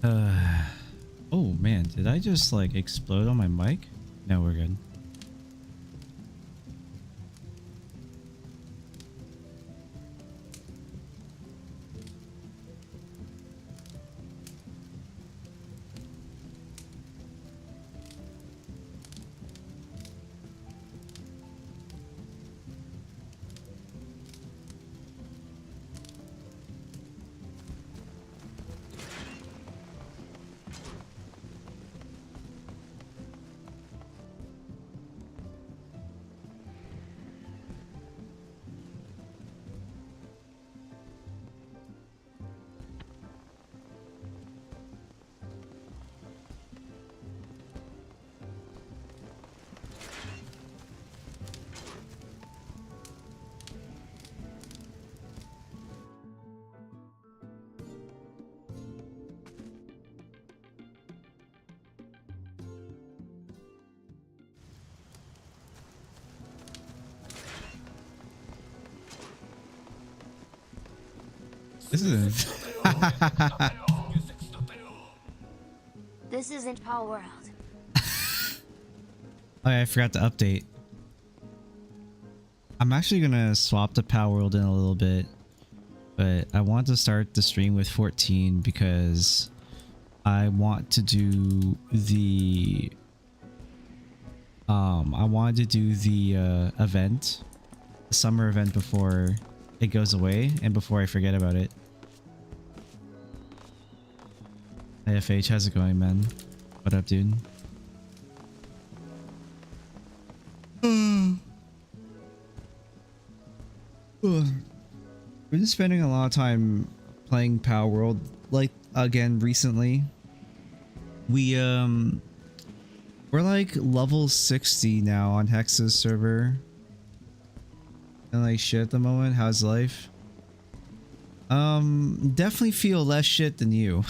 Oh man, did I just like explode on my mic? No, we're good. This isn't. This isn't our world. Oh yeah, I forgot to update. I'm actually gonna swap the Power World in a little bit, but I want to start the stream with 14 because I want to do the event, the summer event, before it goes away and before I forget about it. AFH, how's it going, man? What up, dude? We've been spending a lot of time playing Power World, like, again recently. We're like level 60 now on Hex's server. And like shit at the moment. How's life? Definitely feel less shit than you.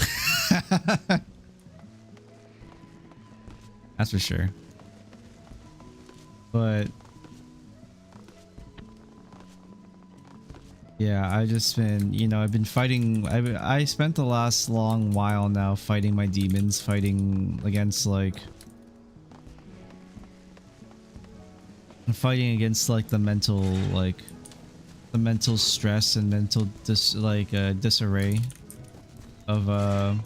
That's for sure. But yeah, I just been, you know, I've been fighting. I spent the last long while now fighting my demons, fighting against like the mental stress and mental disarray of a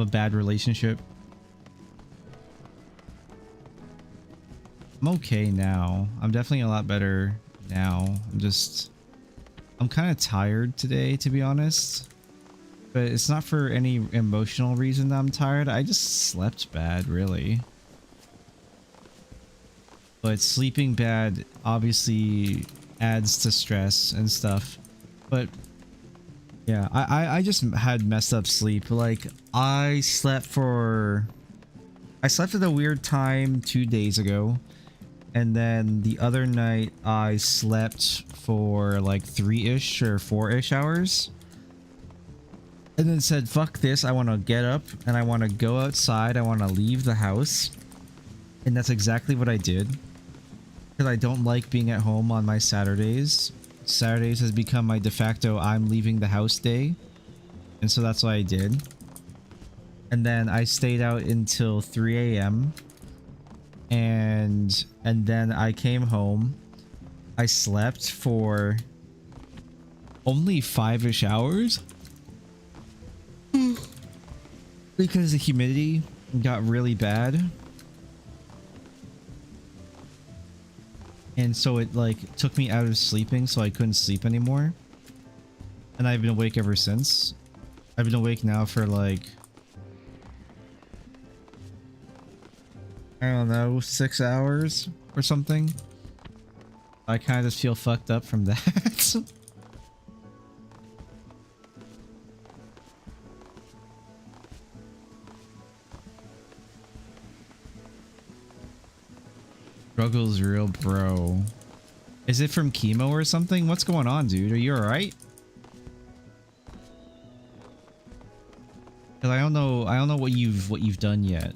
bad relationship. I'm okay now. I'm definitely a lot better now. I'm kind of tired today, to be honest, but it's not for any emotional reason that I'm tired. I just slept bad, really. But sleeping bad obviously adds to stress and stuff. But yeah, I just had messed up sleep. Like I slept at a weird time 2 days ago. And then the other night I slept for like 3-ish or 4-ish hours. And then said, fuck this, I want to get up and I want to go outside. I want to leave the house. And that's exactly what I did. Because I don't like being at home on my Saturdays. Saturdays has become my de facto I'm leaving the house day. And so that's what I did. And then I stayed out until 3 a.m. And then I came home. I slept for only 5-ish hours. Because the humidity got really bad. And so it like took me out of sleeping, so I couldn't sleep anymore. And I've been awake ever since. I've been awake now for like, I don't know, 6 hours or something. I kind of just feel fucked up from that. Struggle's real, bro. Is it from chemo or something? What's going on, dude? Are you alright? Cause I don't know what you've done yet.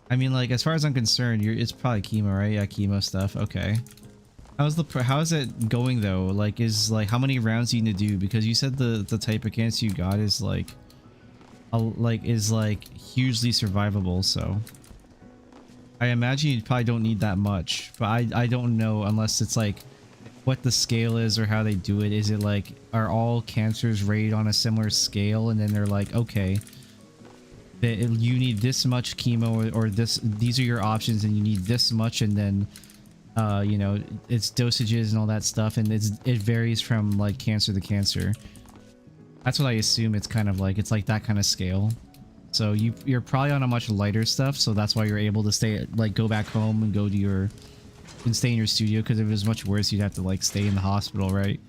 I mean, like, as far as I'm concerned, it's probably chemo, right? Yeah, chemo stuff. Okay. How's it going though? Like, is like how many rounds do you need to do? Because you said the type of cancer you got is like hugely survivable. So I imagine you probably don't need that much. But I don't know unless it's like what the scale is or how they do it. Is it like, are all cancers rated on a similar scale, and then they're like, okay, you need this much chemo, or these are your options, and you need this much, and then you know, it's dosages and all that stuff, and it varies from like cancer to cancer. That's what I assume. It's kind of like, it's like that kind of scale. So you're probably on a much lighter stuff, so that's why you're able to stay, like, go back home and go to your, and stay in your studio, because if it was much worse, you'd have to like stay in the hospital, right?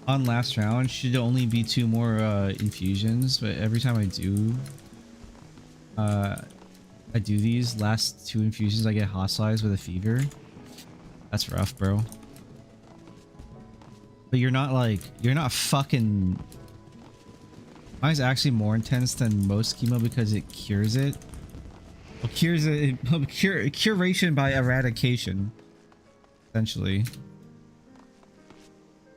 On last round should only be 2 more infusions, but every time I do these last 2 infusions, I get hospitalized with a fever. That's rough, bro. But you're not fucking... Mine's actually more intense than most chemo because it cures it. Well, cures it, curation by eradication, essentially.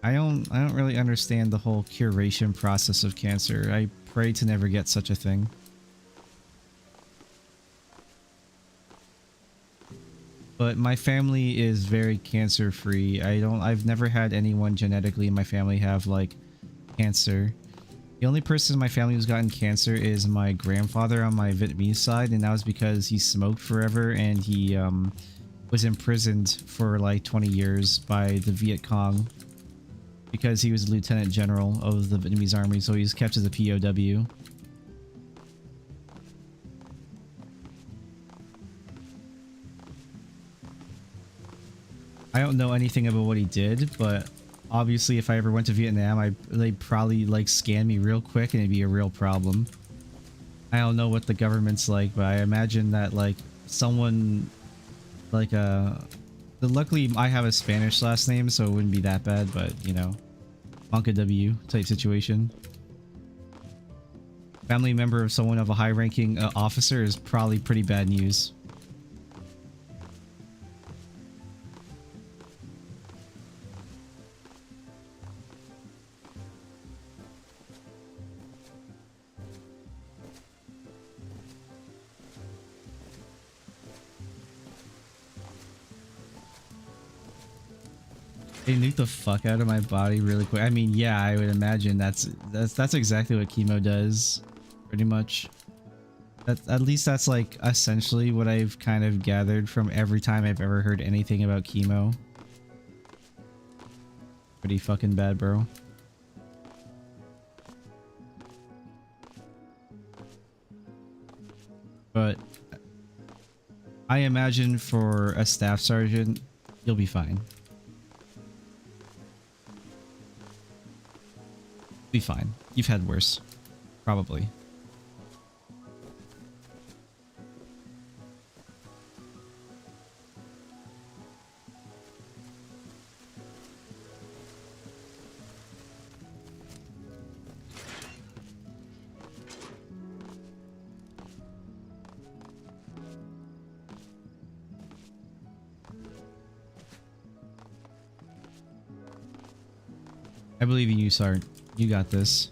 I don't really understand the whole curation process of cancer. I pray to never get such a thing. But my family is very cancer free. I've never had anyone genetically in my family have like cancer. The only person in my family who's gotten cancer is my grandfather on my Vietnamese side, and that was because he smoked forever and he was imprisoned for like 20 years by the Viet Cong. Because he was a lieutenant general of the Vietnamese army, so he was kept as a POW. I don't know anything about what he did, but obviously if I ever went to Vietnam, they'd probably like scan me real quick and it'd be a real problem. I don't know what the government's like, but I imagine that like someone like luckily I have a Spanish last name, so it wouldn't be that bad, but you know, Monka W type situation. Family member of someone of a high-ranking officer is probably pretty bad news. They nuke the fuck out of my body really quick. I mean, yeah, I would imagine that's exactly what chemo does, pretty much. At least that's like essentially what I've kind of gathered from every time I've ever heard anything about chemo. Pretty fucking bad, bro. But I imagine for a staff sergeant, you'll be fine. Be fine. You've had worse. Probably. I believe in you, Sart. You got this.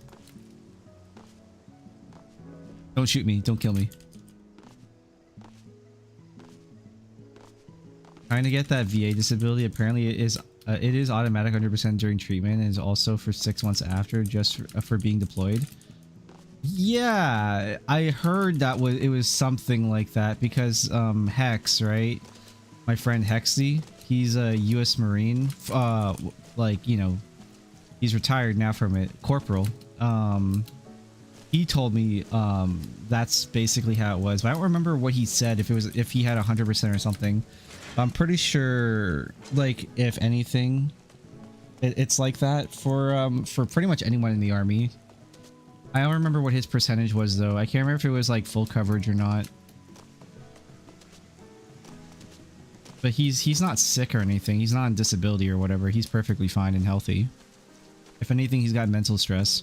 Don't shoot me. Don't kill me. Trying to get that VA disability. Apparently it is automatic 100% during treatment, and is also for 6 months after, just for being deployed. Yeah, I heard that it was something like that because Hex, right? My friend Hexy, he's a U.S. Marine. Like, you know, he's retired now from it. Corporal. He told me that's basically how it was, but I don't remember what he said, if he had 100% or something. I'm pretty sure, like, if anything, it's like that for pretty much anyone in the army. I don't remember what his percentage was though. I can't remember if it was like full coverage or not. But he's not sick or anything. He's not on disability or whatever. He's perfectly fine and healthy. If anything, he's got mental stress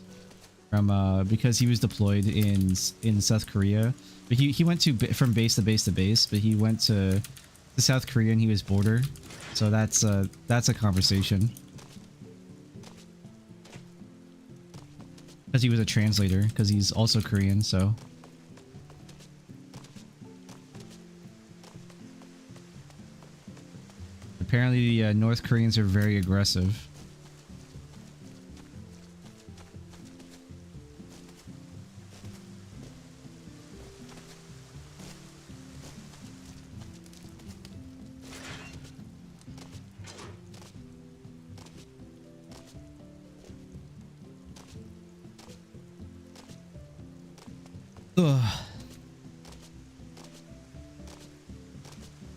from because he was deployed in South Korea. But he went from base to base to base. But he went to South Korea and he was border. So that's a conversation. Because he was a translator. Because he's also Korean. So. Apparently, the North Koreans are very aggressive. Ugh.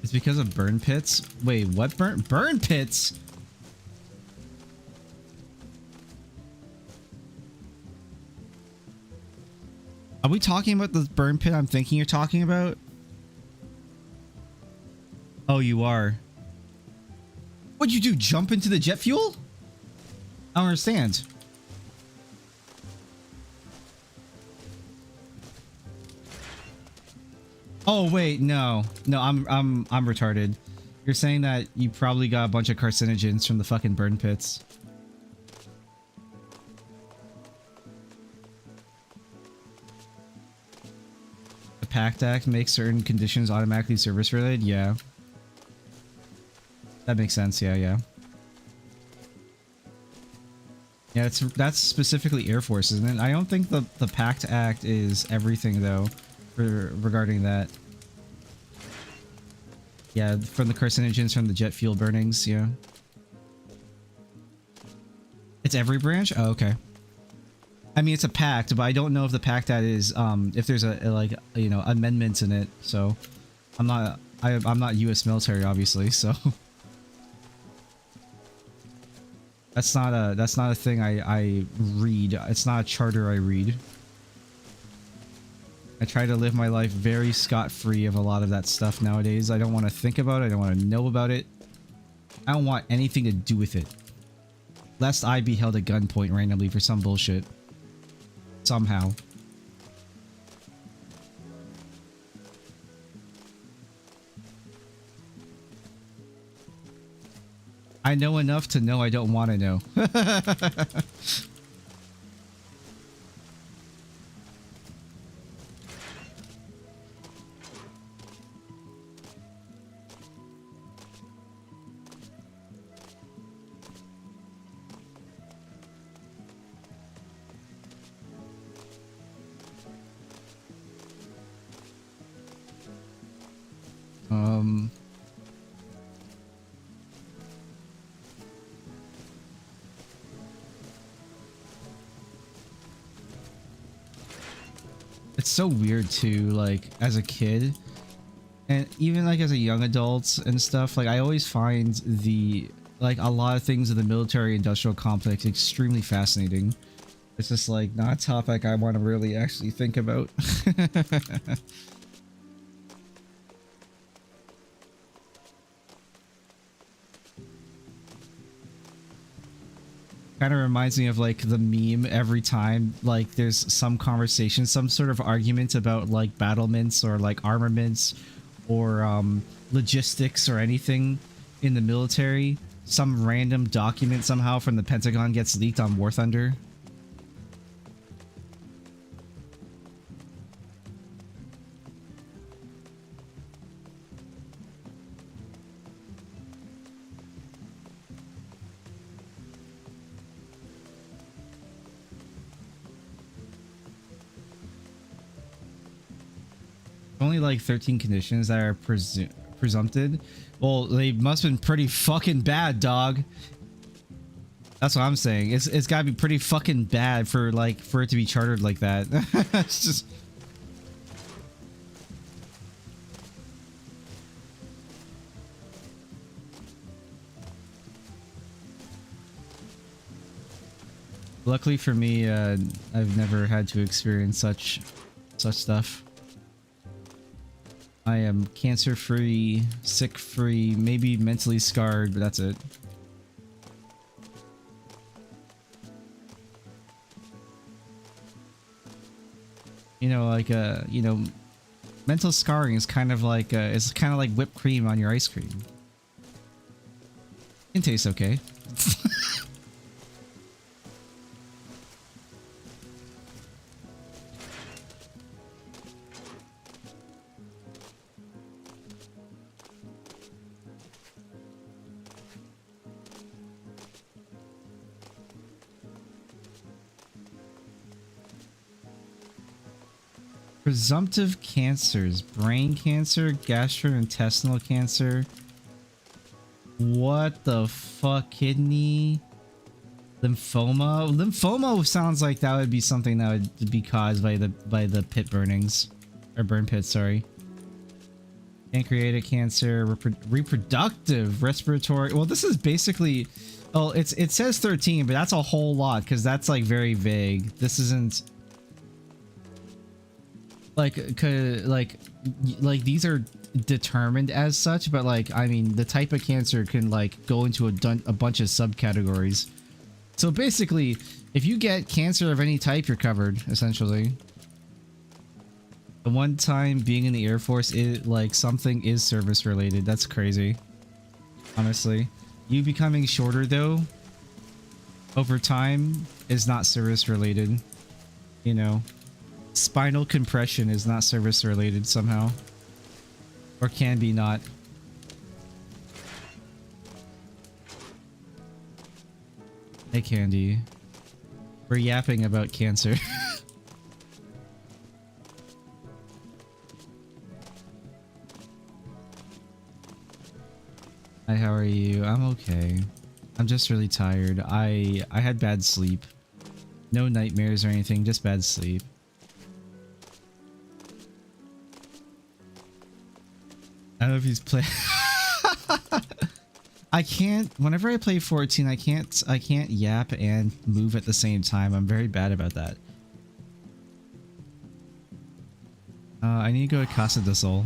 It's because of burn pits? Wait, what burn pits? Are we talking about the burn pit I'm thinking you're talking about? Oh, you are. What'd you do? Jump into the jet fuel? I don't understand. Oh wait, no, I'm retarded. You're saying that you probably got a bunch of carcinogens from the fucking burn pits. The Pact Act makes certain conditions automatically service related. Yeah, that makes sense. Yeah. Yeah, that's specifically Air Force, isn't it? I don't think the Pact Act is everything though. Regarding that, yeah, from the carcinogens from the jet fuel burnings, yeah, it's every branch. Oh, okay. I mean, it's a pact, but I don't know if the pact that is if there's a like, you know, amendments in it. So I'm not U.S. military, obviously, so that's not a thing I read. It's not a charter I read. I try to live my life very scot-free of a lot of that stuff nowadays. I don't want to think about it. I don't want to know about it. I don't want anything to do with it. Lest I be held at gunpoint randomly for some bullshit. Somehow. I know enough to know I don't want to know. It's so weird too, like as a kid and even like as a young adult and stuff, like I always find like a lot of things in the military industrial complex extremely fascinating. It's just like not a topic I want to really actually think about. Kind of reminds me of like the meme every time like there's some conversation, some sort of argument about like battlements or like armaments or logistics or anything in the military. Some random document somehow from the Pentagon gets leaked on War Thunder. Only like 13 conditions that are presumpted. Well, they must have been pretty fucking bad, dog. That's what I'm saying. It's gotta be pretty fucking bad for it to be chartered like that. It's just. Luckily for me, I've never had to experience such stuff. I am cancer free, sick free, maybe mentally scarred, but that's it. You know, like you know, mental scarring is kind of like it's kind of like whipped cream on your ice cream. It tastes okay. Presumptive cancers, brain cancer, gastrointestinal cancer. What the fuck? Kidney? Lymphoma? Lymphoma sounds like that would be something that would be caused by the pit burnings. Or burn pits, sorry. Pancreatic cancer, reproductive, respiratory. Well, this is basically... Oh, it says 13, but that's a whole lot because that's like very vague. This isn't... like these are determined as such, but like I mean the type of cancer can like go into a bunch of subcategories. So basically if you get cancer of any type, you're covered essentially. The one time being in the Air Force, it like something is service related. That's crazy, honestly. You becoming shorter though over time is not service related, you know. Spinal compression is not service related somehow, or can be not. Hey Candy, we're yapping about cancer. Hi, how are you? I'm okay. I'm just really tired. I had bad sleep. No nightmares or anything, just bad sleep. I don't know if he's playing. I can't. Whenever I play 14, I can't yap and move at the same time. I'm very bad about that. I need to go to Casa del Sol.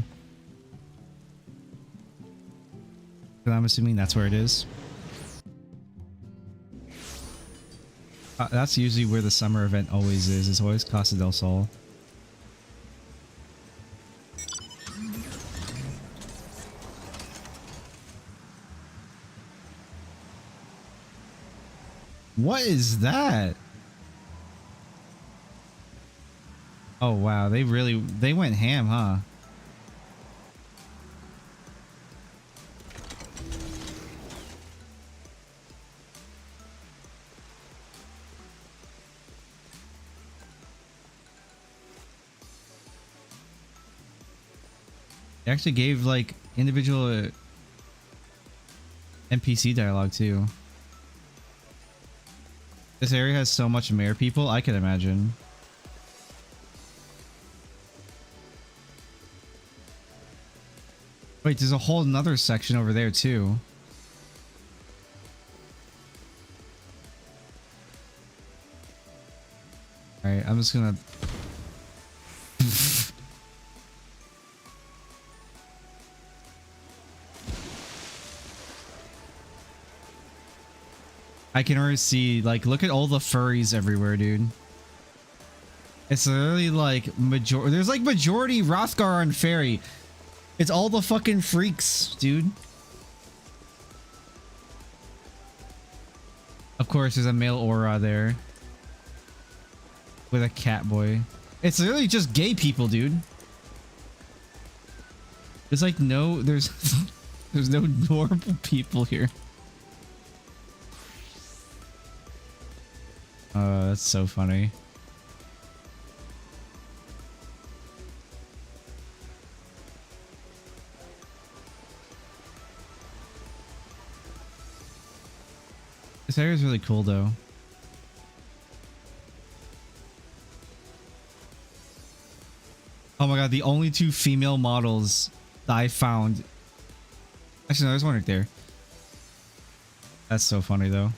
But I'm assuming that's where it is. That's usually where the summer event always is. It's always Casa del Sol. What is that? Oh wow, they went ham, huh? They actually gave like individual NPC dialogue too. This area has so much mare people, I can imagine. Wait, there's a whole nother section over there too. Alright, I'm just gonna... I can already see, like, look at all the furries everywhere, dude. It's literally like there's like majority Rothgar and Fairy. It's all the fucking freaks, dude. Of course, there's a male aura there. With a cat boy. It's literally just gay people, dude. There's like no, there's no normal people here. That's so funny. This area is really cool though. Oh my god, the only two female models that I found. Actually, no, there's one right there. That's so funny though.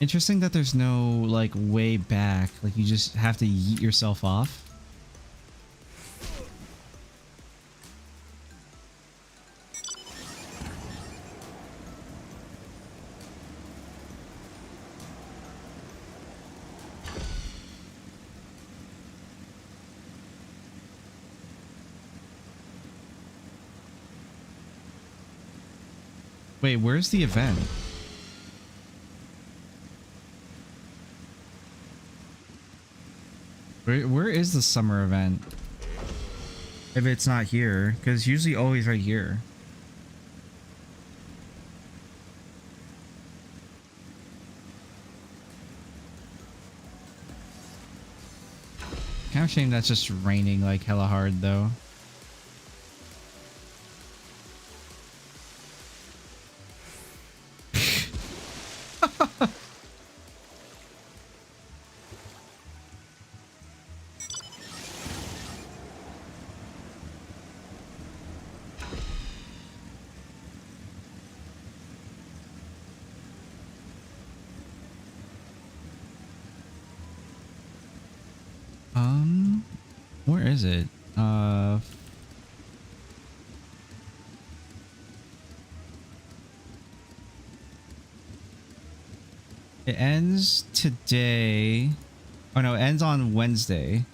Interesting that there's no like way back. Like you just have to yeet yourself off. Wait, where's the event? Where is the summer event? If it's not here, because it's usually always right here. Kind of shame that's just raining like hella hard though. Where is it? It ends today. Oh no, it ends on Wednesday.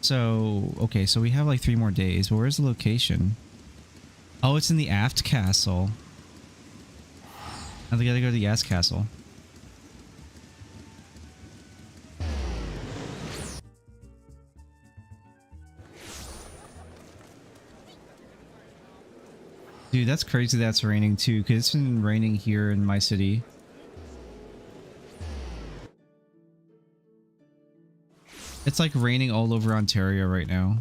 So, okay, so we have like 3 more days, but where's the location? Oh, it's in the aft castle. I gotta go to the aft castle. Dude, that's crazy that's raining too, because it's been raining here in my city. It's like raining all over Ontario right now.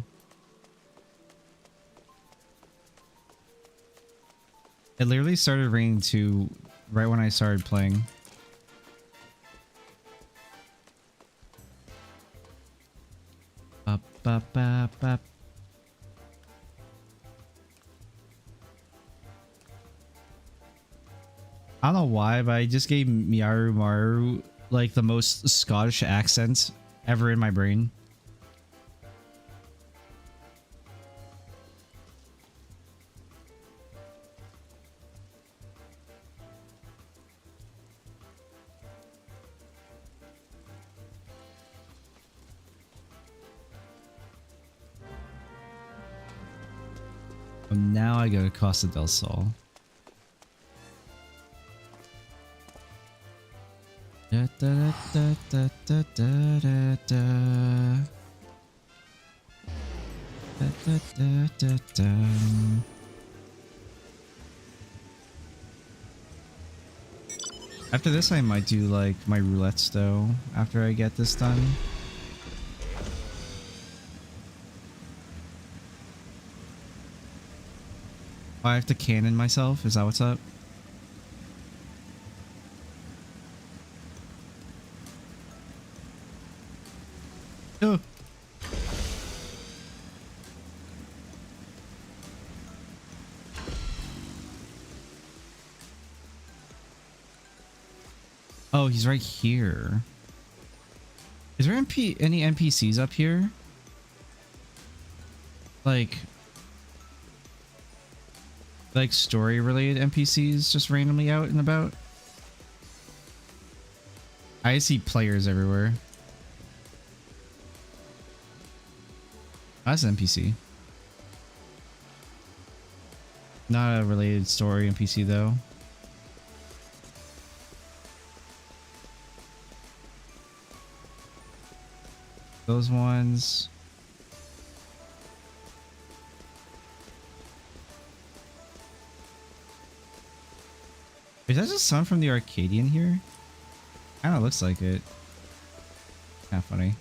It literally started raining too right when I started playing. Up, up, up, up. I don't know why, but I just gave Miyaru Maru like the most Scottish accent ever in my brain. Now I go to Costa del Sol. Da, da, da, da, da, da, da, da. Da, da, da, da, da. After this, I might do like my roulettes though. After I get this done. Oh, I have to cannon myself? Is that what's up? Oh. Oh, he's right here. Is there any NPCs up here? Like story related NPCs just randomly out and about? I see players everywhere. That's an NPC. Not a related story NPC though. Those ones. Is that just someone from the Arcadian here? Kinda looks like it. Kinda funny.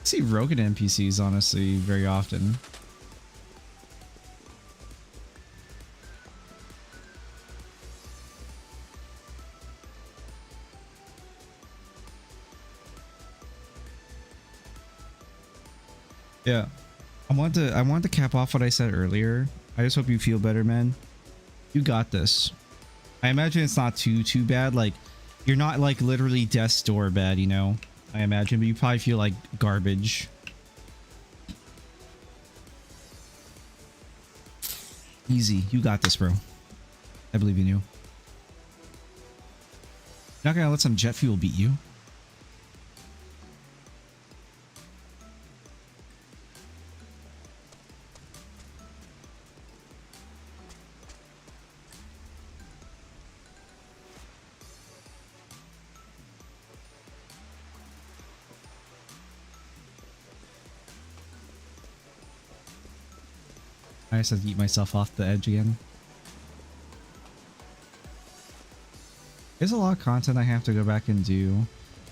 I see Rogan NPCs honestly very often. Yeah. I want to cap off what I said earlier. I just hope you feel better, man. You got this. I imagine it's not too bad. Like, you're not like literally death's door bad, you know? I imagine, but you probably feel like garbage. Easy. You got this, bro. I believe in you. Not gonna let some jet fuel beat you. I just have to eat myself off the edge again. There's a lot of content I have to go back and do.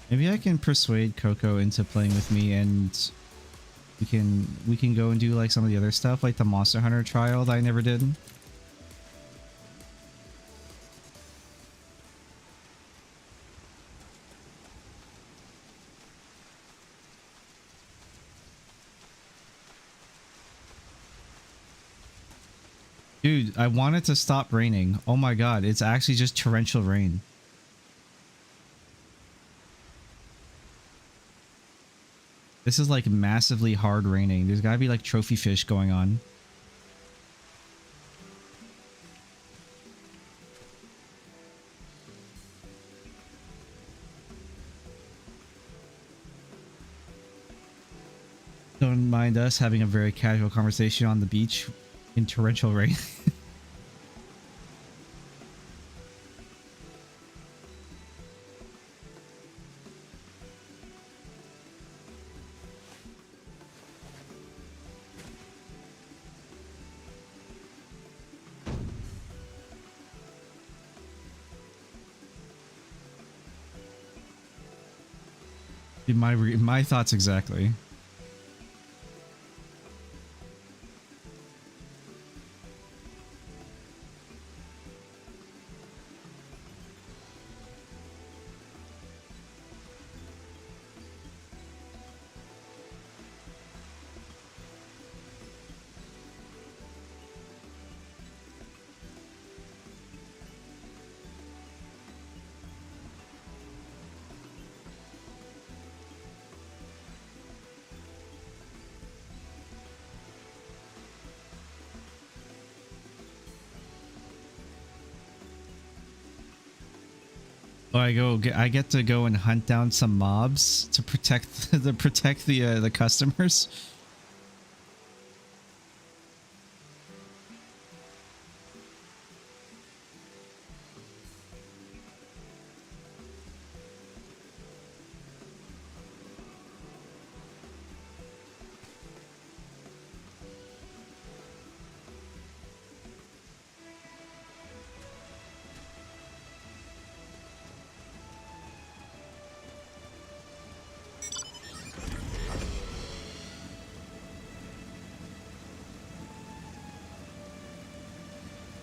Maybe I can persuade Coco into playing with me, and we can go and do like some of the other stuff, like the Monster Hunter trial that I never did. Dude, I want it to stop raining. Oh my god, it's actually just torrential rain. This is like massively hard raining. There's gotta be like trophy fish going on. Don't mind us having a very casual conversation on the beach in torrential rain. My thoughts exactly. Oh, I get to go and hunt down some mobs to protect the customers.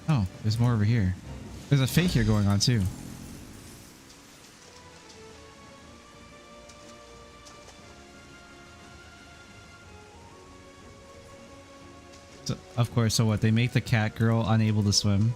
Oh, there's more over here. There's a fake here going on too. So, of course, so what? They make the cat girl unable to swim.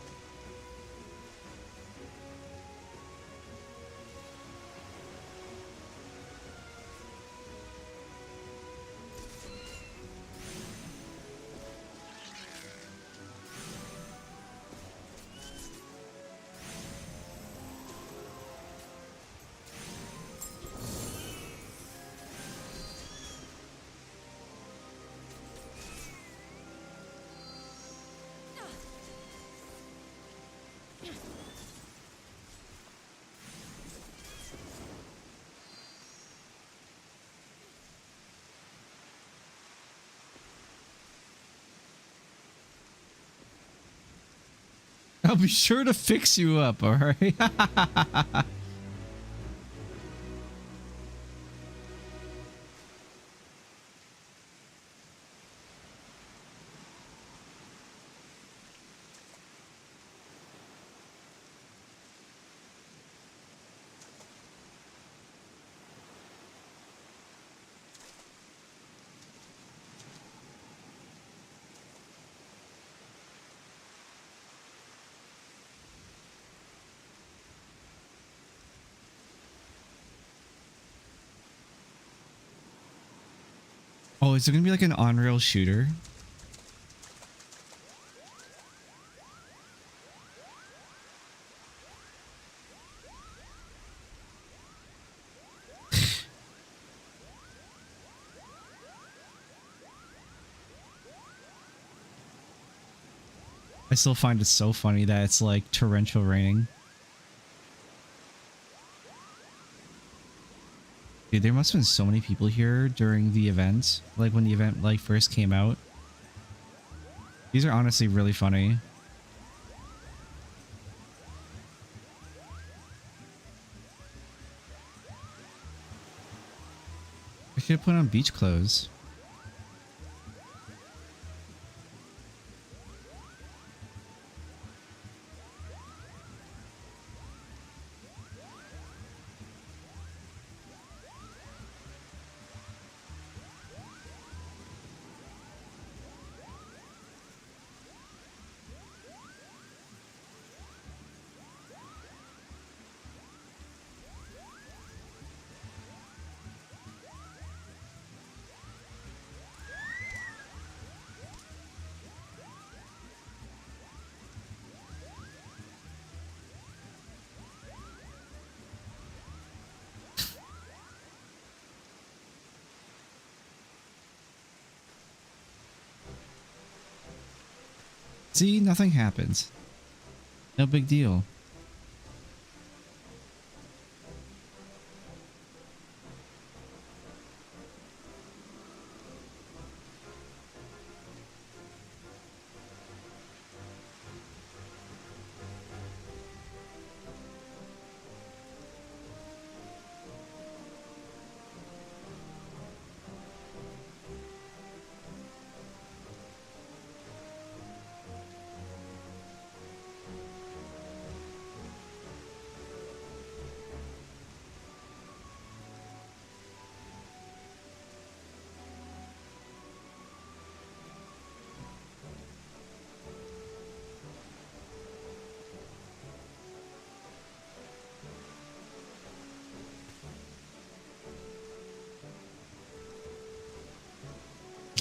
I'll be sure to fix you up, alright? Oh, is it gonna be like an on-rail shooter? I still find it so funny that it's like torrential raining. Dude, there must have been so many people here during the event, like when the event like first came out. These are honestly really funny. I should have put on beach clothes. See, nothing happens. No big deal.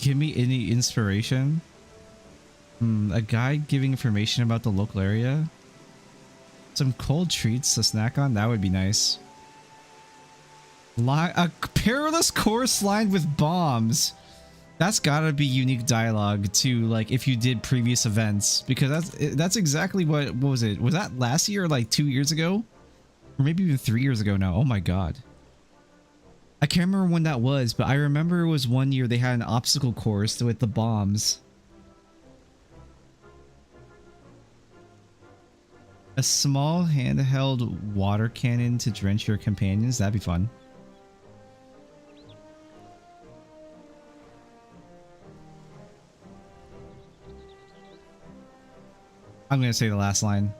Give me any inspiration? A guide giving information about the local area? Some cold treats to snack on? That would be nice. A perilous course lined with bombs. That's gotta be unique dialogue to, like, if you did previous events. Because that's exactly what was it? Was that last year or like 2 years ago? Or maybe even 3 years ago now. Oh my god. I can't remember when that was, but I remember it was one year they had an obstacle course with the bombs. A small handheld water cannon to drench your companions. That'd be fun. I'm gonna say the last line.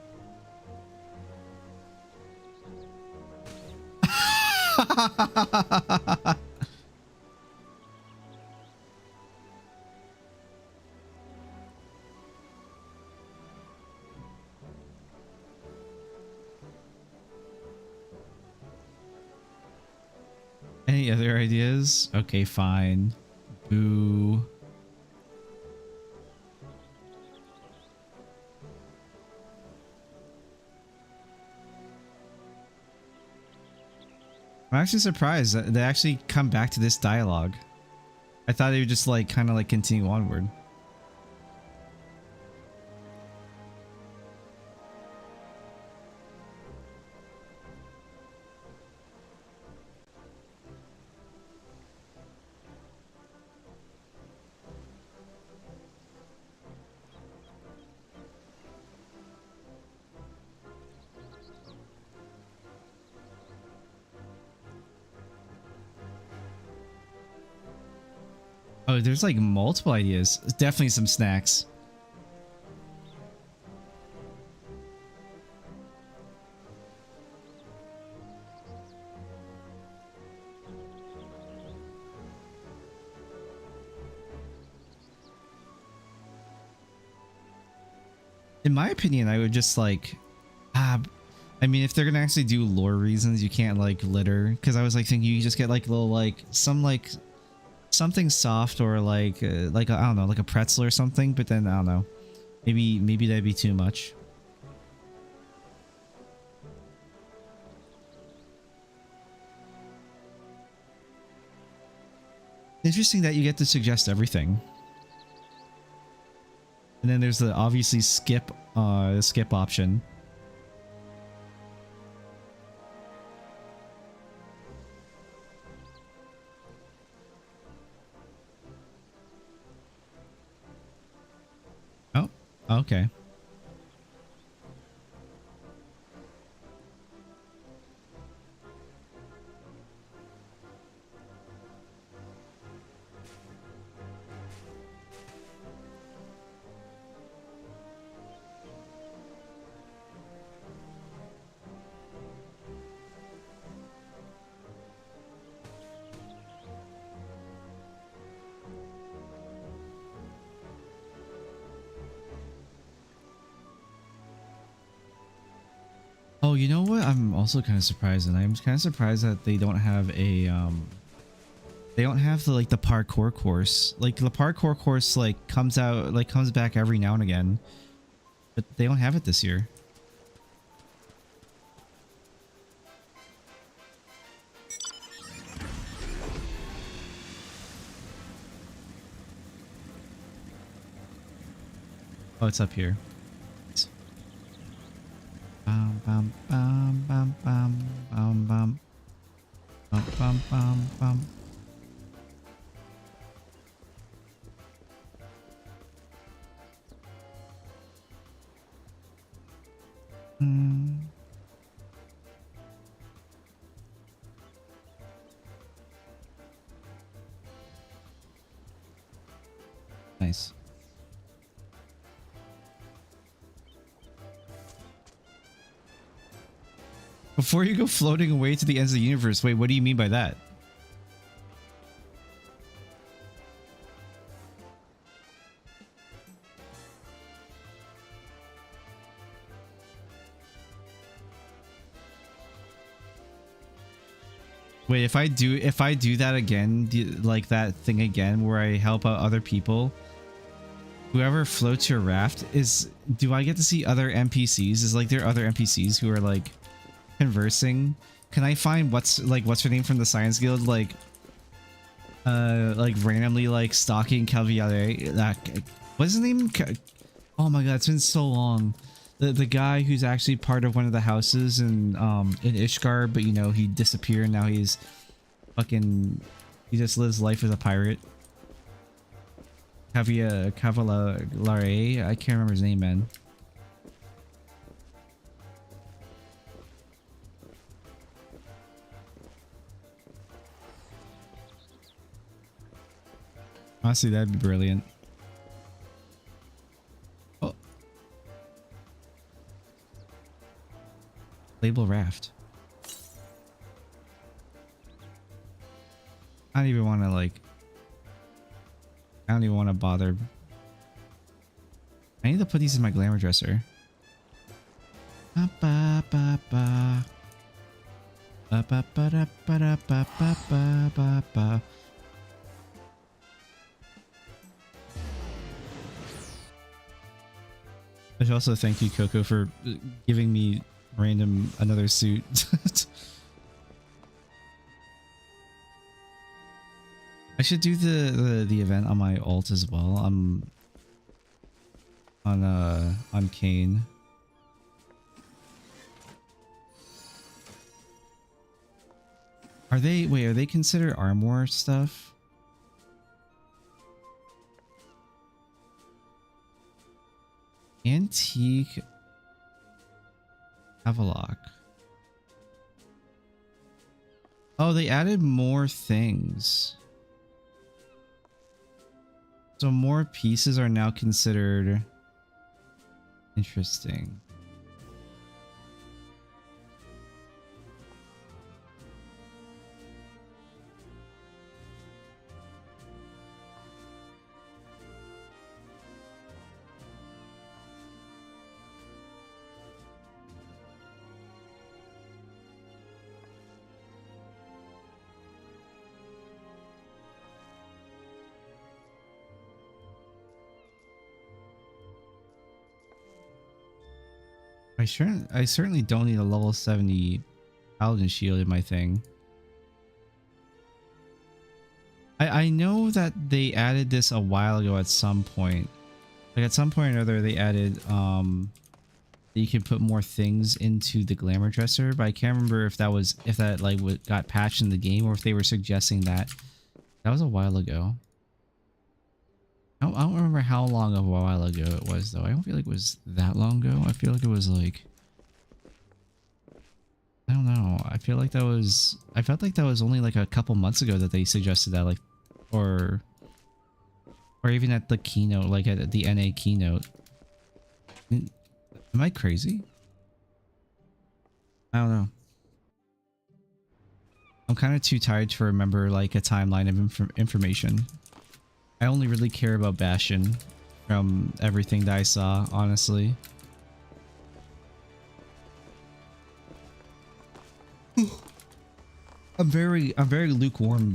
Any other ideas? Okay, fine. Boo. I'm actually surprised that they actually come back to this dialogue. I thought they would just like kind of like continue onward. Oh, there's like multiple ideas. Definitely some snacks. In my opinion, I would just like, I mean, if they're gonna actually do lore reasons, you can't like litter. Because I was like thinking you just get like a little like something soft or like I don't know, like a pretzel or something. But then I don't know, maybe that'd be too much. Interesting that you get to suggest everything. And then there's the obviously skip option. Okay. Oh, you know what? I'm also kind of surprised, and I'm kind of surprised that they don't have a they don't have the like the parkour course. Like the parkour course like comes out like comes back every now and again, but they don't have it this year. Oh, it's up here. Bum bum bum bum bum bum bum bum bum bum bum. Hmm. Nice. Before you go floating away to the ends of the universe, wait, what do you mean by that? Wait, if I do that again, like that thing again where I help out other people, whoever floats your raft do I get to see other NPCs? Is like there other NPCs who are like conversing? Can I find what's her name from the Science Guild like randomly like stalking Calviare? What's his name? Oh my god, it's been so long. The guy who's actually part of one of the houses in Ishgard, but you know he disappeared and now he's fucking he just lives life as a pirate. Cavallare, I can't remember his name, man. Honestly, that'd be brilliant. Oh. Label raft. I don't even want to like... I don't even want to bother. I need to put these in my glamour dresser. Ba ba ba ba. Ba ba ba da ba da ba ba ba ba ba. I should also thank you, Coco, for giving me another suit. I should do the event on my alt as well. I'm on Kane. Are they considered armor stuff? Antique Havelock. Oh, they added more things. So more pieces are now considered interesting. I certainly don't need a level 70 paladin shield in my thing. I know that they added this a while ago at some point. Like at some point or other they added that you can put more things into the glamour dresser, but I can't remember if that like got patched in the game or if they were suggesting that. That was a while ago. How don't remember how long of a while ago it was though. I don't feel like it was that long ago. I feel like it was like, I don't know. I feel like that was, I felt like that was only like a couple months ago that they suggested that, like, or even at the keynote, like at the NA keynote. Am I crazy? I don't know. I'm kind of too tired to remember like a timeline of information. I only really care about Bastion from everything that I saw, honestly. I'm very lukewarm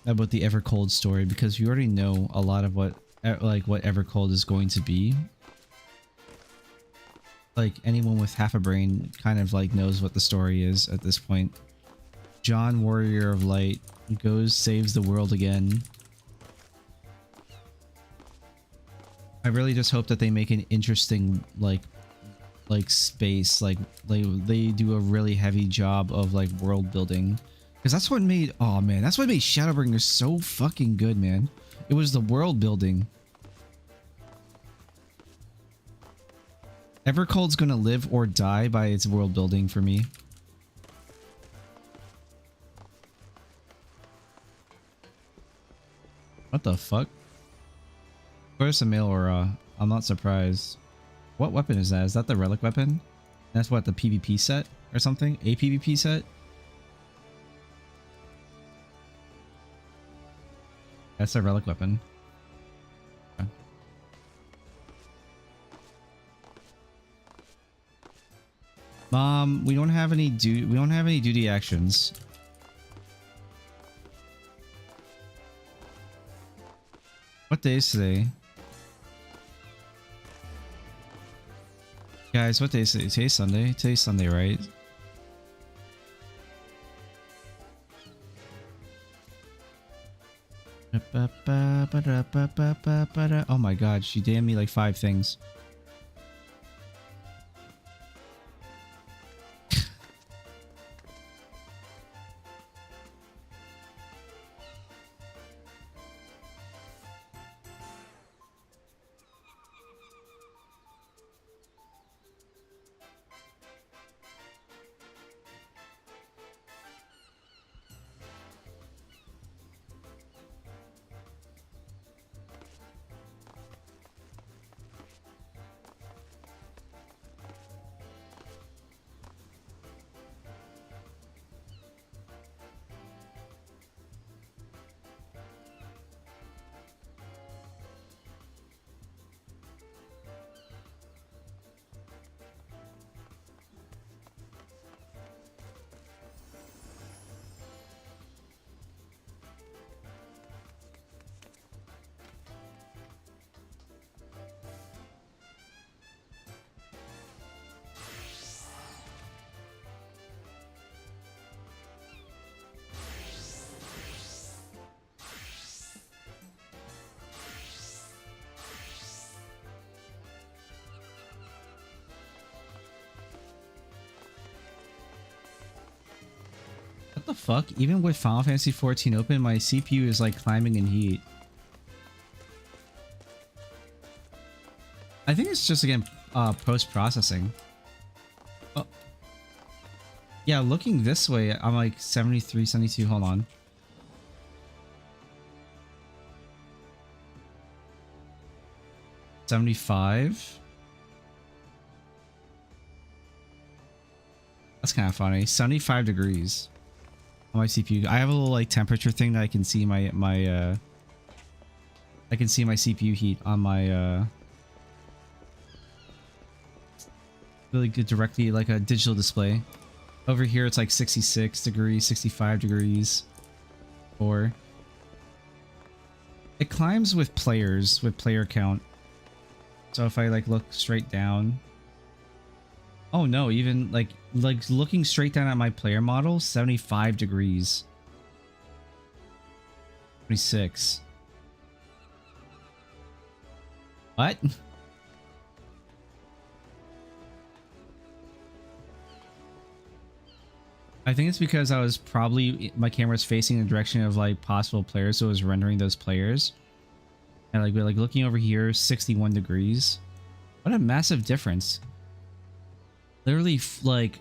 about the Evercold story because you already know a lot of what Evercold is going to be. Like anyone with half a brain kind of like knows what the story is at this point. John, Warrior of Light, goes, saves the world again. I really just hope that they make an interesting like space, like they do a really heavy job of like world building, because that's what made, oh man, that's what made Shadowbringers so fucking good, man. It was the world building. Evercold's gonna live or die by its world building for me. What the fuck? Where's the male aura? I'm not surprised. What weapon is that? Is that the relic weapon? That's what, the PvP set or something? A PvP set? That's a relic weapon. Okay. We don't have any duty actions. What day is today? Guys, what day is today? Today's Sunday. Today's Sunday, right? Oh my god, she damned me like 5 things. What the fuck? Even with Final Fantasy XIV open, my CPU is like climbing in heat. I think it's just, again, post-processing. Oh. Yeah, looking this way, I'm like 73, 72, hold on. $75. That's kind of funny. 75 degrees on my CPU. I have a little like temperature thing that I can see my I can see my CPU heat on my really good directly, like a digital display. Over here it's like 66 degrees, 65 degrees. Or it climbs with players, with player count. So if I like look straight down, oh no, even like looking straight down at my player model, 75 degrees. 26. What? I think it's because I was probably, my camera's facing the direction of like possible players, so it was rendering those players. And like looking over here, 61 degrees. What a massive difference. Literally like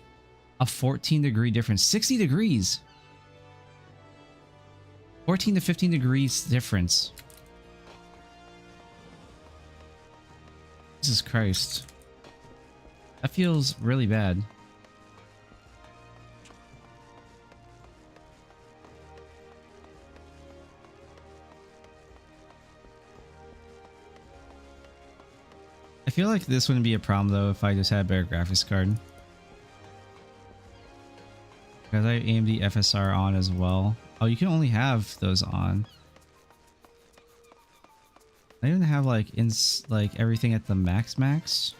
a 14-degree difference. 60 degrees. 14 to 15 degrees difference. Jesus Christ. That feels really bad. I feel like this wouldn't be a problem though if I just had a better graphics card. Because I have AMD FSR on as well. Oh, you can only have those on. I even have like everything at the max.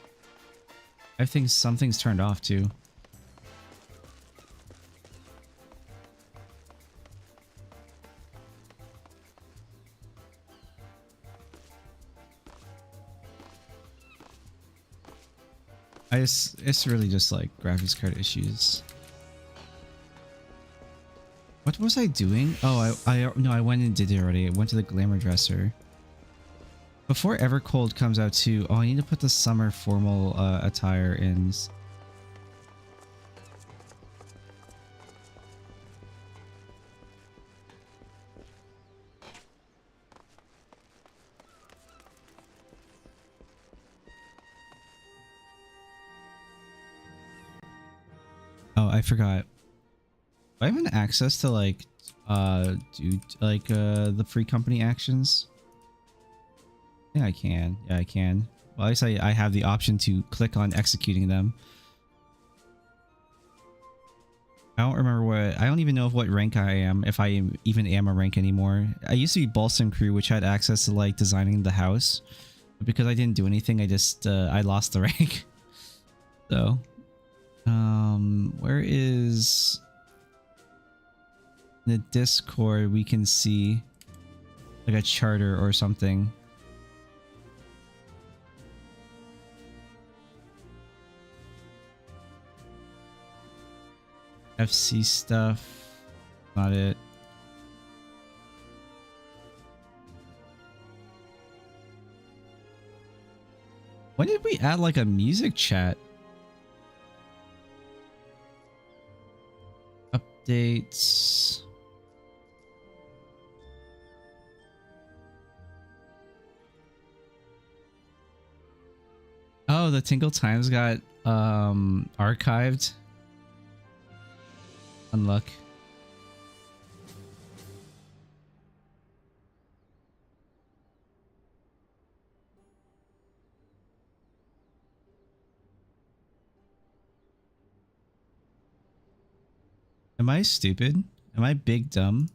I think something's turned off too. It's really just like graphics card issues. What was I doing? Oh, no, I went and did it already. I went to the glamour dresser. Before Evercold comes out too. Oh, I need to put the summer formal attire in. Oh, I forgot. Do I have an access to like do like the free company actions? Yeah, I can. Yeah, I can. Well, at least I have the option to click on executing them. I don't remember what. I don't even know what rank I am, if I even am a rank anymore. I used to be Balsam Crew, which had access to like designing the house, but because I didn't do anything, I just I lost the rank. So, where is the Discord? We can see like a charter or something. FC stuff, not it. When did we add like a music chat? Updates. Oh, the Tinkle Times got archived. Unluck. Am I stupid? Am I big dumb?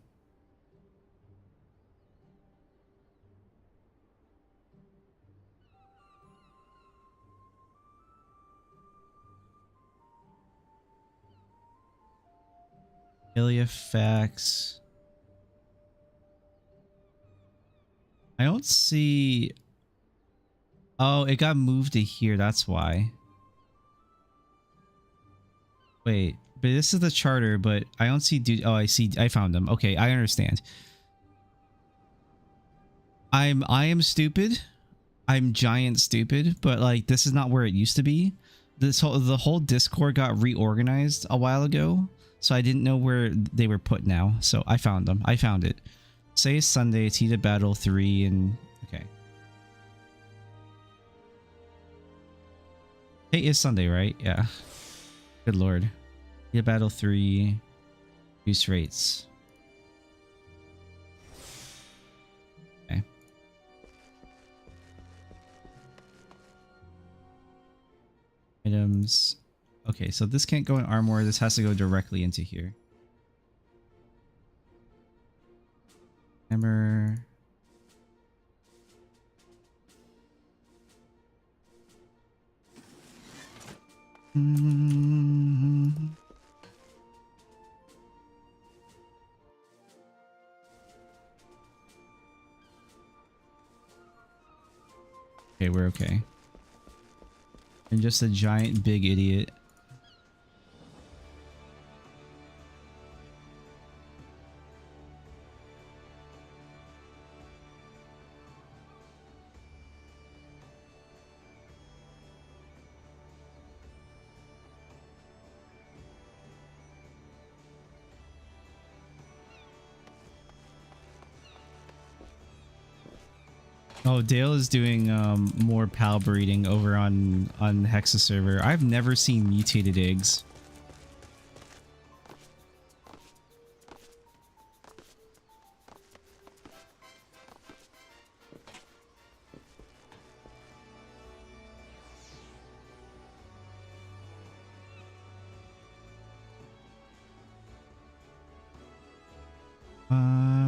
Ilya facts. I don't see. Oh, it got moved to here. That's why. Wait, but this is the charter, but I don't see dude. Oh, I see. I found them. Okay, I understand. I am stupid. I'm giant stupid, but like this is not where it used to be. The whole Discord got reorganized a while ago, so I didn't know where they were put now. So I found them. I found it. Say it's Sunday, T to Battle 3, and okay. Hey, it's Sunday, right? Yeah. Good lord. T to Battle 3. Use rates. Okay. Items. Okay, so this can't go in armor. This has to go directly into here. Hammer. Okay, we're okay. I'm just a giant big idiot. Oh, Dale is doing more pal breeding over on Hexa server. I've never seen mutated eggs.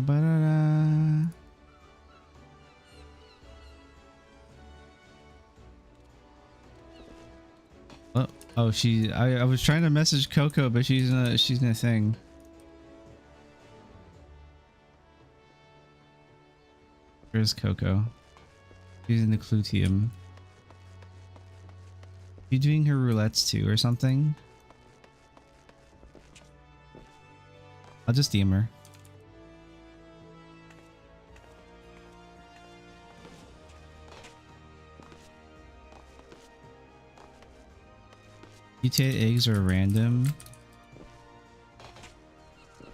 Ba-da-da. Oh, I was trying to message Coco, but she's in a thing. Where's Coco? She's in the Clutium. You doing her roulettes too or something? I'll just DM her. Mutated eggs are random.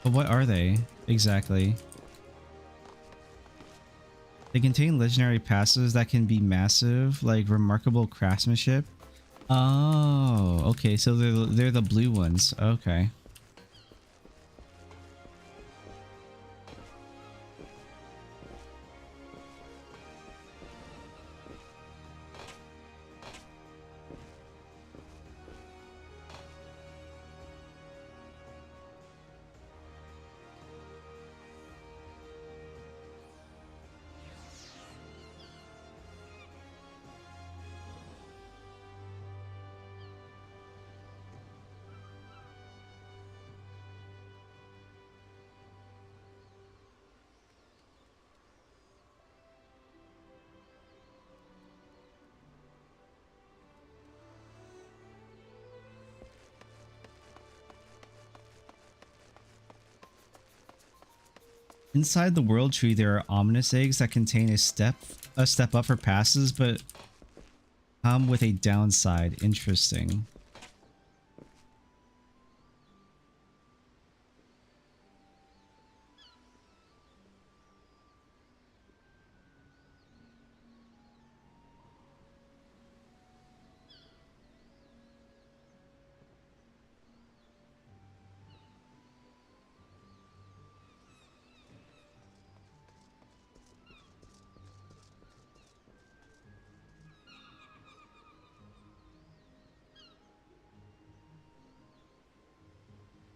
But what are they exactly? They contain legendary passes that can be massive, like remarkable craftsmanship. Oh, okay, so they're the blue ones. Okay. Inside the world tree, there are ominous eggs that contain a step up for passes, but come with a downside. Interesting.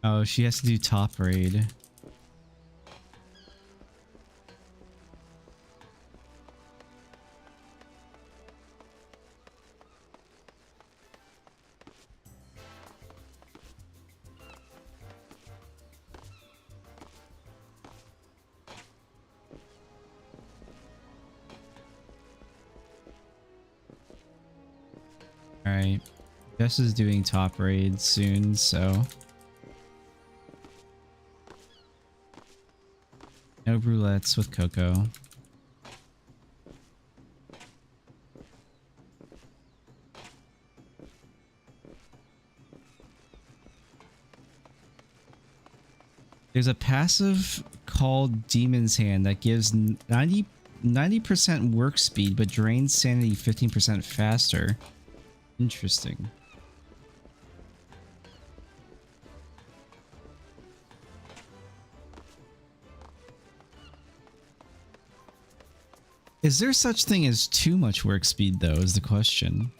Oh, she has to do top raid. Alright. Jess is doing top raid soon, so... no roulettes with Coco. There's a passive called Demon's Hand that gives 90% work speed but drains sanity 15% faster. Interesting. Is there such thing as too much work speed though, is the question.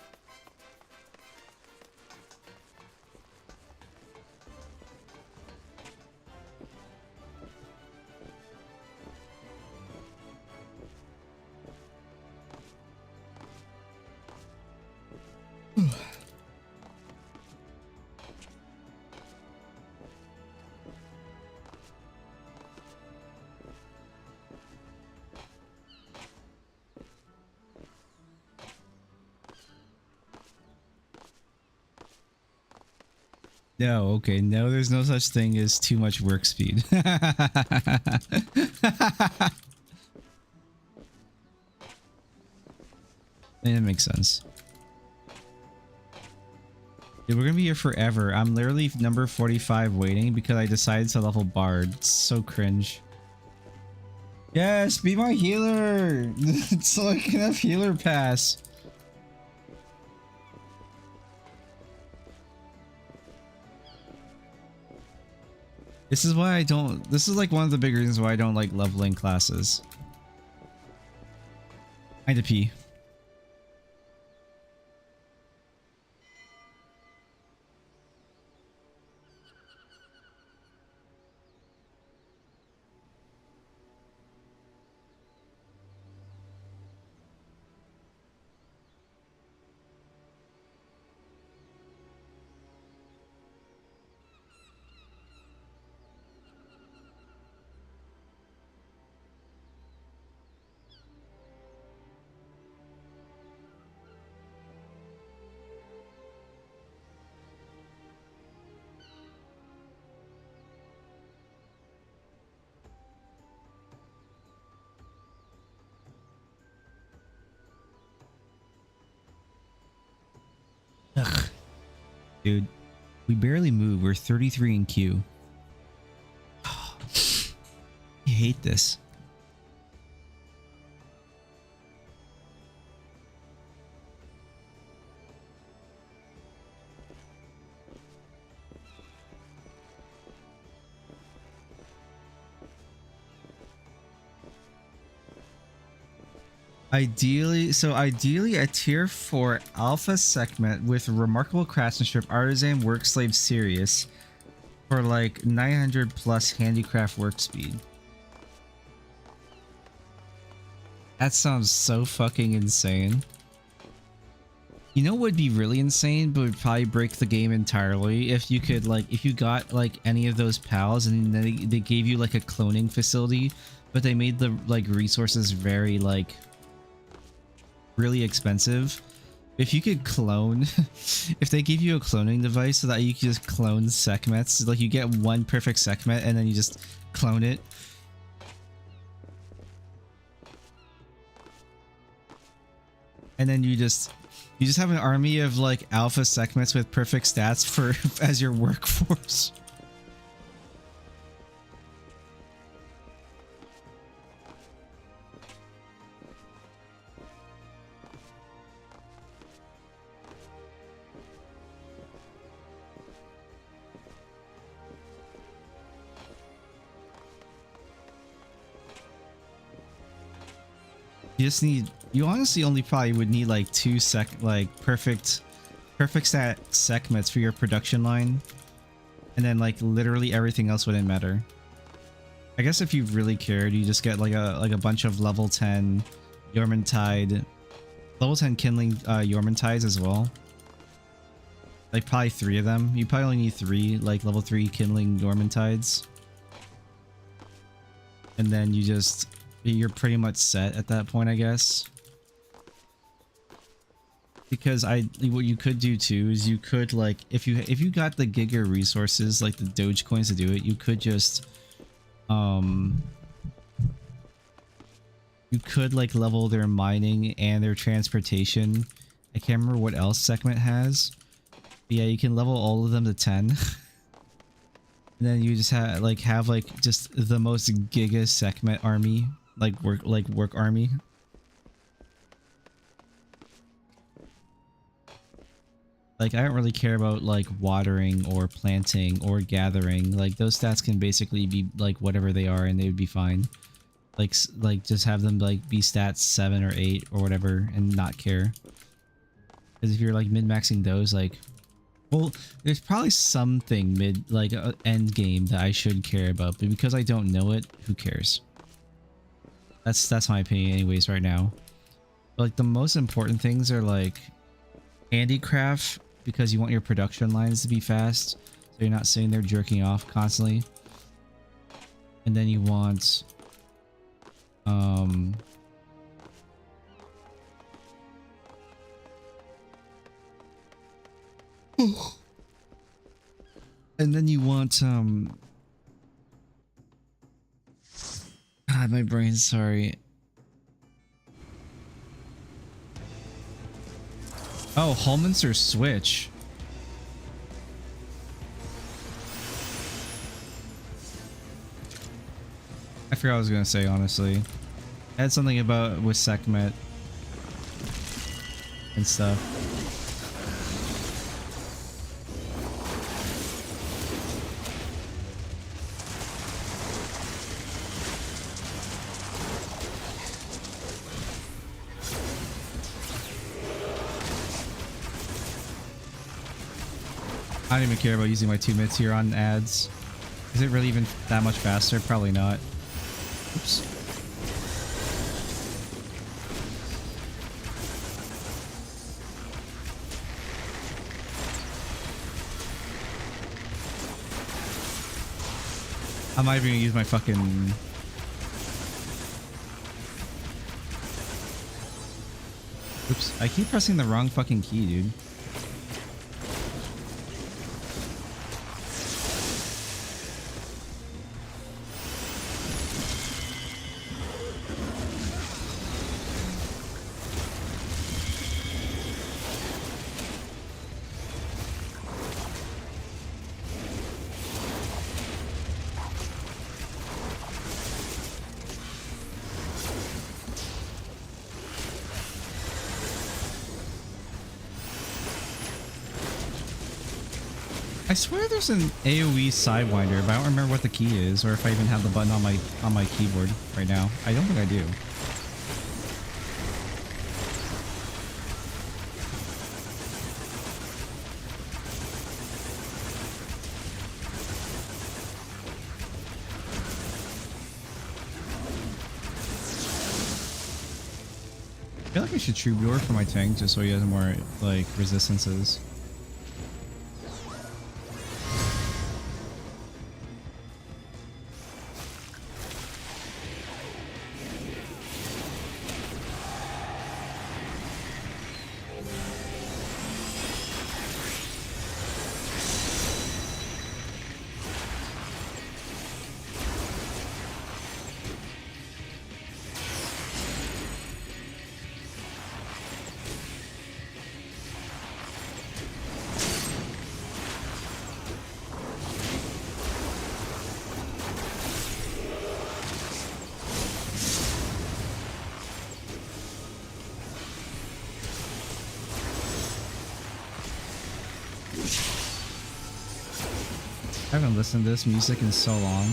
No, okay, no, there's no such thing as too much work speed. That makes sense. Dude, we're gonna be here forever. I'm literally number 45 waiting because I decided to level Bard. It's so cringe. Yes, be my healer. So I can have healer pass. This is why I don't. This is like one of the big reasons why I don't like leveling classes. I had to pee. Ugh. Dude, we barely move. We're 33 in Q. I hate this. Ideally a tier 4 alpha segment with remarkable craftsmanship, artisan, work slave, serious for like 900 plus handicraft work speed. That sounds so fucking insane. You know what would be really insane but would probably break the game entirely? If you could like, if you got like any of those pals and they gave you like a cloning facility, but they made the like resources very like really expensive. If you could clone, if they give you a cloning device so that you can just clone segments, like you get one perfect segment and then you just clone it. And then you just have an army of like alpha segments with perfect stats for as your workforce. You honestly only probably would need like perfect stat segments for your production line, and then like literally everything else wouldn't matter. I guess if you really cared, you just get like a bunch of level 10 Yormantide, level 10 kindling Yormantides as well. Like probably 3 of them. You probably only need 3 like level 3 kindling Yormantides, and then you're pretty much set at that point, I guess. Because what you could do too is you could like if you got the Giga resources like the Doge coins to do it, you could just you could like level their mining and their transportation. I can't remember what else segment has. But yeah, you can level all of them to 10. And then you just have just the most Giga segment army, work army. Like, I don't really care about like watering or planting or gathering. Like those stats can basically be like whatever they are and they would be fine. Like just have them like be stats 7 or 8 or whatever and not care. Because if you're like min-maxing those, like, well, there's probably something end game that I should care about, but because I don't know it, who cares? That's my opinion anyways right now. But, like the most important things are like handicraft, because you want your production lines to be fast so you're not sitting there jerking off constantly. And then you want and then you want God, my brain's sorry. Oh, Holminster switch. I forgot what I was gonna say, honestly. I had something about with Sekhmet and stuff. I don't even care about using my 2 minutes here on ads. Is it really even that much faster? Probably not. Oops. I'm not even gonna use my fucking... Oops. I keep pressing the wrong fucking key, dude. I swear there's an AoE Sidewinder, but I don't remember what the key is, or if I even have the button on my keyboard right now. I don't think I do. I feel like I should Troubadour for my tank just so he has more like resistances. I haven't listened to this music in so long.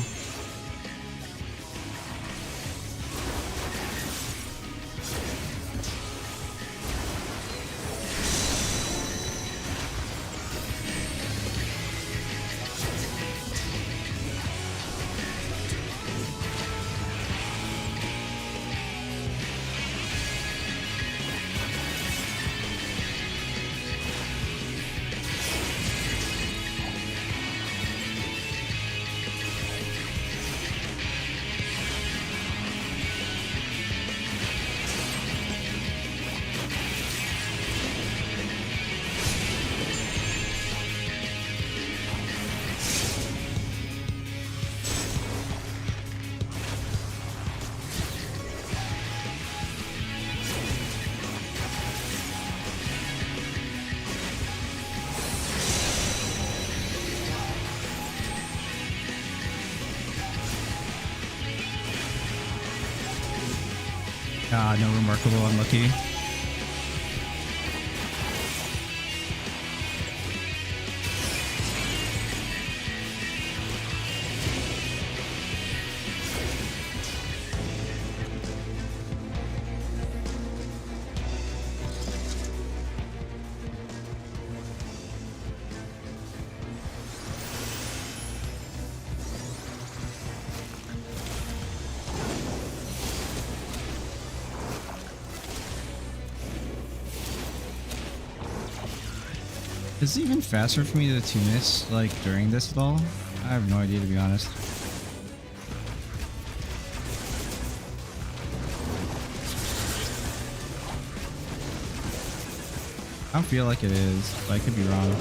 Ah, no remarkable unlucky. Is it even faster for me to 2 minutes, like, during this at all? I have no idea, to be honest. I don't feel like it is, but I could be wrong.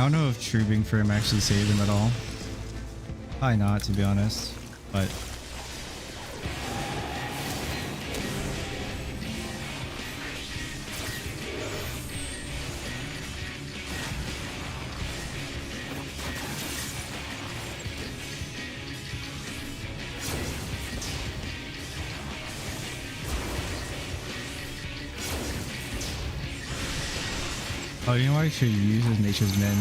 I don't know if trooping for him actually saved him at all. Probably not, to be honest. But oh, you know what I should use is Nature's Men.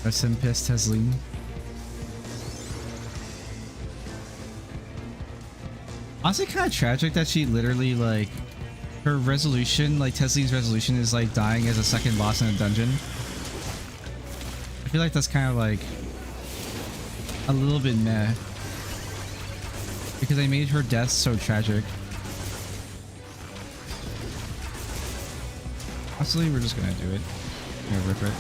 Rest in peace, Tesleen. Honestly, kind of tragic that she literally, like, her resolution, like Tesleen's resolution is like dying as a second boss in a dungeon. I feel like that's kind of like a little bit meh. Because they made her death so tragic. Honestly, we're just gonna do it. We're gonna rip it.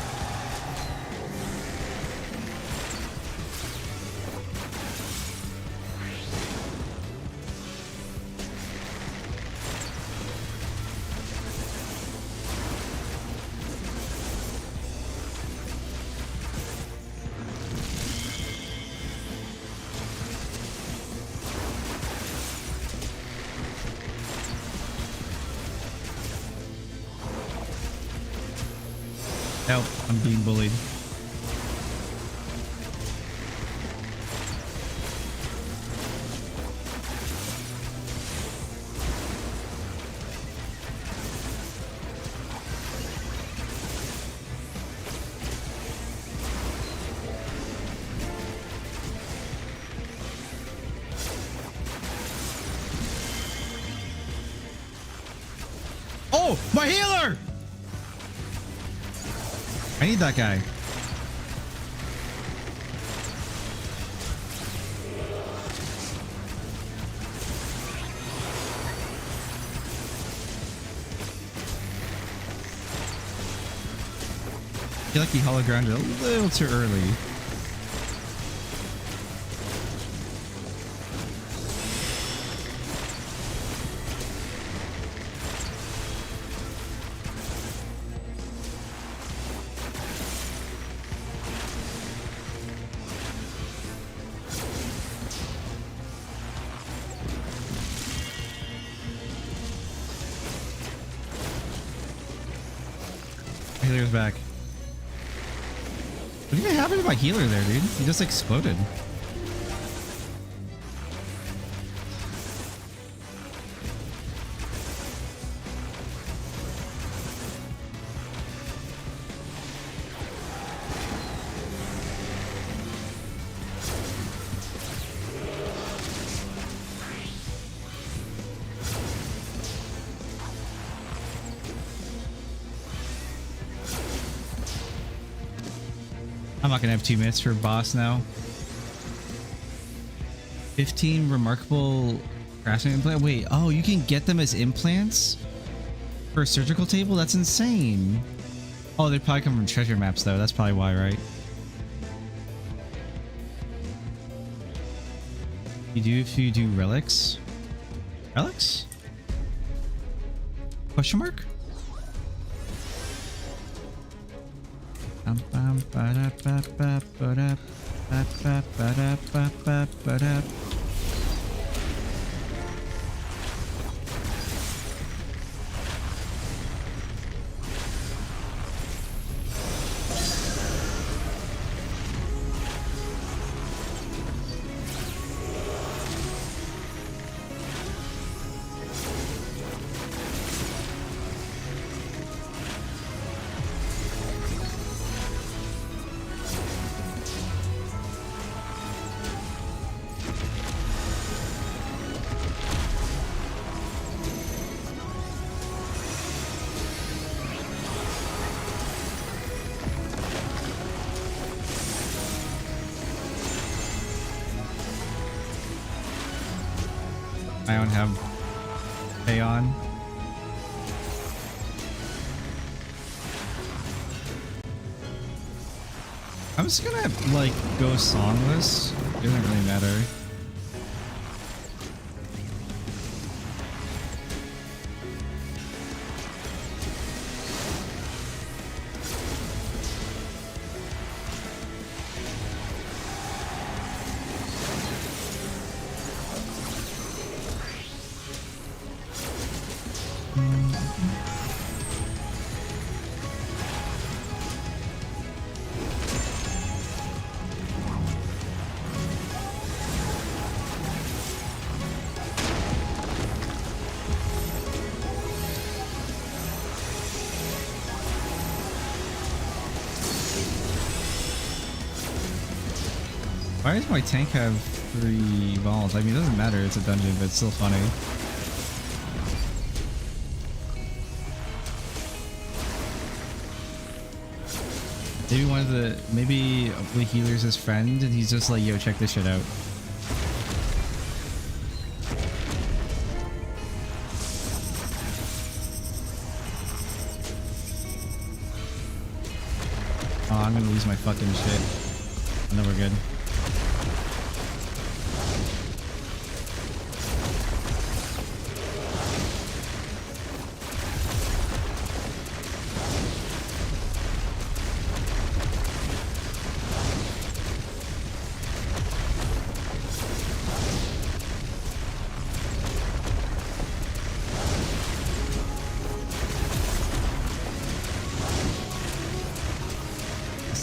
Help, I'm being bullied. Oh, my healer! I need that guy. I feel like he hologrounded a little too early. Healer's back. What even happened to my healer there, dude? He just exploded. I'm not gonna have 2 minutes for boss now. 15 remarkable crafting implant. Wait, oh, you can get them as implants for a surgical table? That's insane. Oh, they probably come from treasure maps though. That's probably why, right? You do if you do relics. Relics? Question mark? I don't have pay on. I'm just gonna like go songless. It doesn't really matter. Why does my tank have 3 balls? I mean, it doesn't matter. It's a dungeon, but it's still funny. Maybe one of the healer's his friend, and he's just like, yo, check this shit out. Oh, I'm gonna lose my fucking shit. I know we're good.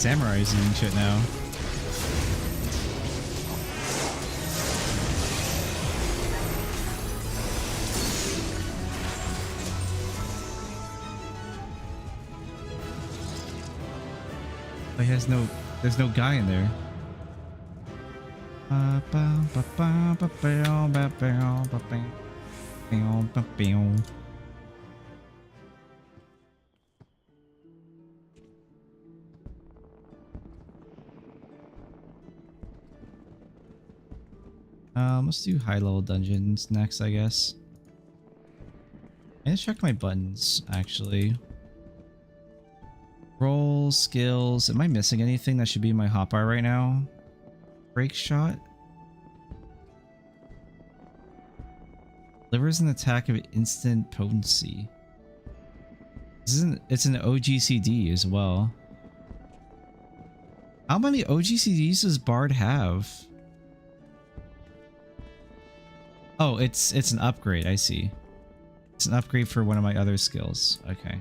Samurai's eating shit now. But there's no guy in there. Let's do high level dungeons next, I guess. Let's check my buttons, actually. Roll, skills. Am I missing anything that should be in my hotbar right now? Break shot. Delivers an attack of instant potency. It's an OGCD as well. How many OGCDs does Bard have? Oh, it's an upgrade, I see. It's an upgrade for one of my other skills. Okay.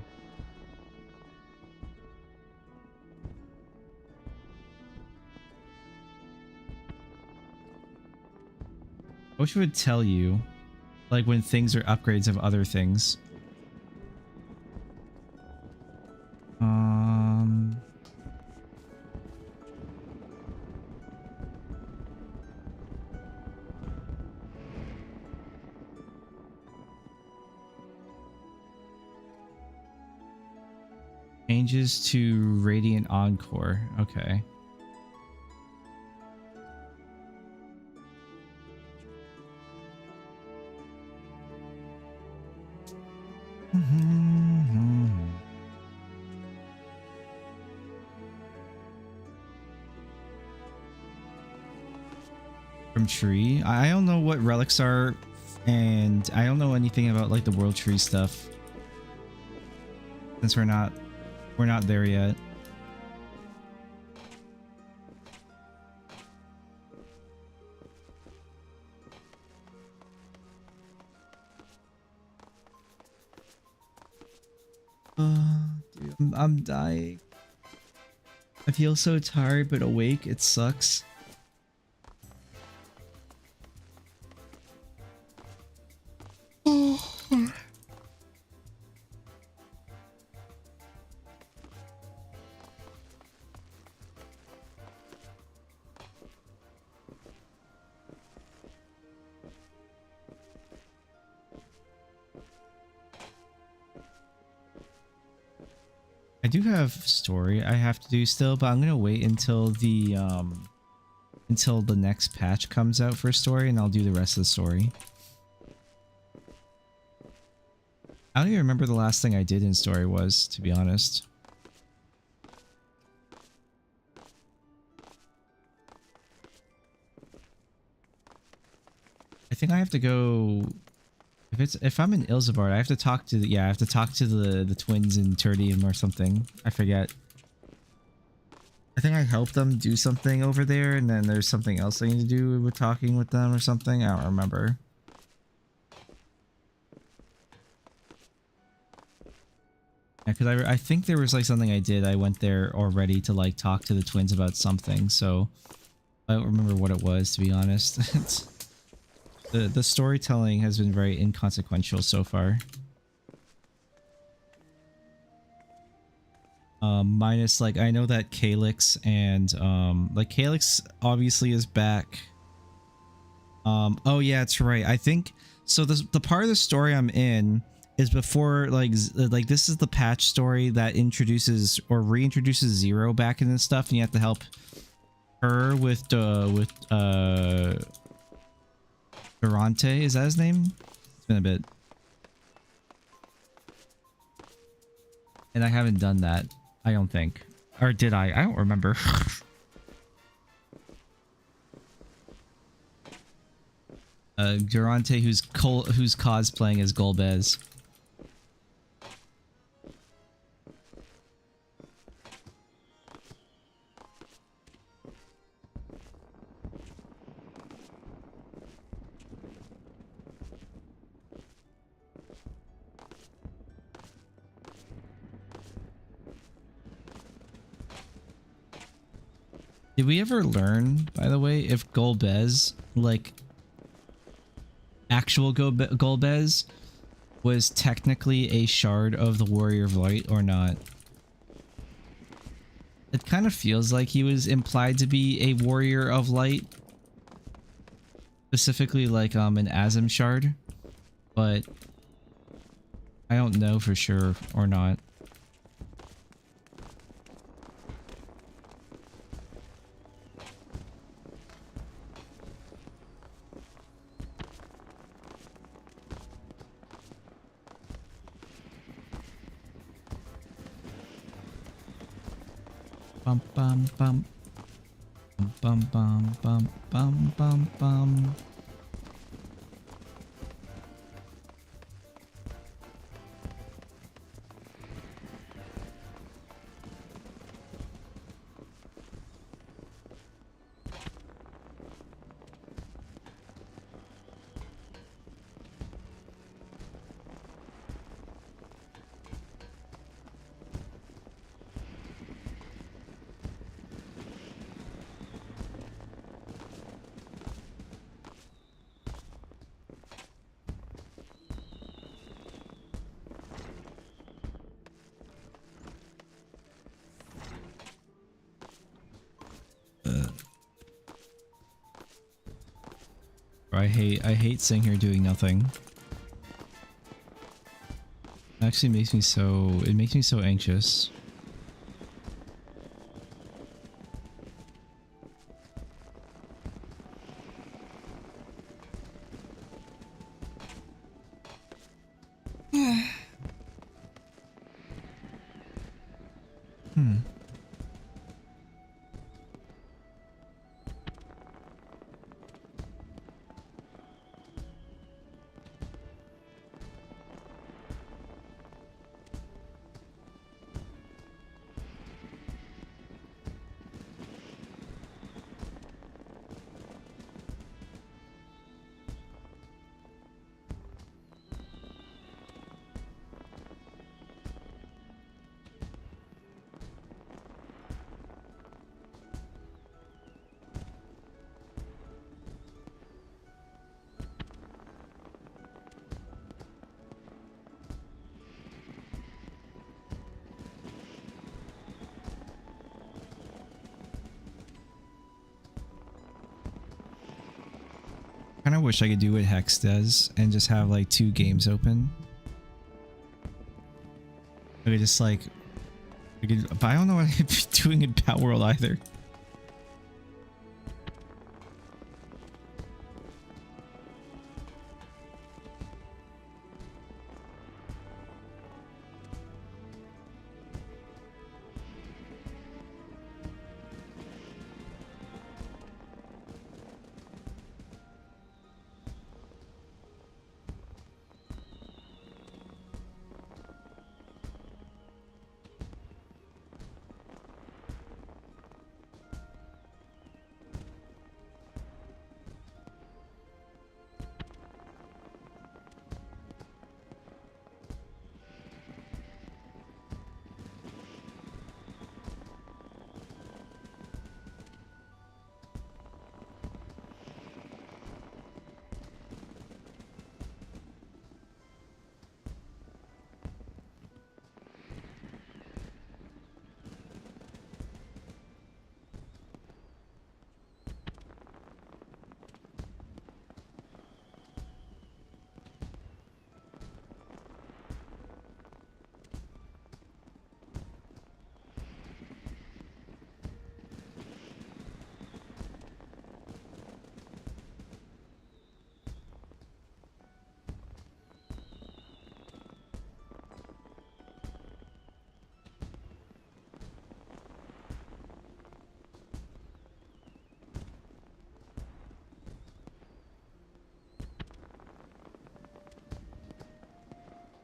I wish it would tell you, like, when things are upgrades of other things. Changes to Radiant Encore. Okay. From tree. I don't know what relics are, and I don't know anything about like the world tree stuff. Since we're not there yet. Dude, I'm dying. I feel so tired but awake. It sucks. I do have story I have to do still, but I'm gonna wait until the next patch comes out for story, and I'll do the rest of the story. I don't even remember the last thing I did in story was, to be honest. I think I have to go. If I'm in Ilzabard, I have to talk to I have to talk to the twins in Tertium or something. I forget. I think I helped them do something over there, and then there's something else I need to do with talking with them or something. I don't remember. Yeah, because I think there was like something I did. I went there already to like talk to the twins about something, so I don't remember what it was, to be honest. The storytelling has been very inconsequential so far. Minus like I know that Calyx and like Calyx obviously is back. Oh yeah, it's right. I think so. The part of the story I'm in is before like this is the patch story that introduces or reintroduces Zero back into stuff, and you have to help her with Durante, is that his name? It's been a bit. And I haven't done that, I don't think. Or did I? I don't remember. Durante who's cosplaying as Golbez. Did we ever learn, by the way, if Golbez, like actual Golbez, was technically a shard of the Warrior of Light or not? It kind of feels like he was implied to be a Warrior of Light, specifically like an Azim shard, but I don't know for sure or not. Bum bum bum bum bum bum bum bum bum. I hate sitting here doing nothing. It actually makes me so anxious. Hmm. Kind of wish I could do what Hex does and just have like 2 games open. I could just like, but I don't know what I'd be doing in Power World either.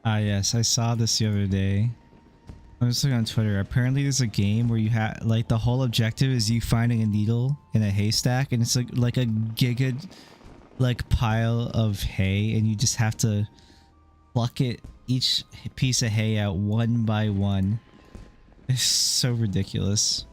Ah, yes, I saw this the other day. I was looking on Twitter. Apparently, there's a game where you have like the whole objective is you finding a needle in a haystack, and it's like a giga like pile of hay, and you just have to pluck it each piece of hay out one by one. It's so ridiculous.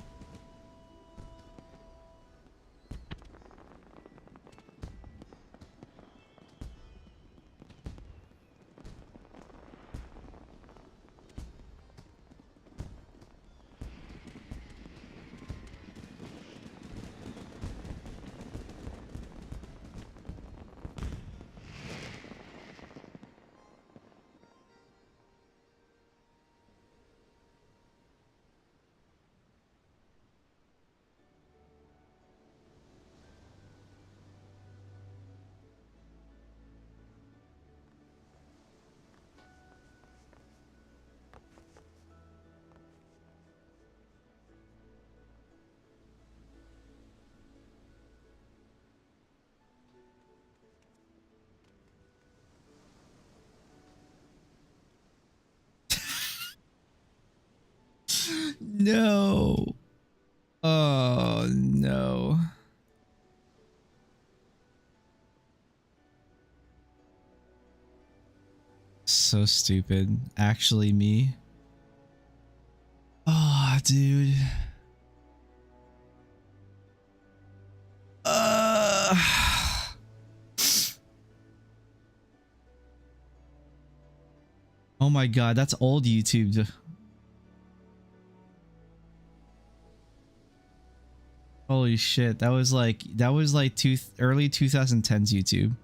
No. Oh no. So stupid. Actually me. Oh, dude. Uh Oh my god, that's old YouTube. Holy shit, that was like early 2010s YouTube.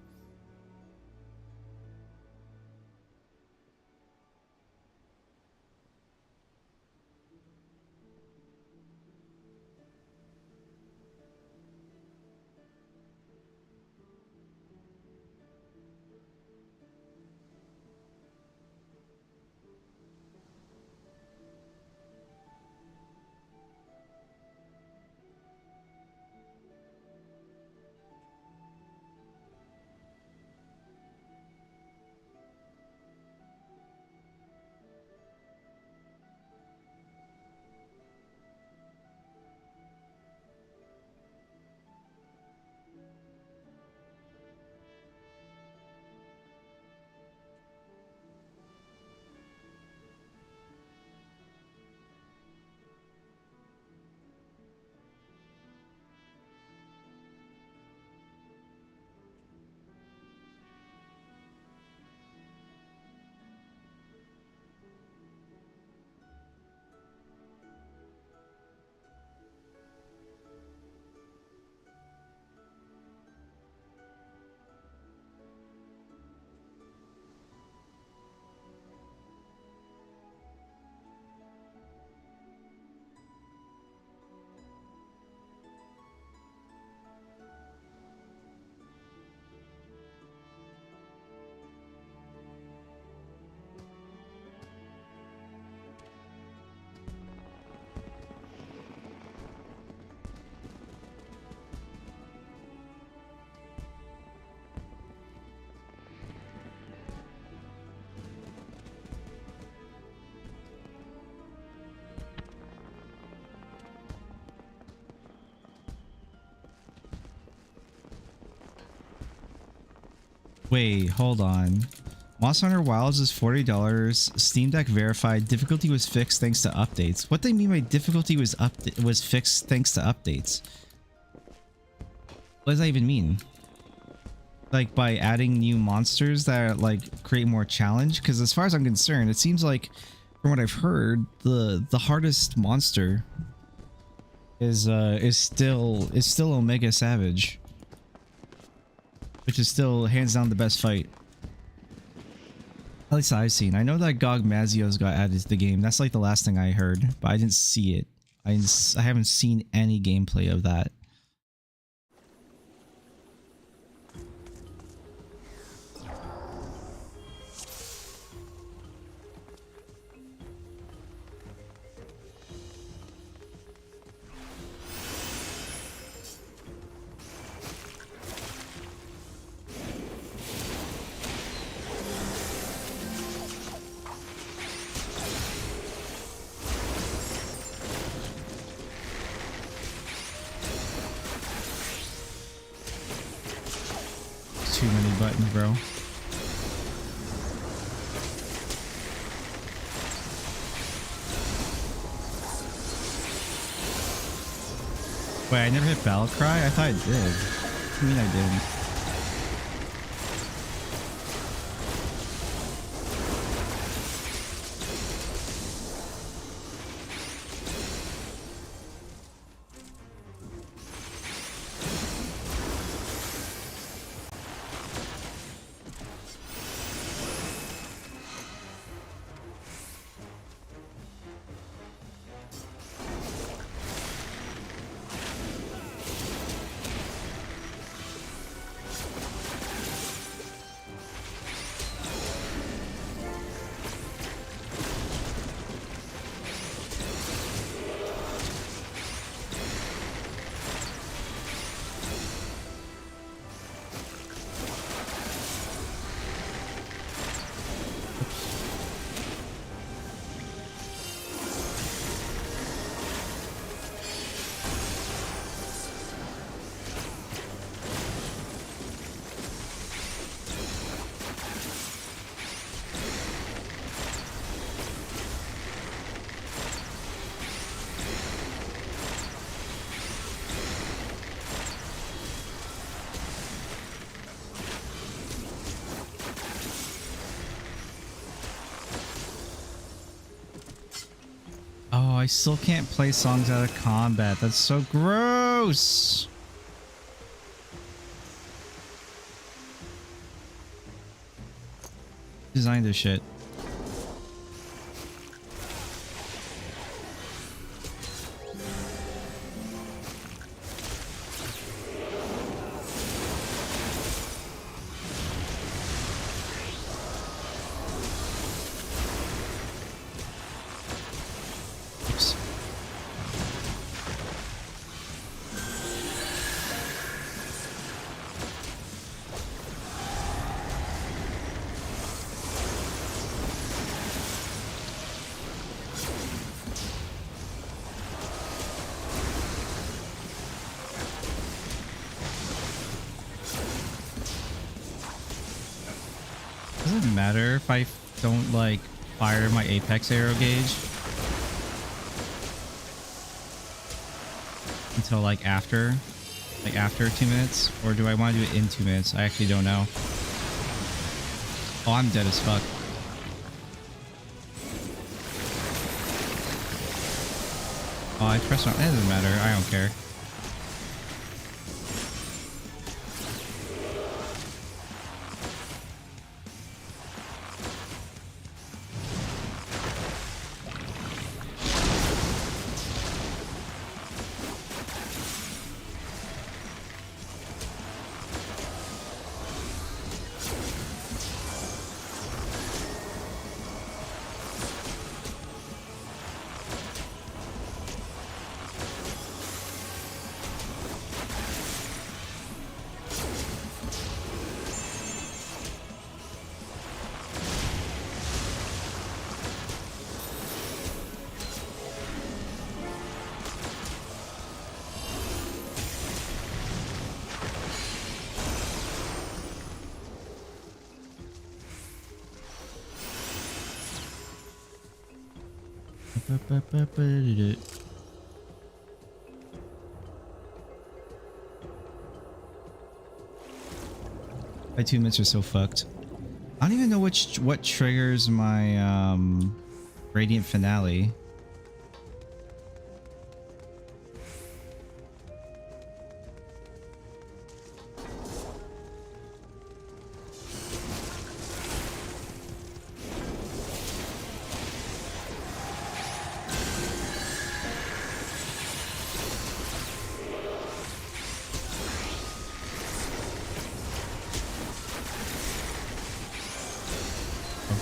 Wait, hold on. Monster Hunter Wilds is $40. Steam Deck verified. Difficulty was fixed thanks to updates. What they mean by difficulty was fixed thanks to updates? What does that even mean? Like by adding new monsters that like create more challenge? Because as far as I'm concerned, it seems like from what I've heard, the hardest monster is still Omega Savage, which is still hands down the best fight. At least I've seen. I know that Gog Mazio's got added to the game. That's like the last thing I heard, but I didn't see it. I haven't seen any gameplay of that. Too many buttons, bro. Wait, I never hit Battle Cry? I thought I did. What do you mean I didn't? Oh, I still can't play songs out of combat. That's so gross. Designed this shit. Does it matter if I don't like fire my apex arrow gauge until like after 2 minutes, or do I want to do it in 2 minutes? I actually don't know. Oh, I'm dead as fuck. Oh, I pressed on. It doesn't matter. I don't care. My 2 minutes are so fucked. I don't even know what triggers my Radiant Finale.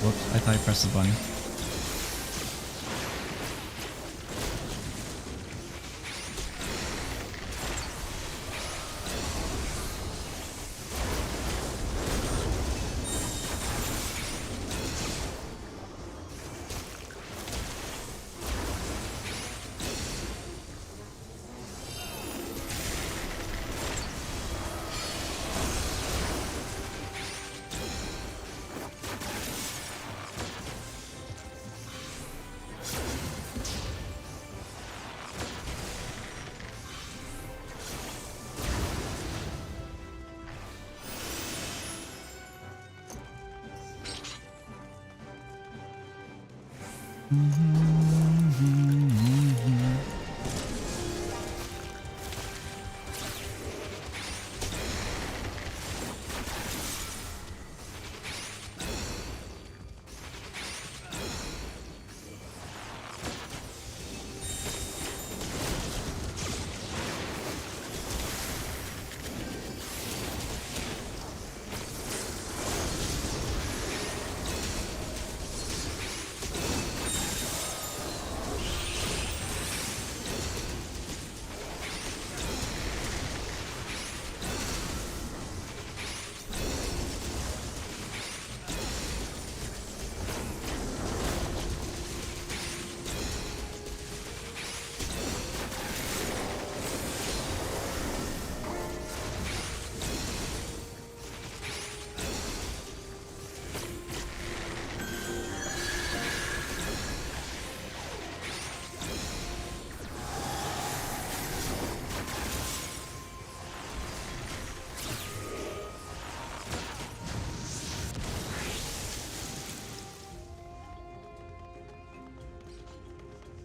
Whoops, I thought I pressed the button.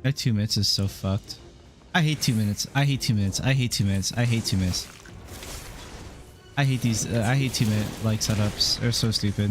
My 2 minutes is so fucked. I hate 2 minutes. I hate 2 minutes. I hate 2 minutes. I hate 2 minutes. I hate these. I hate 2 minute like setups. They're so stupid.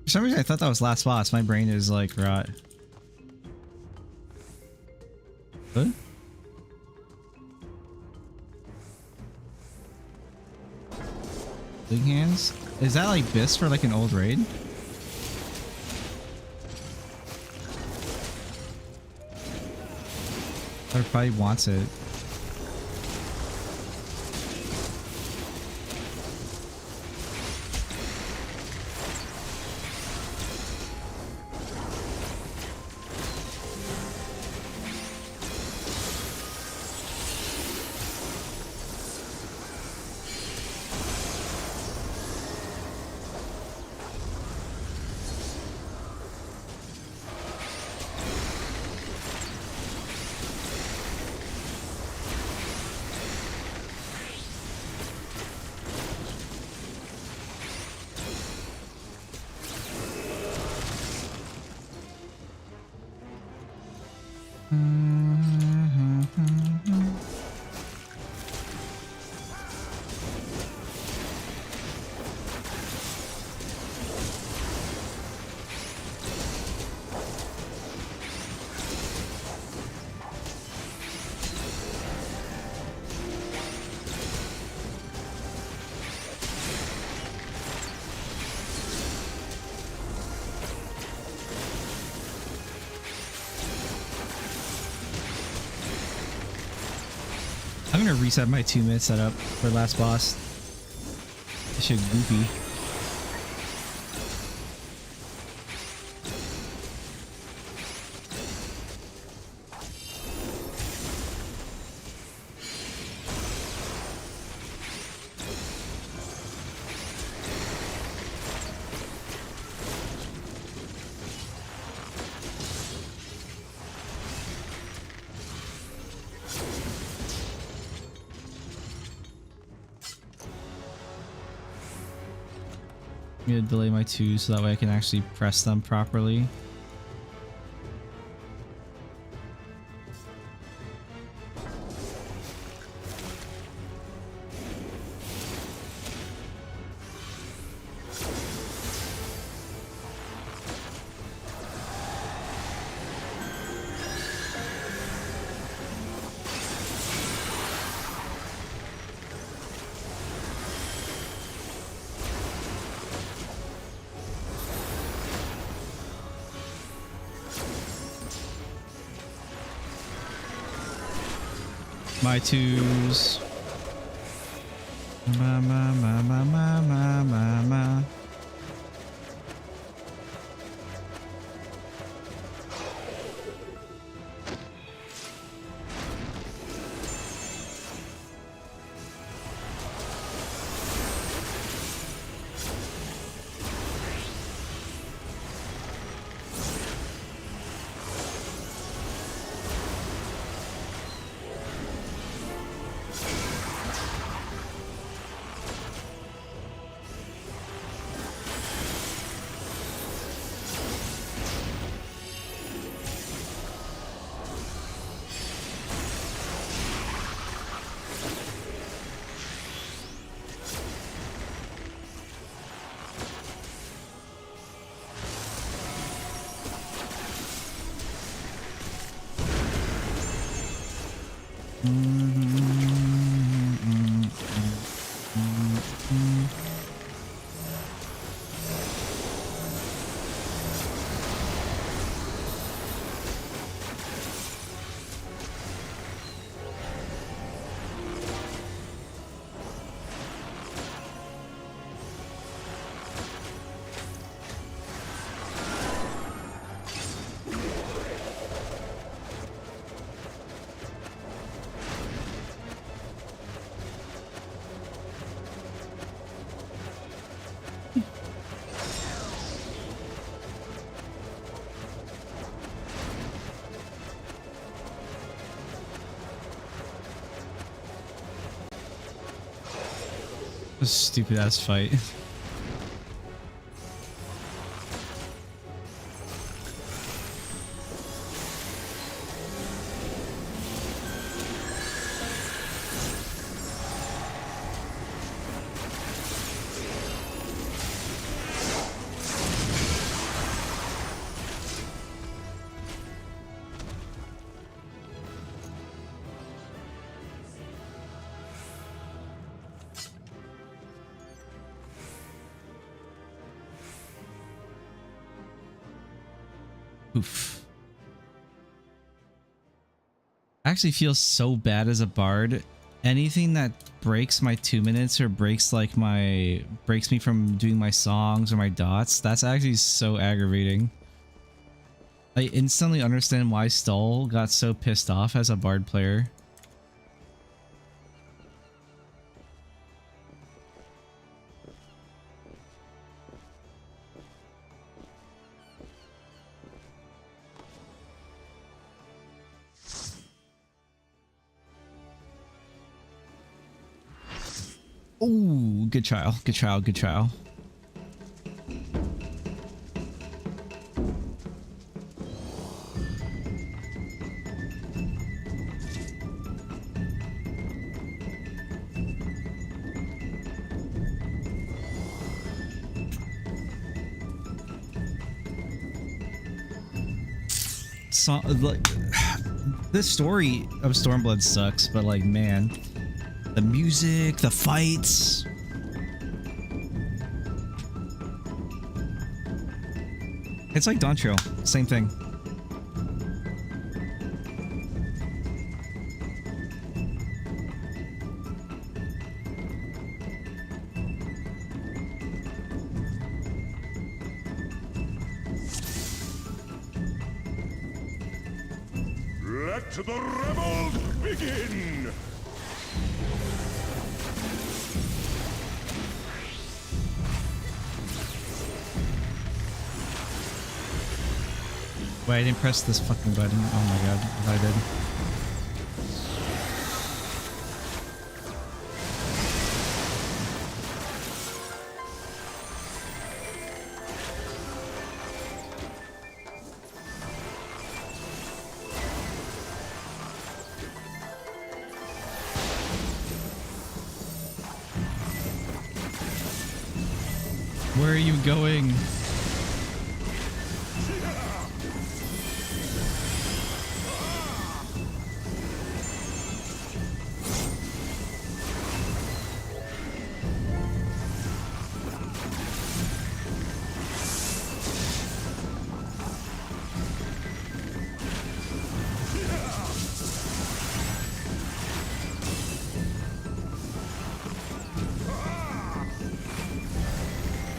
For some reason, I thought that was last boss. My brain is like rot. Huh? Big hands? Is that like this for like an old raid? Or probably wants it. I'm gonna reset my 2-minute setup for last boss. This shit goofy. I'm gonna delay my 2 so that way I can actually press them properly. My 2s. Ma. This stupid ass fight. Oof. I actually feel so bad as a bard. Anything that breaks my 2 minutes or breaks me from doing my songs or my dots, that's actually so aggravating. I instantly understand why Stull got so pissed off as a bard player. Ooh, good trial, good trial, good trial. So, like, this story of Stormblood sucks, but like, man, the music, the fights. It's like Dawn Trail, same thing. Let the rebels begin! Wait, I didn't press this fucking button. Oh my god, if I did. Where are you going?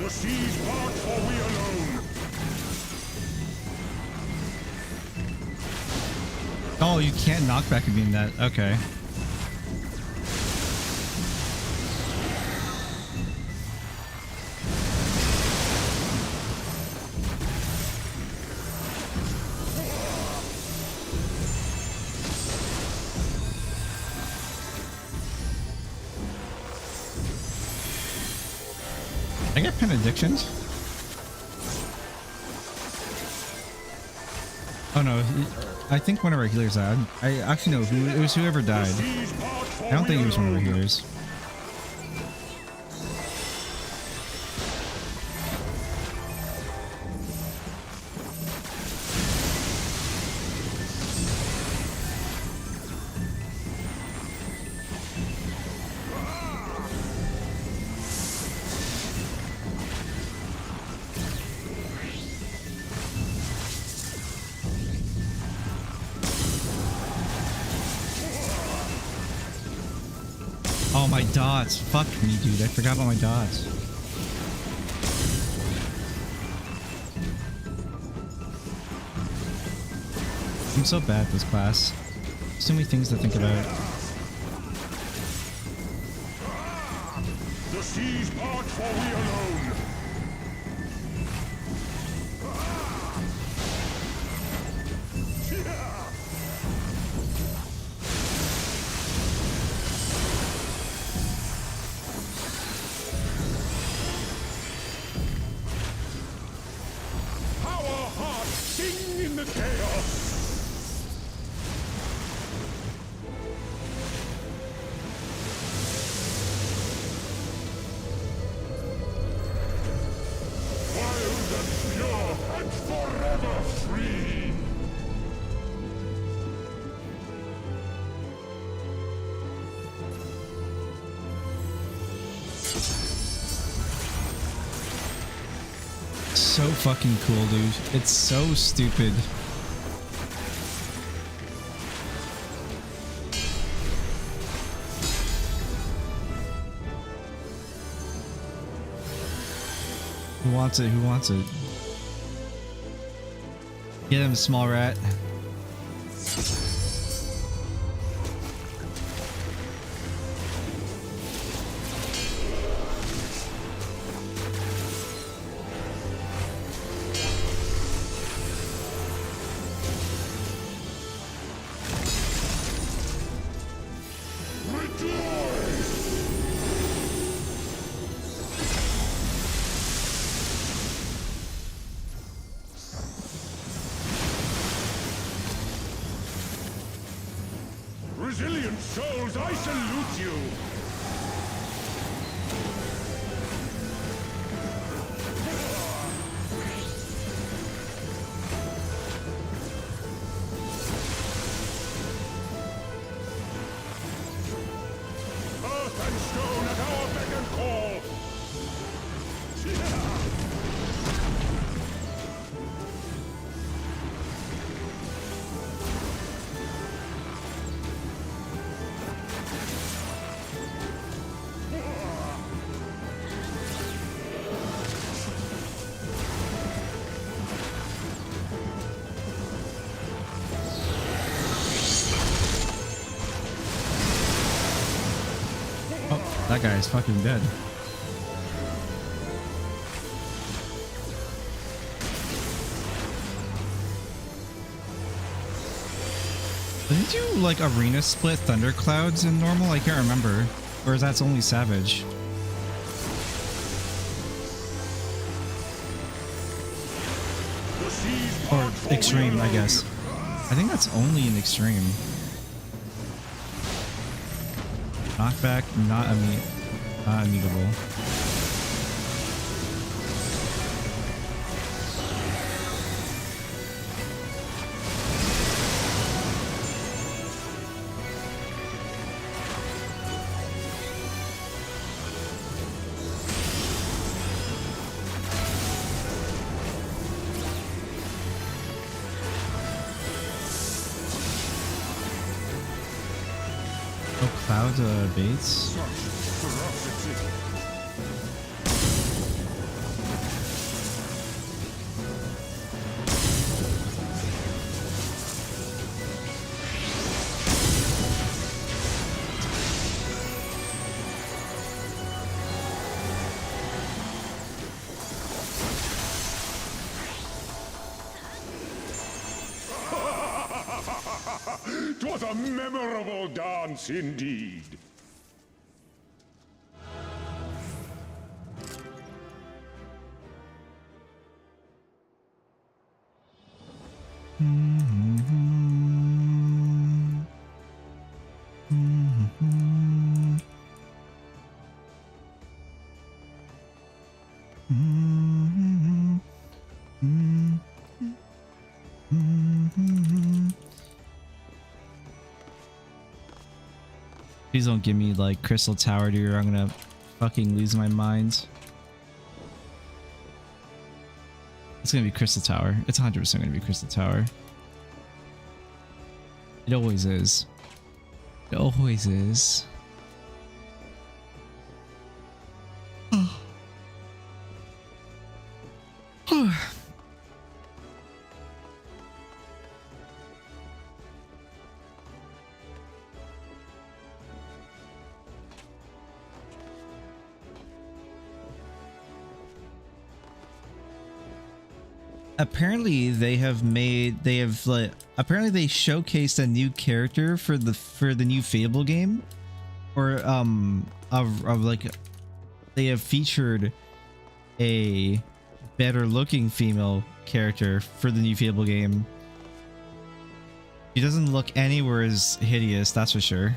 The seas part, for we alone! Oh, you can't knockback a beam that. Okay. I get benedictions. Oh no, I think one of our healers died. I actually know it was whoever died. I don't think it was one of our healers. Oh, my dots. Fuck me, dude. I forgot about my dots. I'm so bad at this class. So many things to think about. The seas part, for we alone! Our hearts sing in the chaos! so fucking cool, dude. It's so stupid. Who wants it? Who wants it? Get him, small rat. Resilient souls, I salute you! Earth and stone at our beck and call! Oh, that guy is fucking dead. Didn't you like arena split thunderclouds in normal? I can't remember. Or is that only Savage? Or Extreme, I guess. I think that's only in Extreme. Knockback, not immutable. Oh, Cloud baits. Twas a memorable dance indeed. Please don't give me like Crystal Tower, dude, or I'm gonna fucking lose my mind. It's gonna be Crystal Tower. It's 100% gonna be Crystal Tower. It always is. It always is. Apparently they showcased a new character for the new Fable game, or of like they have featured a better looking female character for the new Fable game. She doesn't look anywhere as hideous, that's for sure.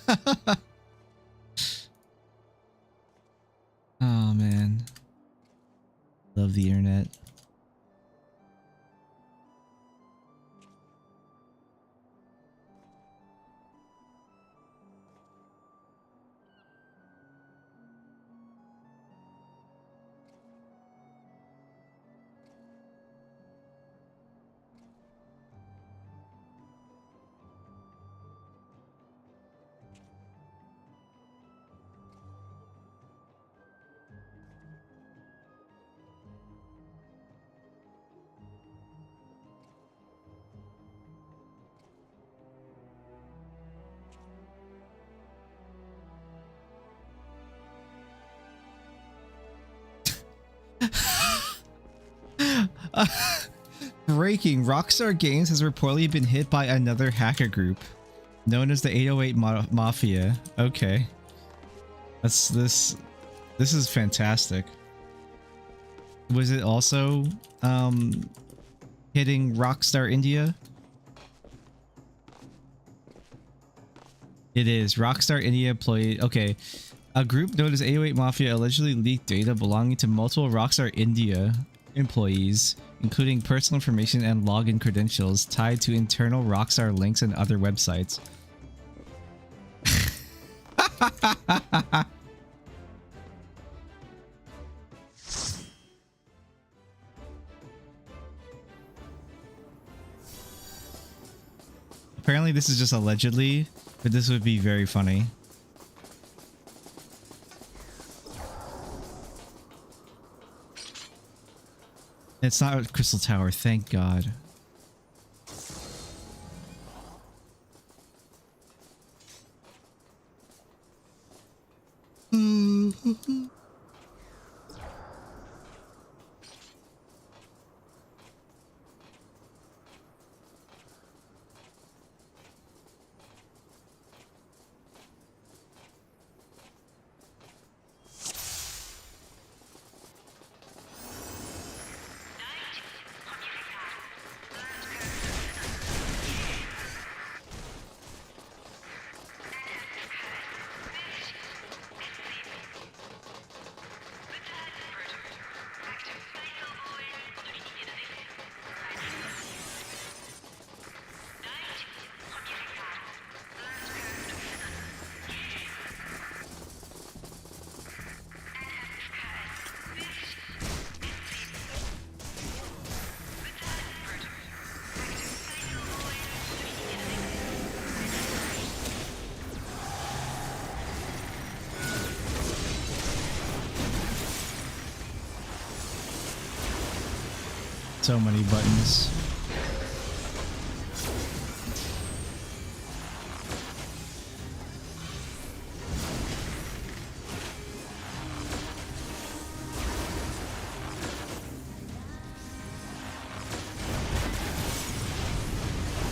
Oh man. Love the internet. Breaking. Rockstar Games has reportedly been hit by another hacker group known as the 808 Mafia. Okay. This is fantastic. Was it also hitting Rockstar India? It is. Rockstar India employee. Okay. A group known as 808 Mafia allegedly leaked data belonging to multiple Rockstar India employees, including personal information and login credentials tied to internal Rockstar links and other websites. Apparently this is just allegedly, but this would be very funny. It's not a Crystal Tower, thank God. So many buttons.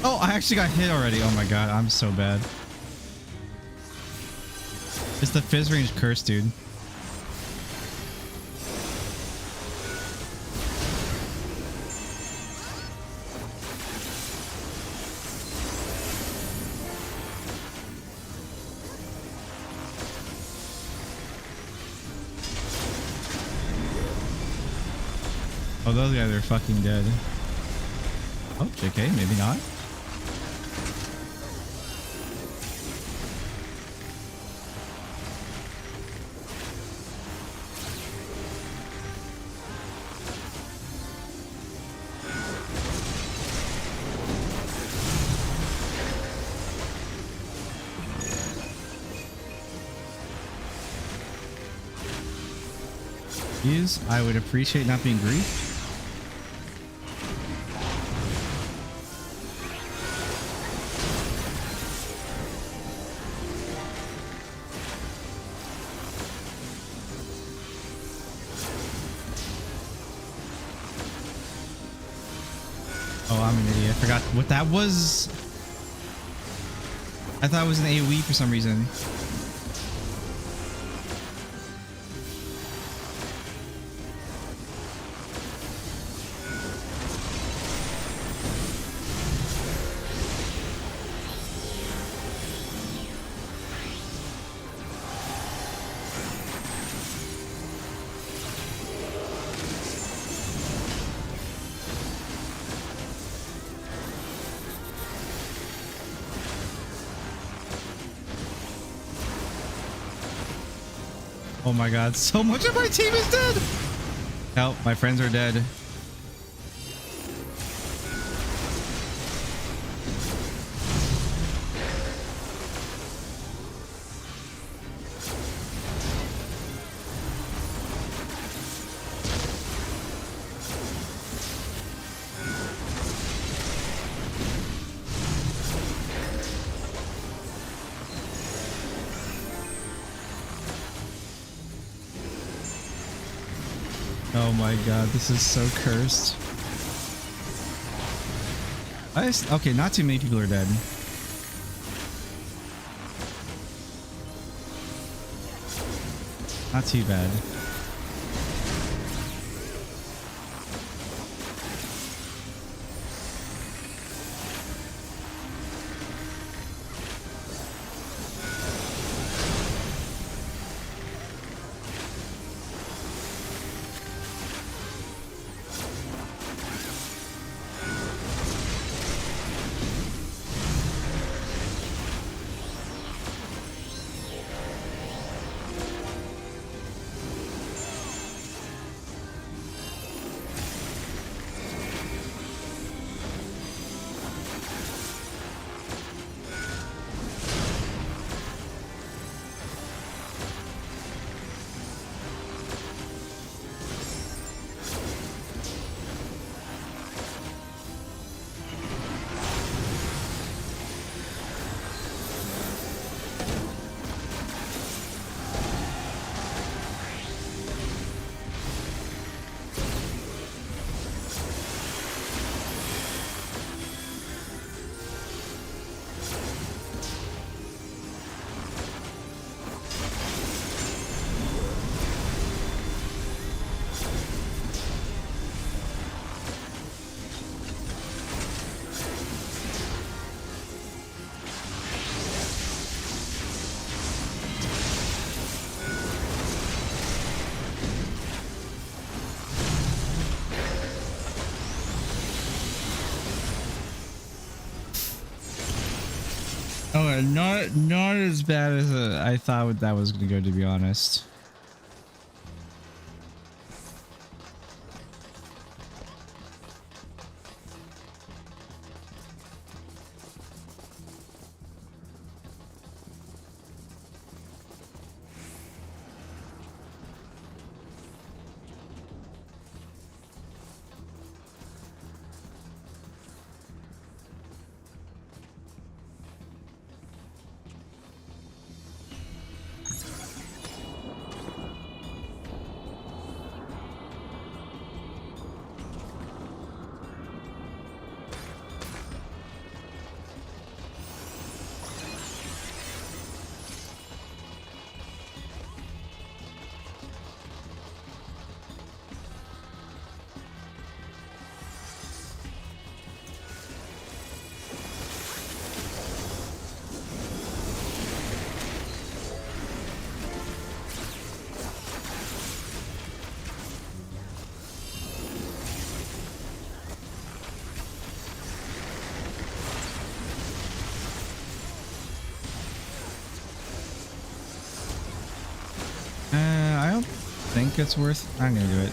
Oh, I actually got hit already. Oh my God, I'm so bad. It's the fizz range curse, dude. Oh, those guys are fucking dead. Oh, JK, maybe not. I would appreciate not being griefed. Oh, I'm an idiot. I forgot what that was. I thought it was an AoE for some reason. Oh my god, so much of my team is dead! Help, my friends are dead. Oh my god, this is so cursed. Okay, not too many people are dead. Not too bad. Oh, not as bad as I thought that was gonna go, to be honest. I don't think it's worth. I'm gonna do it.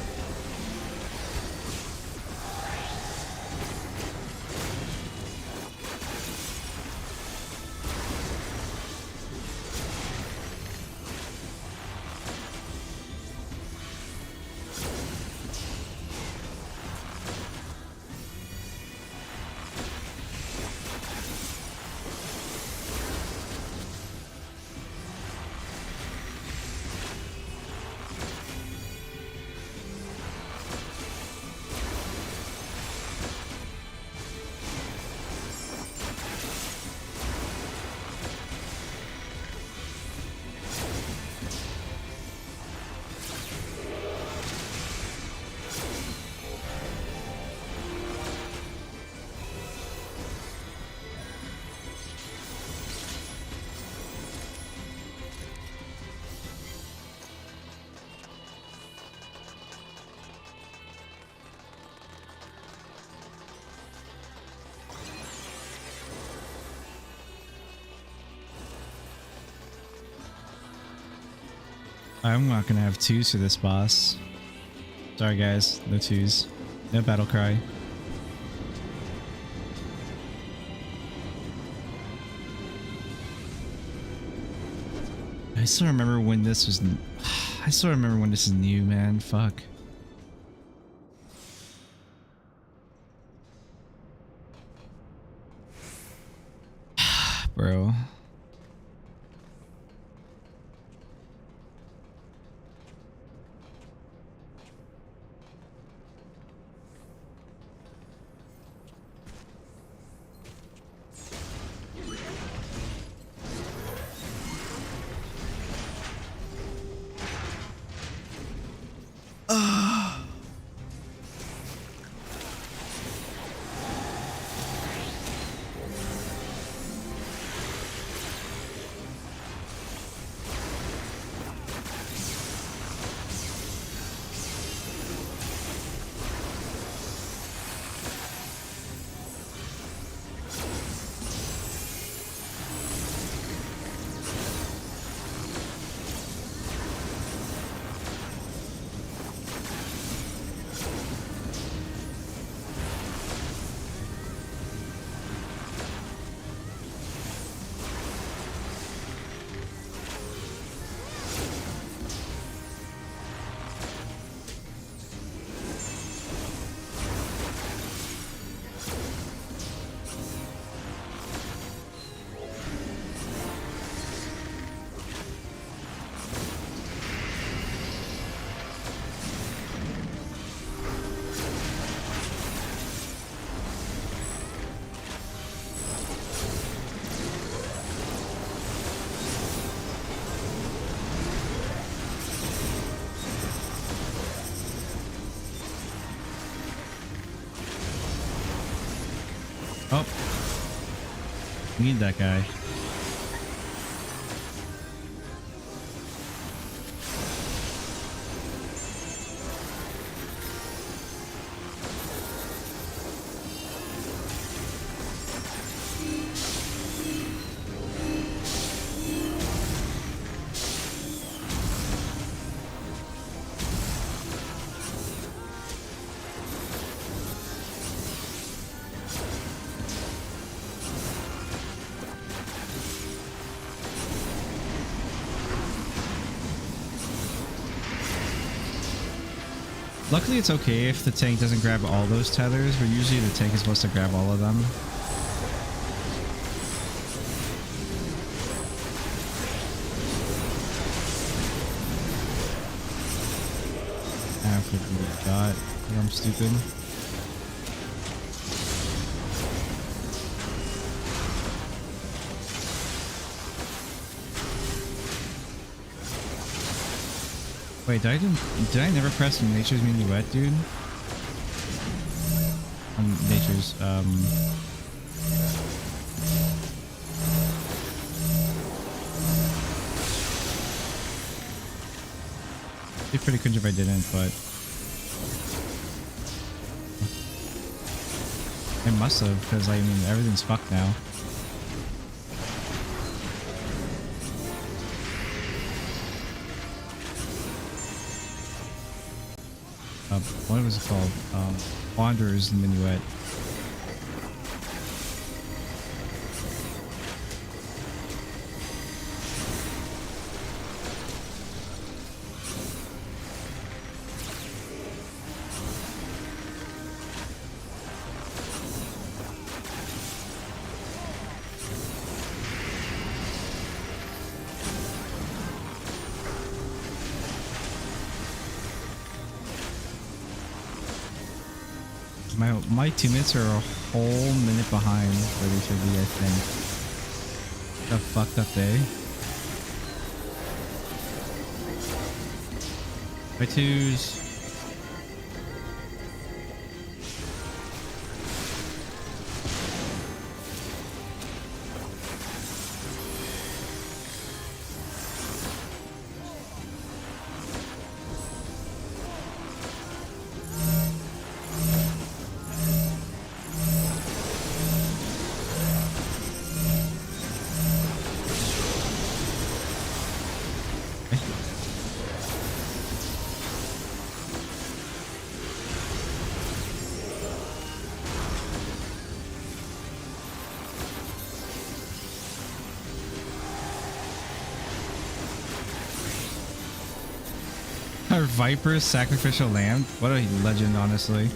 I'm not gonna have twos for this boss. Sorry guys, no twos. No battle cry. I still remember when this was... I still remember when this is new, man. Fuck. Bro. Oh. Need that guy. Luckily it's okay if the tank doesn't grab all those tethers, but usually the tank is supposed to grab all of them. I forgot. I'm stupid. Wait, did I never press Nature's Minuet, dude? Nature's, it'd be pretty cringe if I didn't, but... I must have, because, I mean, everything's fucked now. What was it called? Wanderer's Minuet. My 2 minutes are a whole minute behind where they should be, I think. What a fucked up day. My twos. Our Viper's sacrificial lamb. What a legend, honestly.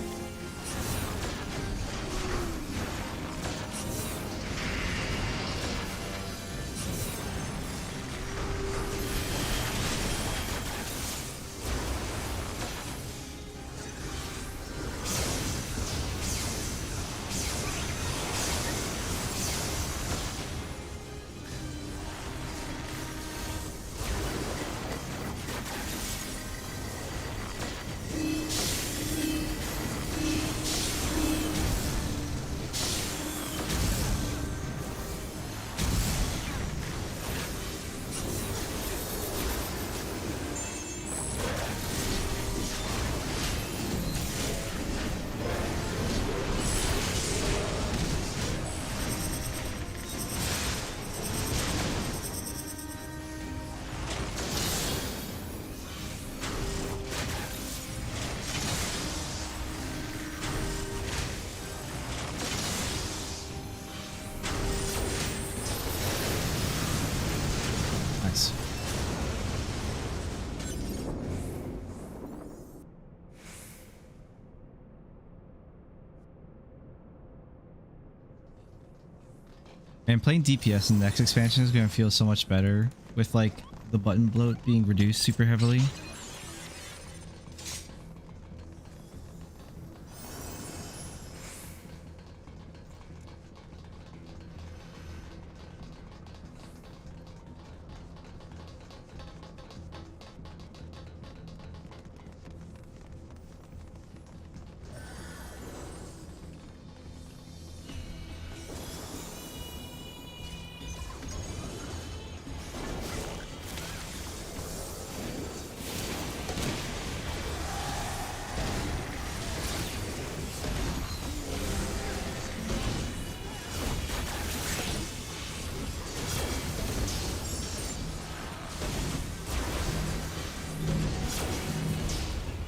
Nice. And playing DPS in the next expansion is going to feel so much better with like the button bloat being reduced super heavily.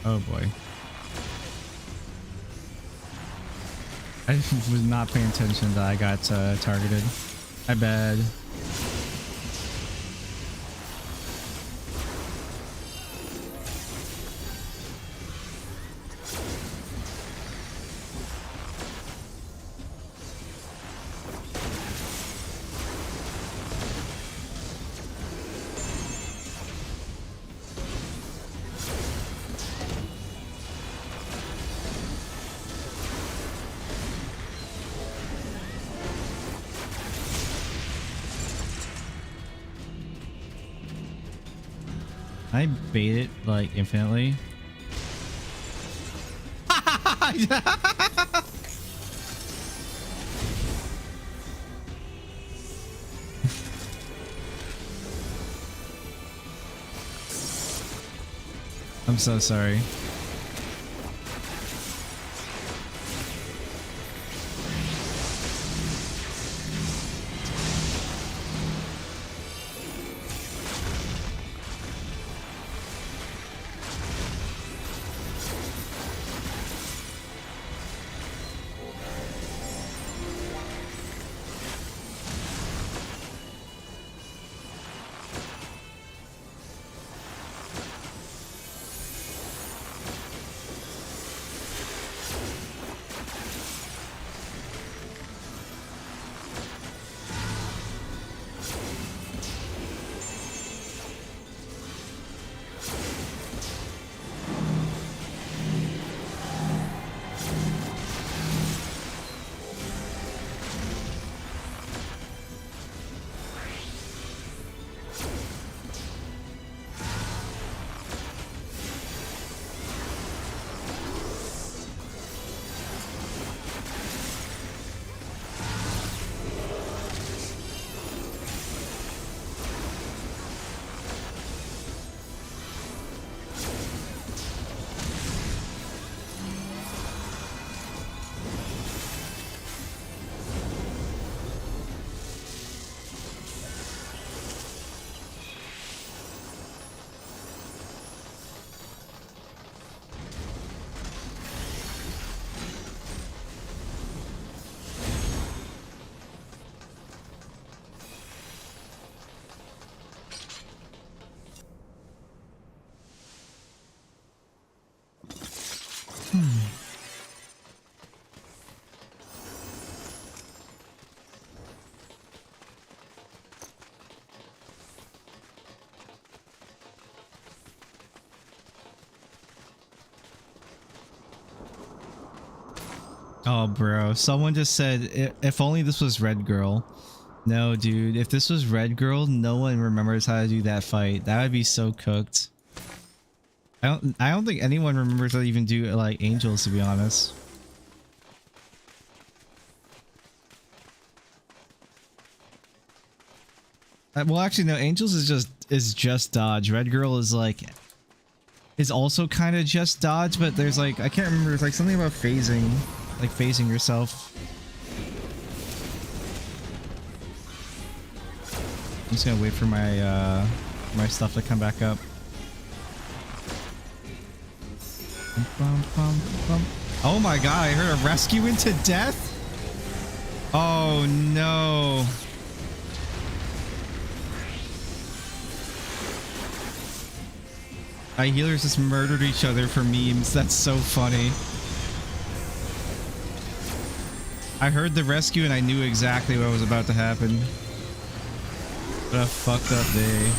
Oh boy. I was not paying attention that I got targeted. My bad. I bait it like infinitely. I'm so sorry. Oh, bro. Someone just said, if only this was Red Girl. No, dude. If this was Red Girl, no one remembers how to do that fight. That would be so cooked. I don't think anyone remembers how to even do like Angels, to be honest. Well, actually, no. Angels is just dodge. Red Girl is like is also kind of just dodge, but there's like I can't remember. It's like something about phasing, like phasing yourself. I'm just gonna wait for my my stuff to come back up. Oh my god! I heard a rescue into death. Oh no! My healers just murdered each other for memes. That's so funny. I heard the rescue and I knew exactly what was about to happen. What a fucked up day.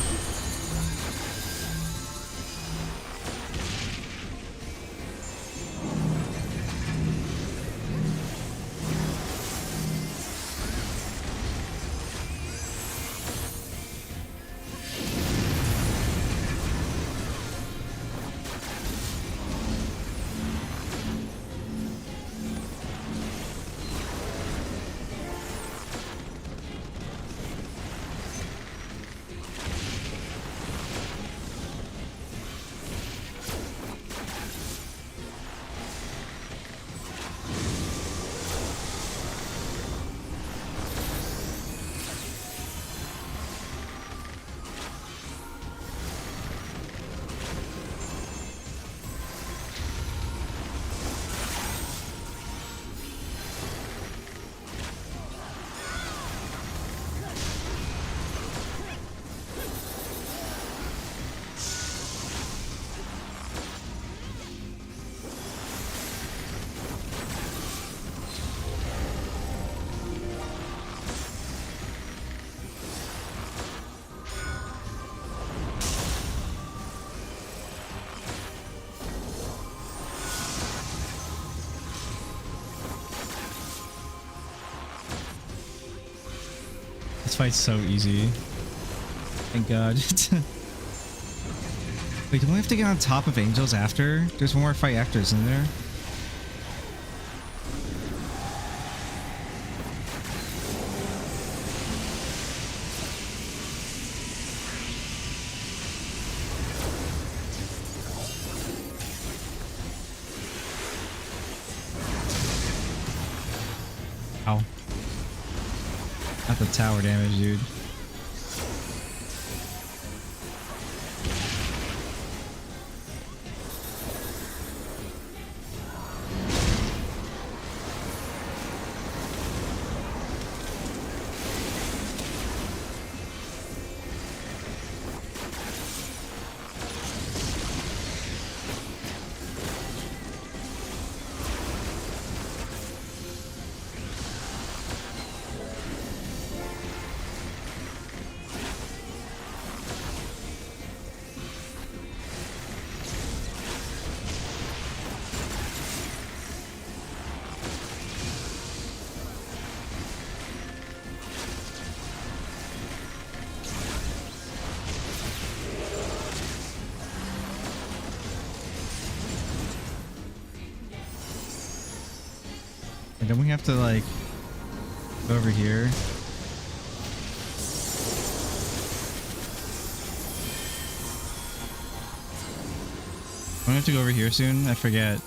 This fight's so easy. Thank God. Wait, do we have to get on top of Angels after? There's one more fight after, isn't there? Ow. Not the tower damage, dude. And then we have to like go over here. Don't we have to go over here soon? I forget.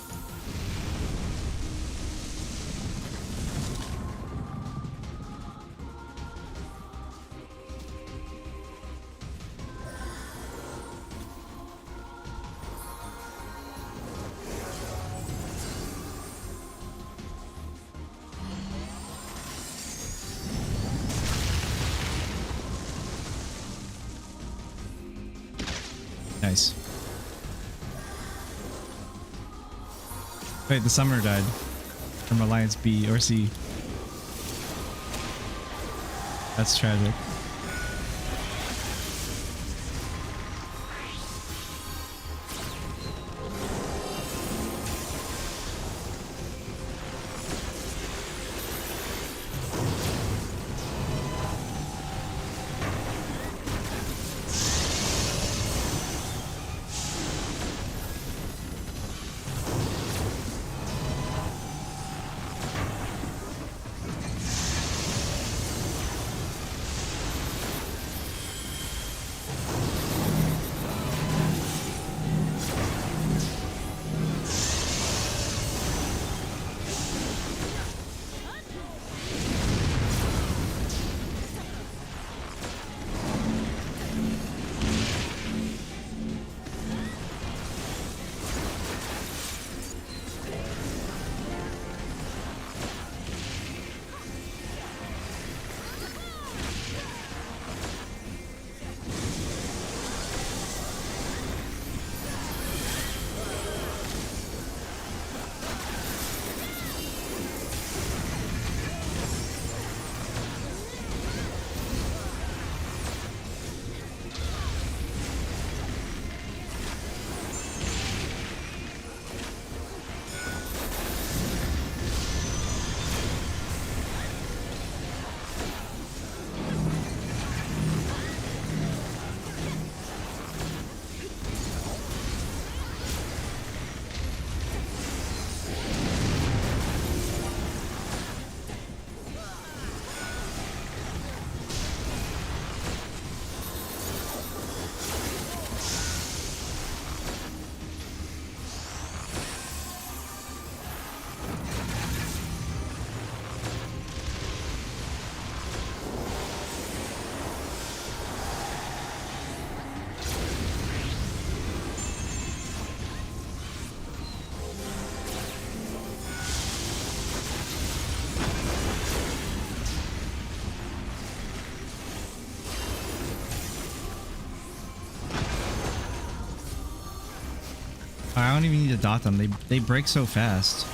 Nice. Wait, the summoner died from Alliance B or C. That's tragic. I don't even need to dot them. They break so fast.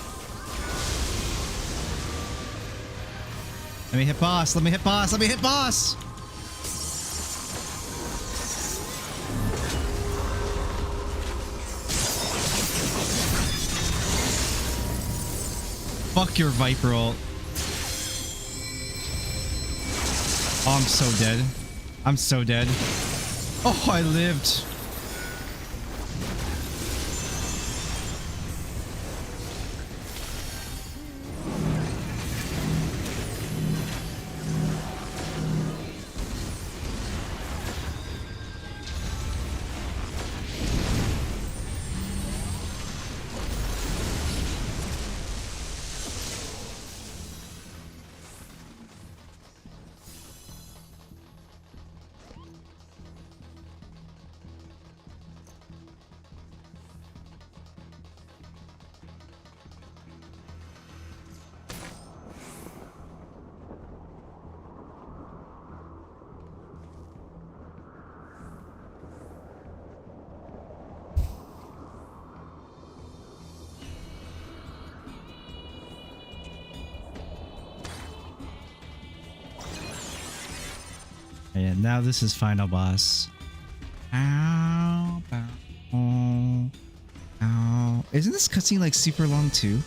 Let me hit boss. Let me hit boss. Let me hit boss. Fuck your Viper ult. Oh, I'm so dead. I'm so dead. Oh, I lived. And now this is final boss. Ow, bow, ow. Isn't this cutscene like super long too?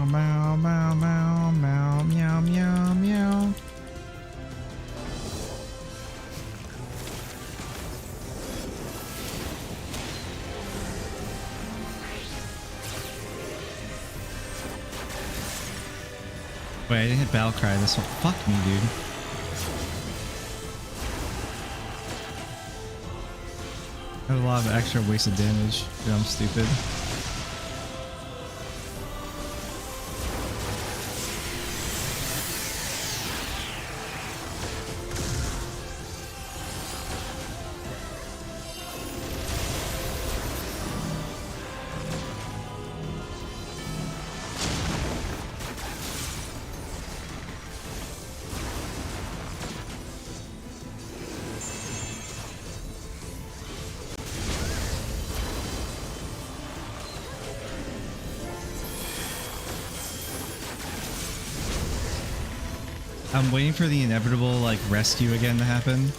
Meow, meow, meow, meow, meow, meow, meow. Wait, I didn't hit Battle Cry this one. Fuck me, dude. I have a lot of extra wasted damage. Dude, I'm stupid. I'm waiting for the inevitable, like, rescue again to happen.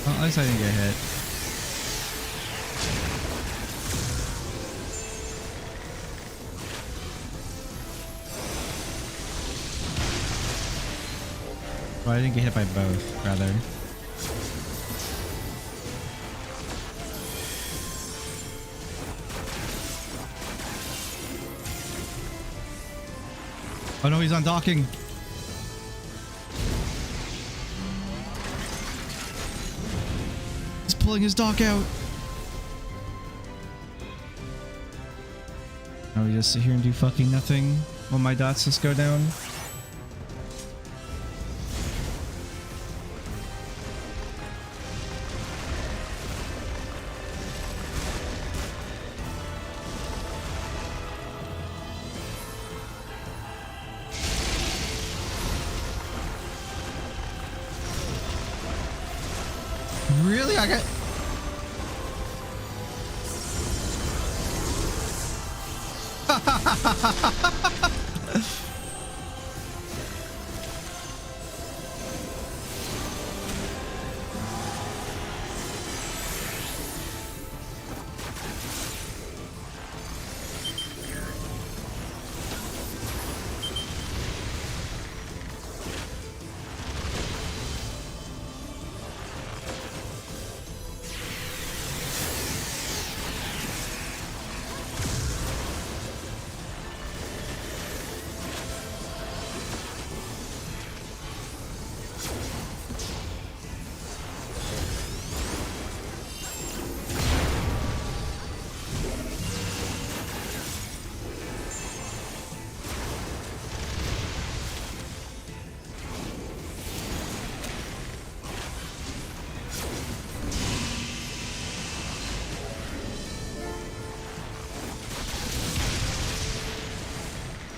Well, at least I didn't get hit. Well, I didn't get hit by both, rather. Oh no, he's on docking. He's pulling his dock out. Now we just sit here and do fucking nothing while my dots just go down. Really? I got...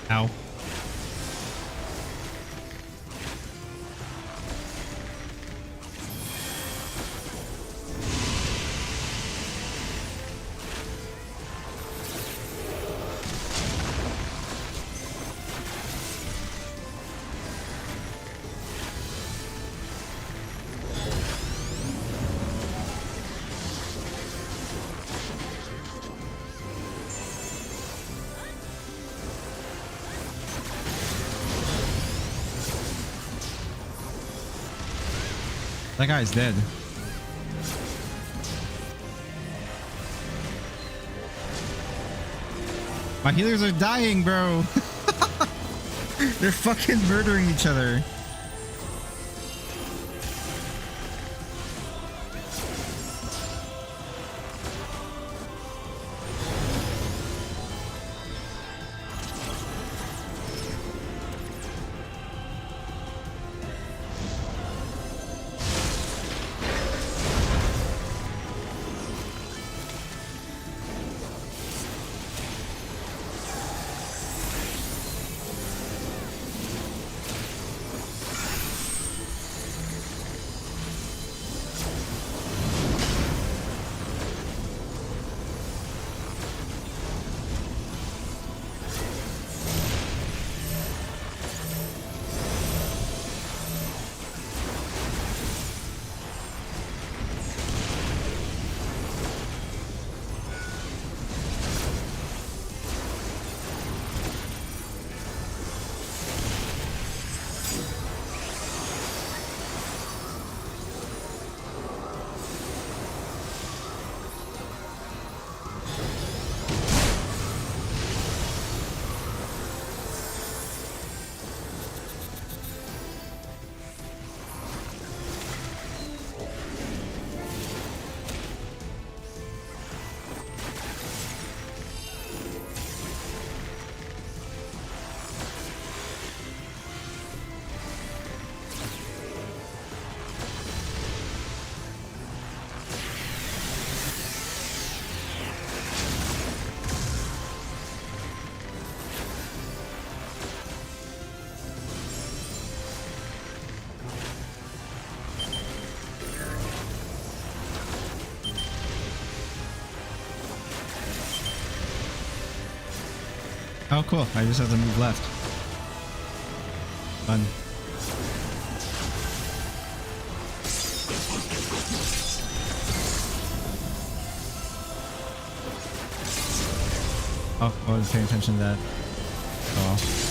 Ow. That guy's dead. My healers are dying, bro. They're fucking murdering each other. Oh, cool. I just have to move left. Fun. Oh, I wasn't paying attention to that. Oh.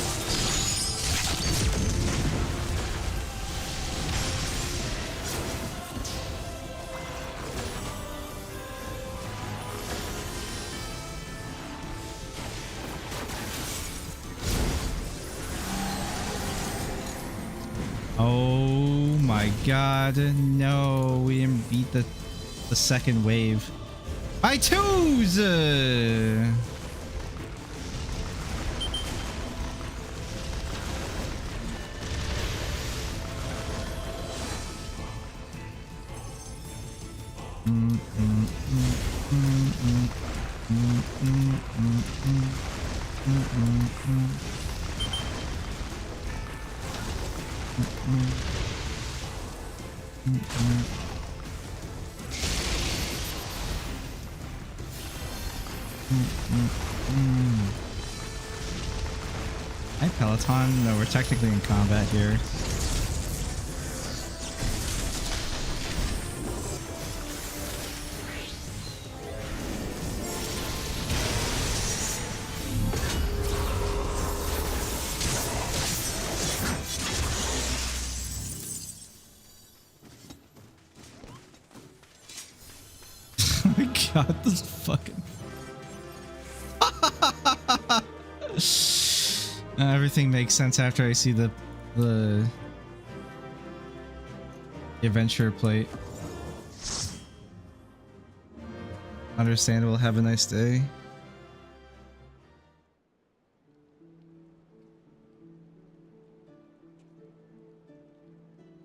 Oh my god, no, we didn't beat the second wave. By twos! Hi, Peloton. No, we're technically in combat here. Oh my god, this fucking... everything makes sense after I see the adventure plate. Understandable. Have a nice day.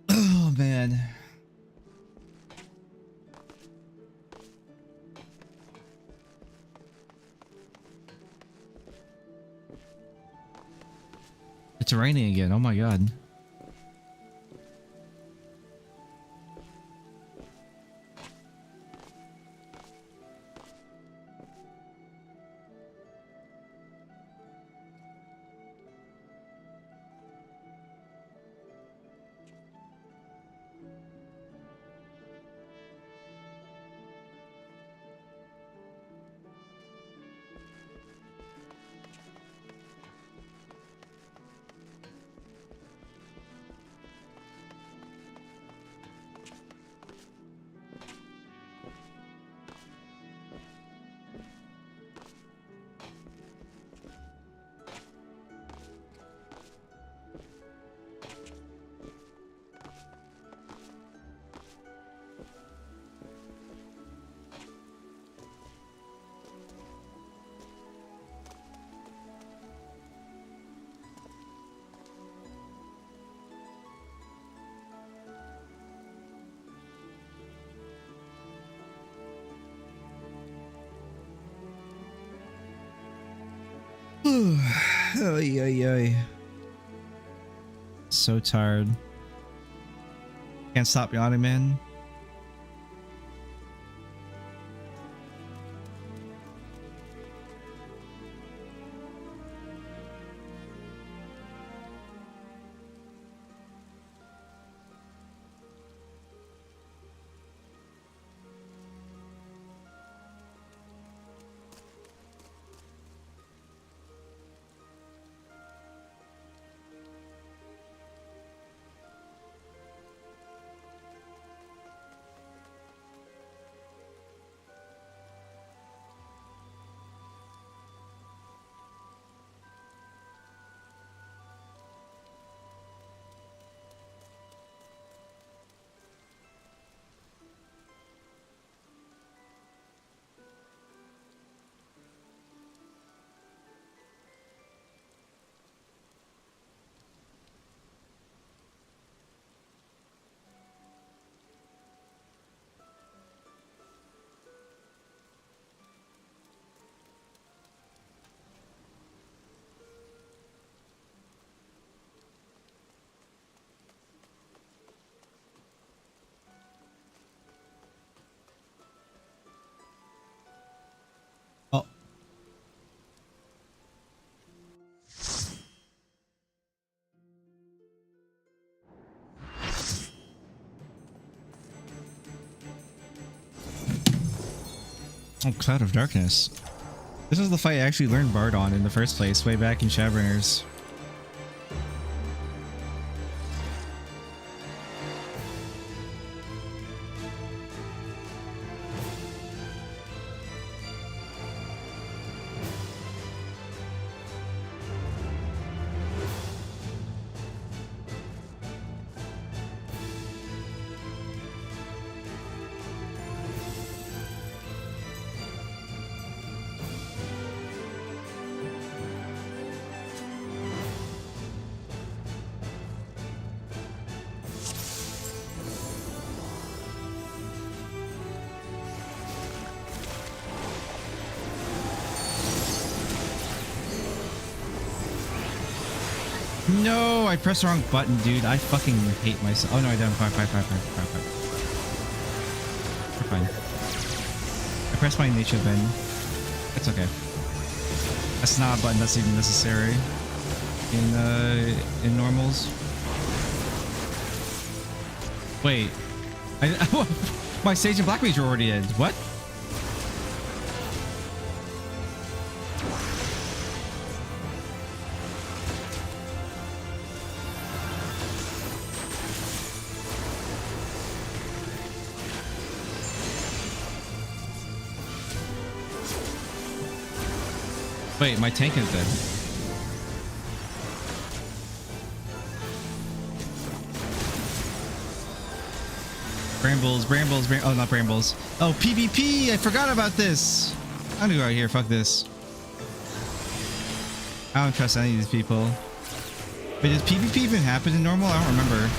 Oh man. It's raining again. Oh my god. Ay, ay, ay. So tired. Can't stop yawning, man. Oh. Oh, Cloud of Darkness. This is the fight I actually learned Bard on in the first place, way back in Shadowbringers. No, I pressed the wrong button, dude. I fucking hate myself. Oh no, I didn't. Fine. We're fine. I pressed my nature bend. It's okay. That's not a button that's even necessary. in normals. Wait, my Sage and Black Mage are already in. What? Wait, my tank is dead. Brambles, oh, not brambles. Oh, PvP, I forgot about this. I'm gonna go out here, fuck this. I don't trust any of these people. Wait, does PvP even happen in normal? I don't remember.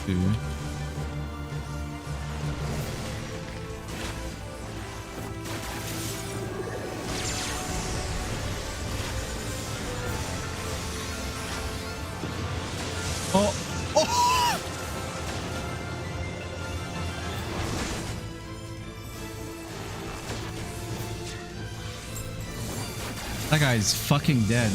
Dude. Oh, oh! That guy's fucking dead.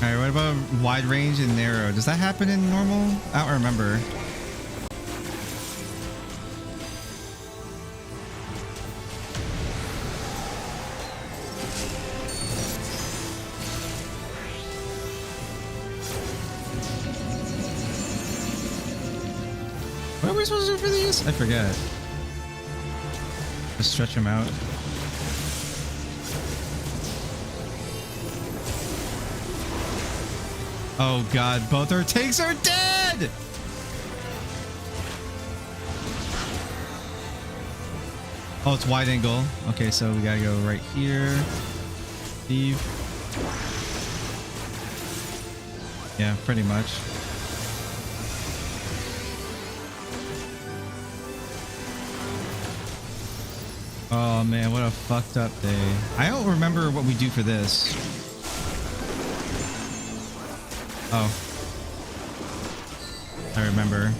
Alright, what about wide range and narrow? Does that happen in normal? I don't remember. What are we supposed to do for these? I forget. Just stretch them out. Oh god, both our tanks are dead! Oh, it's wide angle. Okay, so we gotta go right here. Steve. Yeah, pretty much. Oh man, what a fucked up day. I don't remember what we do for this. Oh. I remember.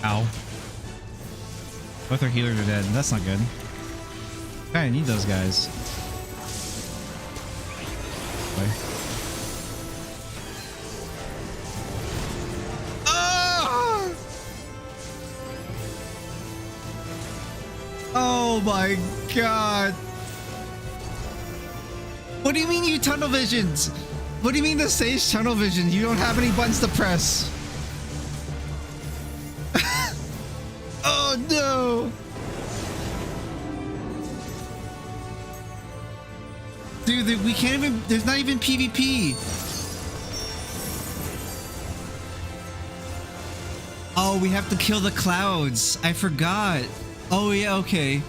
Ow. Both our healers are dead. That's not good. Kinda need those guys. Okay. Ah! Oh my god. What do you mean you tunnel visions? What do you mean the Sage tunnel vision? You don't have any buttons to press. Oh no! Dude, we can't even, there's not even PvP. Oh, we have to kill the clouds. I forgot. Oh yeah, okay.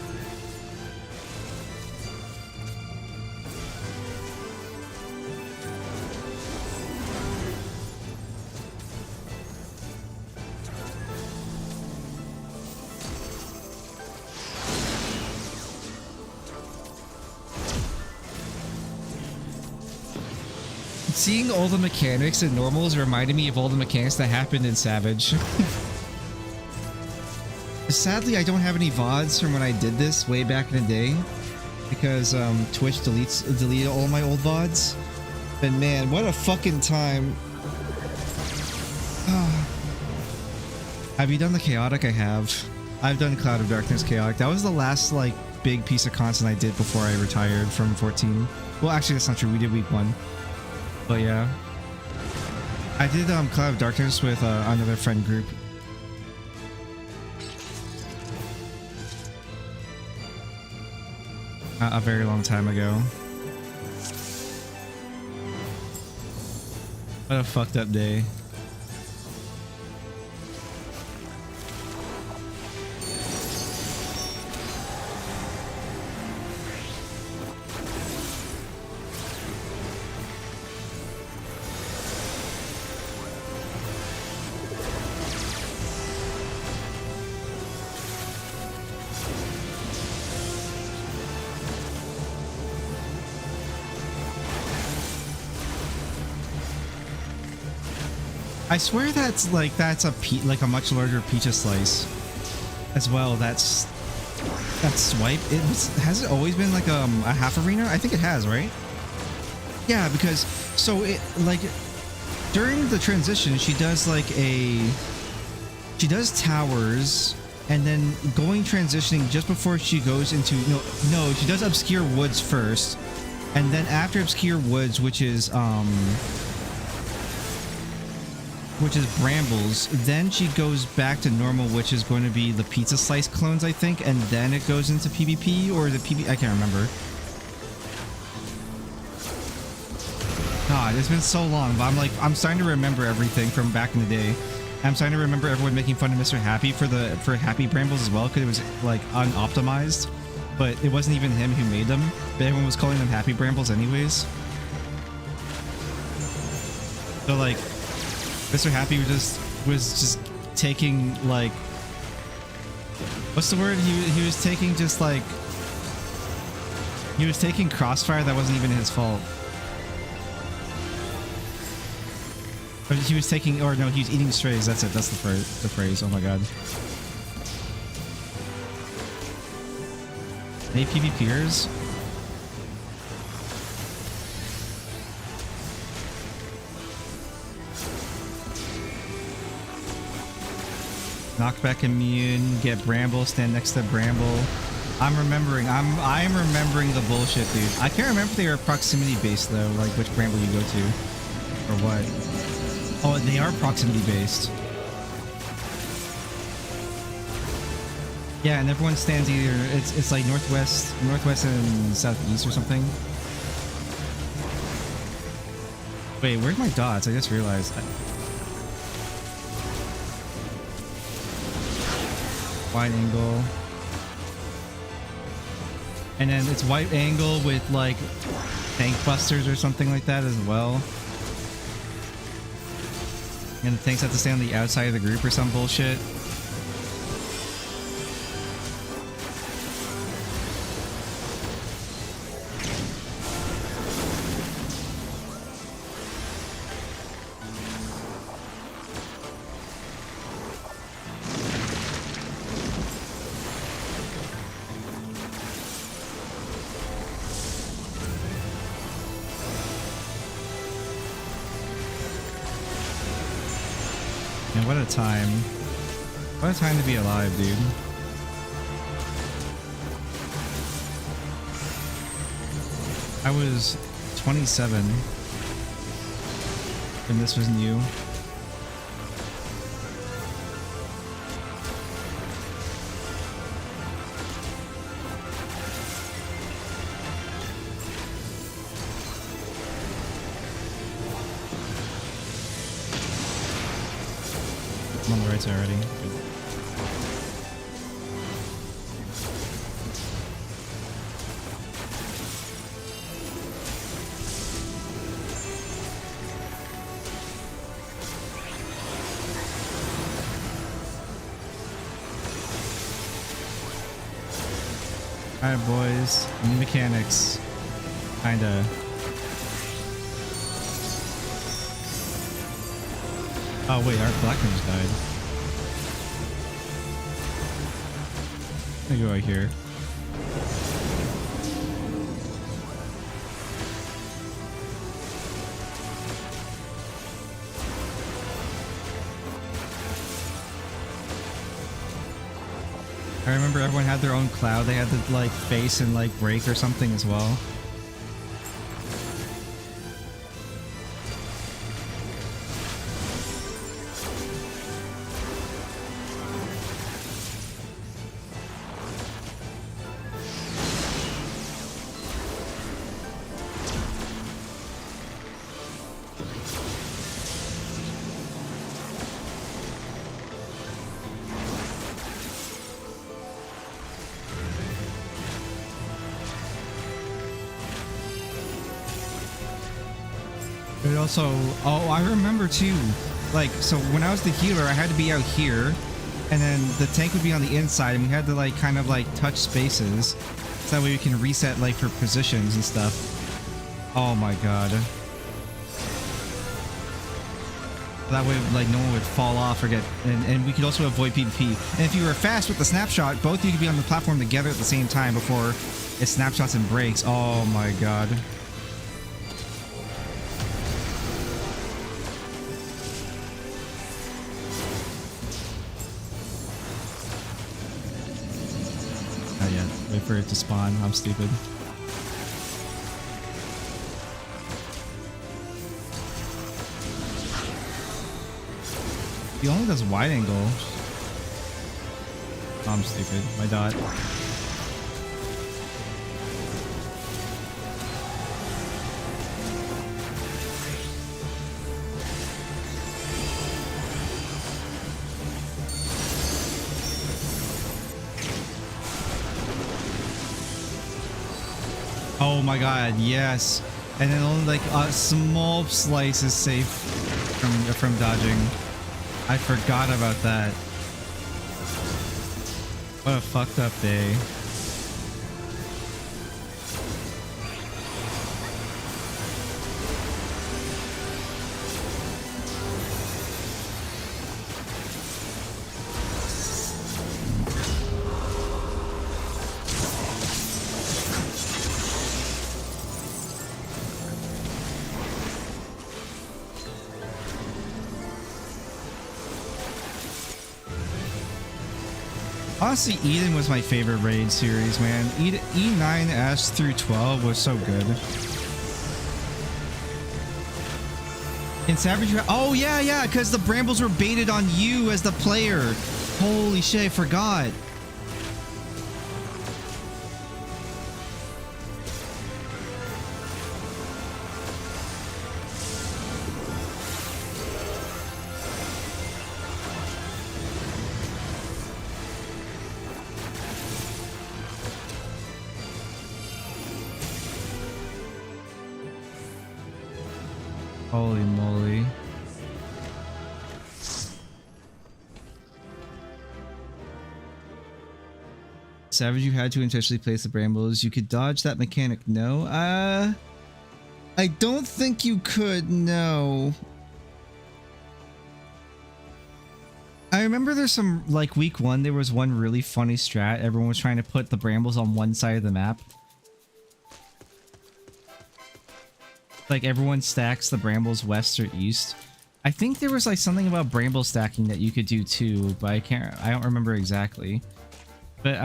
Seeing all the mechanics in normals reminded me of all the mechanics that happened in Savage. Sadly, I don't have any VODs from when I did this way back in the day because Twitch deleted all my old VODs. And man, what a fucking time. Have you done the chaotic? I have. I've done Cloud of Darkness chaotic. That was the last like big piece of content I did before I retired from 14. Well, actually, that's not true. We did week 1. But yeah. I did Cloud of Darkness with another friend group. A very long time ago. What a fucked up day. I swear that's a much larger pizza slice as well. That swipe. Has it always been like a half arena? I think it has, right? Yeah, because so it like during the transition she does towers, and then transitioning just before she goes into no she does Obscure Woods first, and then after Obscure Woods, which is Brambles, then she goes back to normal, which is going to be the pizza slice clones, I think, and then it goes into PvP or the PvP. I can't remember. God, it's been so long, but I'm starting to remember everything from back in the day. I'm starting to remember everyone making fun of Mr. Happy for Happy Brambles as well, because it was like unoptimized, but it wasn't even him who made them, but everyone was calling them Happy Brambles anyways. So like Mr. Happy was just taking like, what's the word? He was taking just like, he was taking crossfire that wasn't even his fault. But he was taking, or no, he was eating strays. That's it. That's the phrase. Oh my god. Any PvPers? Knockback immune, get Bramble, stand next to Bramble. I'm remembering the bullshit, dude. I can't remember if they are proximity based though, like which Bramble you go to or what. Oh, they are proximity based. Yeah, and everyone stands either it's like northwest and southeast or something. Wait, where's my dots? I just realized. Wide angle, and then it's wide angle with like tank busters or something like that as well, and the tanks have to stay on the outside of the group or some bullshit. What a time. What a time to be alive, dude. I was 27 when this was new. I'm on the right side already. Good. Alright, boys. New mechanics. Kinda. Oh wait, our black mage died. Let me go right here. I remember everyone had their own cloud they had to like face and like break or something as well. But also, oh, I remember too, like, so when I was the healer, I had to be out here, and then the tank would be on the inside, and we had to, like, kind of, like, touch spaces, so that way we can reset, like, for positions and stuff. Oh my god. That way, like, no one would fall off or get, and we could also avoid PvP. And if you were fast with the snapshot, both of you could be on the platform together at the same time before it snapshots and breaks. Oh my god. Wait for it to spawn. I'm stupid. He only does wide angle. I'm stupid. My dot. Oh my god, yes. And then only like a small slice is safe from dodging. I forgot about that. What a fucked up day. Honestly, Eden was my favorite raid series, man. E9S through 12 was so good. In Savage... Oh, yeah, because the brambles were baited on you as the player. Holy shit, I forgot. Holy moly. Savage, you had to intentionally place the brambles. You could dodge that mechanic. No? I don't think you could, no. I remember there's some, like week 1, there was one really funny strat. Everyone was trying to put the brambles on one side of the map. Like everyone stacks the brambles west or east. I think there was like something about bramble stacking that you could do too, but I don't remember exactly. But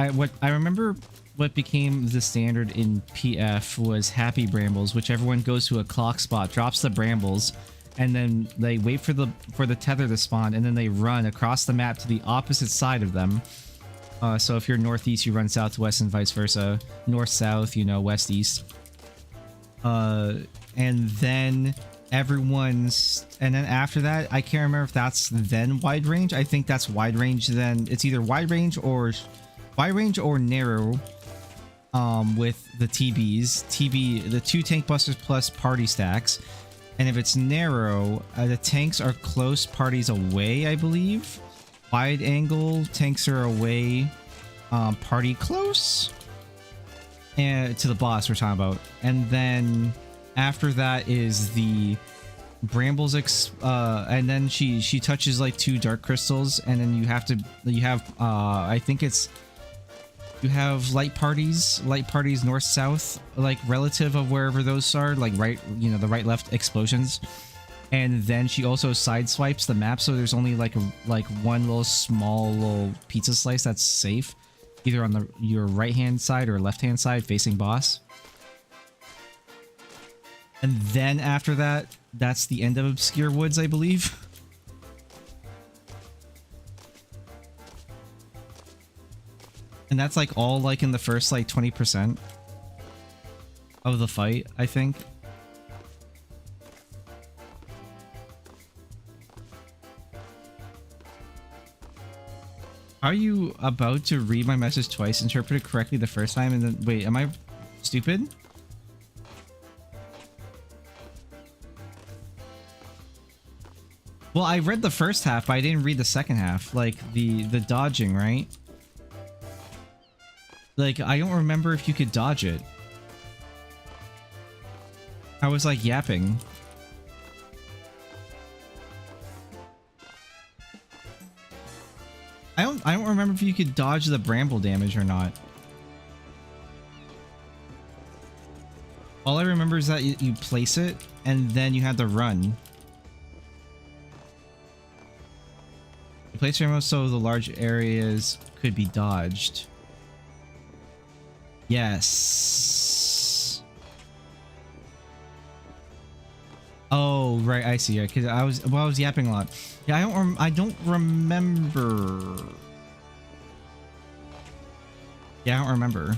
I remember what became the standard in PF was happy brambles, which everyone goes to a clock spot, drops the brambles, and then they wait for the tether to spawn, and then they run across the map to the opposite side of them. So if you're northeast, you run southwest and vice versa. North-south, you know, west-east. And then and then after that, I can't remember if that's then wide range. I think that's wide range then. It's either wide range or narrow with the TBs. The 2 tank busters plus party stacks. And if it's narrow, the tanks are close parties away, I believe. Wide angle, tanks are away, party close. And to the boss we're talking about. And then after that is the brambles and then she touches like 2 dark crystals, and then you have I think it's you have light parties north south, like relative of wherever those are, like right, you know, the right left explosions. And then she also side swipes the map, so there's only like one little small little pizza slice that's safe. either on your right hand side or left hand side facing boss. And then after that, that's the end of Obscure Woods, I believe. And that's like all like in the first like 20% of the fight, I think. Are you about to read my message twice, interpret it correctly the first time, and then wait, am I stupid? Well, I read the first half, but I didn't read the second half, like the dodging, right? Like, I don't remember if you could dodge it. I was like yapping. I don't remember if you could dodge the bramble damage or not. All I remember is that you place it and then you had to run. You place your ammo so the large areas could be dodged. Yes. Oh, right, I see. Because I was yapping a lot. Yeah, I don't remember. Yeah, I don't remember.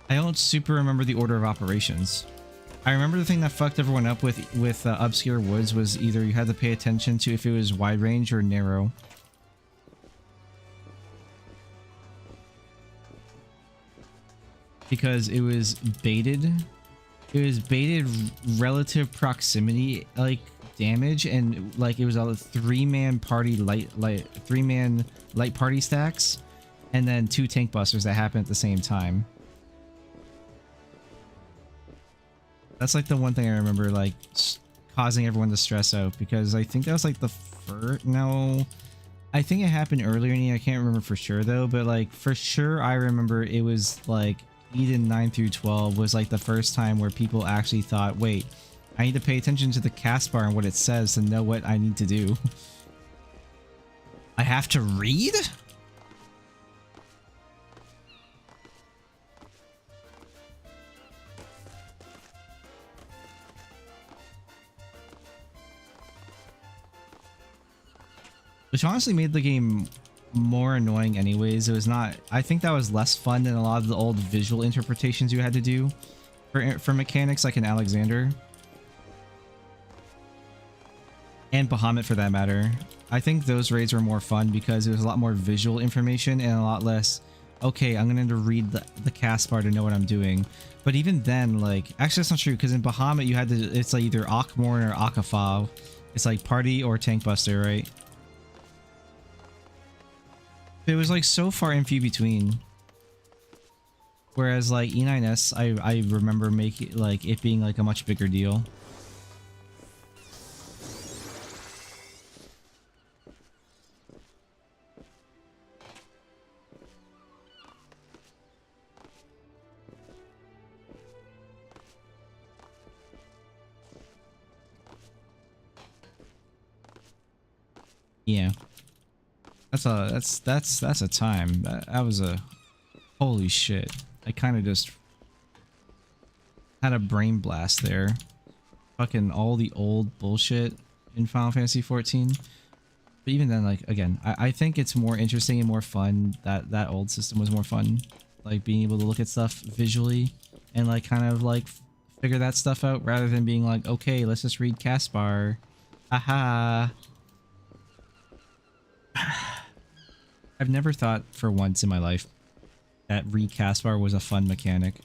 I don't super remember the order of operations. I remember the thing that fucked everyone up with Obscure Woods was either you had to pay attention to if it was wide range or narrow. Because it was baited. It was baited relative proximity like damage, and like it was a three-man light party stacks, and then 2 tank busters that happened at the same time. That's like the one thing I remember like causing everyone to stress out, because I think that was like the first. No, I think it happened earlier in the year. I can't remember for sure though, but like for sure I remember it was like Eden 9 through 12 was like the first time where people actually thought, wait, I need to pay attention to the cast bar and what it says to know what I need to do. I have to read? Which honestly made the game more annoying anyways. It was not, I think that was less fun than a lot of the old visual interpretations you had to do for mechanics like in Alexander and Bahamut for that matter. I think those raids were more fun because it was a lot more visual information and a lot less, okay, I'm gonna read the cast bar to know what I'm doing. But even then, like, actually that's not true, because in Bahamut you had to, it's like either Akmorn or Akafav. It's like party or tank buster, right? It was like so far in few between. Whereas like E9S, I remember making like it being like a much bigger deal. Yeah. That's a time. That was a holy shit. I kind of just had a brain blast there. Fucking all the old bullshit in Final Fantasy XIV. But even then, like, again, I think it's more interesting and more fun that old system was more fun. Like being able to look at stuff visually and like kind of like figure that stuff out rather than being like, okay, let's just read Caspar. Aha. I've never thought for once in my life that read Caspar was a fun mechanic.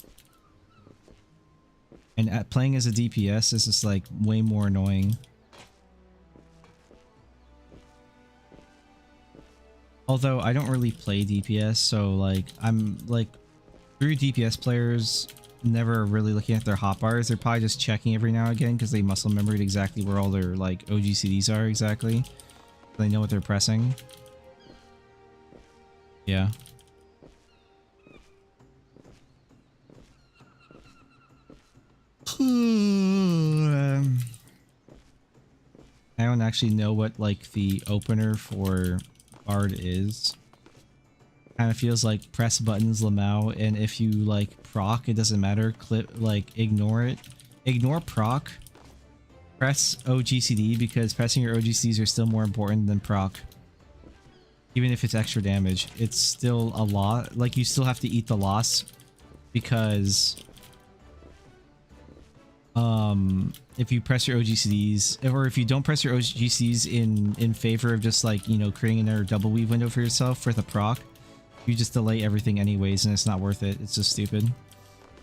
And playing as a DPS is just like way more annoying. Although I don't really play DPS, so like I'm like true DPS players never really looking at their hotbars. They're probably just checking every now and again because they muscle memoried exactly where all their like OGCDs are exactly. So they know what they're pressing. Yeah. I don't actually know what like the opener for Bard is. kind of feels like press buttons Lamau, and if you like proc, it doesn't matter. Clip, like, ignore it. Ignore proc. Press OGCD, because pressing your OGCDs are still more important than proc. Even if it's extra damage, it's still a lot. Like, you still have to eat the loss, because if you press your OGCDs, or if you don't press your OGCDs in favor of just, like, you know, creating another double weave window for yourself for the proc, you just delay everything anyways, and it's not worth it. It's just stupid.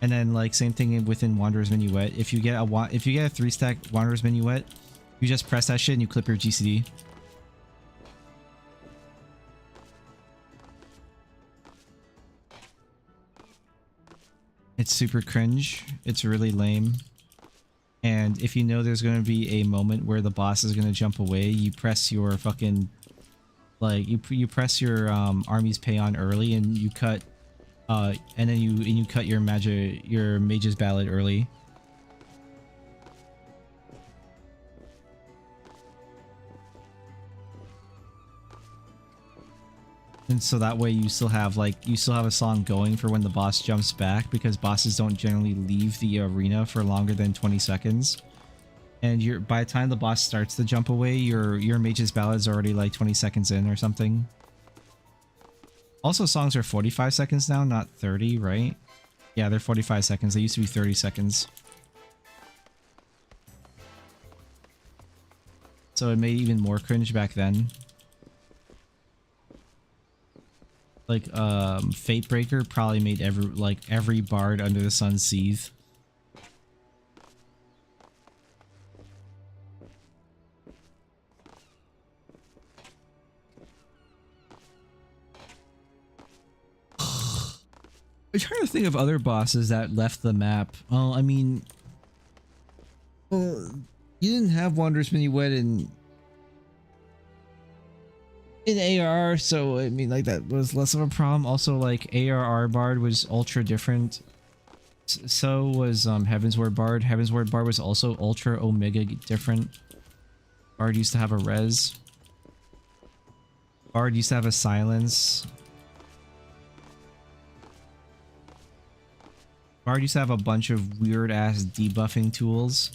And then, like, same thing within Wanderer's Minuet. If you get a 3-stack Wanderer's Minuet, you just press that shit and you clip your GCD. It's super cringe. It's really lame. And if you know there's going to be a moment where the boss is going to jump away, you press your fucking, like, you press your army's pay on early, and you cut and then you cut your mage's ballad early. And so that way you still have a song going for when the boss jumps back, because bosses don't generally leave the arena for longer than 20 seconds. And by the time the boss starts to jump away, your mage's ballad's already like 20 seconds in or something. Also, songs are 45 seconds now, not 30, right? Yeah, they're 45 seconds. They used to be 30 seconds. So it made even more cringe back then. Like, Fatebreaker probably made every bard under the sun seethe. I'm trying to think of other bosses that left the map. Well, I mean, you didn't have Wanderer's Minuet in ARR, so I mean, like, that was less of a problem. Also, like, ARR Bard was ultra different. So was Heavensward Bard. Heavensward Bard was also ultra omega different. Bard used to have a res. Bard used to have a silence. Bard used to have a bunch of weird ass debuffing tools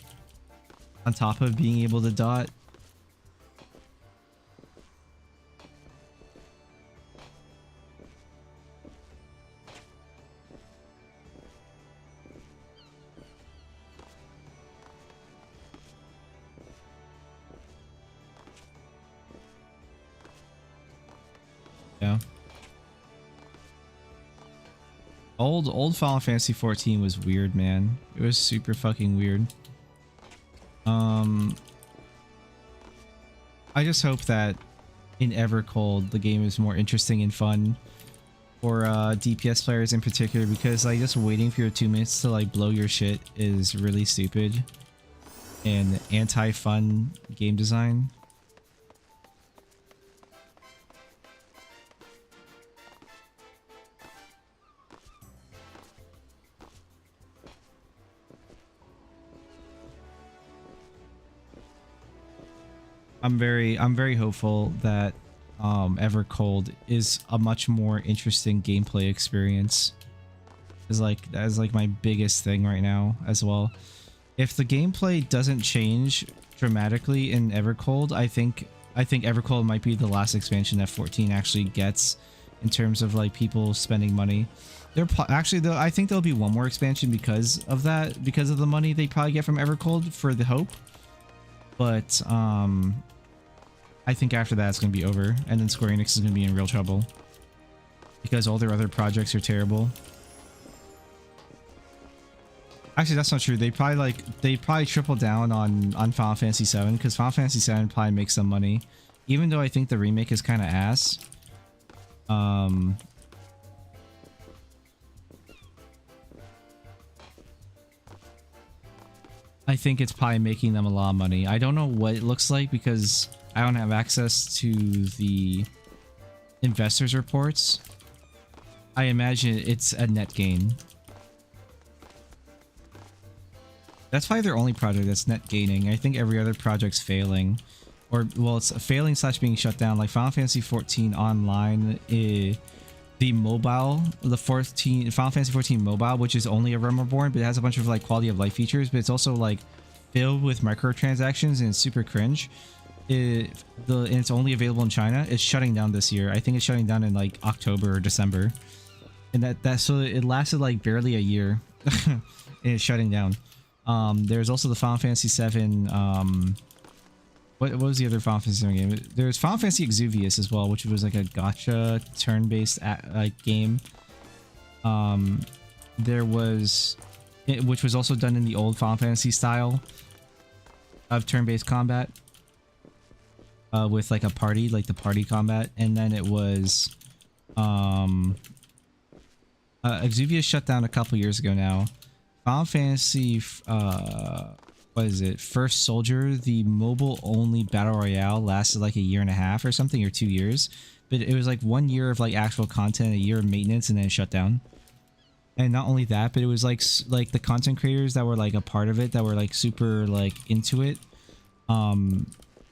on top of being able to dot. Yeah. Old Final Fantasy 14 was weird, man. It was super fucking weird. I just hope that in Evercold the game is more interesting and fun for DPS players in particular, because like just waiting for your 2 minutes to like blow your shit is really stupid and anti-fun game design. I'm very hopeful that Evercold is a much more interesting gameplay experience. That is like my biggest thing right now as well. If the gameplay doesn't change dramatically in Evercold, I think Evercold might be the last expansion that 14 actually gets in terms of like people spending money. I think there'll be one more expansion because of that, because of the money they probably get from Evercold for the hope. But I think after that it's going to be over, and then Square Enix is going to be in real trouble because all their other projects are terrible. Actually, that's not true. They probably triple down on Final Fantasy VII, because Final Fantasy VII probably makes some money, even though I think the remake is kind of ass. I think it's probably making them a lot of money. I don't know what it looks like because I don't have access to the investors' reports. I imagine it's a net gain. That's probably their only project that's net gaining. I think every other project's failing. Or, well, it's failing / being shut down. Like Final Fantasy XIV Online is the mobile, the 14 Final Fantasy 14 mobile, which is only a Realm Reborn, but it has a bunch of like quality of life features, but it's also like filled with microtransactions and it's super cringe. And it's only available in China. It's shutting down this year. I think it's shutting down in like October or December, and so it lasted like barely a year, and it's shutting down. There's also the Final Fantasy VII. What was the other Final Fantasy VII game? There's Final Fantasy Exuvius as well, which was like a gacha turn-based game. There was, which was also done in the old Final Fantasy style of turn-based combat, with like a party, like the party combat. And then it was Exuvius shut down a couple years ago now. Final Fantasy what is it? First Soldier, the mobile only battle royale, lasted like a year and a half or something, or 2 years. But it was like 1 year of like actual content, a year of maintenance, and then it shut down. And not only that, but it was like the content creators that were like a part of it, that were like super like into it,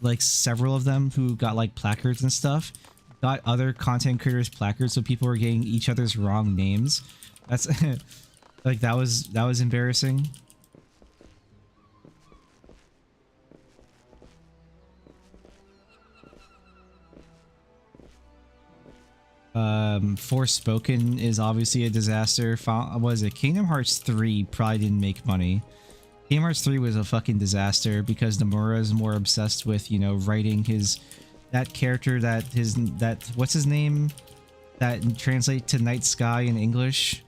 like several of them who got like placards and stuff, got other content creators placards, so people were getting each other's wrong names. That's like that was embarrassing. Forspoken is obviously a disaster. What is it? Kingdom Hearts 3 probably didn't make money. Kingdom Hearts 3 was a fucking disaster because Nomura is more obsessed with, you know, writing that character what's his name? That translates to Night Sky in English.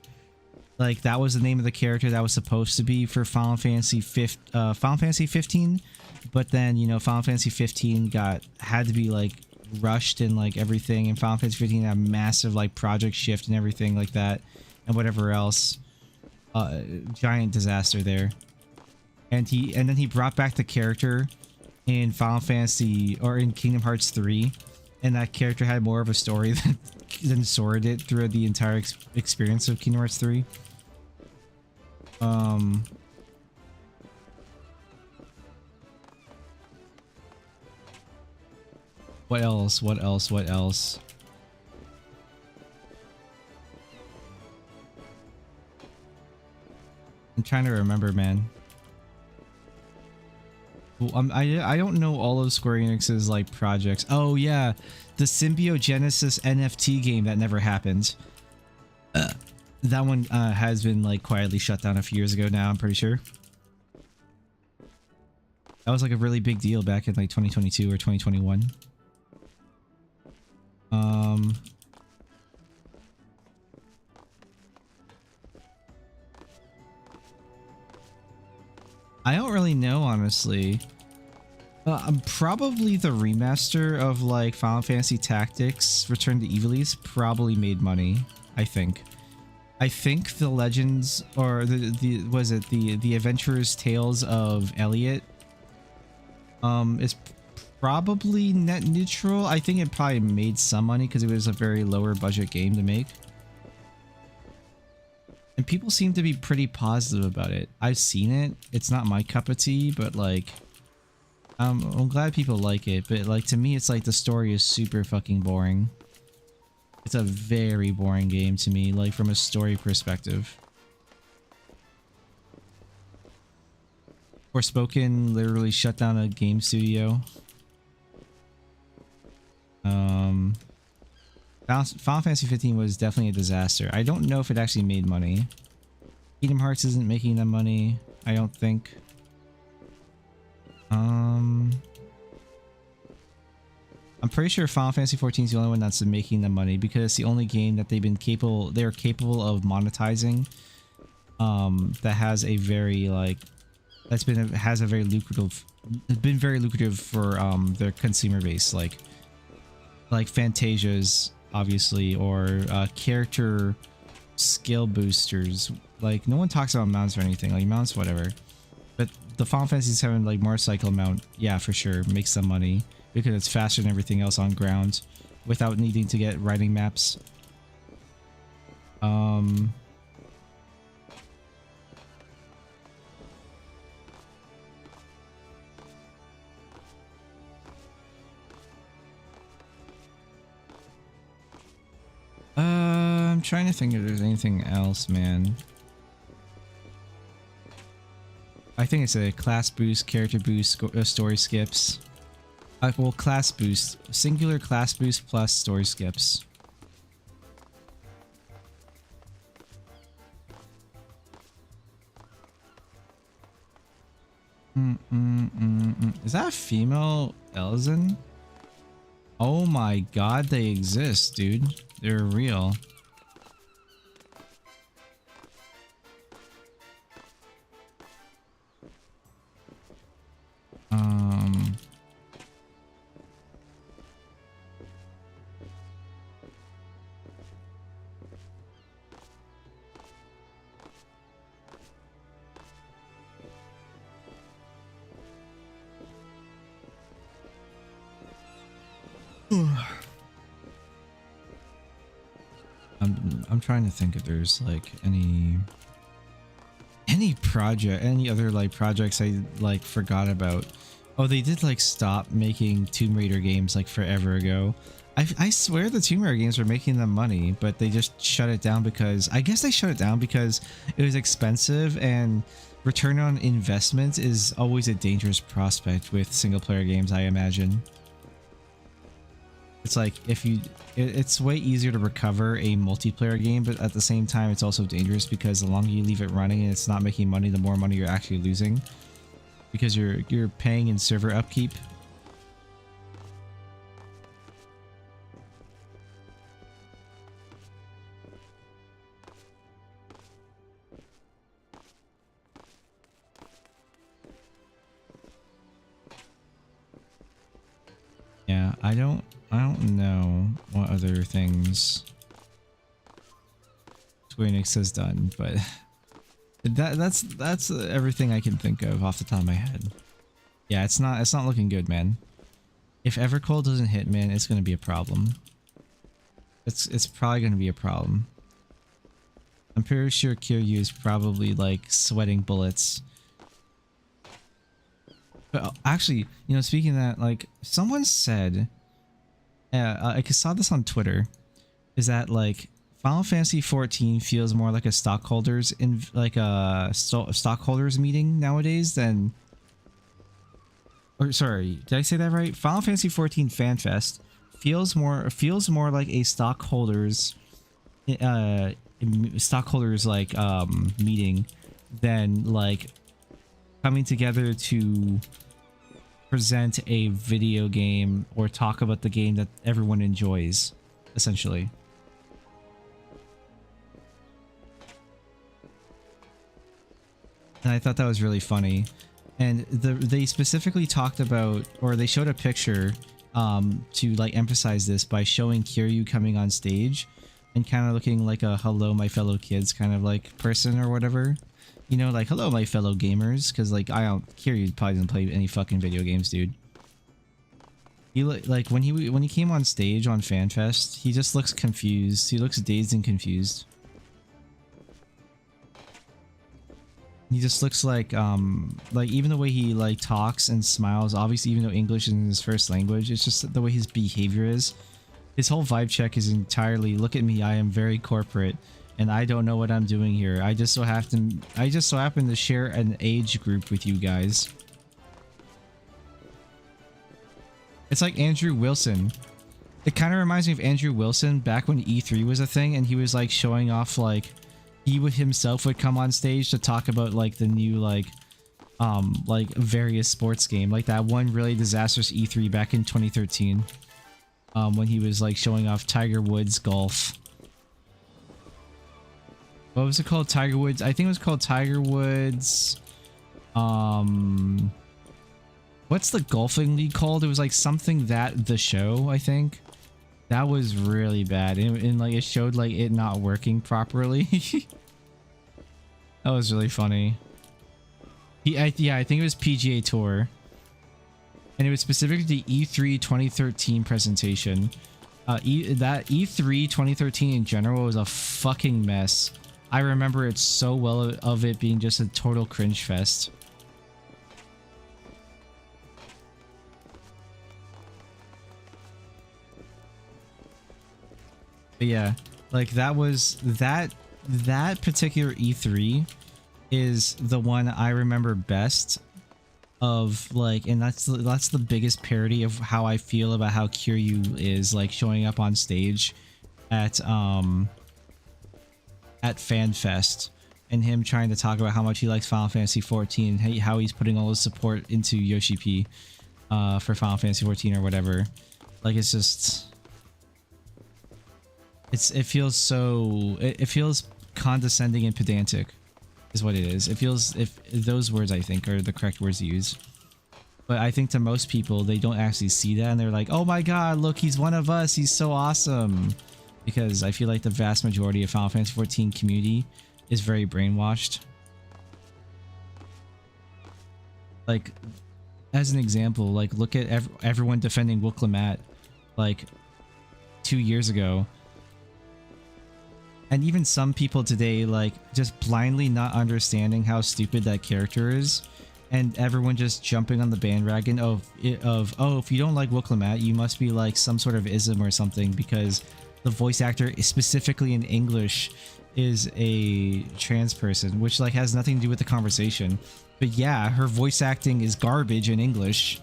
Like that was the name of the character that was supposed to be for Final Fantasy 15, but then, you know, Final Fantasy 15 had to be like rushed and like everything, and Final Fantasy 15 had a massive like project shift and everything like that, and whatever else. Giant disaster there. And then he brought back the character in Final Fantasy, or in Kingdom Hearts 3, and that character had more of a story than Sora did throughout the entire experience of Kingdom Hearts 3. What else? What else? What else? I'm trying to remember, man. Well, I don't know all of Square Enix's like projects. Oh yeah, the Symbiogenesis NFT game that never happened. That one has been like quietly shut down a few years ago now, I'm pretty sure. That was like a really big deal back in like 2022 or 2021. I don't really know, honestly. Probably the remaster of like Final Fantasy Tactics Return to Ivalice probably made money, I think. I think the Legends, or the Adventurer's Tales of Elliot is probably net neutral. I think it probably made some money because it was a very lower budget game to make. And people seem to be pretty positive about it. I've seen it. It's not my cup of tea, but like, I'm glad people like it. But like, to me, it's like the story is super fucking boring. It's a very boring game to me, like from a story perspective. Forspoken literally shut down a game studio. Final Fantasy 15 was definitely a disaster. I don't know if it actually made money. Kingdom Hearts isn't making them money, I don't think. I'm pretty sure Final Fantasy 14 is the only one that's making them money because it's the only game that they're capable of monetizing. That has a very like, has very lucrative for their consumer base, like Fantasia's obviously, or character skill boosters. Like no one talks about mounts or anything, like mounts whatever, but the Final Fantasy VII like motorcycle mount, yeah, for sure makes some money because it's faster than everything else on ground without needing to get riding maps. trying to think if there's anything else, man. I think it's a class boost, character boost, story skips. Well, class boost. Singular class boost plus story skips. Is that a female Elzen? Oh my god, they exist, dude. They're real. I'm trying to think if there's like any other like projects I like forgot about. Oh, they did like stop making Tomb Raider games like forever ago. I swear the Tomb Raider games were making them money, but they just shut it down because I guess they shut it down because it was expensive, and return on investment is always a dangerous prospect with single player games, I imagine. It's like it's way easier to recover a multiplayer game, but at the same time it's also dangerous because the longer you leave it running and it's not making money, the more money you're actually losing because you're paying in server upkeep. Yeah, I don't know what other things Square Enix has done, but that's everything I can think of off the top of my head. Yeah, it's not looking good, man. If Evercold doesn't hit, man, it's gonna be a problem. It's probably gonna be a problem. I'm pretty sure Kiryu is probably like sweating bullets. But actually, you know, speaking of that, like someone said, I saw this on Twitter, is that like Final Fantasy XIV feels more like a stockholders stockholders meeting nowadays than, or sorry, did I say that right? Final Fantasy XIV Fan Fest feels more like a stockholders like meeting than like coming together to present a video game or talk about the game that everyone enjoys, essentially. And I thought that was really funny. And they specifically talked about, or they showed a picture to like emphasize this by showing Kiryu coming on stage and kind of looking like a hello my fellow kids kind of like person or whatever. You know, like, hello, my fellow gamers, because, like, Kiryu probably doesn't play any fucking video games, dude. He like, when he came on stage on FanFest, he just looks confused. He looks dazed and confused. He just looks like even the way he, like, talks and smiles, obviously, even though English isn't his first language, it's just the way his behavior is. His whole vibe check is entirely, look at me, I am very corporate. And I don't know what I'm doing here. I just so happen to share an age group with you guys. It's like Andrew Wilson. It kind of reminds me of Andrew Wilson back when E3 was a thing, and he was like showing off, like he himself would come on stage to talk about like the new like various sports game, like that one really disastrous E3 back in 2013, when he was like showing off Tiger Woods golf. What was it called? Tiger Woods. I think it was called Tiger Woods. What's the golfing league called? It was like something that the show, I think. That was really bad. And like it showed like it not working properly. That was really funny. Yeah, I think it was PGA Tour. And it was specific to the E3 2013 presentation. That E3 2013 in general was a fucking mess. I remember it so well of it being just a total cringe fest. But yeah, Like that was that particular E3 is the one I remember best of, like, and that's the biggest parody of how I feel about how Kiryu is, like, showing up on stage at FanFest and him trying to talk about how much he likes Final Fantasy 14 and how he's putting all his support into Yoshi P for Final Fantasy 14 or whatever. Like, it's just, it feels so, it feels condescending and pedantic is what it is. It feels, if those words I think are the correct words to use. But I think to most people, they don't actually see that and they're like, oh my god, look, he's one of us, he's so awesome. Because I feel like the vast majority of Final Fantasy 14 community is very brainwashed. Like, as an example, like, look at everyone defending Wuklamat like 2 years ago. And even some people today, like, just blindly not understanding how stupid that character is. And everyone just jumping on the bandwagon of oh, if you don't like Wuklamat, you must be like some sort of ism or something because the voice actor, specifically in English, is a trans person, which, like, has nothing to do with the conversation. But yeah, her voice acting is garbage in English.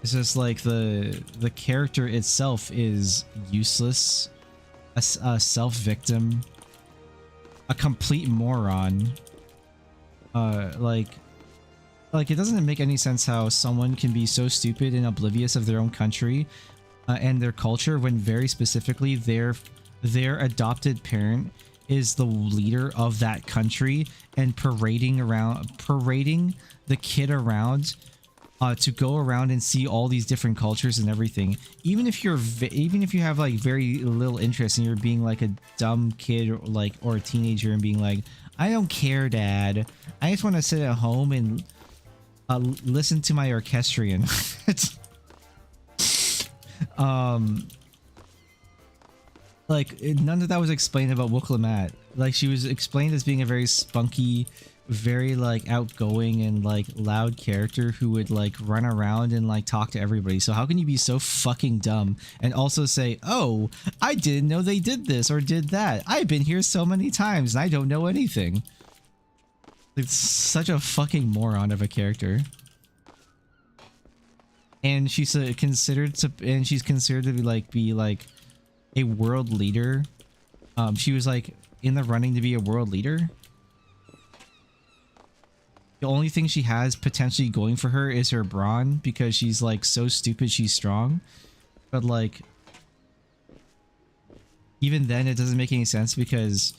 It's just like the character itself is useless, a self-victim, a complete moron. Like, it doesn't make any sense how someone can be so stupid and oblivious of their own country and their culture when very specifically their adopted parent is the leader of that country and parading the kid around to go around and see all these different cultures and everything. Even if you have like very little interest and you're being like a dumb kid or a teenager and being like, I don't care, Dad. I just want to sit at home and listen to my orchestrion. Like, none of that was explained about Wuklamat. Like, she was explained as being a very spunky, very like outgoing and like loud character who would like run around and like talk to everybody. So how can you be so fucking dumb and also say, oh, I didn't know they did this or did that. I've been here so many times and I don't know anything. It's such a fucking moron of a character. And she's considered to be like a world leader. She was like in the running to be a world leader. The only thing she has potentially going for her is her brawn because she's like so stupid she's strong. But like, even then it doesn't make any sense because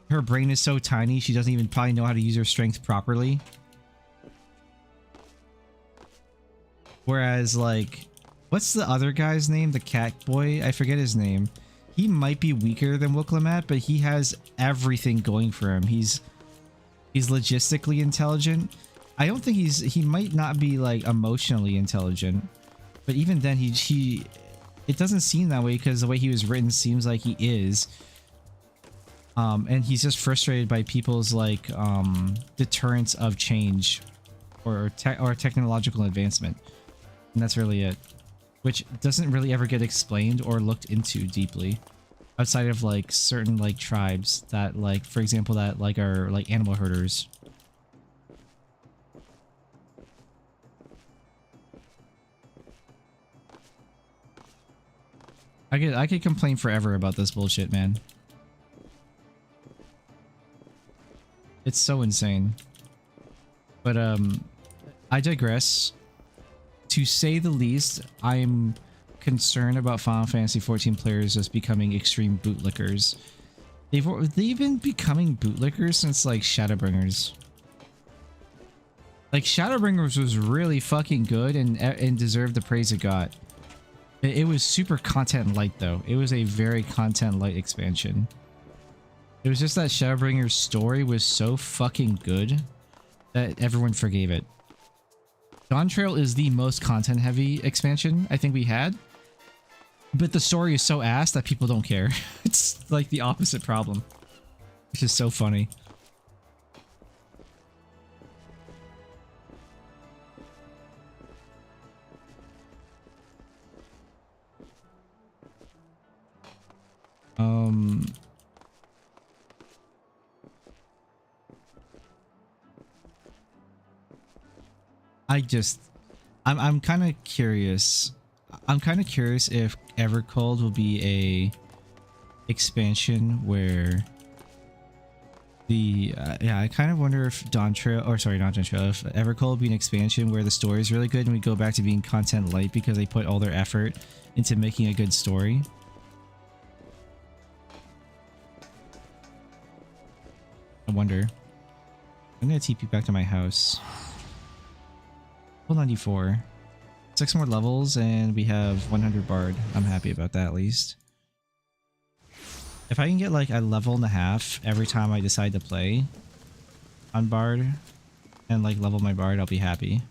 her brain is so tiny she doesn't even probably know how to use her strength properly. Whereas like, what's the other guy's name? The cat boy? I forget his name. He might be weaker than Wuklamat, but he has everything going for him. He's logistically intelligent. I don't think he might not be like emotionally intelligent, but even then it doesn't seem that way because the way he was written seems like he is. And he's just frustrated by people's like deterrence of change or technological advancement, and that's really it. Which doesn't really ever get explained or looked into deeply outside of like certain like tribes that like, for example, that like are like animal herders. I could complain forever about this bullshit, man. It's so insane. But I digress. To say the least, I'm concerned about Final Fantasy 14 players just becoming extreme bootlickers. They've been becoming bootlickers since like Shadowbringers. Like Shadowbringers was really fucking good and deserved the praise it got. It was super content light though. It was a very content light expansion. It was just that Shadowbringers story was so fucking good that everyone forgave it. Dawn Trail is the most content heavy expansion I think we had, but the story is so ass that people don't care. It's like the opposite problem, which is so funny. Um, I'm kind of curious. I'm kind of curious if Evercold will be a expansion where yeah, I kind of wonder if Dawn Trail, or sorry, not Dawn Trail, if Evercold will be an expansion where the story is really good and we go back to being content light because they put all their effort into making a good story. I wonder. I'm gonna TP back to my house. Level 94. 6 more levels and we have 100 Bard. I'm happy about that at least. If I can get like a level and a half every time I decide to play on Bard and like level my Bard, I'll be happy.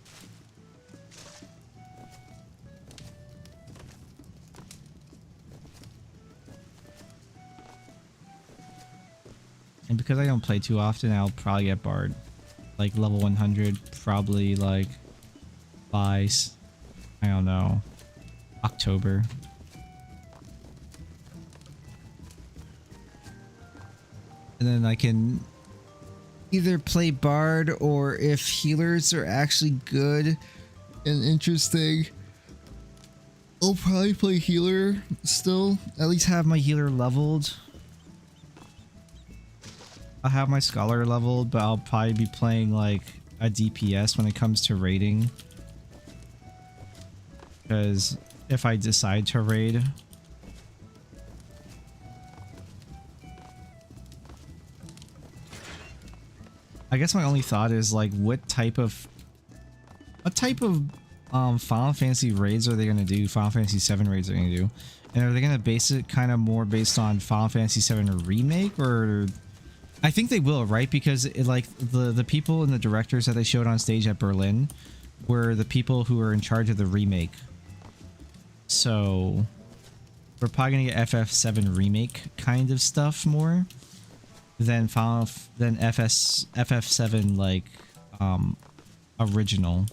And because I don't play too often, I'll probably get Bard like level 100 probably like by, I don't know, October. And then I can either play Bard, or if healers are actually good and interesting, I'll probably play healer still. At least have my healer leveled. I'll have my scholar leveled, but I'll probably be playing like a DPS when it comes to raiding. Because if I decide to raid, I guess my only thought is like what type of Final Fantasy raids are they gonna do? Final Fantasy VII raids are they gonna do? And are they gonna base it kind of more based on Final Fantasy VII Remake, or I think they will, right? Because it, like the people and the directors that they showed on stage at Berlin were the people who were in charge of the remake. So we're probably gonna get FF7 remake kind of stuff more than FF7 like original.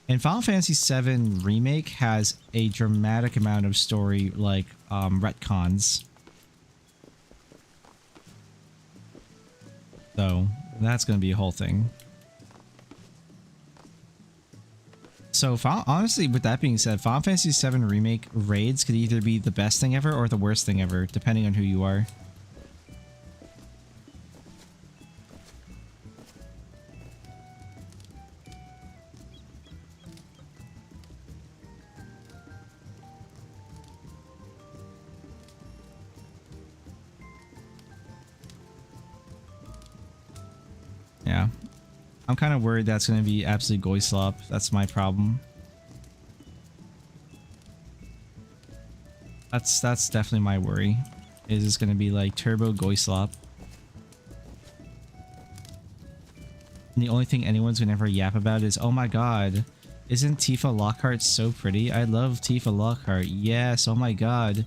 And Final Fantasy VII Remake has a dramatic amount of story like retcons. So that's going to be a whole thing. So honestly, with that being said, Final Fantasy VII Remake raids could either be the best thing ever or the worst thing ever, depending on who you are. Yeah. I'm kind of worried that's going to be absolute goy slop. That's my problem. That's definitely my worry. Is it's going to be like turbo goy slop. And the only thing anyone's going to ever yap about is, oh my god, isn't Tifa Lockhart so pretty? I love Tifa Lockhart. Yes, oh my god.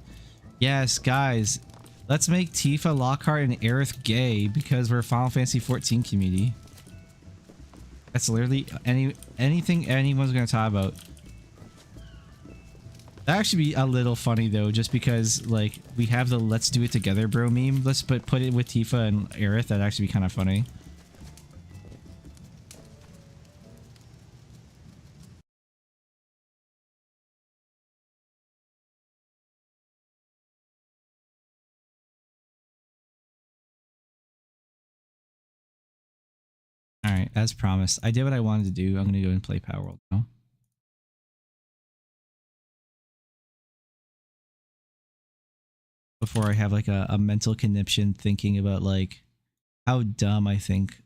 Yes, guys. Let's make Tifa Lockhart and Aerith gay because we're a Final Fantasy XIV community. That's literally anything anyone's gonna talk about. That'd actually be a little funny though, just because like we have the "let's do it together, bro" meme. Let's put it with Tifa and Aerith. That'd actually be kind of funny. All right, as promised, I did what I wanted to do. I'm gonna go and play Power World now. Before I have like a mental conniption thinking about like how dumb I think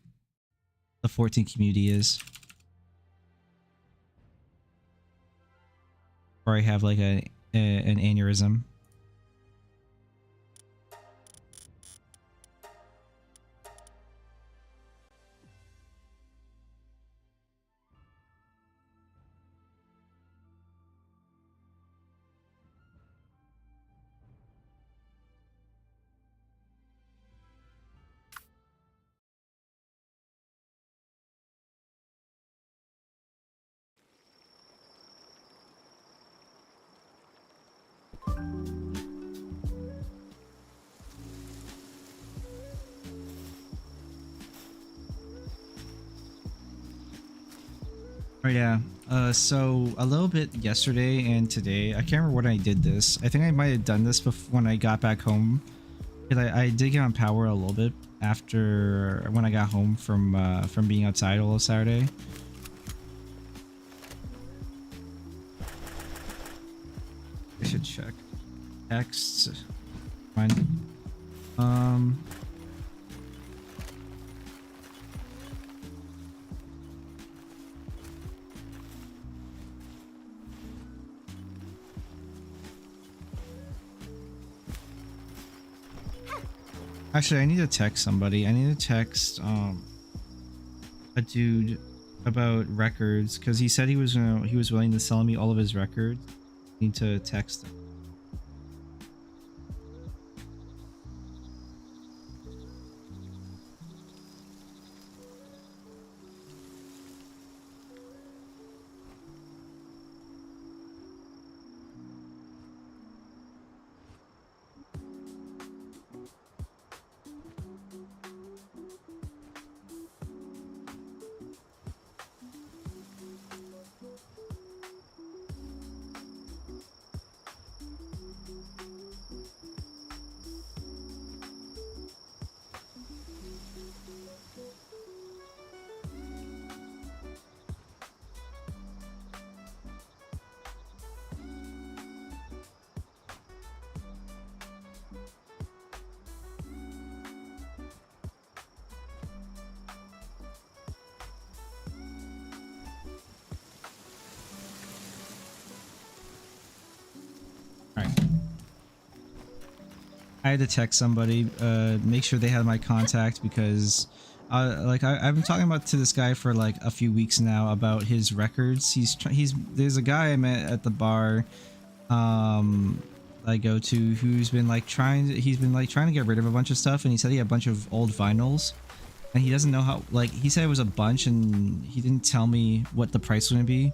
the 14 community is. Or I have like an aneurysm. Oh yeah. So a little bit yesterday and today. I can't remember when I did this. I think I might have done this before when I got back home. Cause I did get on power a little bit after when I got home from being outside all of Saturday. I should check texts. Fine. Actually, I need to text somebody. I need to text a dude about records because he said he was willing to sell me all of his records. I need to text him. I had to text somebody, make sure they had my contact because, I've been talking about to this guy for like a few weeks now about his records. There's a guy I met at the bar, I go to who's been trying to get rid of a bunch of stuff, and he said he had a bunch of old vinyls, and he doesn't know how. He said it was a bunch, and he didn't tell me what the price was gonna be,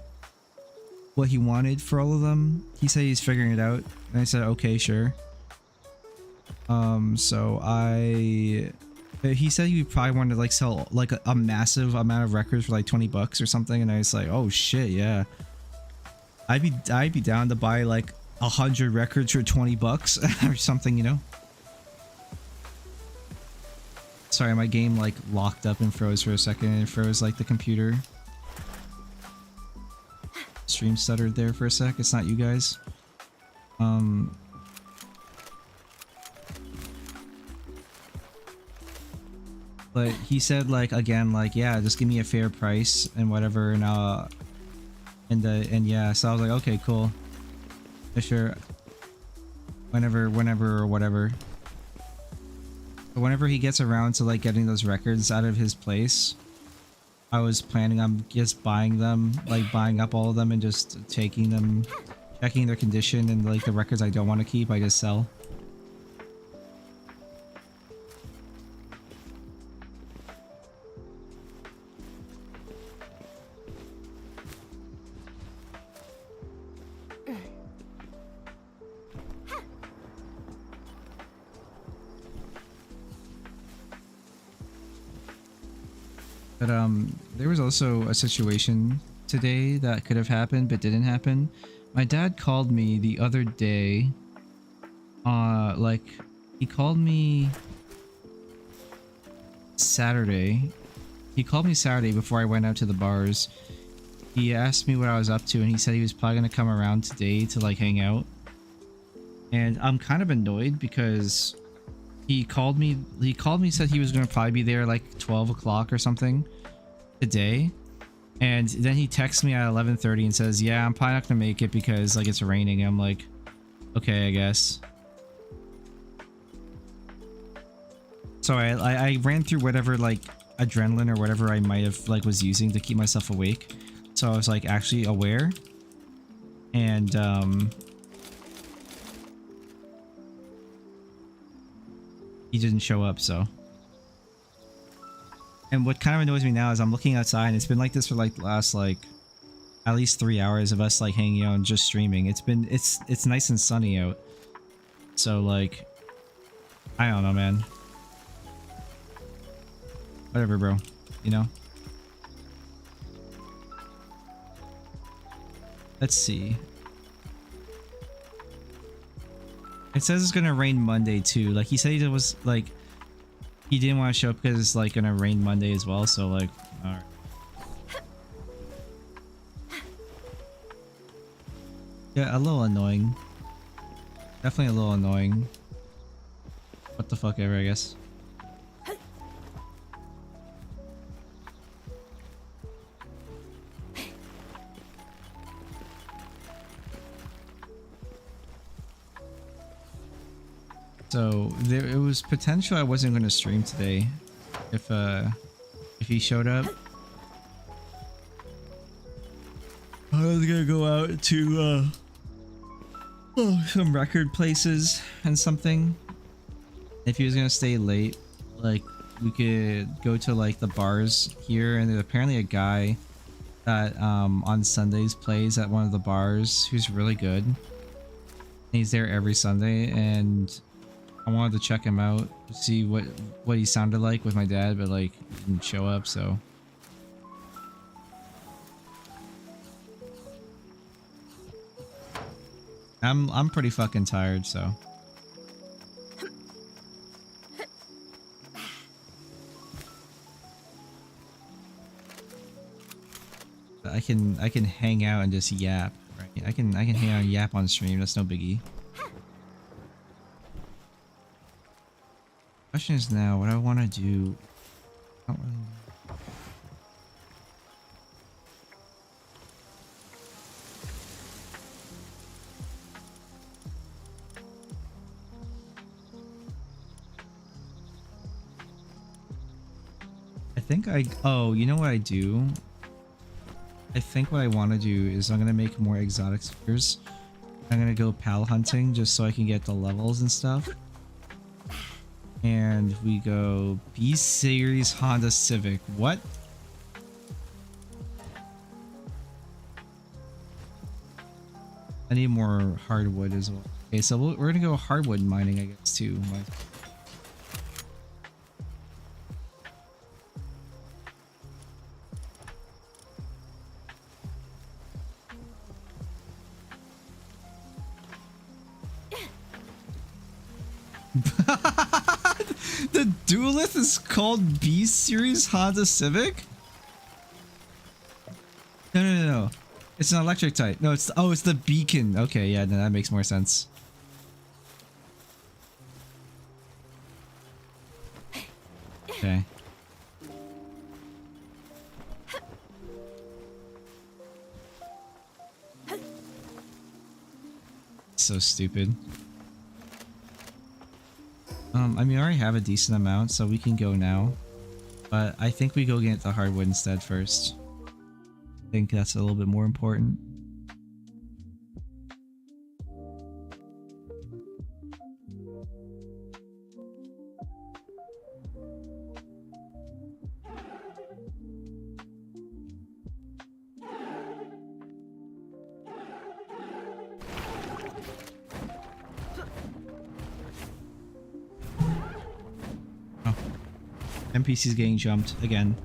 what he wanted for all of them. He said he's figuring it out, and I said okay, sure. He said he probably wanted to sell a massive amount of records for $20 or something, and I was like, oh shit, yeah. I'd be down to buy 100 records for $20 or something, you know. Sorry, my game locked up and froze for a second. It froze the computer. Stream stuttered there for a sec. It's not you guys. But he said again yeah, just give me a fair price and whatever, and yeah, so I was like, okay, cool, yeah, sure, whenever or whatever. But whenever he gets around to getting those records out of his place, I was planning on just buying them, buying up all of them and just taking them, checking their condition, and the records I don't want to keep I just sell. But there was also a situation today that could have happened but didn't happen. My dad called me the other day. He called me Saturday. He called me Saturday before I went out to the bars. He asked me what I was up to, and he said he was probably gonna come around today to hang out. And I'm kind of annoyed because he called me, said he was gonna probably be there 12 o'clock or something today, and then he texts me at 11:30 and says, yeah, I'm probably not gonna make it because it's raining. I'm like, okay, I guess. So I ran through whatever adrenaline or whatever I might have was using to keep myself awake, so I was actually aware, and he didn't show up. So, and what kind of annoys me now is I'm looking outside and it's been like this for the last at least 3 hours of us hanging out and just streaming. It's nice and sunny out, so I don't know, man. Whatever, bro, you know. Let's see. It says it's gonna rain Monday too. Like he said, he was like he didn't want to show up because it's like gonna rain Monday as well. So like, all right. Yeah, a little annoying. Definitely a little annoying. What the fuck ever, I guess. So there, it was potential I wasn't going to stream today if he showed up. I was gonna go out to some record places and something. If he was gonna stay late, like we could go to like the bars here, and there's apparently a guy that on Sundays plays at one of the bars who's really good. He's there every Sunday, and I wanted to check him out to see what he sounded like with my dad, but like he didn't show up, so. I'm pretty fucking tired, so. I can hang out and just yap, right? I can hang out and yap on stream. That's no biggie. Question is now what I want to do. I don't really know. Oh, you know what I do? I think what I want to do is I'm gonna make more exotic spheres. I'm gonna go pal hunting just so I can get the levels and stuff. And we go B Series Honda Civic. What? I need more hardwood as well. Okay, so we're gonna go hardwood mining, I guess, too. The Duelith is called B Series Honda Civic? No. It's an electric type. No, it's the Beacon. Okay, yeah, no, that makes more sense. Okay. So stupid. I mean, I already have a decent amount, so we can go now. But I think we go get the hardwood instead first. I think that's a little bit more important. NPC's getting jumped again.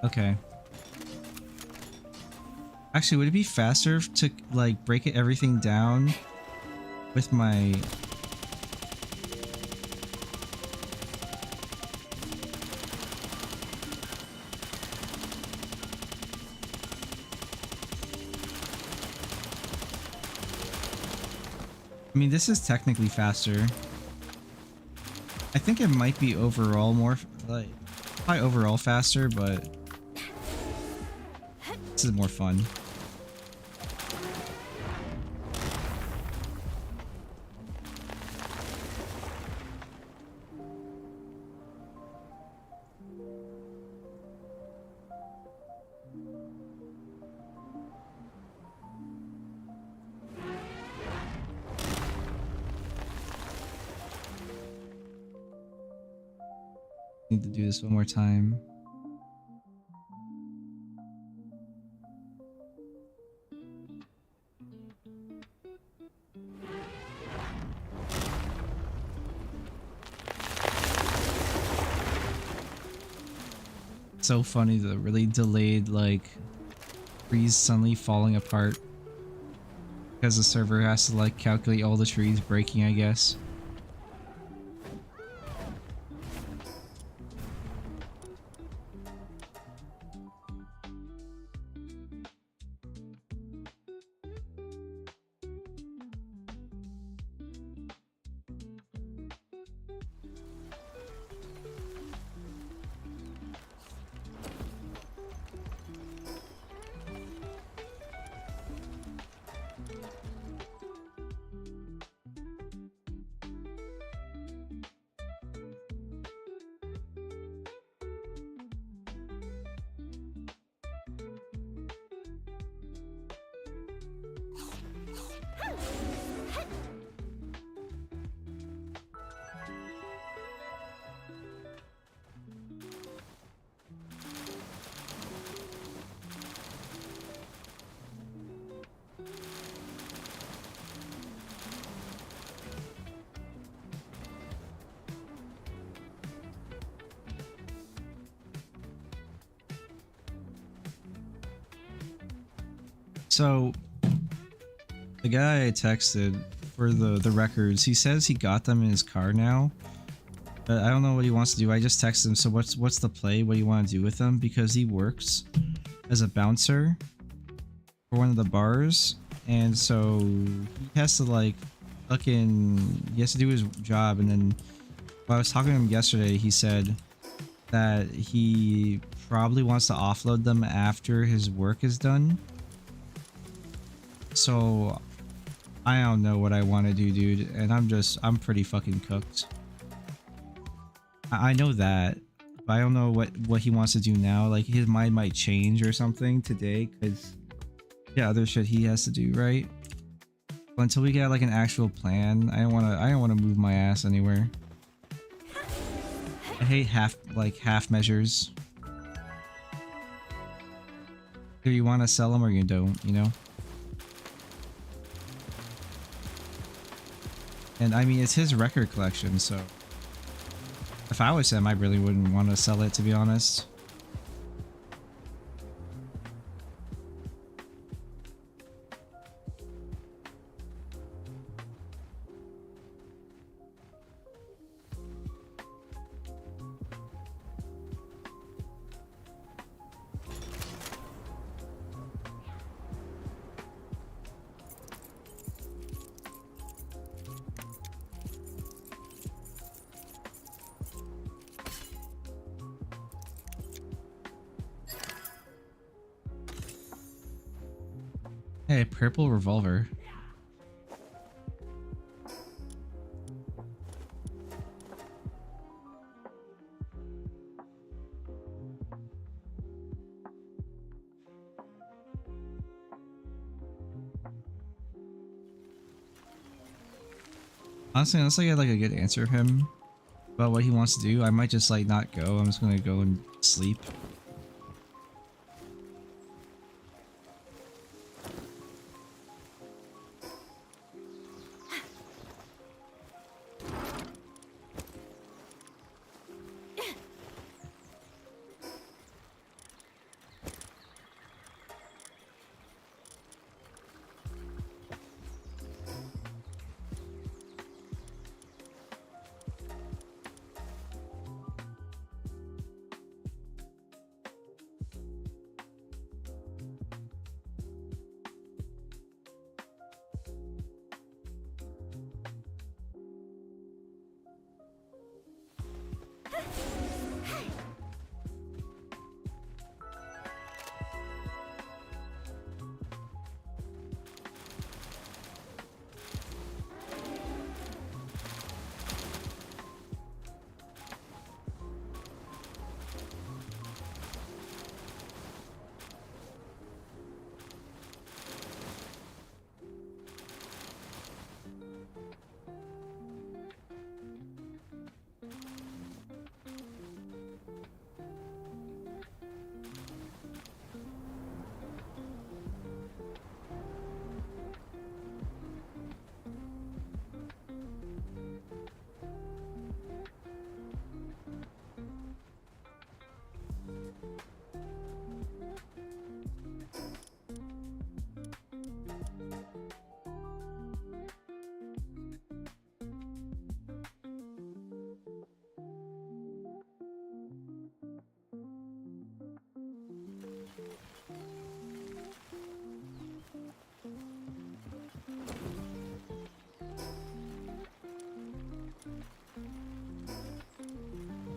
Okay. Actually, would it be faster to like break everything down with my... I mean, this is technically faster. I think it might be overall more, like, probably overall faster, but this is more fun. Need to do this one more time. So funny, the really delayed like trees suddenly falling apart because the server has to like calculate all the trees breaking, I guess. So the guy I texted for the records, he says he got them in his car now, but I don't know what he wants to do. I just texted him, so what's the play? What do you want to do with them? Because he works as a bouncer for one of the bars, and so he has to like he has to do his job. And then when I was talking to him yesterday, he said that he probably wants to offload them after his work is done. So I don't know what I want to do, dude, and I'm pretty fucking cooked. I know that, but I don't know what he wants to do now. Like his mind might change or something today, because yeah, other shit he has to do, right? But until we get like an actual plan, I don't want to move my ass anywhere. I hate half measures. Either you want to sell them or you don't, you know? And I mean, it's his record collection, so if I was him, I really wouldn't want to sell it, to be honest. Hey, purple revolver. Honestly, unless I get like a good answer from him about what he wants to do, I might just like not go. I'm just gonna go and sleep.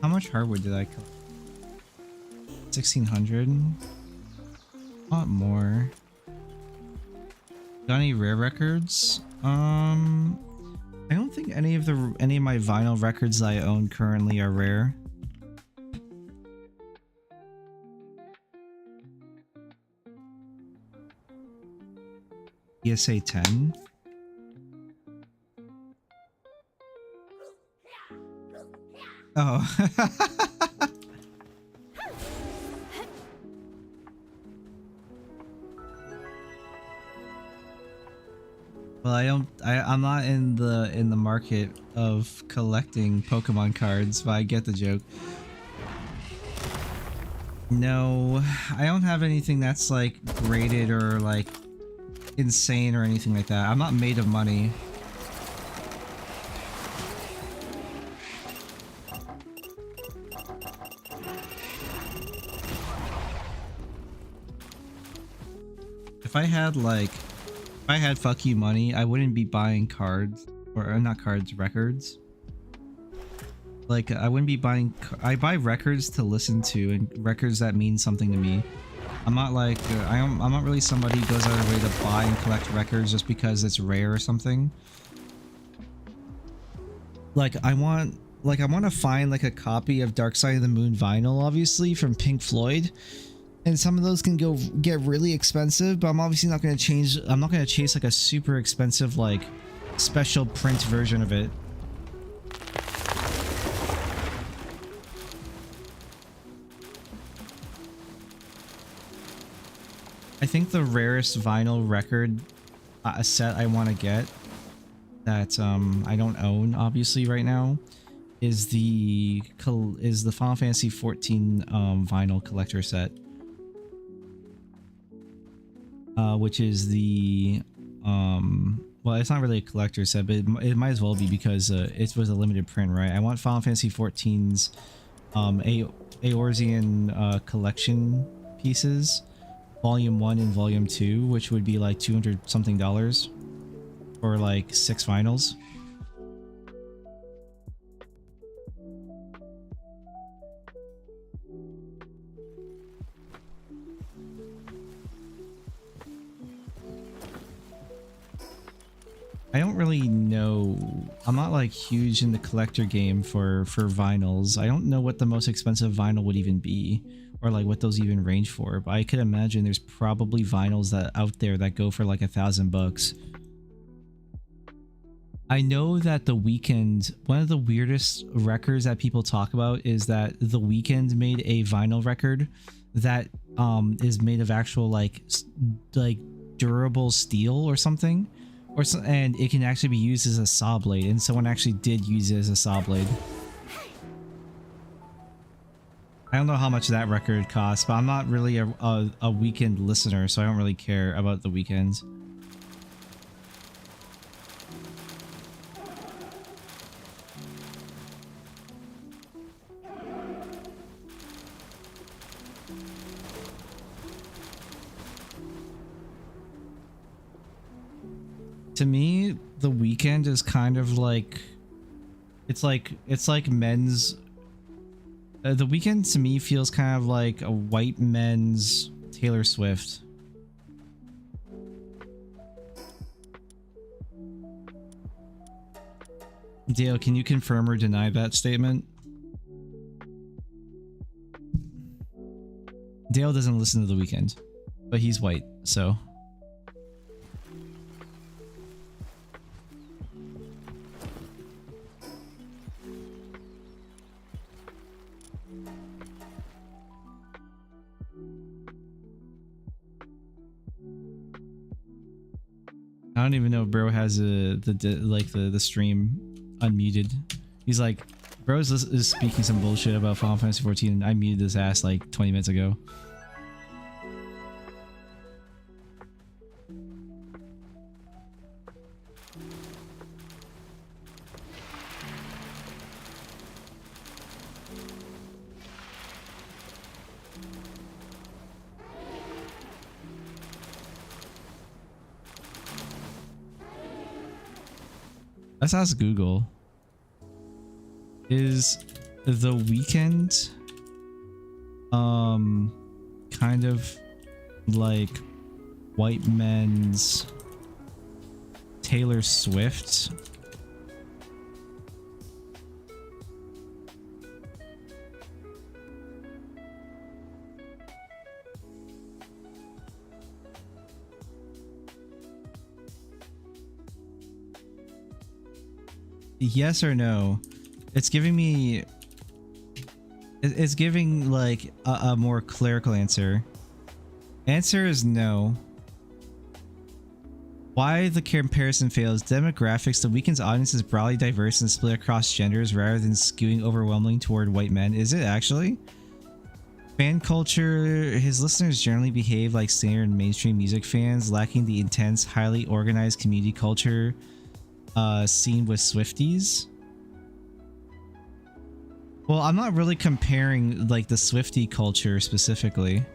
How much hardwood did I collect? 1,600? A lot more. Got any rare records? I don't think any of my vinyl records that I own currently are rare. PSA 10. Oh. Well, I'm not in the market of collecting Pokemon cards, but I get the joke. No, I don't have anything that's like graded or like insane or anything like that. I'm not made of money. If I had fuck you money, I wouldn't be buying cards or not cards, records. Like I wouldn't be buying. I buy records to listen to and records that mean something to me. I'm not like I'm not really somebody who goes out of their way to buy and collect records just because it's rare or something. Like I want to find like a copy of Dark Side of the Moon vinyl, obviously from Pink Floyd. And some of those can get really expensive, but I'm obviously not going to I'm not going to chase like a super expensive like special print version of it. I think the rarest vinyl record set I want to get that I don't own obviously right now is the Final Fantasy XIV vinyl collector set. Which is the well, it's not really a collector set, but it might as well be because it was a limited print, right? I want Final Fantasy XIV's Eorzean collection pieces, Volume 1 and Volume 2, which would be like $200 something for like 6 vinyls. I don't really know. I'm not like huge in the collector game for vinyls. I don't know what the most expensive vinyl would even be, or like what those even range for. But I could imagine there's probably vinyls that out there that go for like $1,000. I know that The Weeknd, one of the weirdest records that people talk about is that The Weeknd made a vinyl record that is made of actual like durable steel or something. And it can actually be used as a saw blade, and someone actually did use it as a saw blade. I don't know how much that record costs, but I'm not really a Weeknd listener, so I don't really care about The Weeknd. To me, The Weeknd is kind of like it's like men's The Weeknd to me feels kind of like a white men's Taylor Swift. Dale, can you confirm or deny that statement? Dale doesn't listen to The Weeknd, but he's white, so I don't even know if bro has the stream unmuted. He's like, bro is speaking some bullshit about Final Fantasy XIV, and I muted his ass like 20 minutes ago. Let's ask Google. Is The Weeknd, kind of like white men's Taylor Swift. Yes or no? It's giving me... It's giving like a more clerical answer. Answer is no. Why the comparison fails? Demographics. The Weeknd's audience is broadly diverse and split across genders rather than skewing overwhelmingly toward white men. Is it actually? Fan culture. His listeners generally behave like standard mainstream music fans, lacking the intense, highly organized community culture seen with Swifties. Well, I'm not really comparing like the Swiftie culture specifically.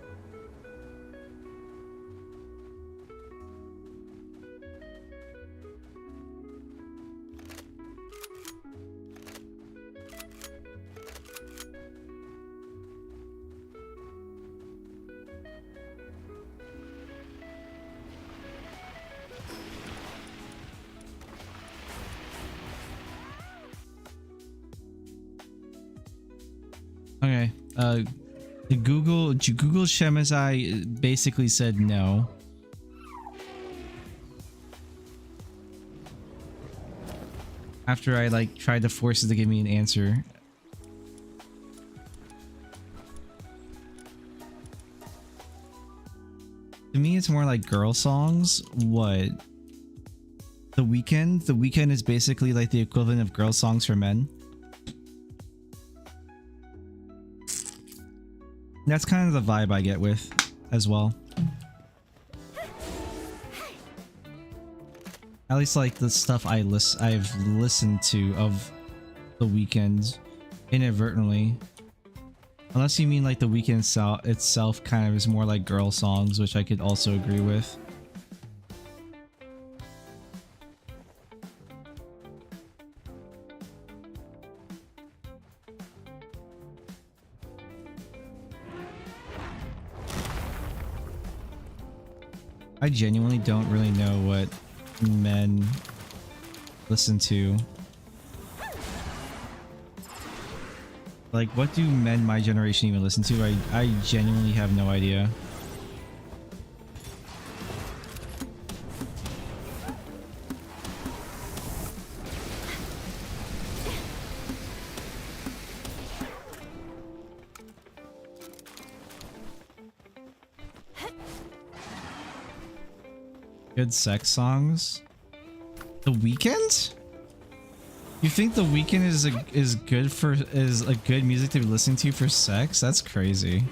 Okay, Google Shemazai basically said no. After I like tried to force it to give me an answer. To me, it's more like girl songs. What? The Weeknd? The Weeknd is basically like the equivalent of girl songs for men. That's kind of the vibe I get with as well. At least like the stuff I've listened to of the Weeknd inadvertently. Unless you mean like the Weeknd itself kind of is more like girl songs, which I could also agree with. I genuinely don't really know what men listen to. Like, what do men my generation even listen to? I genuinely have no idea. Good sex songs? The Weeknd? You think The Weeknd is a good music to be listening to for sex? That's crazy.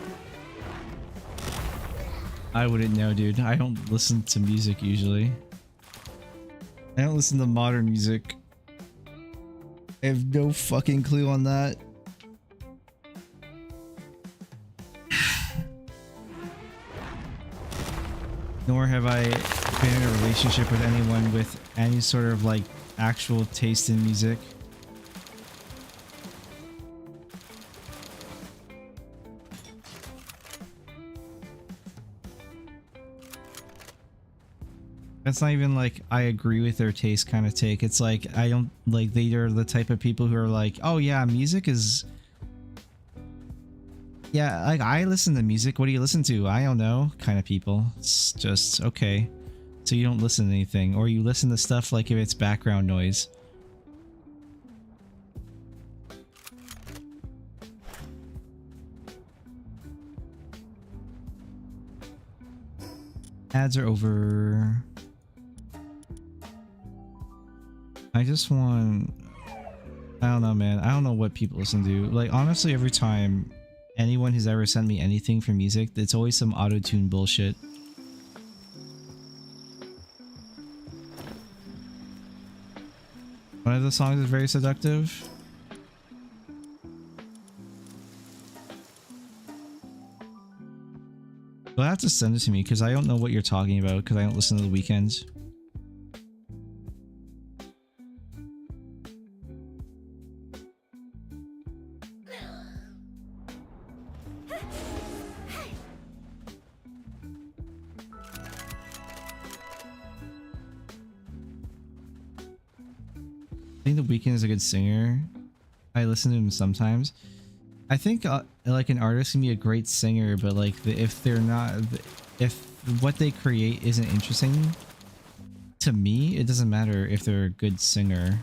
I wouldn't know, dude. I don't listen to music usually. I don't listen to modern music. I have no fucking clue on that. Nor have I been in a relationship with anyone with any sort of like actual taste in music. That's not even like I agree with their taste kind of take. It's like I don't like, they are the type of people who are like, oh yeah, music is, yeah, like I listen to music. What do you listen to? I don't know, kind of people. It's just okay. So you don't listen to anything, or you listen to stuff like if it's background noise. Ads are over. I just want... I don't know, man. I don't know what people listen to. Like, honestly, every time anyone has ever sent me anything for music, it's always some auto-tune bullshit. One of the songs is very seductive. You'll have to send it to me because I don't know what you're talking about because I don't listen to The Weeknd. think The Weeknd is a good singer. I listen to him sometimes. I think like an artist can be a great singer, but like if they're not, if what they create isn't interesting to me, it doesn't matter if they're a good singer.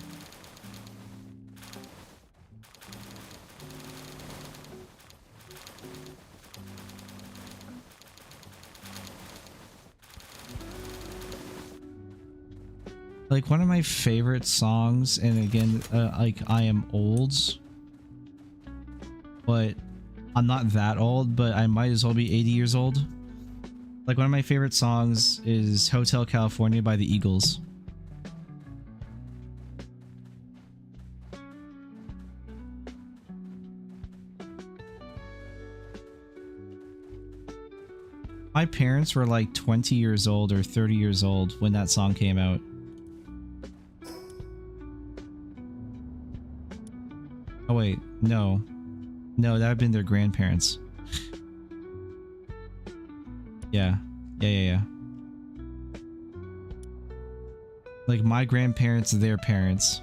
Like one of my favorite songs, and again, like I am old, but I'm not that old, but I might as well be 80 years old. Like one of my favorite songs is Hotel California by the Eagles. My parents were like 20 years old or 30 years old when that song came out. Oh wait, no. No, that would have been their grandparents. Yeah. Yeah. Like my grandparents, their parents.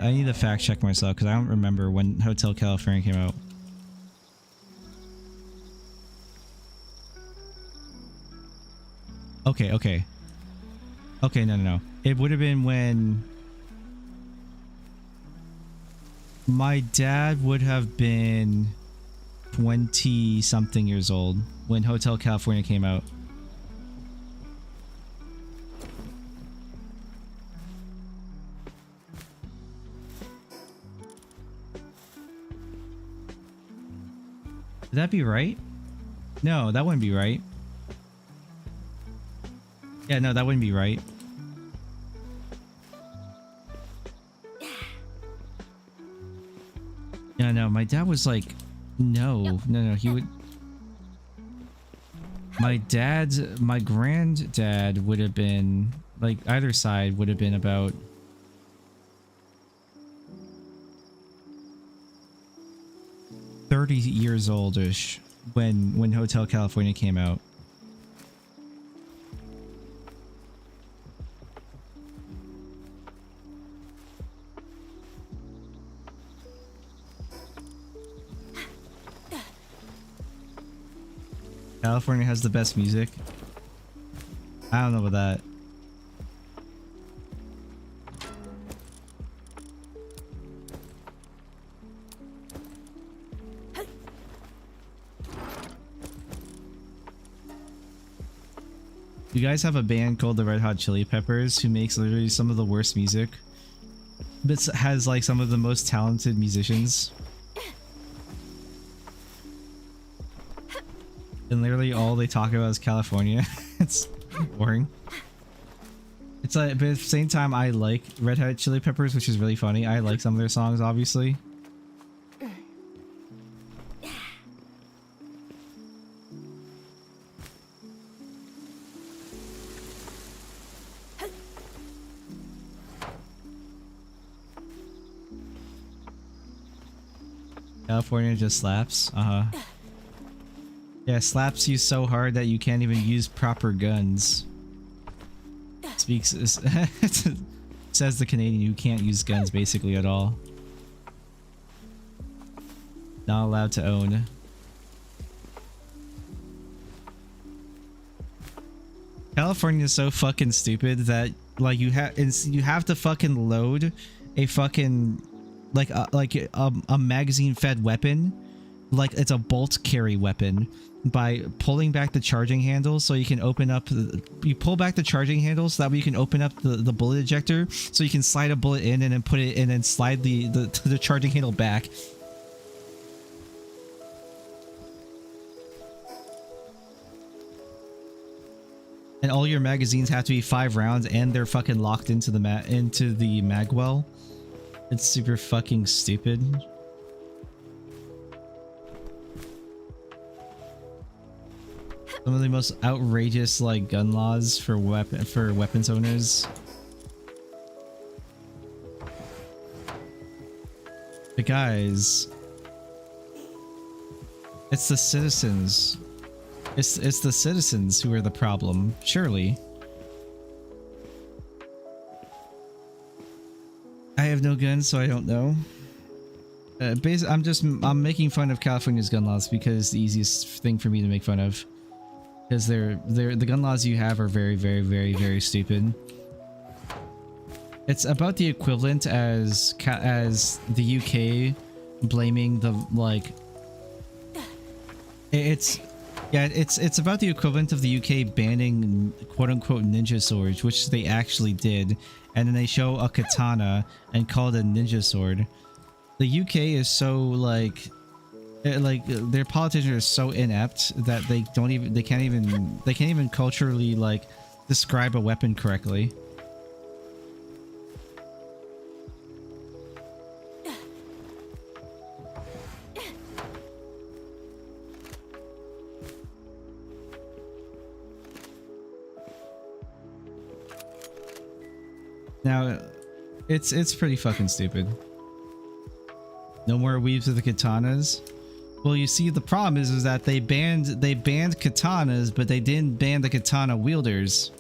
I need to fact check myself because I don't remember when Hotel California came out. Okay, no. It would have been when my dad would have been 20 something years old when Hotel California came out. Would that be right? No, that wouldn't be right. Yeah, no, that wouldn't be right. Yeah, no, my dad was like, no, he would... My granddad would have been, like, either side would have been about... years oldish when Hotel California came out. California has the best music. I don't know about that. You guys have a band called the Red Hot Chili Peppers who makes literally some of the worst music, but has like some of the most talented musicians. And literally all they talk about is California. It's boring. It's like, but at the same time, I like Red Hot Chili Peppers, which is really funny. I like some of their songs, obviously. California just slaps. Yeah, slaps you so hard that you can't even use proper guns. Says the Canadian who can't use guns basically at all. Not allowed to own. California is so fucking stupid that like you have to fucking load a fucking like a magazine fed weapon, like it's a bolt carry weapon, by pulling back the charging handle so you can open up you pull back the charging handle so that way you can open up the bullet ejector so you can slide a bullet in and then put it in and slide the charging handle back. And all your magazines have to be 5 rounds and they're fucking locked into the magwell. It's super fucking stupid. Some of the most outrageous like gun laws for weapons owners. But guys, it's the citizens. It's the citizens who are the problem, surely. I have no guns, so I don't know. I'm making fun of California's gun laws because it's the easiest thing for me to make fun of. Because the gun laws you have are very, very, very, very stupid. It's about the equivalent as the UK blaming the like. It's about the equivalent of the UK banning quote unquote ninja swords, which they actually did, and then they show a katana and call it a ninja sword. The UK is so like their politicians are so inept that they can't even culturally like describe a weapon correctly. Now, it's pretty fucking stupid. No more weaves of the katanas. Well, you see, the problem is that they banned katanas, but they didn't ban the katana wielders.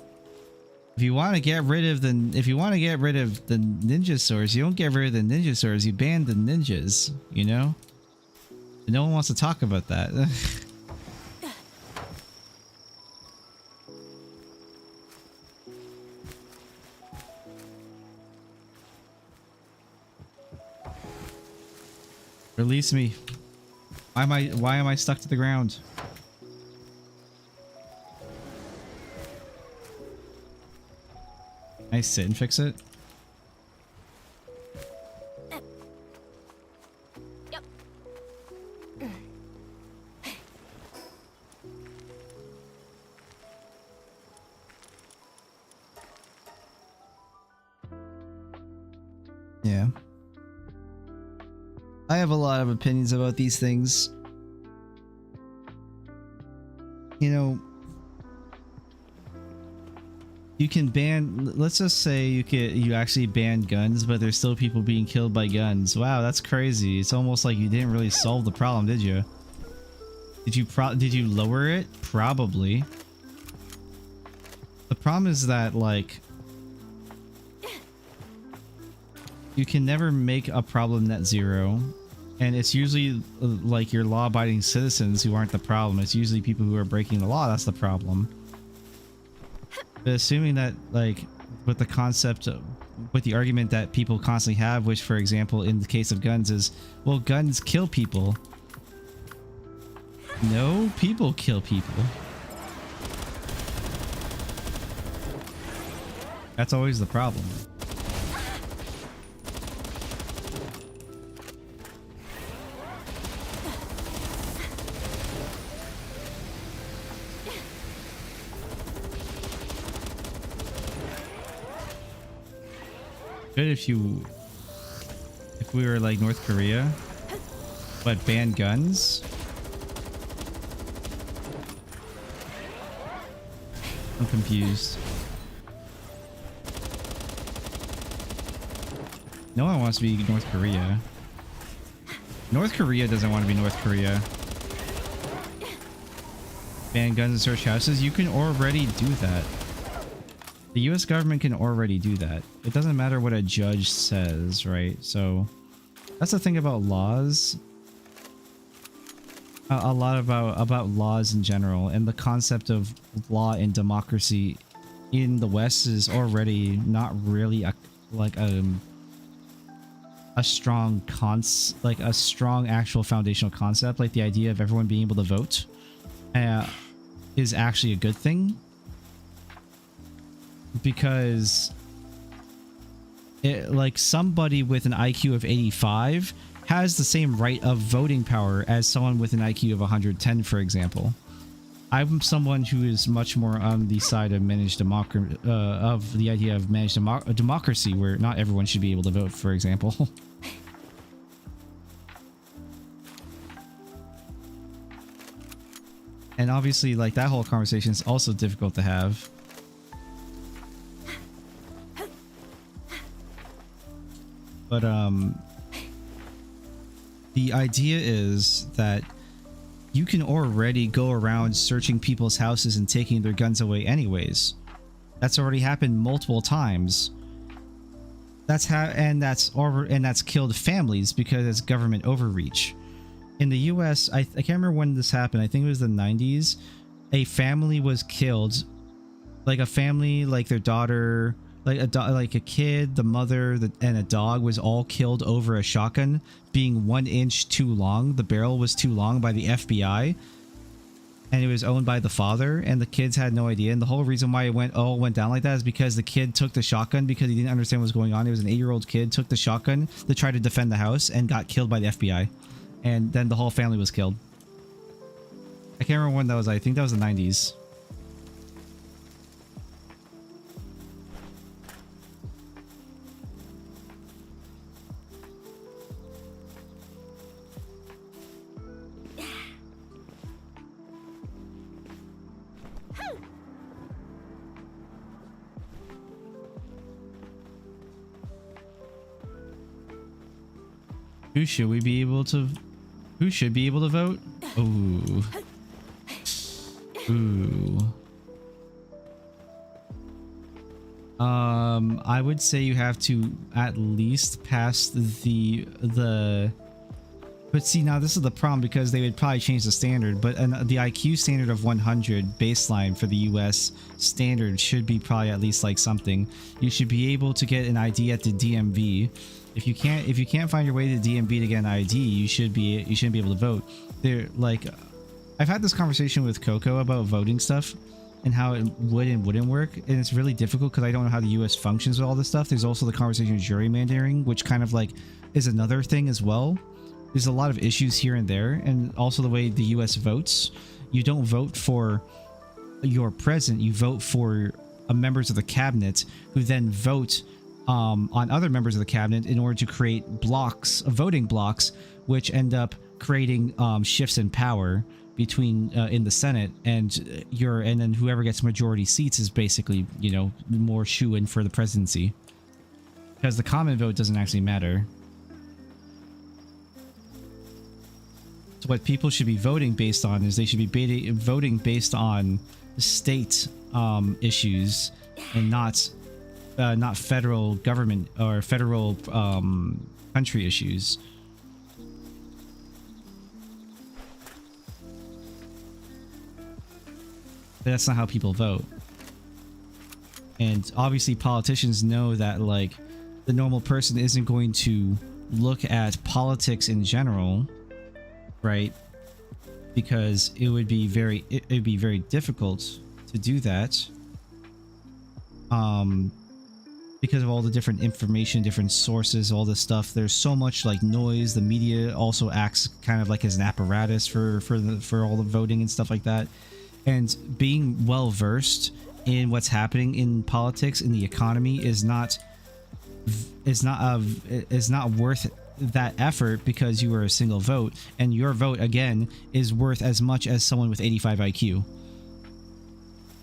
If you want to get rid of the ninja swords, you don't get rid of the ninja swords. You ban the ninjas. You know. But no one wants to talk about that. Release me. Why am I stuck to the ground? Can I sit and fix it? Yep. Yeah. I have a lot of opinions about these things. You know, you can ban, let's just say you actually banned guns, but there's still people being killed by guns. Wow, that's crazy. It's almost like you didn't really solve the problem, did you? Did you lower it? Probably. The problem is that, like, you can never make a problem net zero, and it's usually like your law-abiding citizens who aren't the problem. It's usually people who are breaking the law that's the problem. But assuming that, like, with the argument that people constantly have, which, for example, in the case of guns is, well, guns kill people. No, people kill people. That's always the problem. Good if we were like North Korea, but ban guns. I'm confused. No one wants to be North Korea. North Korea doesn't want to be North Korea. Ban guns and search houses. You can already do that. The US government can already do that. It doesn't matter what a judge says, right? So that's the thing about laws. A lot about laws in general, and the concept of law and democracy in the West is already not really a strong actual foundational concept. Like the idea of everyone being able to vote is actually a good thing. Because like somebody with an IQ of 85 has the same right of voting power as someone with an IQ of 110, for example. I'm someone who is much more on the side of managed democracy, of the idea of managed democracy, where not everyone should be able to vote, for example. And obviously, like, that whole conversation is also difficult to have. But the idea is that you can already go around searching people's houses and taking their guns away anyways. That's already happened multiple times. That's killed families because it's government overreach. In the US, I can't remember when this happened. I think it was the 90s. A family was killed. Like a family, like their daughter, like a kid, the mother, and a dog was all killed over a shotgun being 1 inch too long. The barrel was too long by the FBI. And it was owned by the father, and the kids had no idea. And the whole reason why it all went down like that is because the kid took the shotgun because he didn't understand what was going on. It was an 8-year-old kid, took the shotgun to try to defend the house and got killed by the FBI. And then the whole family was killed. I can't remember when that was. I think that was the 90s. Who should we be able to... Who should be able to vote? Ooh. Ooh. I would say you have to at least pass the... But see, now this is the problem because they would probably change the standard, but the IQ standard of 100 baseline for the US standard should be probably at least like something. You should be able to get an ID at the DMV. If you can't find your way to the DMV to get an ID, you shouldn't be able to vote. They're like, I've had this conversation with Coco about voting stuff and how it would and wouldn't work, and it's really difficult because I don't know how the US functions with all this stuff. There's also the conversation of gerrymandering, which kind of like is another thing as well. There's a lot of issues here and there, and also the way the US votes. You don't vote for your president, you vote for members of the cabinet who then vote on other members of the cabinet in order to create blocks, voting blocks, which end up creating shifts in power between in the Senate, and then whoever gets majority seats is basically, you know, more shoe-in for the presidency, because the common vote doesn't actually matter. So what people should be voting based on is they should be voting based on state issues and not federal government or federal country issues. But that's not how people vote. And obviously politicians know that, like, the normal person isn't going to look at politics in general, right? Because it would be very difficult to do that. Because of all the different information, different sources, all this stuff. There's so much like noise. The media also acts kind of like as an apparatus for all the voting and stuff like that. And being well versed in what's happening in politics, in the economy, is not worth that effort because you are a single vote, and your vote again is worth as much as someone with 85 IQ.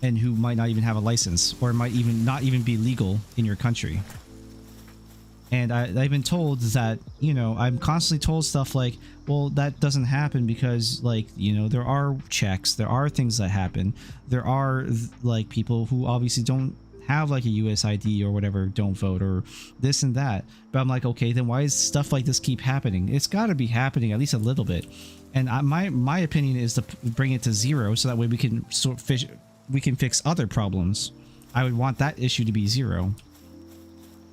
And who might not even have a license, or might even not even be legal in your country. And I've been told that, you know, I'm constantly told stuff like, well, that doesn't happen because, like, you know, there are checks, there are things that happen. There are, like, people who obviously don't have, like, a US ID or whatever, don't vote, or this and that. But I'm like, okay, then why does stuff like this keep happening? It's got to be happening at least a little bit. And my opinion is to bring it to zero so that way we can fix other problems. I would want that issue to be zero.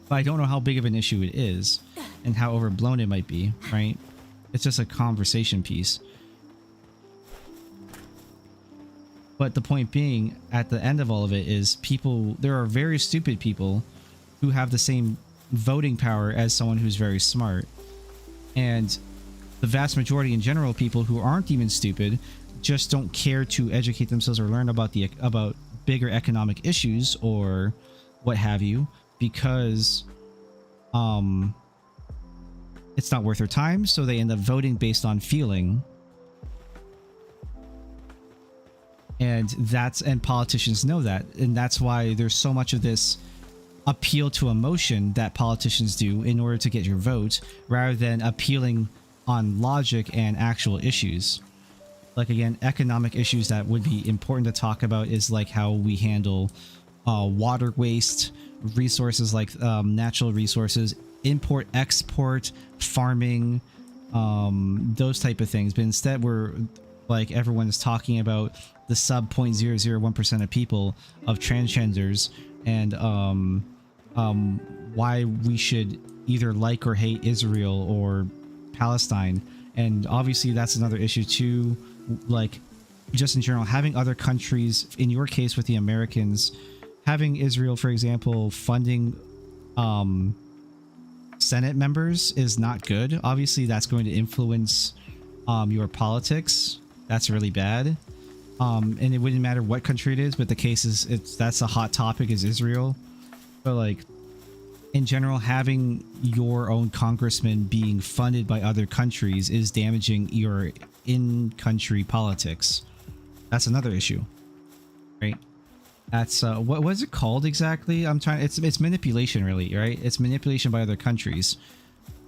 But I don't know how big of an issue it is and how overblown it might be, right? It's just a conversation piece. But the point being, at the end of all of it is there are very stupid people who have the same voting power as someone who's very smart. And the vast majority in general, people who aren't even stupid, just don't care to educate themselves or learn about bigger economic issues or what have you, because it's not worth their time, so they end up voting based on feeling. And politicians know that, and that's why there's so much of this appeal to emotion that politicians do in order to get your vote, rather than appealing on logic and actual issues. Like, again, economic issues that would be important to talk about is like how we handle water waste, resources like natural resources, import, export, farming, those type of things. But instead, we're like, everyone is talking about the sub 0.001% of people of transgenders, and why we should either like or hate Israel or Palestine. And obviously that's another issue too, like just in general, having other countries, in your case with the Americans, having Israel, for example, funding Senate members is not good. Obviously that's going to influence your politics. That's really bad. And it wouldn't matter what country it is, but the case is, that's a hot topic, is Israel. But like, in general, having your own congressman being funded by other countries is damaging your in-country politics. That's another issue, right? That's what was it called exactly? It's manipulation, really, right? It's manipulation by other countries.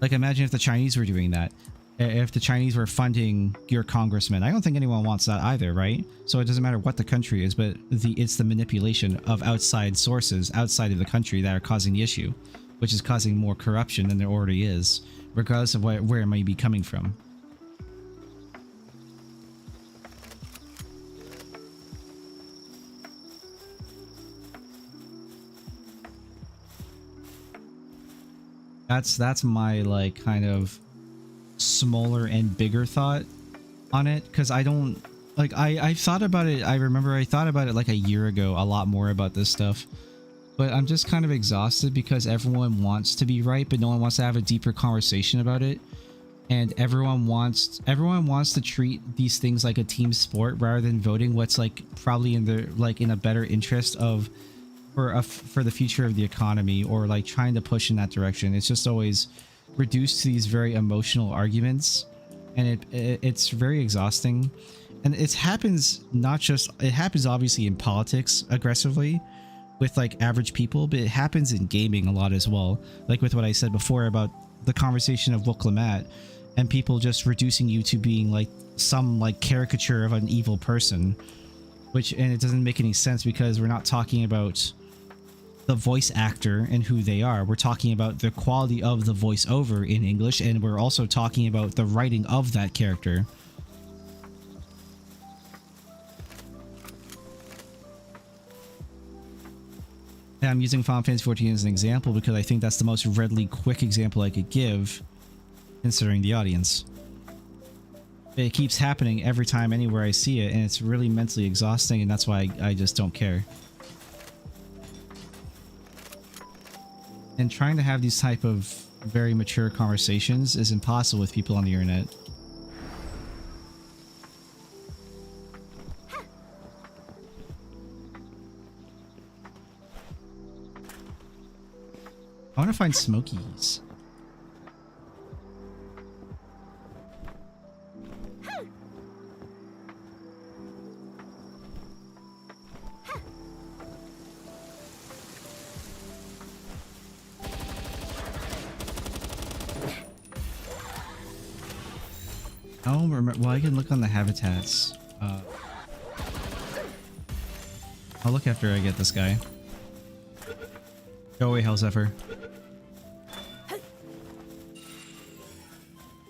Like, imagine if the Chinese were doing that. If the Chinese were funding your congressman. I don't think anyone wants that either, right? So it doesn't matter what the country is, but it's the manipulation of outside sources outside of the country that are causing the issue, which is causing more corruption than there already is, regardless of where it might be coming from. That's my like kind of smaller and bigger thought on it, because I don't like, I thought about it. I remember I thought about it like a year ago a lot more about this stuff, but I'm just kind of exhausted because everyone wants to be right, but no one wants to have a deeper conversation about it. And everyone wants to treat these things like a team sport rather than voting what's like probably in their like in a better interest of for the future of the economy, or like trying to push in that direction. It's just always reduced to these very emotional arguments, and it's very exhausting. And it happens obviously in politics aggressively with like average people, but it happens in gaming a lot as well, like with what I said before about the conversation of Wooklamat and people just reducing you to being like some like caricature of an evil person, and it doesn't make any sense, because we're not talking about the voice actor and who they are. We're talking about the quality of the voiceover in English, and we're also talking about the writing of that character. And I'm using Final Fantasy XIV as an example because I think that's the most readily quick example I could give, considering the audience. It keeps happening every time, anywhere I see it, and it's really mentally exhausting, and that's why I just don't care. And trying to have these type of very mature conversations is impossible with people on the internet. I want to find Smokies. I don't remember. Well, I can look on the habitats. I'll look after I get this guy. Go away, Hellzephyr.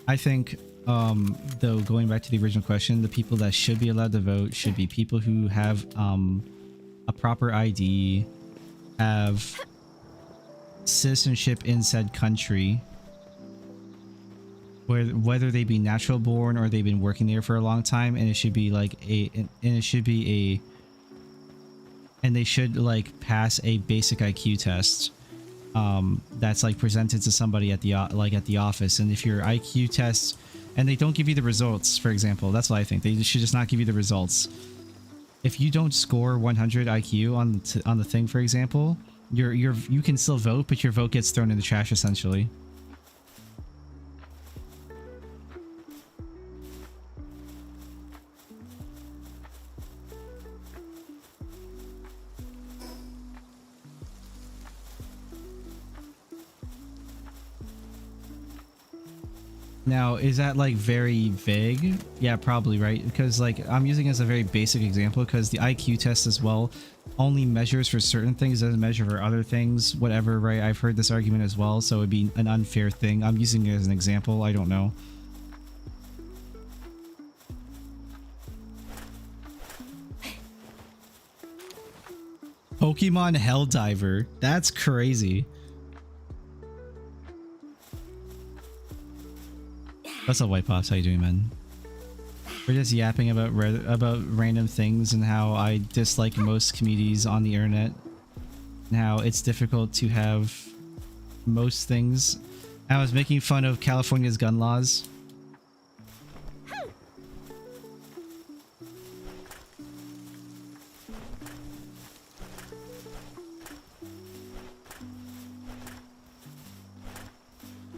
I think, though, going back to the original question, the people that should be allowed to vote should be people who have a proper ID, have citizenship in said country, whether they be natural born or they've been working there for a long time, and it should be like and they should like pass a basic IQ test that's like presented to somebody at the office. And if your IQ tests and they don't give you the results, for example, that's what I think, they should just not give you the results. If you don't score 100 IQ on the thing, for example, you can still vote, but your vote gets thrown in the trash essentially. Now, is that like very vague? Yeah, probably, right? Because like I'm using it as a very basic example because the IQ test as well only measures for certain things, doesn't measure for other things, whatever, right? I've heard this argument as well, so it'd be an unfair thing. I'm using it as an example. I don't know. Pokemon Helldiver. That's crazy. What's up, White Pops? How you doing, man? We're just yapping about random things and how I dislike most communities on the internet and how it's difficult to have most things. I was making fun of California's gun laws.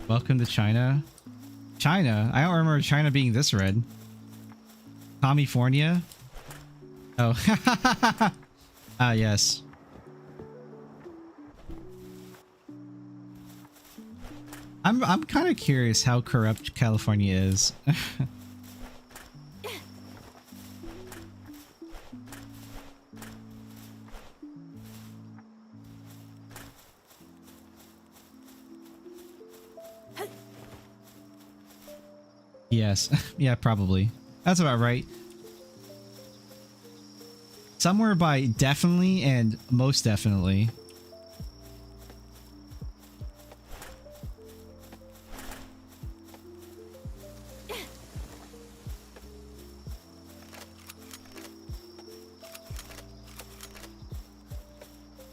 Welcome to China. China? I don't remember China being this red. California? Oh. Ah, yes. I'm kind of curious how corrupt California is. Yes. Yeah, probably. That's about right. Somewhere by definitely and most definitely.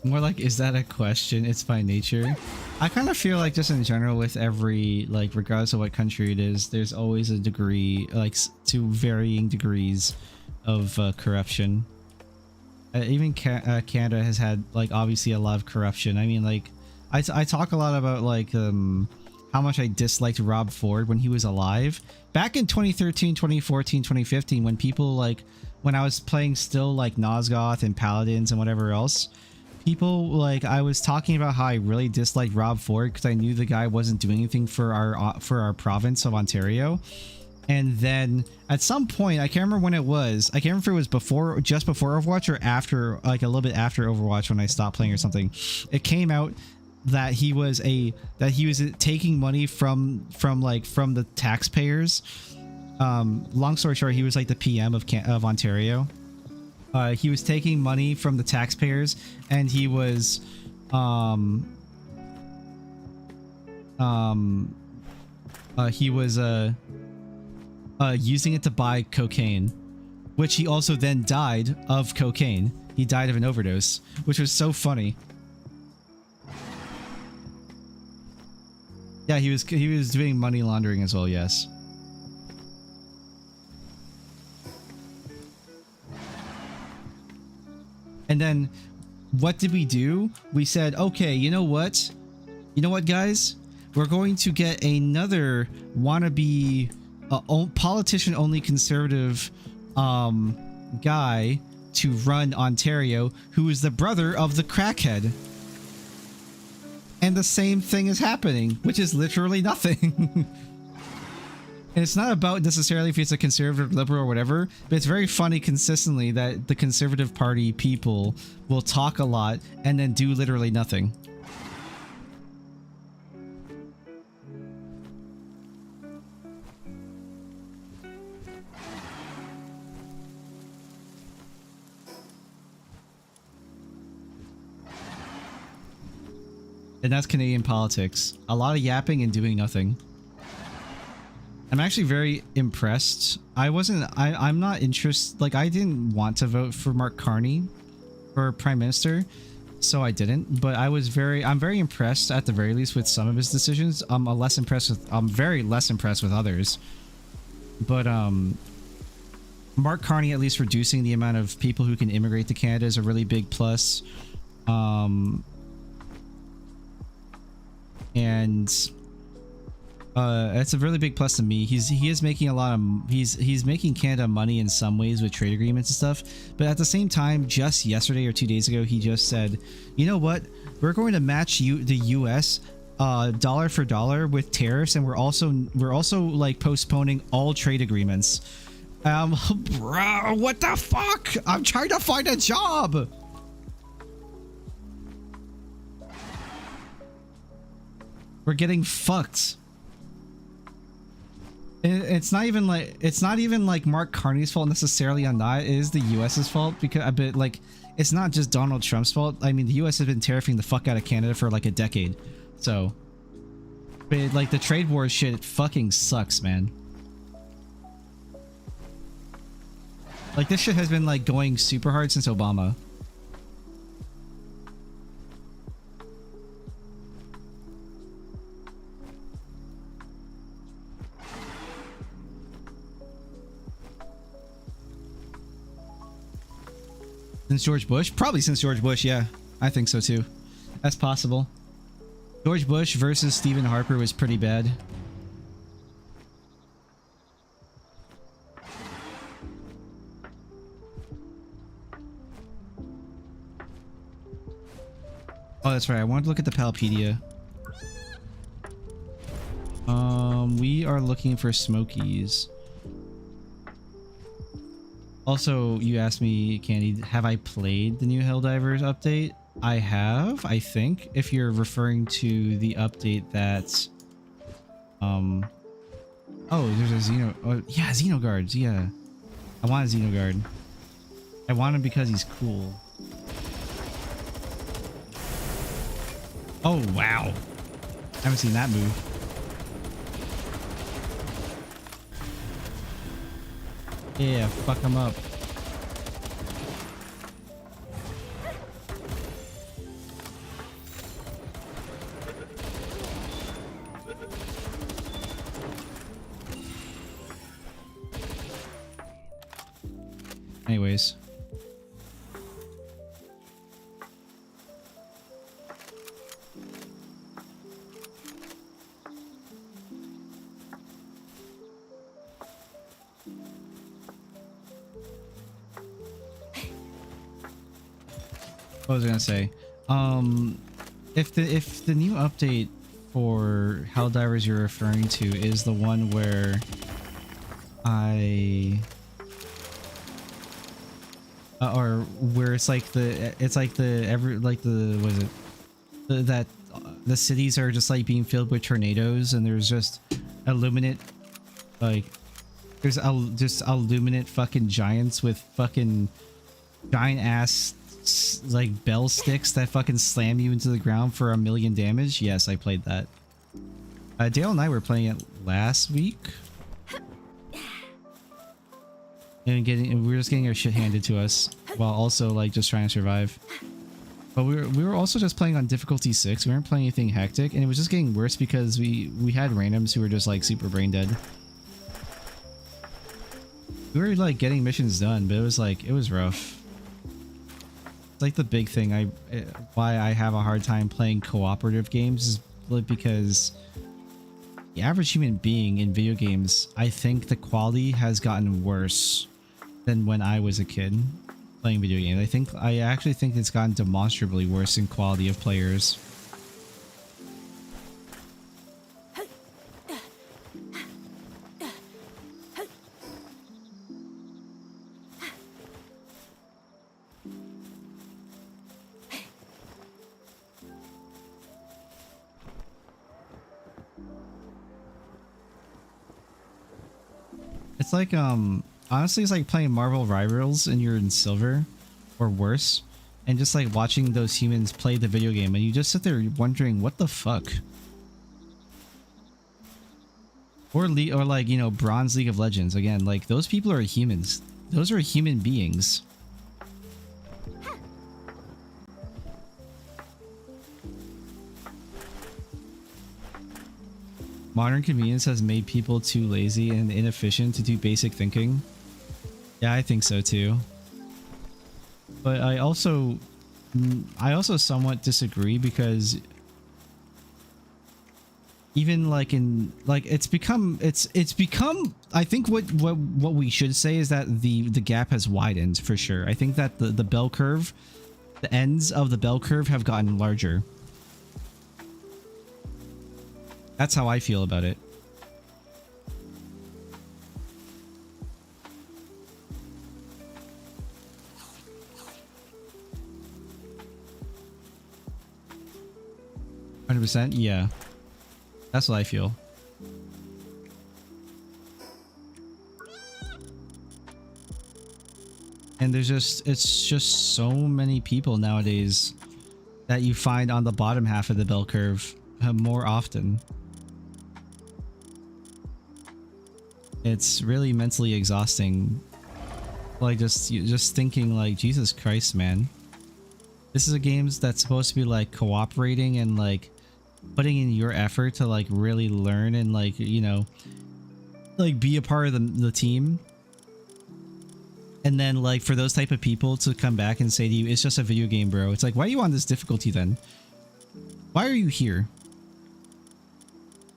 More like, is that a question? It's by nature. I kind of feel like just in general with every, like, regardless of what country it is, there's always a degree, like, to varying degrees of corruption. Even Canada has had, like, obviously a lot of corruption. I mean, like, I talk a lot about, like, how much I disliked Rob Ford when he was alive. Back in 2013, 2014, 2015, when people, like, when I was playing still, like, Nosgoth and Paladins and whatever else, people, like, I was talking about how I really disliked Rob Ford because I knew the guy wasn't doing anything for our province of Ontario. And then at some point, I can't remember when it was. I can't remember if it was before, just before Overwatch or after, like a little bit after Overwatch when I stopped playing or something. It came out that he was taking money from the taxpayers. Long story short, he was like the PM of Ontario. He was taking money from the taxpayers, and he was using it to buy cocaine, which he also then died of cocaine. He died of an overdose, which was so funny. Yeah, he was doing money laundering as well, yes. And then what did we do? We said, okay, you know what? You know what, guys? We're going to get another wannabe politician-only conservative guy to run Ontario, who is the brother of the crackhead. And the same thing is happening, which is literally nothing. And it's not about necessarily if it's a conservative, liberal, or whatever, but it's very funny consistently that the Conservative Party people will talk a lot and then do literally nothing. And that's Canadian politics. A lot of yapping and doing nothing. I'm actually very impressed. I'm not interested, like, I didn't want to vote for Mark Carney for Prime Minister, so I didn't, but I'm very impressed at the very least with some of his decisions. I'm very less impressed with others. But Mark Carney at least reducing the amount of people who can immigrate to Canada is a really big plus. It's a really big plus to me. He is making a lot of he's making Canada money in some ways with trade agreements and stuff, but at the same time, just yesterday or 2 days ago, he just said, you know what, we're going to match the US dollar for dollar with tariffs, and we're also like postponing all trade agreements. Bro, what the fuck? I'm trying to find a job. We're getting fucked. It's not even like Mark Carney's fault necessarily on that. It is the US's fault, because a bit like it's not just Donald Trump's fault. I mean, the US has been tariffing the fuck out of Canada for like a decade. So, but like the trade war shit fucking sucks, man. Like this shit has been like going super hard since Obama. Since George Bush? Probably since George Bush, yeah. I think so too. That's possible. George Bush versus Stephen Harper was pretty bad. Oh, that's right. I wanted to look at the Palpedia. We are looking for Smokies. Also, you asked me, Candy, have I played the new Helldivers update? I have, I think, if you're referring to the update that... Oh, there's a Xeno... Oh, yeah, Xenoguards, yeah. I want a Xenoguard. I want him because he's cool. Oh, wow. I haven't seen that move. Yeah, fuck him up. Anyways. What was I gonna say? If the new update for Helldivers you're referring to is the one where or where it's like the cities are just like being filled with tornadoes, and there's just illuminate, like there's just illuminate fucking giants with fucking giant ass like bell sticks that fucking slam you into the ground for 1,000,000 damage. Yes, I played that. Dale and I were playing it last week, and we were just getting our shit handed to us while also like just trying to survive. But we were also just playing on difficulty 6. We weren't playing anything hectic, and it was just getting worse because we had randoms who were just like super brain dead. We were like getting missions done, but it was rough. It's like the big thing why I have a hard time playing cooperative games is because the average human being in video games, I think the quality has gotten worse than when I was a kid playing video games. I actually think it's gotten demonstrably worse in quality of players. It's like, honestly, it's like playing Marvel Rivals and you're in silver or worse, and just like watching those humans play the video game, and you just sit there wondering what the fuck. Or like, you know, Bronze League of Legends again, like those people are humans. Those are human beings. Modern convenience has made people too lazy and inefficient to do basic thinking. Yeah, I think so too. But I also somewhat disagree, because even like it's become I think what we should say is that the gap has widened for sure. I think that the bell curve, the ends of the bell curve have gotten larger. That's how I feel about it. %? Yeah. That's what I feel. And there's just, it's just so many people nowadays that you find on the bottom half of the bell curve more often. It's really mentally exhausting. Like just thinking like, Jesus Christ, man. This is a game that's supposed to be like cooperating and like putting in your effort to like really learn and like, you know, like be a part of the team. And then like for those type of people to come back and say to you, it's just a video game, bro. It's like, why are you on this difficulty then? Why are you here?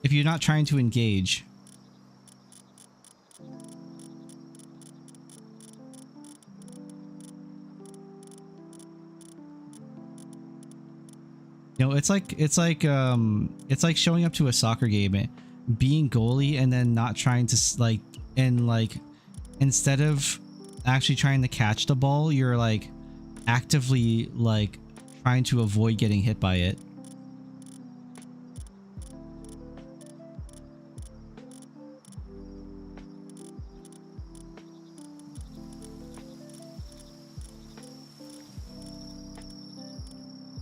If you're not trying to engage. You know, it's like showing up to a soccer game, being goalie, and then not trying to like, and like, instead of actually trying to catch the ball, you're like actively like trying to avoid getting hit by it.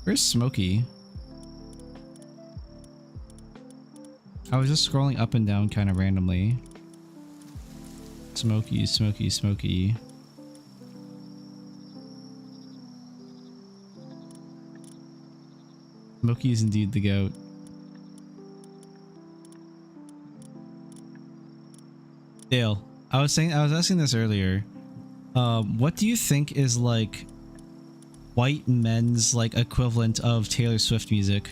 Where's Smokey? I was just scrolling up and down kind of randomly. Smokey, Smokey, Smokey. Smokey is indeed the goat. Dale, I was asking this earlier. What do you think is like white men's like equivalent of Taylor Swift music?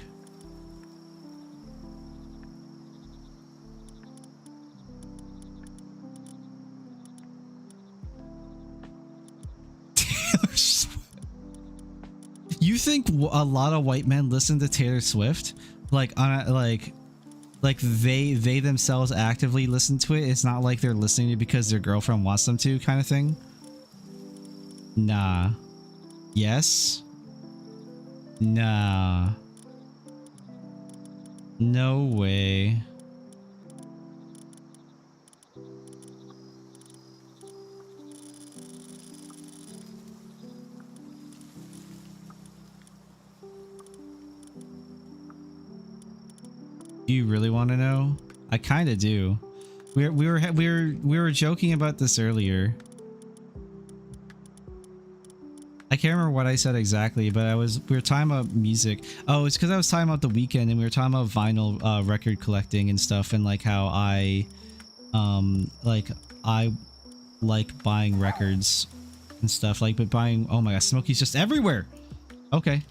Taylor Swift. You think a lot of white men listen to Taylor Swift? Like on a, like they themselves actively listen to it? It's not like they're listening to it because their girlfriend wants them to, kind of thing? Nah. Yes? Nah. No way. Do you really want to know? I kind of do. We were joking about this earlier. I can't remember what I said exactly, but we were talking about music. Oh, it's because I was talking about The Weeknd, and we were talking about vinyl record collecting and stuff, and like how I like buying records and stuff. Like, but buying, oh my god, Smokey's just everywhere. Okay.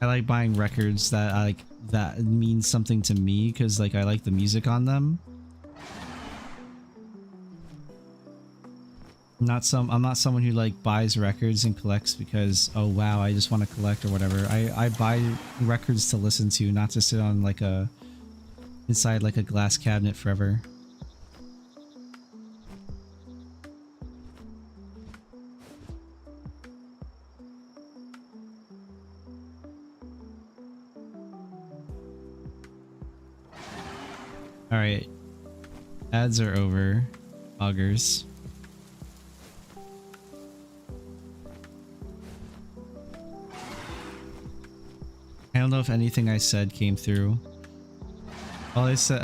I like buying records that that means something to me because like I like the music on them. I'm not someone who like buys records and collects because, oh wow, I just want to collect or whatever. I buy records to listen to, not to sit on like inside like a glass cabinet forever. All right, ads are over. Augers. I don't know if anything I said came through. All I said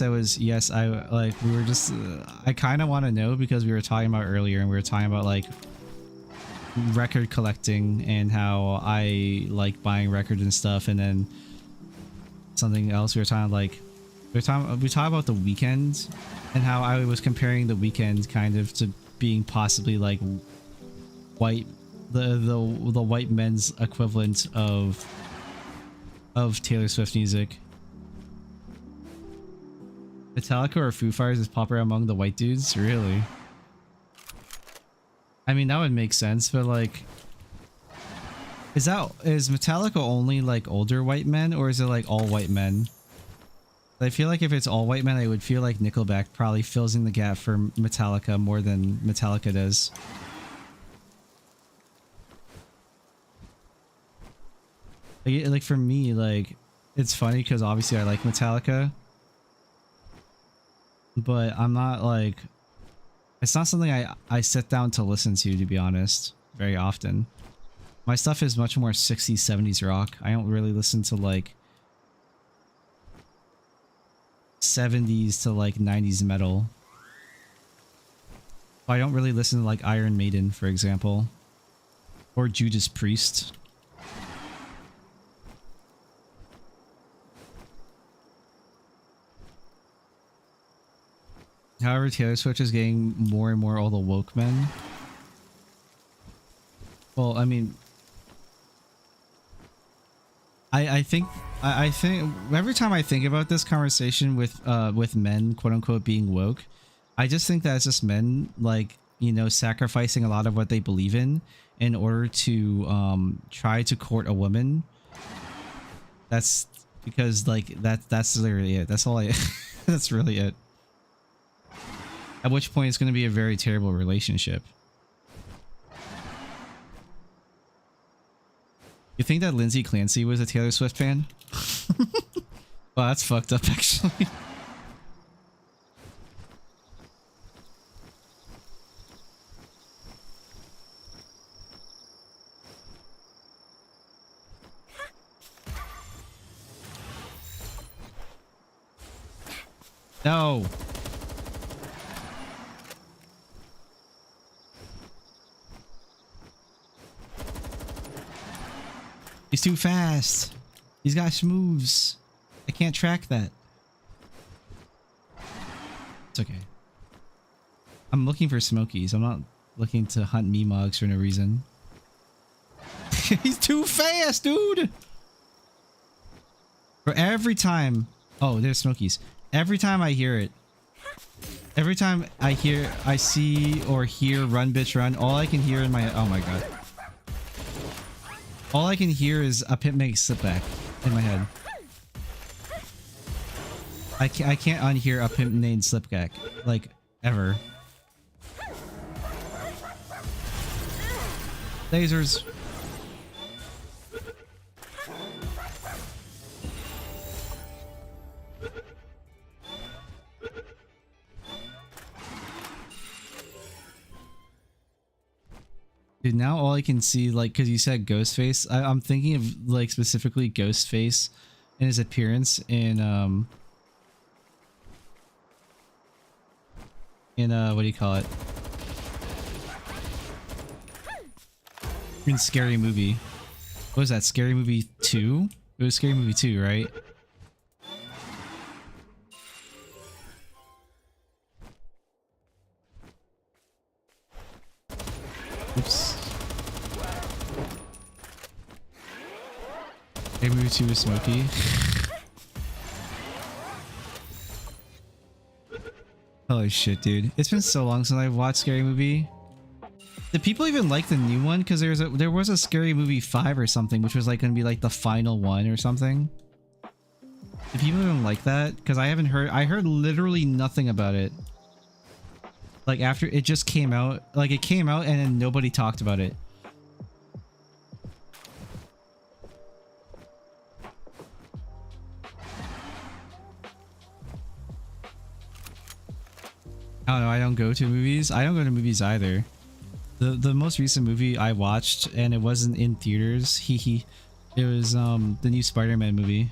was yes. I like, we were just, I kind of want to know because we were talking about earlier, and we were talking about like record collecting and how I like buying records and stuff, and then something else we were talking like we talked about The Weeknd and how I was comparing The Weeknd kind of to being possibly like white, the white men's equivalent of Taylor Swift music. Metallica or Foo Fighters is popular among the white dudes? Really? I mean, that would make sense, but like, Is Metallica only like older white men, or is it like all white men? I feel like if it's all white men, I would feel like Nickelback probably fills in the gap for Metallica more than Metallica does. Like for me, like it's funny because obviously I like Metallica, but I'm not like, it's not something I sit down to listen to be honest, very often. My stuff is much more 60s, 70s rock. I don't really listen to like 70s to like 90s metal. I don't really listen to like Iron Maiden, for example, or Judas Priest. However, Taylor Swift is getting more and more all the woke men. Well, I mean, I think every time I think about this conversation with men, quote unquote, being woke, I just think that it's just men, like, you know, sacrificing a lot of what they believe in order to try to court a woman. That's because like that's literally it. That's all I that's really it. At which point it's going to be a very terrible relationship. You think that Lindsay Clancy was a Taylor Swift fan? Wow, that's fucked up actually. No. He's too fast. He's got moves. I can't track that. It's okay. I'm looking for Smokies. I'm not looking to hunt Memogs for no reason. He's too fast, dude. For every time. Oh, there's Smokies. Every time I hear it. Every time I see or hear run bitch run, all I can hear in my, oh my god. All I can hear is a pimp make slip back in my head. I can't unhear a pimp named slip back, like, ever. Lasers. Dude, now all I can see, like, because you said Ghostface, I'm thinking of, like, specifically Ghostface and his appearance in, what do you call it? In Scary Movie. What was that, Scary Movie 2? It was Scary Movie 2, right? Oops. Scary Movie 2 with Smokey. Holy shit, dude. It's been so long since I've watched Scary Movie. Did people even like the new one? Because there was a Scary Movie 5 or something, which was like going to be like the final one or something. Did people even like that? Because I haven't heard, I heard literally nothing about it. Like after it just came out, like it came out and then nobody talked about it. I don't know, I don't go to movies. I don't go to movies either. The most recent movie I watched, and it wasn't in theaters, it was the new Spider-Man movie.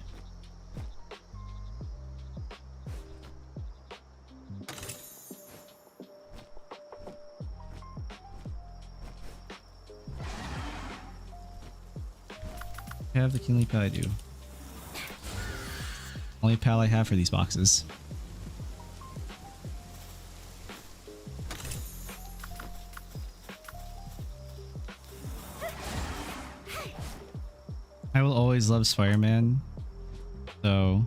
I have the Kingly Pal I do. Only pal I have for these boxes. I will always love Spider-Man, so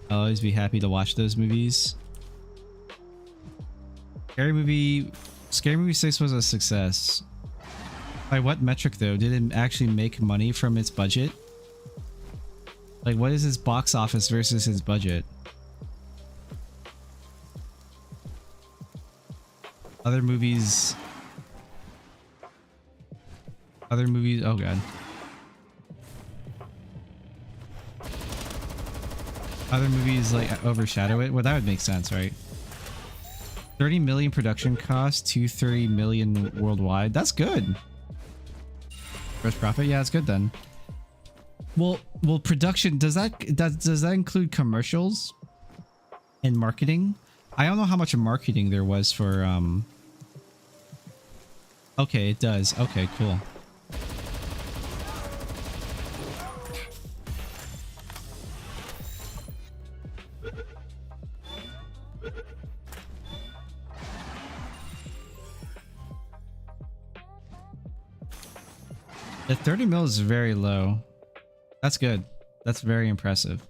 I'll always be happy to watch those movies. Scary Movie 6 was a success. By what metric though? Did it actually make money from its budget? Like, what is his box office versus his budget? Other movies. Oh god. Other movies like overshadow it. Well, that would make sense, right? 30 million production cost, 230 million worldwide. That's good. Gross profit, yeah, it's good then. Well, production, does that include commercials and marketing? I don't know how much marketing there was for okay, it does. Okay, cool. The 30 mil is very low. That's good. That's very impressive.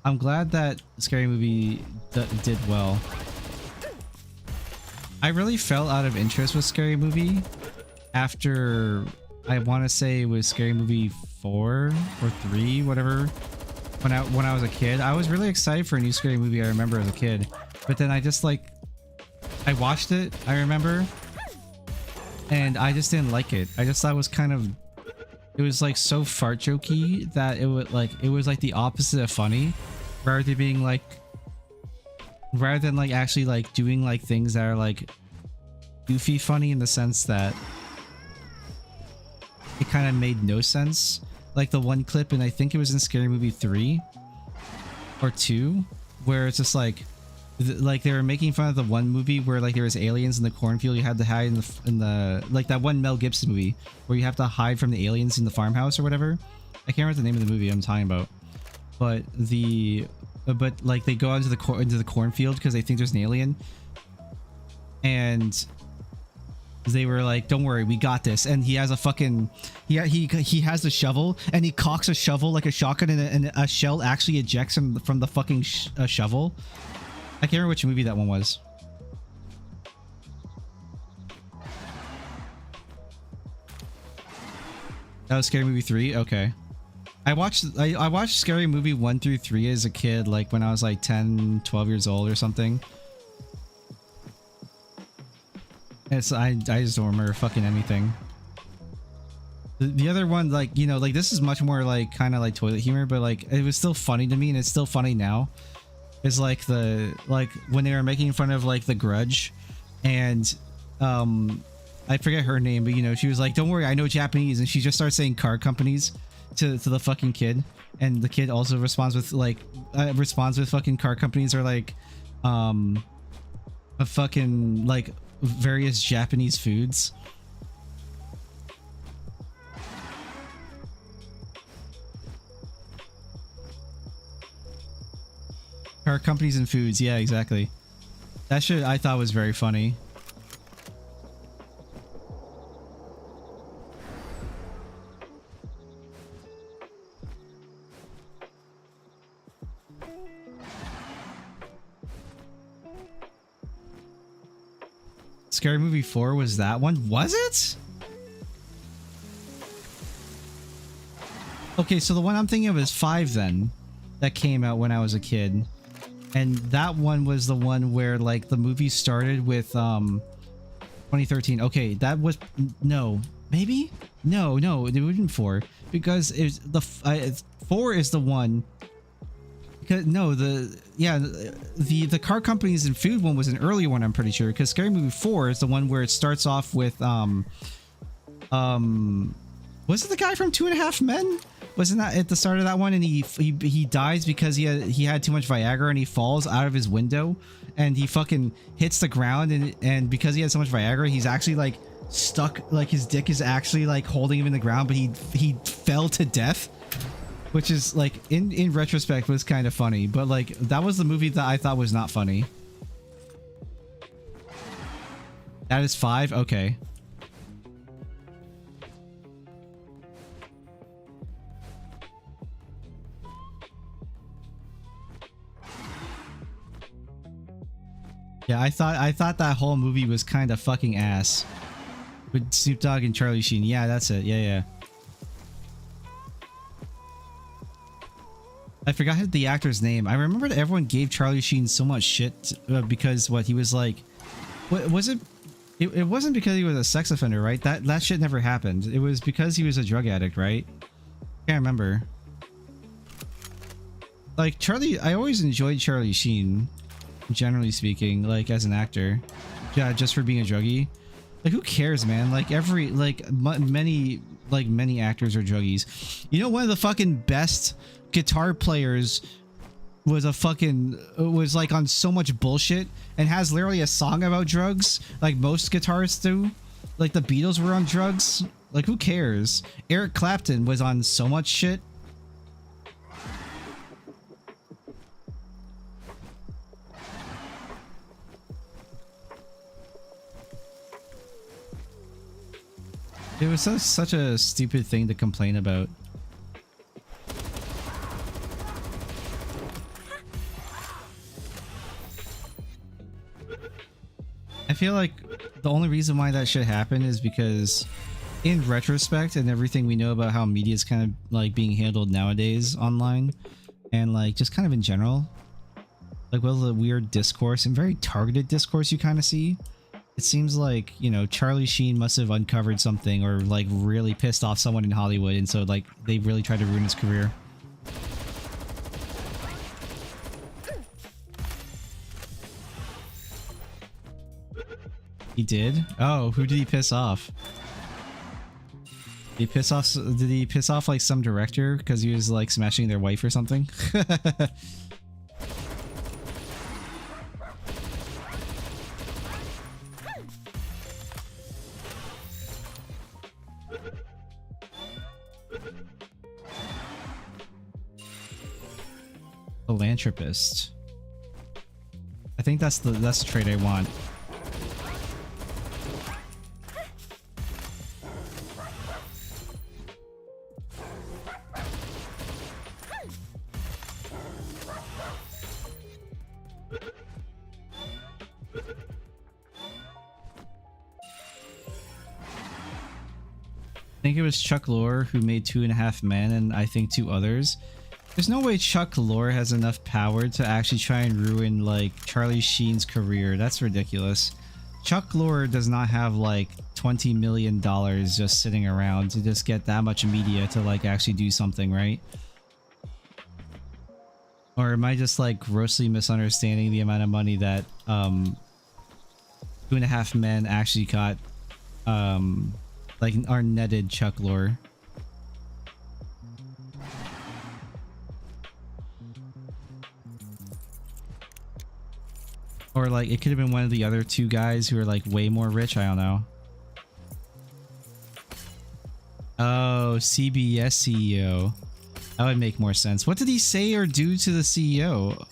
I'm glad that Scary Movie did well. I really fell out of interest with Scary Movie after, I want to say it was Scary Movie 4 or 3, whatever. When I was a kid, I was really excited for a new Scary Movie. I remember as a kid, but then I just like, I watched it. I remember. And I just didn't like it. I just thought it was kind of, it was like so fart jokey that it was like the opposite of funny, rather than like actually like doing like things that are like goofy funny in the sense that it kind of made no sense. Like the one clip, and I think it was in Scary Movie 3 or 2, where it's just like they were making fun of the one movie where like there was aliens in the cornfield. You had to hide in the like that one Mel Gibson movie where you have to hide from the aliens in the farmhouse or whatever. I can't remember the name of the movie I'm talking about, but like they go into the cornfield because they think there's an alien, and they were like, "Don't worry, we got this." And he has a fucking he has the shovel, and he cocks a shovel like a shotgun, and a shell actually ejects him from the fucking shovel. I can't remember which movie that one was. That was Scary Movie 3? Okay. I watched Scary Movie 1 through 3 as a kid, like when I was like 10, 12 years old or something. I just don't remember fucking anything. The other one, like, you know, like this is much more like kind of like toilet humor, but like it was still funny to me, and it's still funny now. Is like when they were making fun of like The Grudge, and I forget her name, but you know, she was like, "Don't worry, I know Japanese," and she just starts saying car companies to the fucking kid, and the kid also responds with fucking car companies, or like a fucking like various Japanese foods. Car companies and foods, yeah, exactly. That shit I thought was very funny. Scary Movie 4 was that one? Was it? Okay, so the one I'm thinking of is 5 then. That came out when I was a kid. And that one was the one where like the movie started with 2013. Okay, that was no, maybe no, it would have been 4 because it's the 4 is the one. Because no, the car companies and food one was an earlier one, I'm pretty sure. Because Scary Movie 4 is the one where it starts off with was it the guy from 2.5 Men? Wasn't that at the start of that one? And he dies because he had too much Viagra, and he falls out of his window, and he fucking hits the ground, and because he had so much Viagra, he's actually like stuck, like his dick is actually like holding him in the ground, but he fell to death, which is like in retrospect was kind of funny, but like that was the movie that I thought was not funny. That is 5? Okay. Yeah, I thought that whole movie was kind of fucking ass. With Snoop Dogg and Charlie Sheen. Yeah, that's it. Yeah, yeah. I forgot the actor's name. I remember that everyone gave Charlie Sheen so much shit because what he was like. What was it? It wasn't because he was a sex offender, right? That shit never happened. It was because he was a drug addict, right? Can't remember. Like Charlie, I always enjoyed Charlie Sheen, generally speaking, like as an actor. Yeah, just for being a druggie. Like who cares, man? Like many actors are druggies. You know, one of the fucking best guitar players was was like on so much bullshit and has literally a song about drugs, like most guitarists do. Like the Beatles were on drugs. Like who cares? Eric Clapton was on so much shit. It was such a stupid thing to complain about. I feel like the only reason why that shit happened is because in retrospect and everything we know about how media is kind of like being handled nowadays online and like just kind of in general, like with the weird discourse and very targeted discourse you kind of see, it seems like, you know, Charlie Sheen must have uncovered something or like really pissed off someone in Hollywood, and so like they really tried to ruin his career. He did? Oh, who did he piss off? Did he piss off like some director because he was like smashing their wife or something? Philanthropist. I think that's the trait I want. I think it was Chuck Lorre who made 2.5 Men and I think 2 others. There's no way Chuck Lorre has enough power to actually try and ruin like Charlie Sheen's career. That's ridiculous. Chuck Lorre does not have like $20 million just sitting around to just get that much media to like actually do something, right? Or am I just like grossly misunderstanding the amount of money that 2.5 Men actually got like our netted Chuck Lorre? Or like it could have been one of the other 2 guys who are like way more rich. I don't know. Oh, CBS CEO. That would make more sense. What did he say or do to the CEO?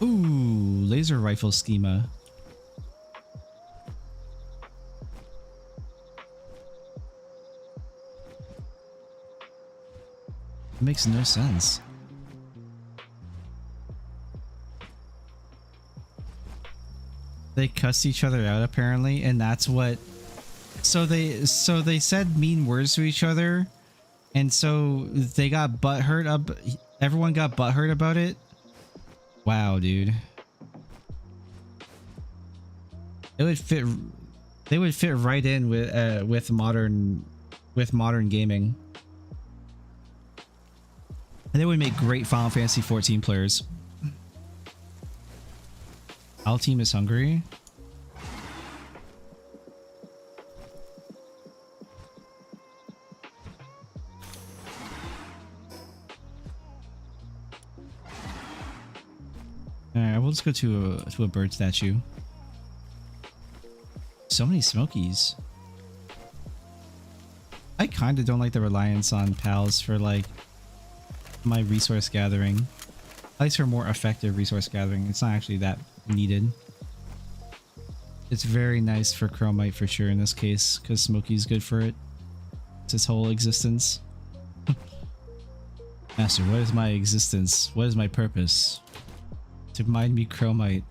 Ooh, laser rifle schema. It makes no sense. They cussed each other out apparently, and that's what. So they said mean words to each other, and so they got butthurt up. Everyone got butthurt about it. Wow, dude. It would fit. They would fit right in with modern gaming, and they would make great Final Fantasy 14 players. Our team is hungry. Alright, we'll just go to a bird statue. So many Smokies. I kinda don't like the reliance on pals for like my resource gathering. At least for more effective resource gathering. It's not actually that needed. It's very nice for Chromite for sure in this case, because Smokey's good for it. It's his whole existence. Master, what is my existence? What is my purpose? To mine me Chromite.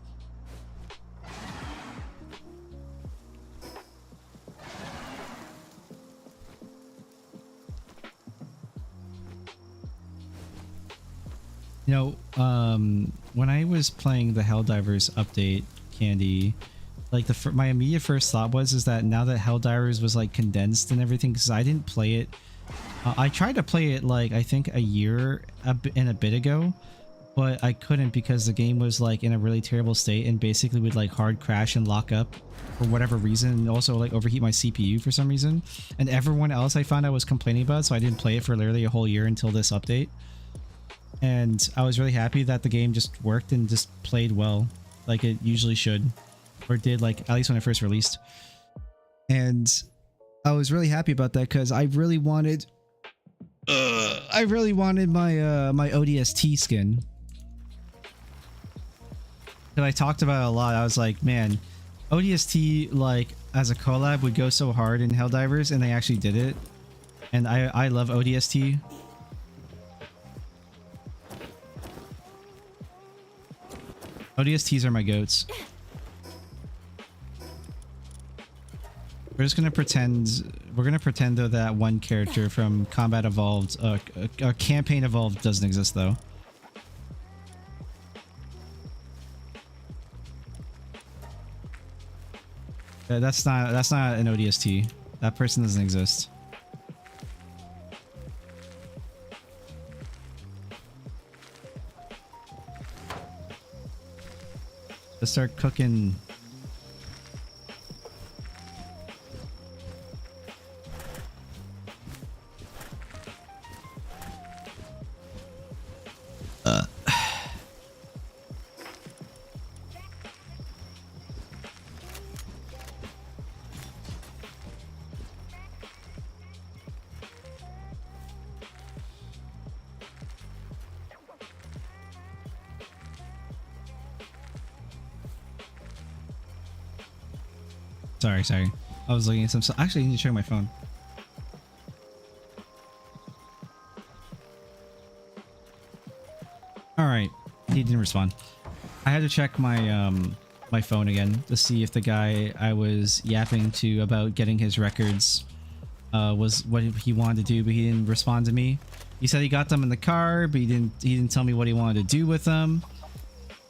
You know, when I was playing the Helldivers update, Candy, like my immediate first thought is that now that Helldivers was like condensed and everything, because I didn't play it. I tried to play it like I think a year and a bit ago, but I couldn't because the game was like in a really terrible state and basically would like hard crash and lock up for whatever reason, and also like overheat my CPU for some reason. And everyone else I found out was complaining about it, so I didn't play it for literally a whole year until this update. And I was really happy that the game just worked and just played well, like it usually should, or did, like at least when it first released. And I was really happy about that because I really wanted my my ODST skin. And I talked about it a lot. I was like, man, ODST like as a collab would go so hard in Helldivers, and they actually did it. And I love ODST. ODSTs are my goats. We're just gonna pretend. We're gonna pretend though that one character from Combat Evolved, Campaign Evolved doesn't exist though. That's not an ODST. That person doesn't exist. Let's start cooking. Sorry. I was looking at some stuff. Actually, I need to check my phone. Alright. He didn't respond. I had to check my my phone again to see if the guy I was yapping to about getting his records was what he wanted to do, but he didn't respond to me. He said he got them in the car, but he didn't tell me what he wanted to do with them.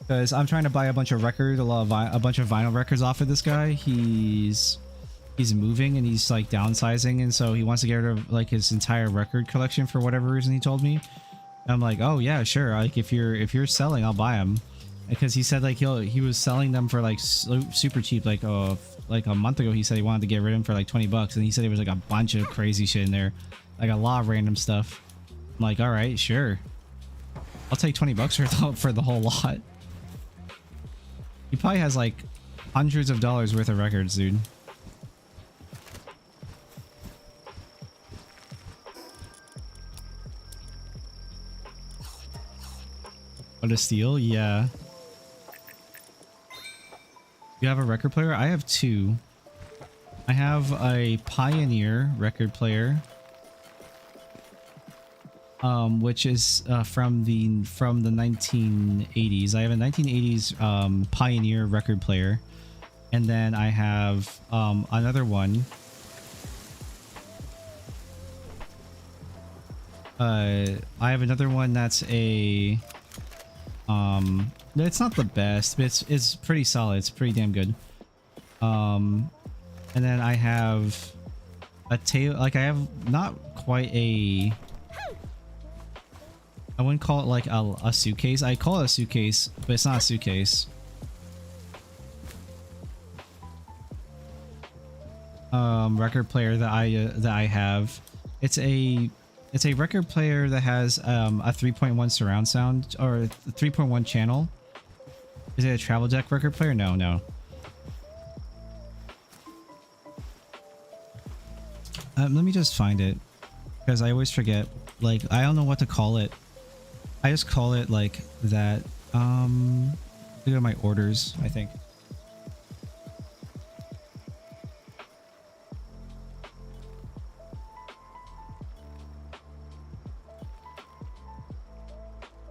Because I'm trying to buy a bunch of records, a bunch of vinyl records off of this guy. He's moving and he's like downsizing, and so he wants to get rid of like his entire record collection for whatever reason he told me. And I'm like, oh yeah, sure. Like if you're selling, I'll buy them. Because he said like he was selling them for like super cheap. Like a month ago he said he wanted to get rid of them for like $20, and he said it was like a bunch of crazy shit in there, like a lot of random stuff. I'm like, all right, sure. I'll take $20 for the whole lot. He probably has like hundreds of dollars worth of records, dude. What a steal? Yeah. You have a record player? I have two. I have a Pioneer record player, which is from the 1980s. I have a 1980s Pioneer record player, and then I have another one. I have another one that's a it's not the best, but it's pretty solid. It's pretty damn good. And then I have a tail. Like I have not quite a. I wouldn't call it like a suitcase. I call it a suitcase, but it's not a suitcase. Record player that I have. It's a record player that has a 3.1 surround sound, or a 3.1 channel. Is it a travel deck record player? No. Let me just find it, because I always forget. Like I don't know what to call it. I just call it like that. Look at my orders, I think.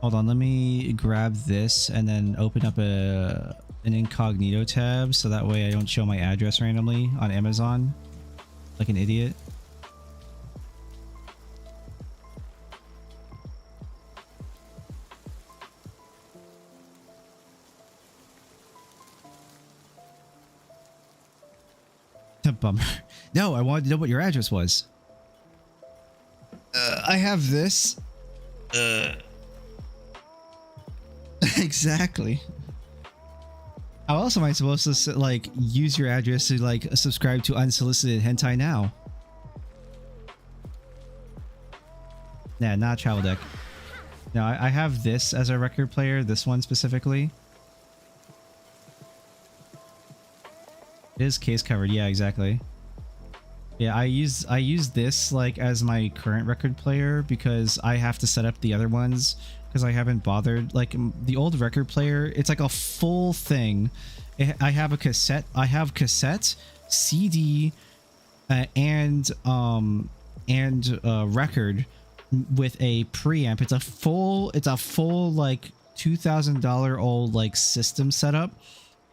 Hold on, let me grab this and then open up an incognito tab so that way I don't show my address randomly on Amazon like an idiot. Bummer. No, I wanted to know what your address was. I have this. Exactly. How else am I supposed to like use your address to like subscribe to unsolicited hentai now? Yeah, not travel deck. No, I have this as a record player. This one specifically. It is case covered. Yeah, exactly. Yeah, I use this like as my current record player because I have to set up the other ones because I haven't bothered. Like the old record player, it's like a full thing. I have a cassette. I have cassette, CD, and record with a preamp. It's a full like $2,000 old like system setup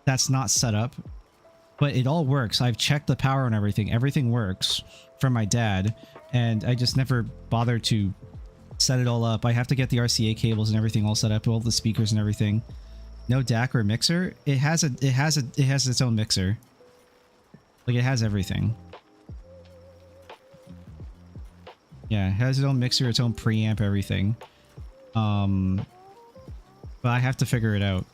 that's not set up. But it all works. I've checked the power and everything. Everything works from my dad. And I just never bothered to set it all up. I have to get the RCA cables and everything all set up, all the speakers and everything. No DAC or mixer. It has its own mixer. Like it has everything. Yeah, it has its own mixer, its own preamp, everything. But I have to figure it out.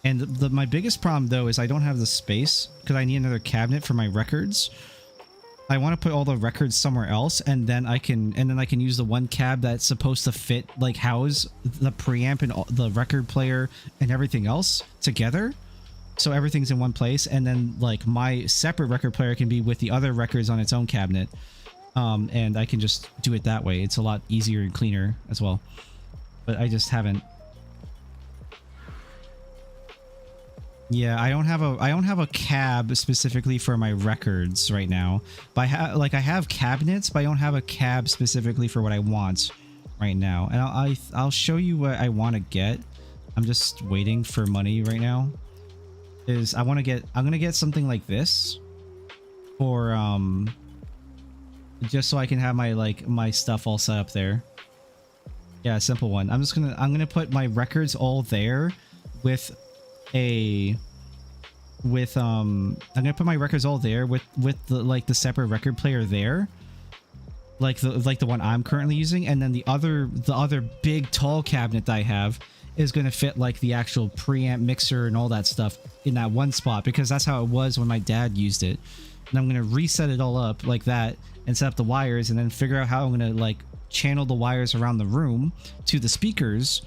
And my biggest problem though is I don't have the space because I need another cabinet for my records. I want to put all the records somewhere else, and then I can use the one cab that's supposed to fit, like house the preamp and all, the record player and everything else together. So everything's in one place, and then like my separate record player can be with the other records on its own cabinet. And I can just do it that way. It's a lot easier and cleaner as well. But I just haven't. Yeah, I don't have a cab specifically for my records right now. But I have cabinets, but I don't have a cab specifically for what I want right now. And I'll show you what I want to get. I'm just waiting for money right now. I'm gonna get something like this for just so I can have my stuff all set up there. Yeah, a simple one. I'm gonna put my records all there with I'm gonna put my records all there with the separate record player there, like the one I'm currently using, and then the other big tall cabinet that I have is gonna fit like the actual preamp mixer and all that stuff in that one spot, because that's how it was when my dad used it. And I'm gonna reset it all up like that and set up the wires, and then figure out how I'm gonna like channel the wires around the room to the speakers,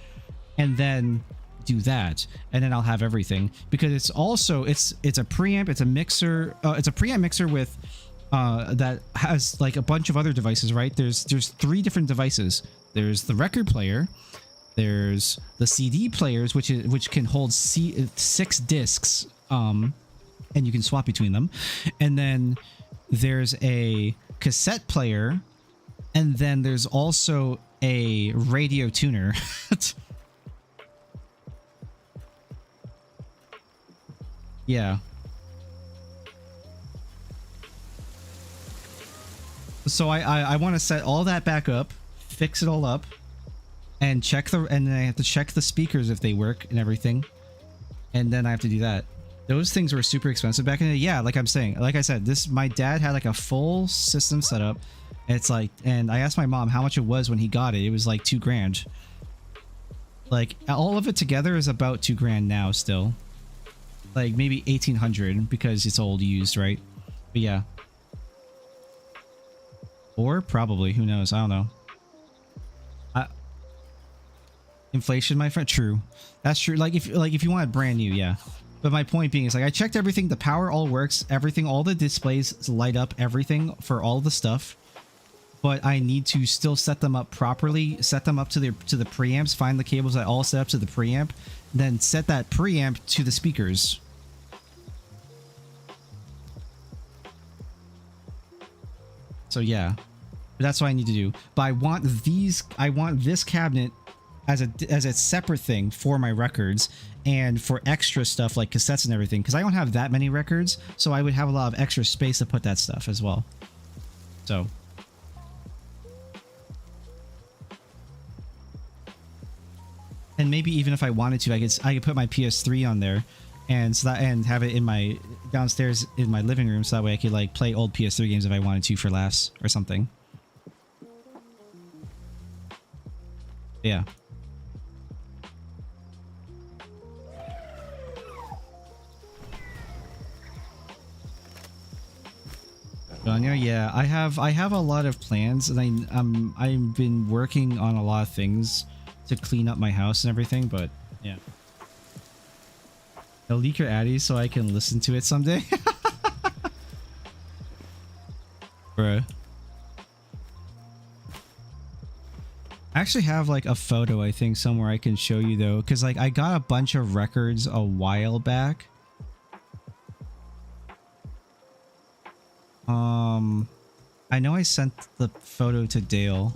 and then do that, and then I'll have everything, because it's a preamp, it's a mixer, it's a preamp mixer with that has like a bunch of other devices, right? There's 3 different devices. There's the record player, there's the CD players, which can hold 6 discs, and you can swap between them, and then there's a cassette player, and then there's also a radio tuner. Yeah. So I want to set all that back up, fix it all up, and and then I have to check the speakers if they work and everything. And then I have to do that. Those things were super expensive back in the day. Yeah, like I said, my dad had like a full system set up. It's like, and I asked my mom how much it was when he got it. It was like $2,000. Like all of it together is about $2,000 now still. Like maybe 1,800 because it's old used, right? But yeah. Or probably, who knows? I don't know. Inflation, my friend. True, that's true. Like if you want it brand new, yeah. But my point being is, like, I checked everything. The power all works. Everything, all the displays light up. Everything for all the stuff. But I need to still set them up properly. Set them up to the preamps. Find the cables that all set up to the preamp. Then set that preamp to the speakers. So yeah, that's what I need to do. But I want this cabinet as a separate thing for my records and for extra stuff like cassettes and everything, because I don't have that many records, so I would have a lot of extra space to put that stuff as well. So and maybe even if I wanted to, I could put my PS3 on there and so that, and have it in my downstairs in my living room, so that way I could like play old PS3 games if I wanted to for laughs or something. Yeah. Danya, yeah, I have a lot of plans, and I've been working on a lot of things to clean up my house and everything, but yeah. I'll leak your addy so I can listen to it someday. Bruh. I actually have like a photo, I think, somewhere I can show you though, because like I got a bunch of records a while back. I know I sent the photo to Dale.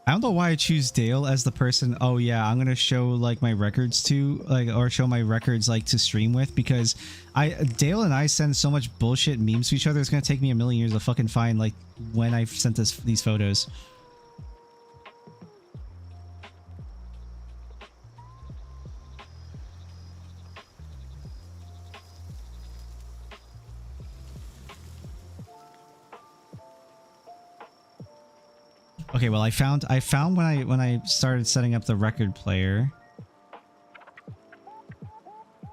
I don't know why I choose Dale as the person. Oh yeah, I'm gonna show like my records to, like, or show my records like to stream with, because Dale and I send so much bullshit memes to each other. It's gonna take me a million years to fucking find like when I've sent these photos. Okay, well I found when I started setting up the record player.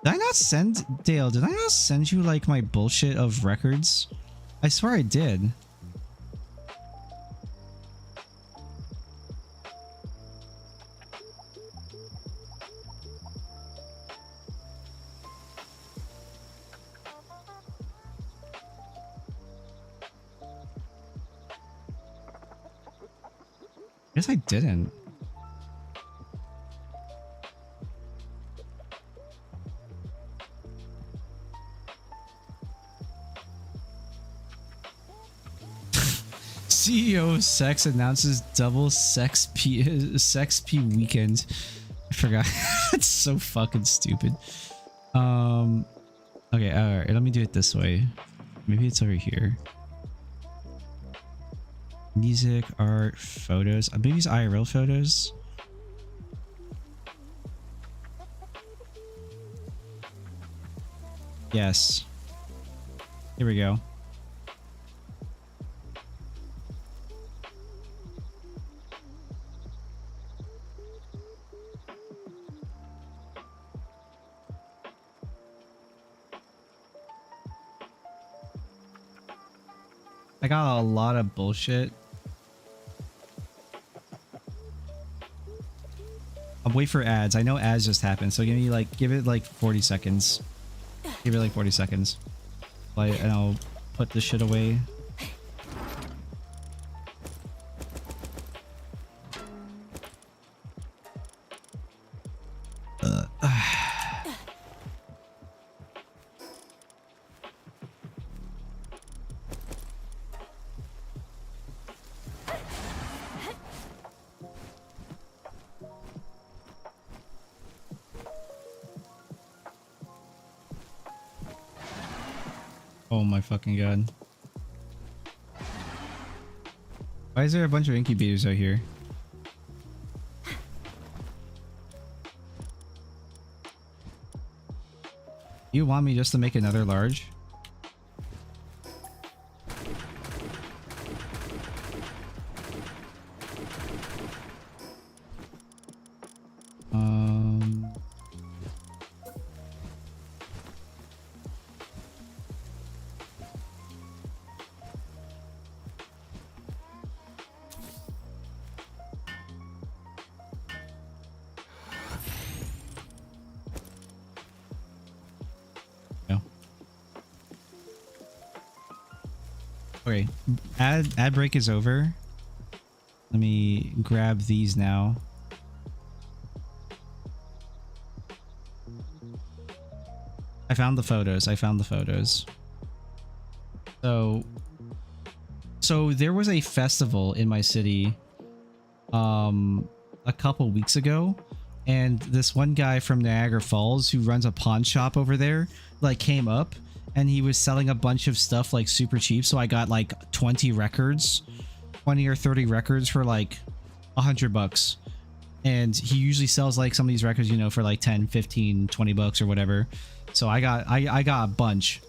Did I not send Dale? Did I not send you like my bullshit of records? I swear I did. I guess I didn't. CEO of Sex announces double sex P weekend. I forgot. It's so fucking stupid. Okay, alright, let me do it this way. Maybe it's over here. Music, art, photos. Maybe it's IRL photos. Yes. Here we go. I got a lot of bullshit. I'll wait for ads. I know ads just happened, so give it like 40 seconds. Give it like 40 seconds. And I'll put this shit away. Oh my fucking god. Why is there a bunch of incubators out here? You want me just to make another large? Okay, ad break is over. Let me grab these now. I found the photos. So there was a festival in my city a couple weeks ago and this one guy from Niagara Falls who runs a pawn shop over there like came up and he was selling a bunch of stuff like super cheap, so I got like 20 records, 20 or 30 records for like $100. And he usually sells like some of these records, you know, for like 10, 15, 20 bucks or whatever. So I got a bunch.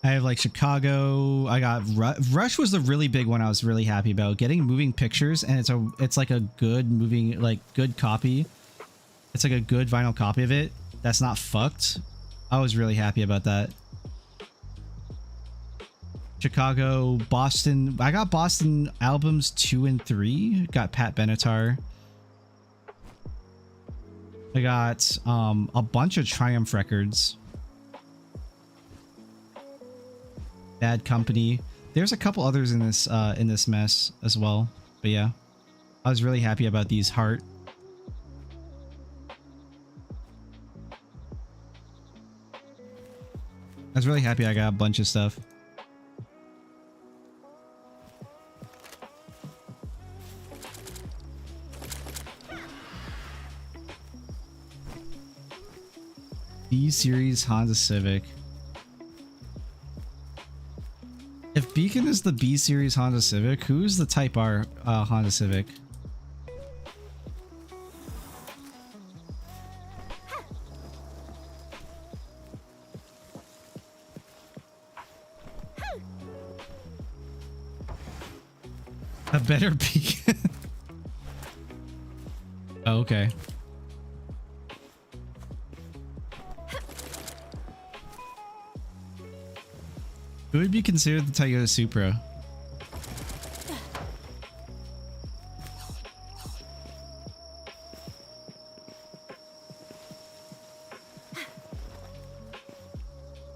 I have like Chicago. I got Rush was the really big one I was really happy about. Getting moving pictures, and it's like a good moving, like good copy. It's like a good vinyl copy of it that's not fucked. I was really happy about that. Chicago, Boston. I got Boston albums 2 and 3. Got Pat Benatar. I got a bunch of Triumph records. Bad Company. There's a couple others in this mess as well. But yeah, I was really happy about these Heart. I was really happy I got a bunch of stuff. B-Series Honda Civic. If Beacon is the B-Series Honda Civic, who's the Type R Honda Civic? A better Beacon. Oh, okay. Who would be considered the Toyota Supra?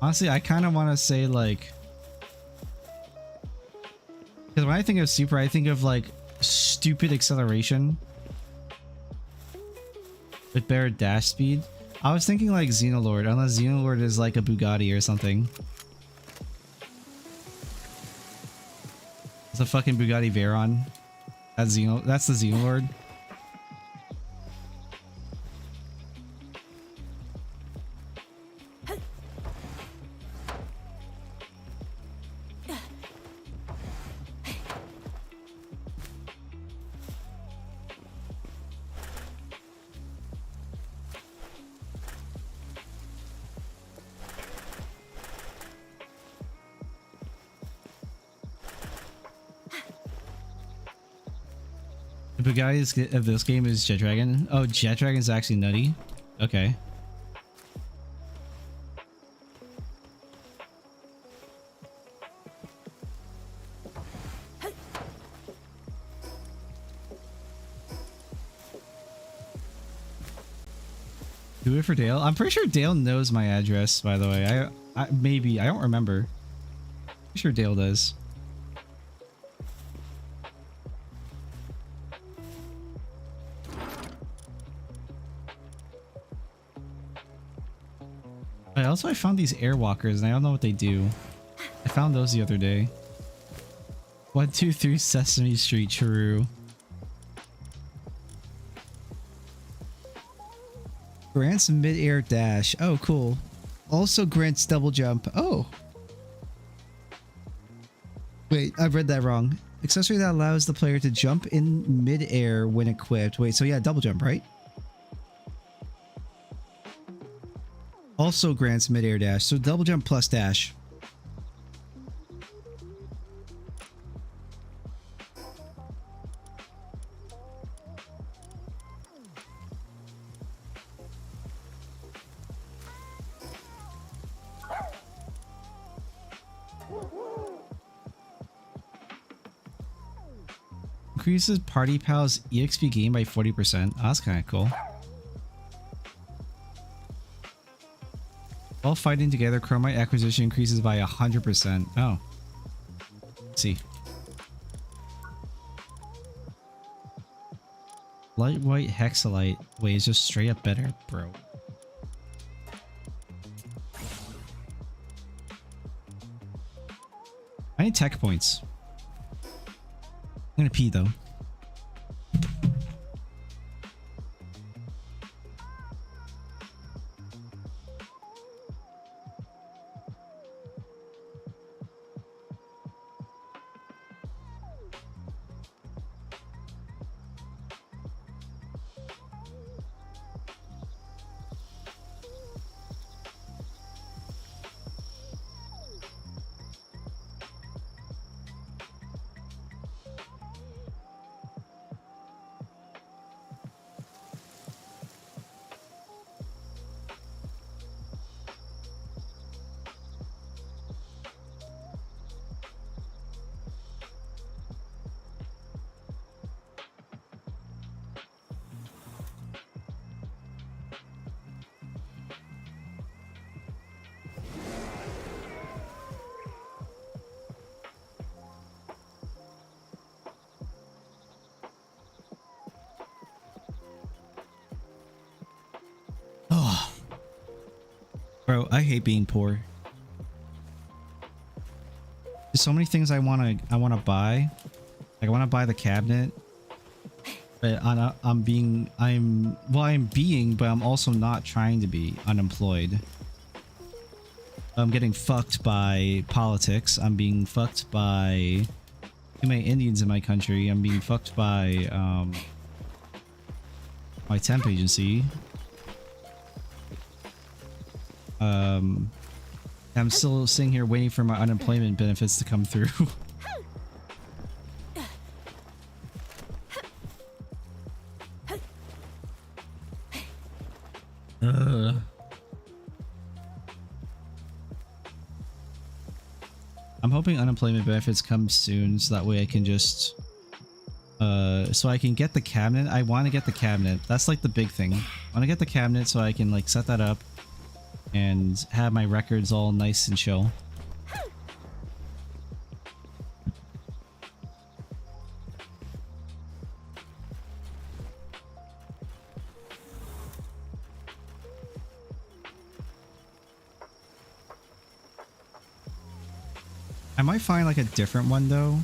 Honestly, I kind of want to say like, because when I think of Supra, I think of like stupid acceleration with better dash speed. I was thinking like Xenolord, unless Xenolord is like a Bugatti or something. It's a fucking Bugatti Veyron. That's the Xenolord. The Bugatti of this game is Jet Dragon. Oh, Jet Dragon is actually nutty. Okay. Do it for Dale. I'm pretty sure Dale knows my address, by the way. Maybe I don't remember. Pretty sure Dale does. Also, I found these airwalkers and I don't know what they do. I found those the other day. 123 Sesame Street, true. Grants mid-air dash. Oh, cool. Also grants double jump. Oh. Wait, I read that wrong. Accessory that allows the player to jump in mid-air when equipped. Wait, so yeah, double jump, right? Also grants mid-air dash, so double jump plus dash. Increases Party Pal's EXP gain by 40%. Oh, that's kind of cool. While fighting together, Chromite acquisition increases by 100%. Oh. Let's see. Light white hexalite. Wait, it's just straight up better, bro. I need tech points. I'm gonna pee though. Bro, I hate being poor. There's so many things I wanna buy. Like I wanna buy the cabinet. But I'm being, but I'm also not trying to be unemployed. I'm getting fucked by politics. I'm being fucked by too many Indians in my country. I'm being fucked by my temp agency. I'm still sitting here waiting for my unemployment benefits to come through. I'm hoping unemployment benefits come soon so that way I can just so I can get the cabinet. I want to get the cabinet. That's like the big thing. I want to get the cabinet so I can like set that up and have my records all nice and chill. I might find like a different one though,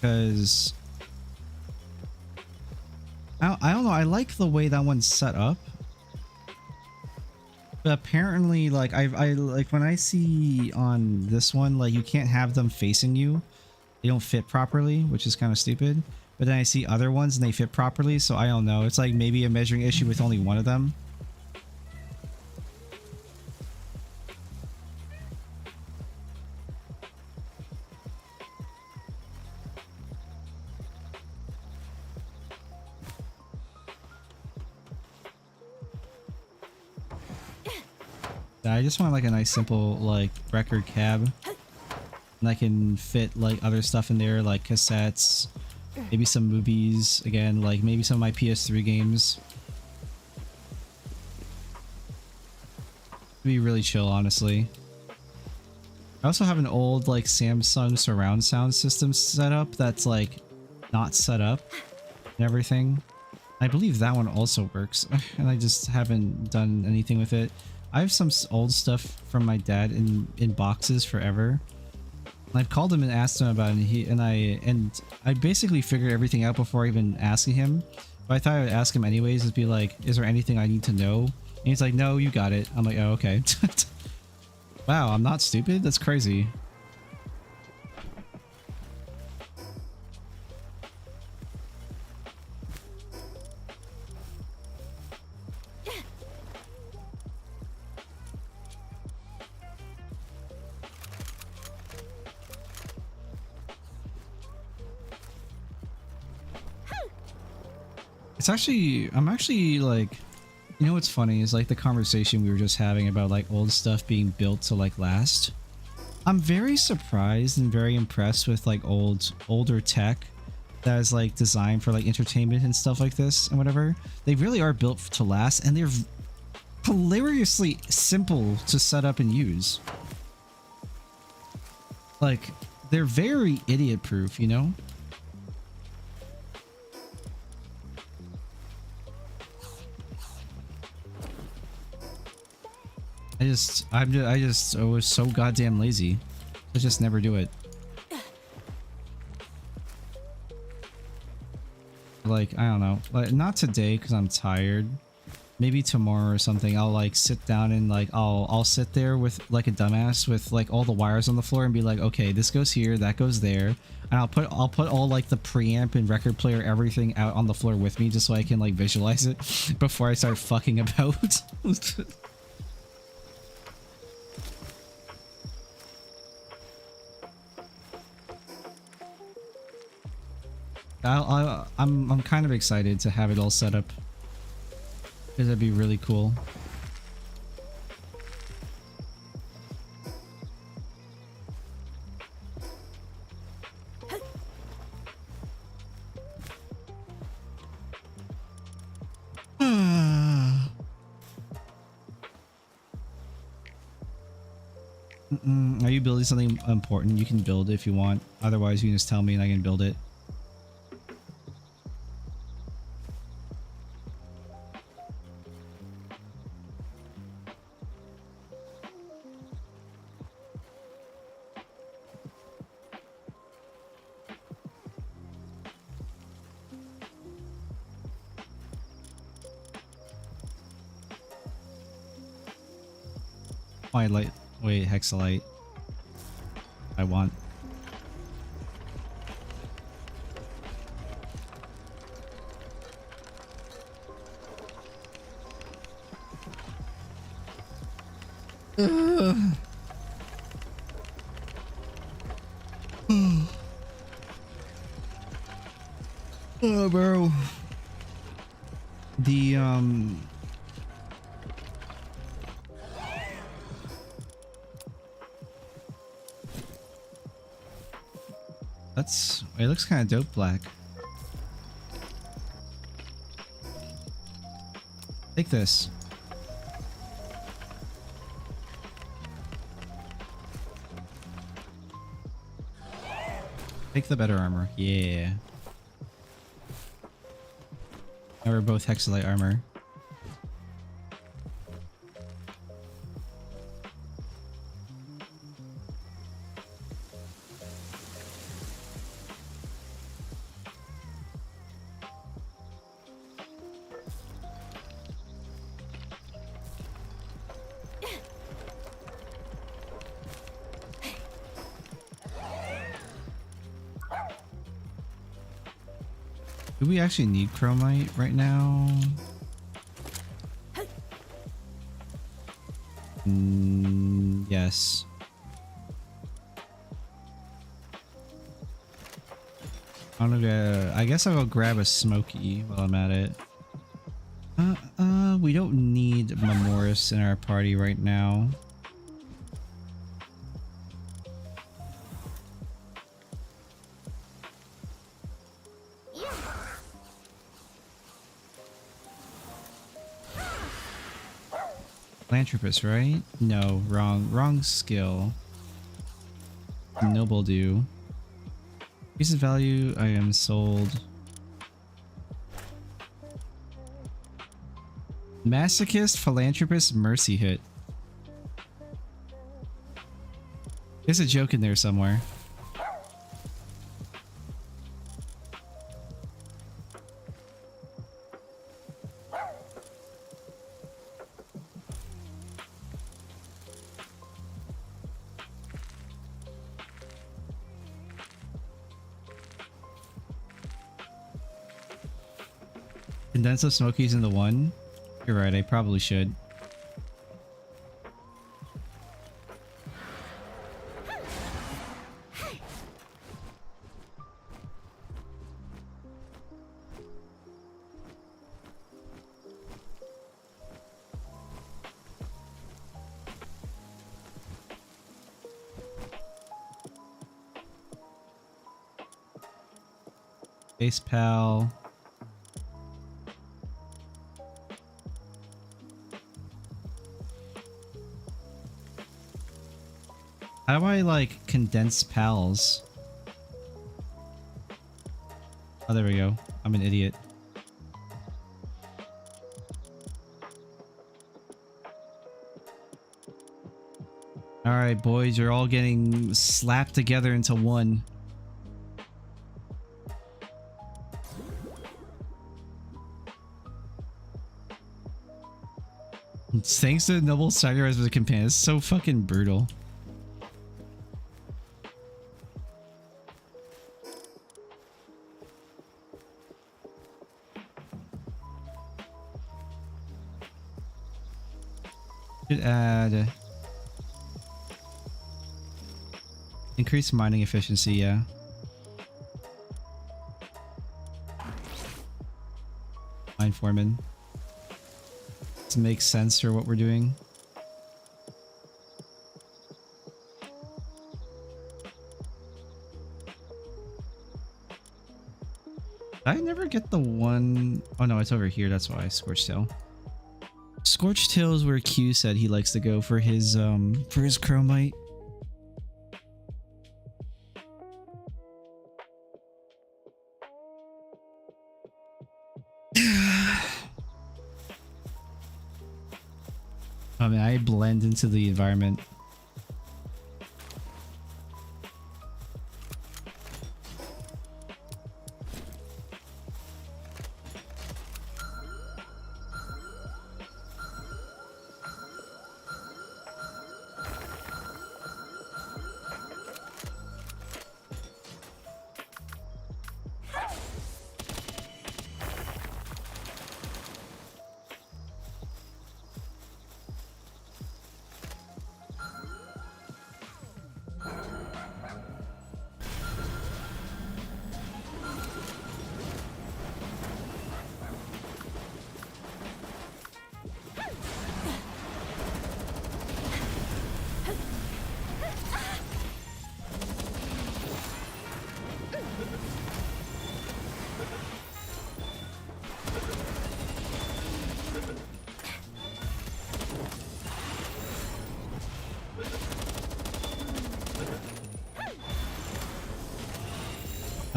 because I don't know. I like the way that one's set up, but apparently, like I like when I see on this one, like you can't have them facing you; they don't fit properly, which is kind of stupid. But then I see other ones and they fit properly, so I don't know. It's like maybe a measuring issue with only one of them. I just want like a nice simple like record cab, and I can fit like other stuff in there like cassettes, maybe some movies, again like maybe some of my PS3 games. It'd be really chill, honestly. I also have an old like Samsung surround sound system set up that's like not set up and everything. I believe that one also works and I just haven't done anything with it. I have some old stuff from my dad in boxes forever. And I've called him and asked him about it, and I basically figured everything out before even asking him. But I thought I would ask him anyways, just be like, is there anything I need to know? And he's like, no, you got it. I'm like, oh, okay. Wow, I'm not stupid? That's crazy. I'm actually like, you know what's funny is like the conversation we were just having about like old stuff being built to like last. I'm very surprised and very impressed with like older tech that is like designed for like entertainment and stuff like this and whatever. They really are built to last, and they're hilariously simple to set up and use. Like, they're very idiot proof, you know? I was so goddamn lazy. I just never do it. Like, I don't know. Like, not today because I'm tired. Maybe tomorrow or something. I'll like sit down and like I'll sit there with like a dumbass with like all the wires on the floor and be like, okay, this goes here, that goes there, and I'll put all like the preamp and record player everything out on the floor with me just so I can like visualize it before I start fucking about. I'm kind of excited to have it all set up because that'd be really cool. Are you building something important? You can build it if you want. Otherwise, you can just tell me and I can build it. Twilight. Wait, Hexalite. I want. Oh, bro. The that's it looks kind of dope black. Take this. Take the better armor. Yeah. Now we're both Hexalite armor. Do we actually need chromite right now? Yes. I guess I'll go grab a smoky while I'm at it. We don't need Memoris in our party right now. Philanthropist, right? No, wrong skill. Noble do. Piece of value, I am sold. Masochist, philanthropist, mercy hit. There's a joke in there somewhere. Condense those smokies into one? You're right, I probably should. Base pal. How do I like condense pals? Oh, there we go. I'm an idiot. Alright, boys, you're all getting slapped together into one. Thanks to Noble Sacrifice as a companion. It's so fucking brutal. Should add increase mining efficiency, yeah. Mine foreman. To make sense for what we're doing. Did I never get the one? Oh no, it's over here. That's why. Scorched Tail. Scorched Tail is where Q said he likes to go for his chromite. I mean, I blend into the environment.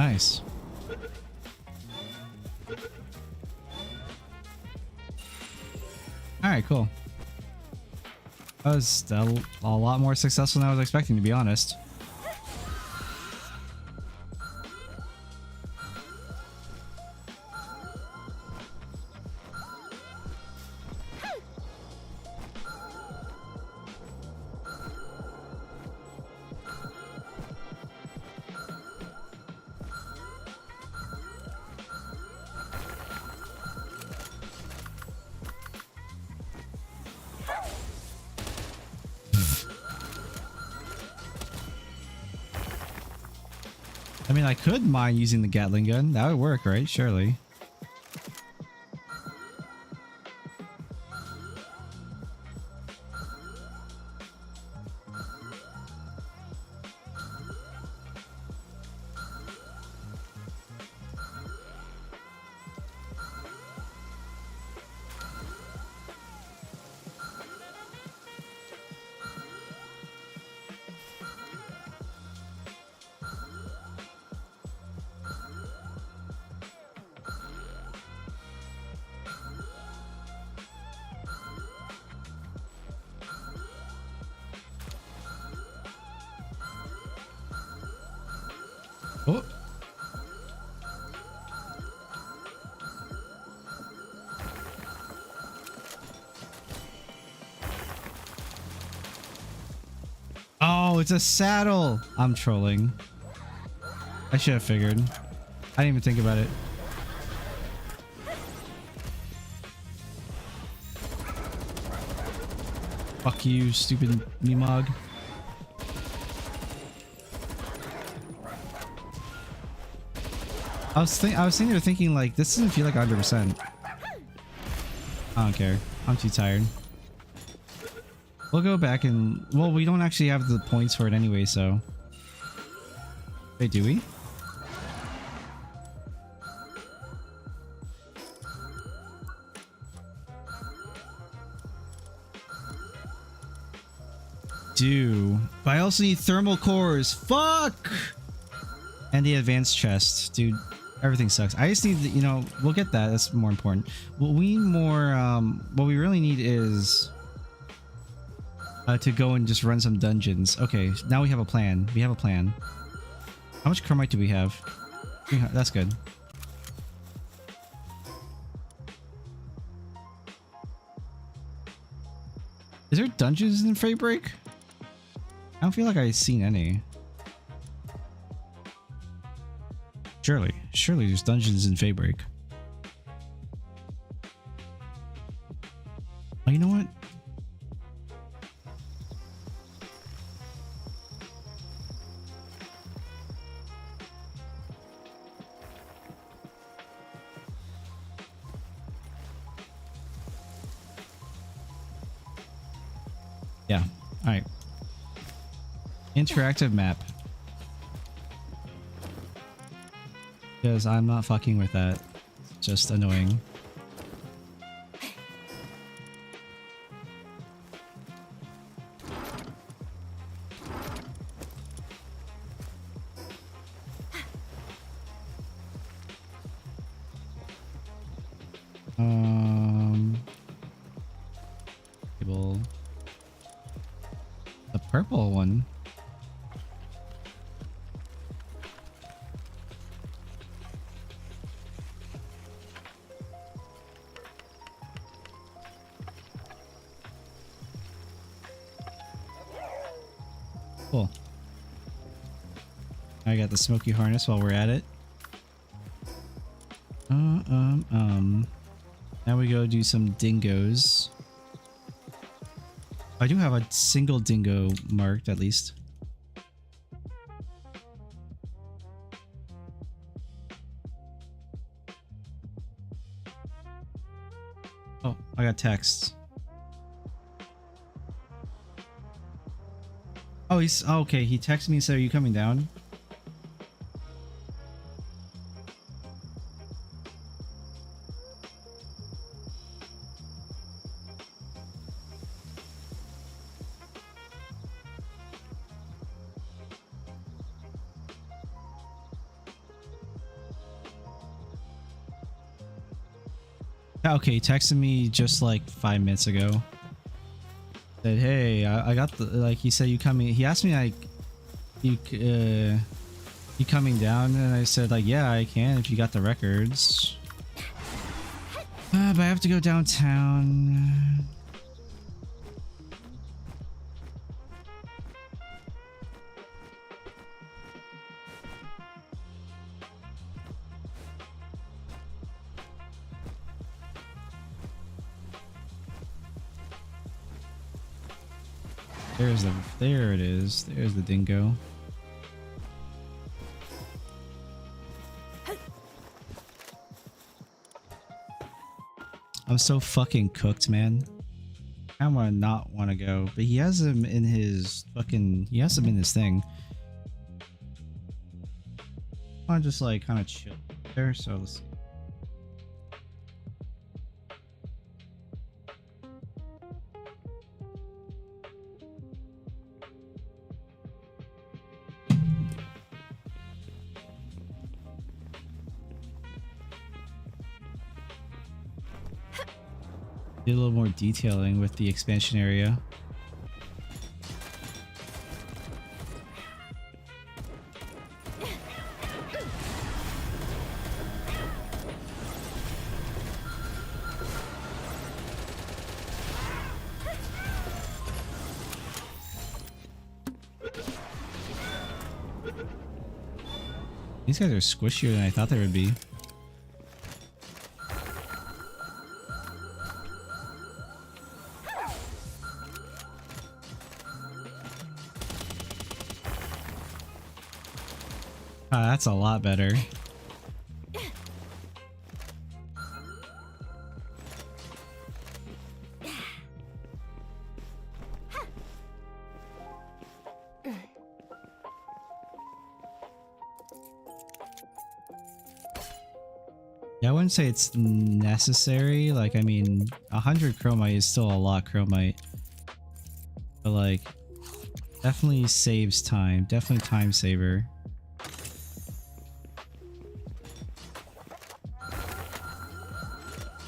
Nice. Alright, cool. That was a lot more successful than I was expecting, to be honest. I mean, I could mind using the Gatling gun. That would work, right? Surely. Oh. Oh, it's a saddle. I'm trolling. I should have figured. I didn't even think about it. Fuck you, stupid Nemog. I was sitting there thinking, like, this doesn't feel like 100%. I don't care. I'm too tired. We'll go back and... Well, we don't actually have the points for it anyway, so... Wait, do we? Do. But I also need thermal cores. Fuck! And the advanced chest. Dude, everything sucks. I just need, you know, we'll get that. That's more important. What we need more, what we really need is to go and just run some dungeons. Okay, now we have a plan. We have a plan. How much chromite do we have? That's good. Is there dungeons in Faybreak? I don't feel like I've seen any. Surely there's dungeons in Faybreak. Oh, you know what? Yeah. All right. Interactive map. Because I'm not fucking with that. It's just annoying. Table. The purple one. Cool. I got the smoky harness while we're at it. Now we go do some dingoes. I do have a single dingo marked, at least. Oh, I got texts. Oh, okay. He texted me and said, "Are you coming down?" Okay, he texted me just like 5 minutes ago. Said, hey, I got the, like, he said, you coming, he asked me, like, you coming down? And I said, like, yeah, I can if you got the records. But I have to go downtown. There it is. There's the dingo. I'm so fucking cooked, man. I wanna not want to go, but he has him in his fucking, he has him in his thing. I wanna just like kind of chill there, so let's see. Do a little more detailing with the expansion area. These guys are squishier than I thought they would be. That's a lot better. Yeah, I wouldn't say it's necessary. Like, I mean, 100 chromite is still a lot chromite. But like, definitely saves time. Definitely time saver.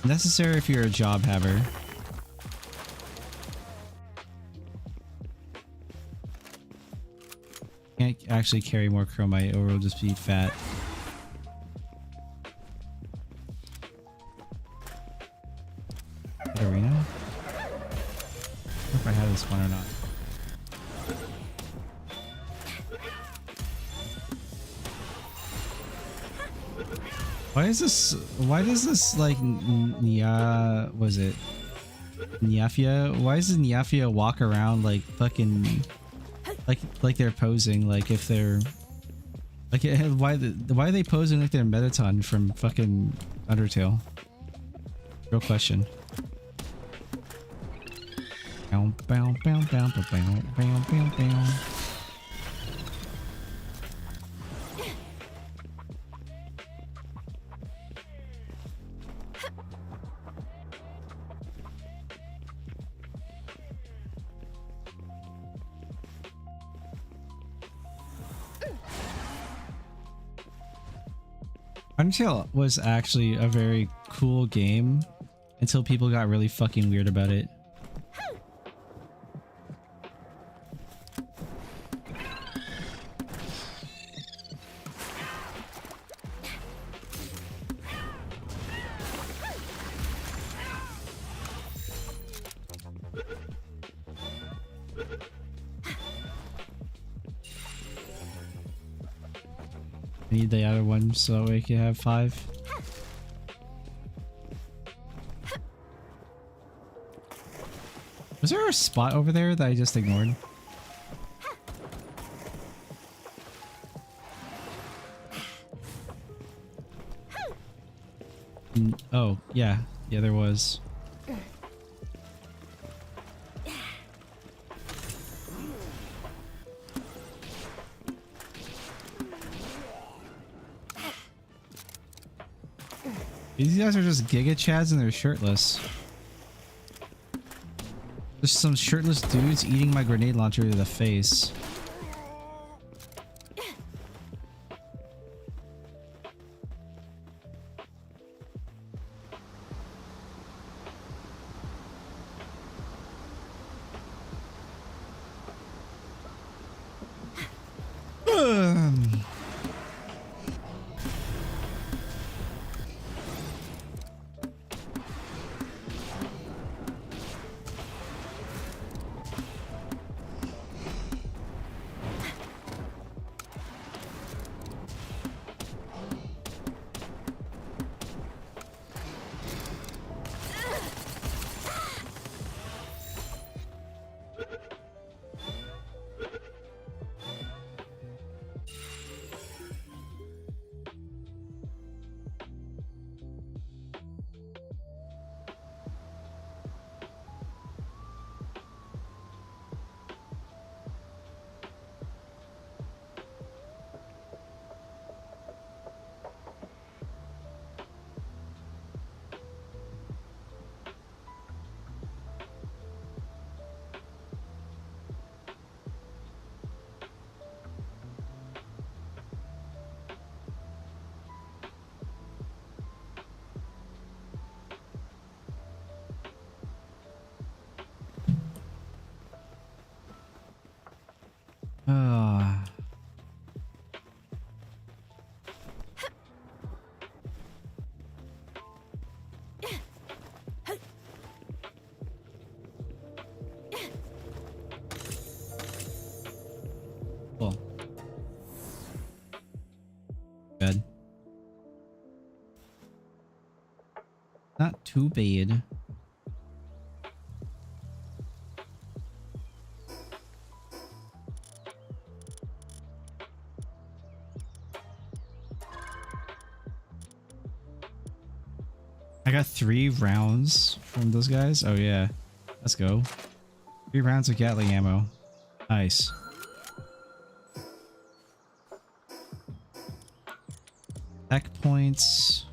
Necessary if you're a job haver. Can't actually carry more chromite or it'll just be fat. Arena? I don't know if I have this one or not. Why does this like was it Niafia? Why does Niafia walk around like fucking like they're posing, like if they're like why are they posing like they're Metaton from fucking Undertale? Real question. Bow, bow, bow, bow, bow, bow, bow, bow, bow. Undertale was actually a very cool game until people got really fucking weird about it. Need the other one so we can have 5. Was there a spot over there that I just ignored? Oh, yeah. Yeah, there was. These guys are just Giga Chads and they're shirtless. There's some shirtless dudes eating my grenade launcher to the face. Ah. Cool. Good. Not too bad. I got 3 rounds from those guys. Oh yeah, let's go. 3 rounds of Gatling ammo. Nice. Tech points.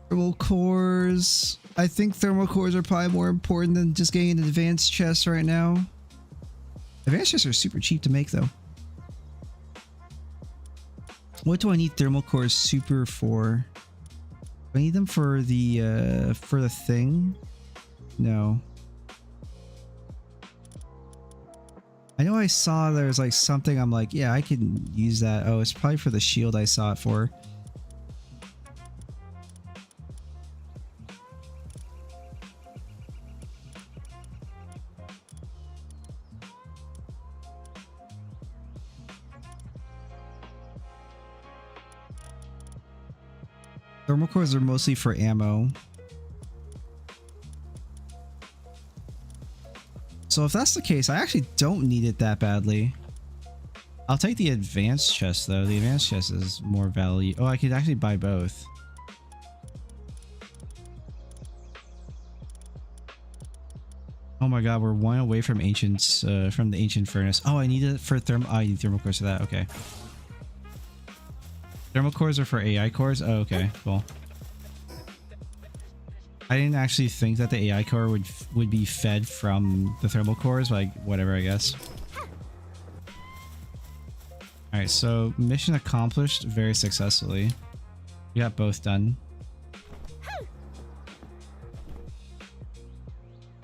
Thermal cores. I think thermal cores are probably more important than just getting an advanced chest right now. Advanced chests are super cheap to make though. What do I need thermal cores super for? Do I need them for the thing? No. I know I saw there's like something I'm like, yeah, I can use that. Oh, it's probably for the shield I saw it for. Thermal cores are mostly for ammo. So if that's the case, I actually don't need it that badly. I'll take the advanced chest though. The advanced chest is more value. Oh, I could actually buy both. Oh my god, we're 1 away from ancients, from the ancient furnace. Oh, I need it for thermal. Oh, I need thermal cores for that. Okay. Thermal cores are for AI cores? Oh, okay, cool. I didn't actually think that the AI core would be fed from the thermal cores, but like, whatever, I guess. Alright, so mission accomplished very successfully. We got both done.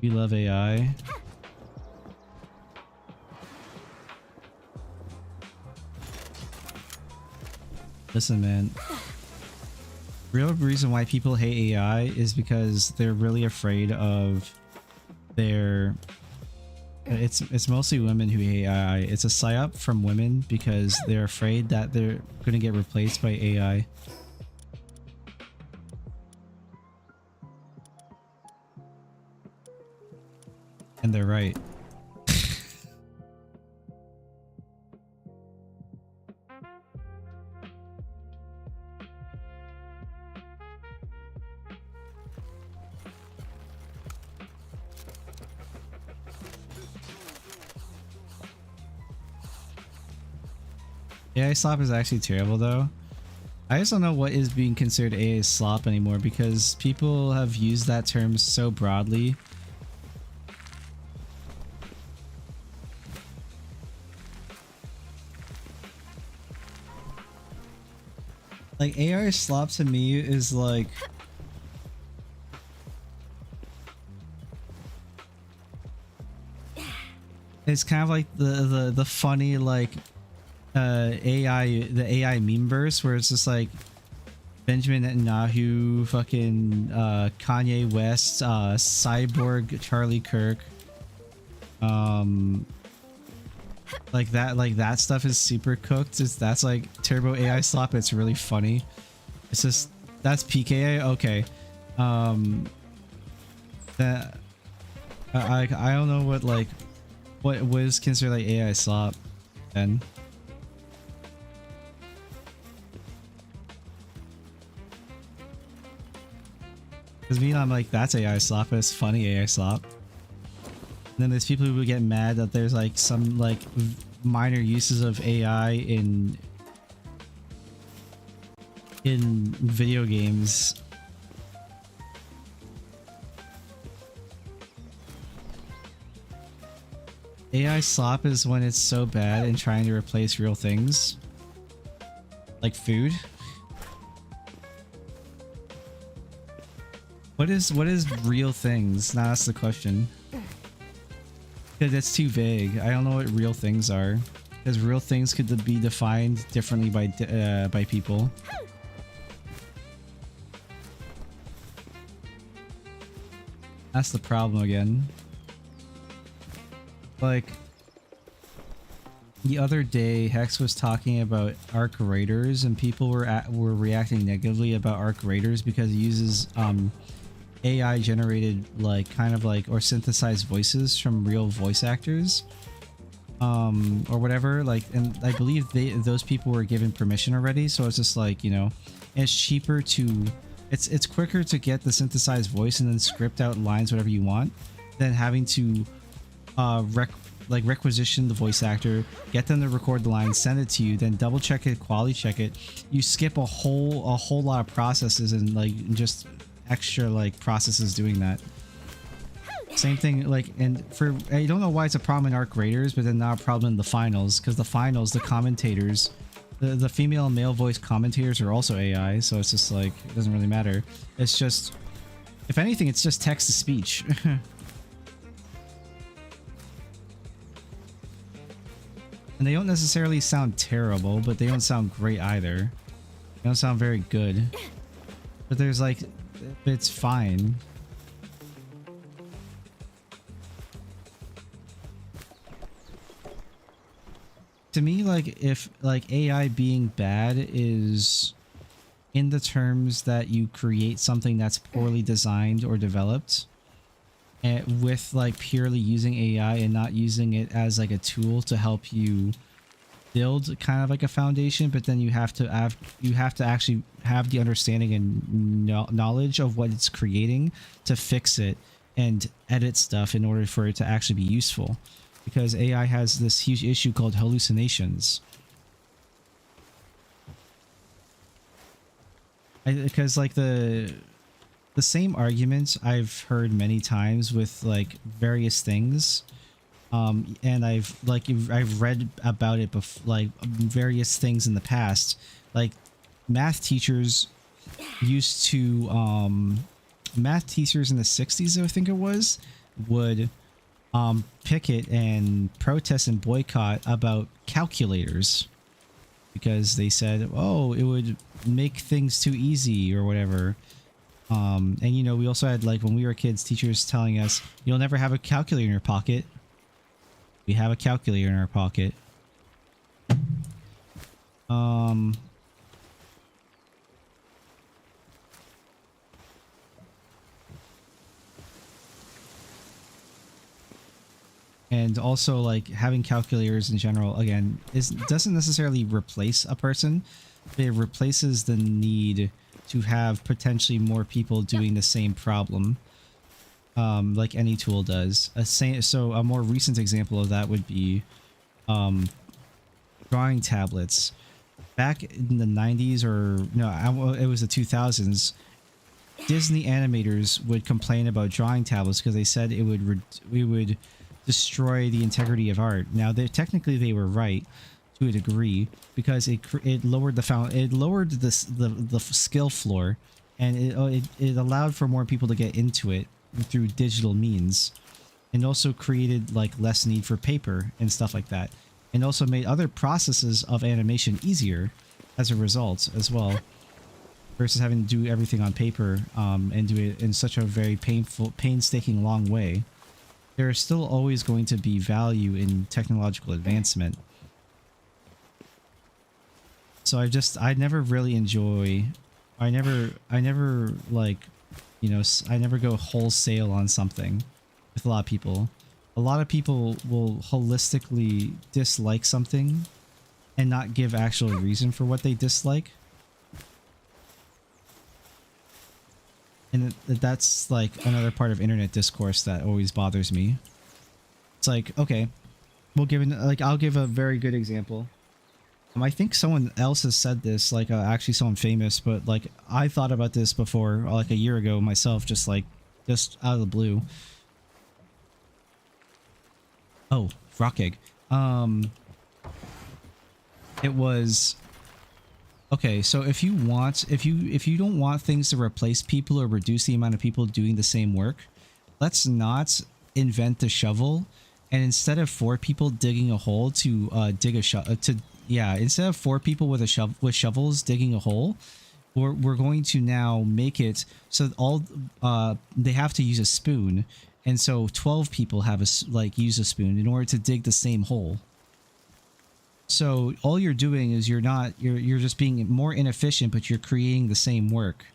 We love AI. Listen, man. Real reason why people hate AI is because they're really afraid of their... It's mostly women who hate AI. It's a psyop from women because they're afraid that they're gonna get replaced by AI. And they're right. AI slop is actually terrible though. I just don't know what is being considered AI slop anymore because people have used that term so broadly. Like AI slop to me is like It's kind of like the funny like the AI meme verse where it's just like Benjamin Netanyahu, fucking Kanye West, Cyborg Charlie Kirk, like that stuff is super cooked. That's like Turbo AI slop. It's really funny. It's just that's PKA. Okay, that I don't know what is considered like AI slop then. Because me, I'm like, that's AI slop, but it's funny AI slop. And then there's people who would get mad that there's like some like minor uses of AI in video games. AI slop is when it's so bad and trying to replace real things. Like food. What is real things? Now that's the question. Because it's too vague. I don't know what real things are. Because real things could be defined differently by people. That's the problem again. Like the other day, Hex was talking about Arc Raiders, and people were reacting negatively about Arc Raiders because it uses AI generated like kind of like or synthesized voices from real voice actors, or whatever. Like, and I believe those people were given permission already, so it's just like, you know, and it's cheaper to, it's quicker to get the synthesized voice and then script out lines whatever you want than having to requisition the voice actor, get them to record the line, send it to you, then double check it, quality check it. You skip a whole lot of processes and like just extra like processes doing that. Same thing, like, and for I don't know why it's a problem in Arc Raiders, but then not a problem in the finals, because the finals, the commentators, the female and male voice commentators are also AI, so it's just like it doesn't really matter. It's just, if anything, it's just text to speech. And they don't necessarily sound terrible, but they don't sound great either. They don't sound very good. But there's like, it's fine. To me, like, if like AI being bad is in the terms that you create something that's poorly designed or developed, and with like purely using AI and not using it as like a tool to help you build kind of like a foundation, but then you have to actually have the understanding and knowledge of what it's creating to fix it and edit stuff in order for it to actually be useful, because AI has this huge issue called hallucinations. Because like the same arguments I've heard many times with like various things, and I've read about it like various things in the past. Like math teachers used to math teachers in the 60s, I think it was, would picket and protest and boycott about calculators because they said, oh, it would make things too easy or whatever. And you know, we also had, like, when we were kids, teachers telling us, you'll never have a calculator in your pocket. We have a calculator in our pocket. And also, like, having calculators in general, again, doesn't necessarily replace a person, but it replaces the need to have potentially more people doing the same problem, like any tool does. So a more recent example of that would be drawing tablets. Back in the 90s, or no, it was the 2000s, Disney animators would complain about drawing tablets because they said it would destroy the integrity of art. Now, technically they were right to a degree, because it lowered the skill floor, and it allowed for more people to get into it through digital means. and also created like less need for paper and stuff like that, and also made other processes of animation easier as a result as well, versus having to do everything on paper and do it in such a very painstaking long way. There is still always going to be value in technological advancement. So I never really enjoy, I never like, you know, I never go wholesale on something with a lot of people. A lot of people will holistically dislike something and not give actual reason for what they dislike. And that's like another part of internet discourse that always bothers me. It's like, okay, I'll give a very good example. I think someone else has said this, like actually someone famous, but like I thought about this before, like a year ago myself, just out of the blue. Oh, rock egg. It was okay. So if you don't want things to replace people or reduce the amount of people doing the same work, let's not invent the shovel. And instead of 4 people digging a hole to dig a shovel instead of 4 people with shovels digging a hole, we're going to now make it so that they have to use a spoon, and so 12 people have use a spoon in order to dig the same hole. So all you're doing is you're just being more inefficient, but you're creating the same work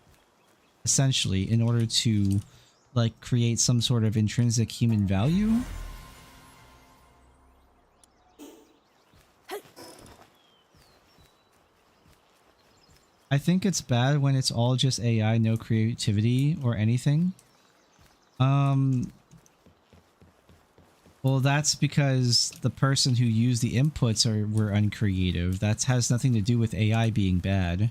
essentially in order to like create some sort of intrinsic human value. I think it's bad when it's all just AI, no creativity or anything. Well, that's because the person who used the inputs were uncreative. That has nothing to do with AI being bad.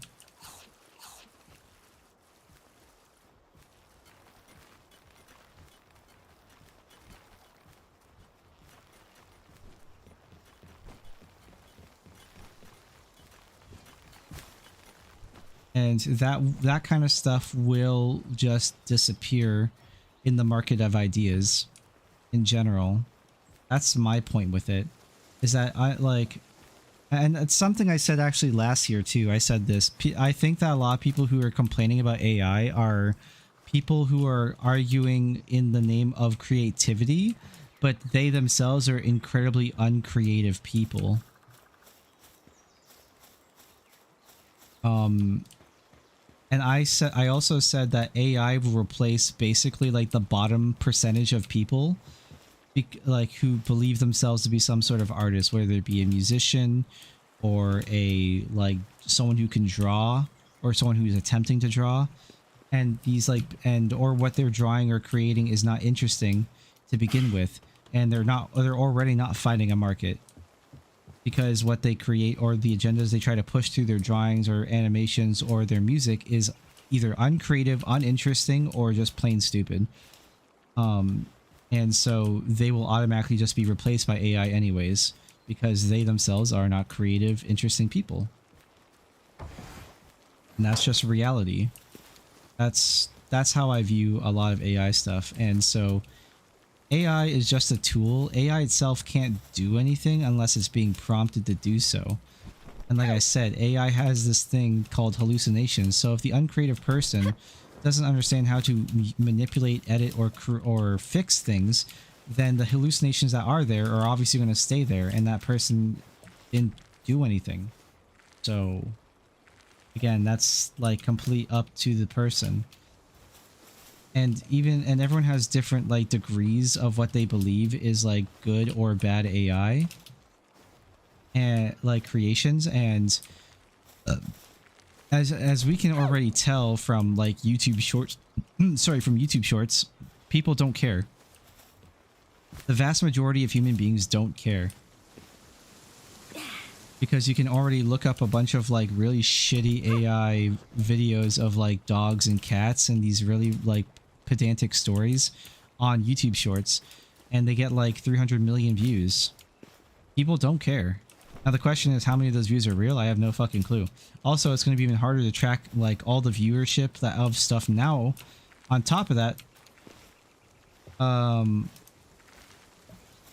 And that kind of stuff will just disappear in the market of ideas in general. That's my point with it, is that and it's something I said actually last year too. I said this. I think that a lot of people who are complaining about AI are people who are arguing in the name of creativity, but they themselves are incredibly uncreative people. And I also said that AI will replace basically like the bottom percentage of people, like who believe themselves to be some sort of artist, whether it be a musician or someone who can draw or someone who's attempting to draw, and these or what they're drawing or creating is not interesting to begin with, and they're already not finding a market. Because what they create or the agendas they try to push through their drawings or animations or their music is either uncreative, uninteresting, or just plain stupid. And so they will automatically just be replaced by AI anyways, because they themselves are not creative, interesting people. And that's just reality. That's how I view a lot of AI stuff. And so AI is just a tool. AI itself can't do anything unless it's being prompted to do so. And like I said, AI has this thing called hallucinations. So if the uncreative person doesn't understand how to manipulate, edit, or fix things, then the hallucinations that are there are obviously going to stay there, and that person didn't do anything. So again, that's like complete up to the person. And everyone has different like degrees of what they believe is like good or bad AI and like creations. And as we can already tell from like YouTube shorts, from YouTube shorts, people don't care. The vast majority of human beings don't care, because you can already look up a bunch of like really shitty AI videos of like dogs and cats and these really like pedantic stories on YouTube shorts, and they get like 300 million views. People don't care. Now the question is, how many of those views are real? I have no fucking clue. Also, it's going to be even harder to track like all the viewership of stuff now. On top of that,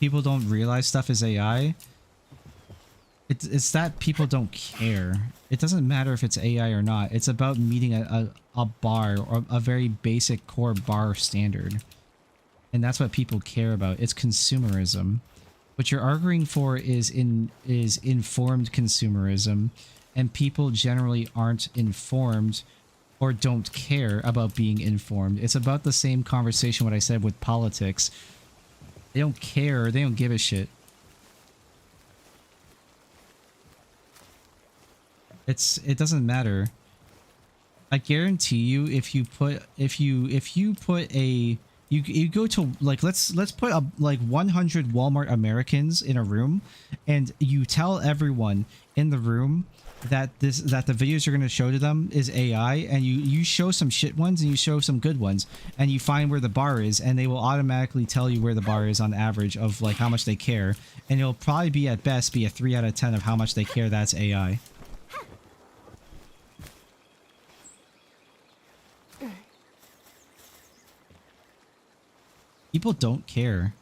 people don't realize stuff is AI. It's that people don't care. It doesn't matter if it's AI or not. It's about meeting a bar, or a very basic core bar standard. And that's what people care about. It's consumerism. What you're arguing for is informed consumerism, and people generally aren't informed or don't care about being informed. It's about the same conversation what I said with politics. They don't care, they don't give a shit. It doesn't matter. I guarantee you, if you go to, like, let's put like 100 Walmart Americans in a room, and you tell everyone in the room that the videos you're going to show to them is AI, and you show some shit ones and you show some good ones, and you find where the bar is, and they will automatically tell you where the bar is on average of like how much they care, and it'll probably be at best be a 3 out of 10 of how much they care. That's AI. People don't care.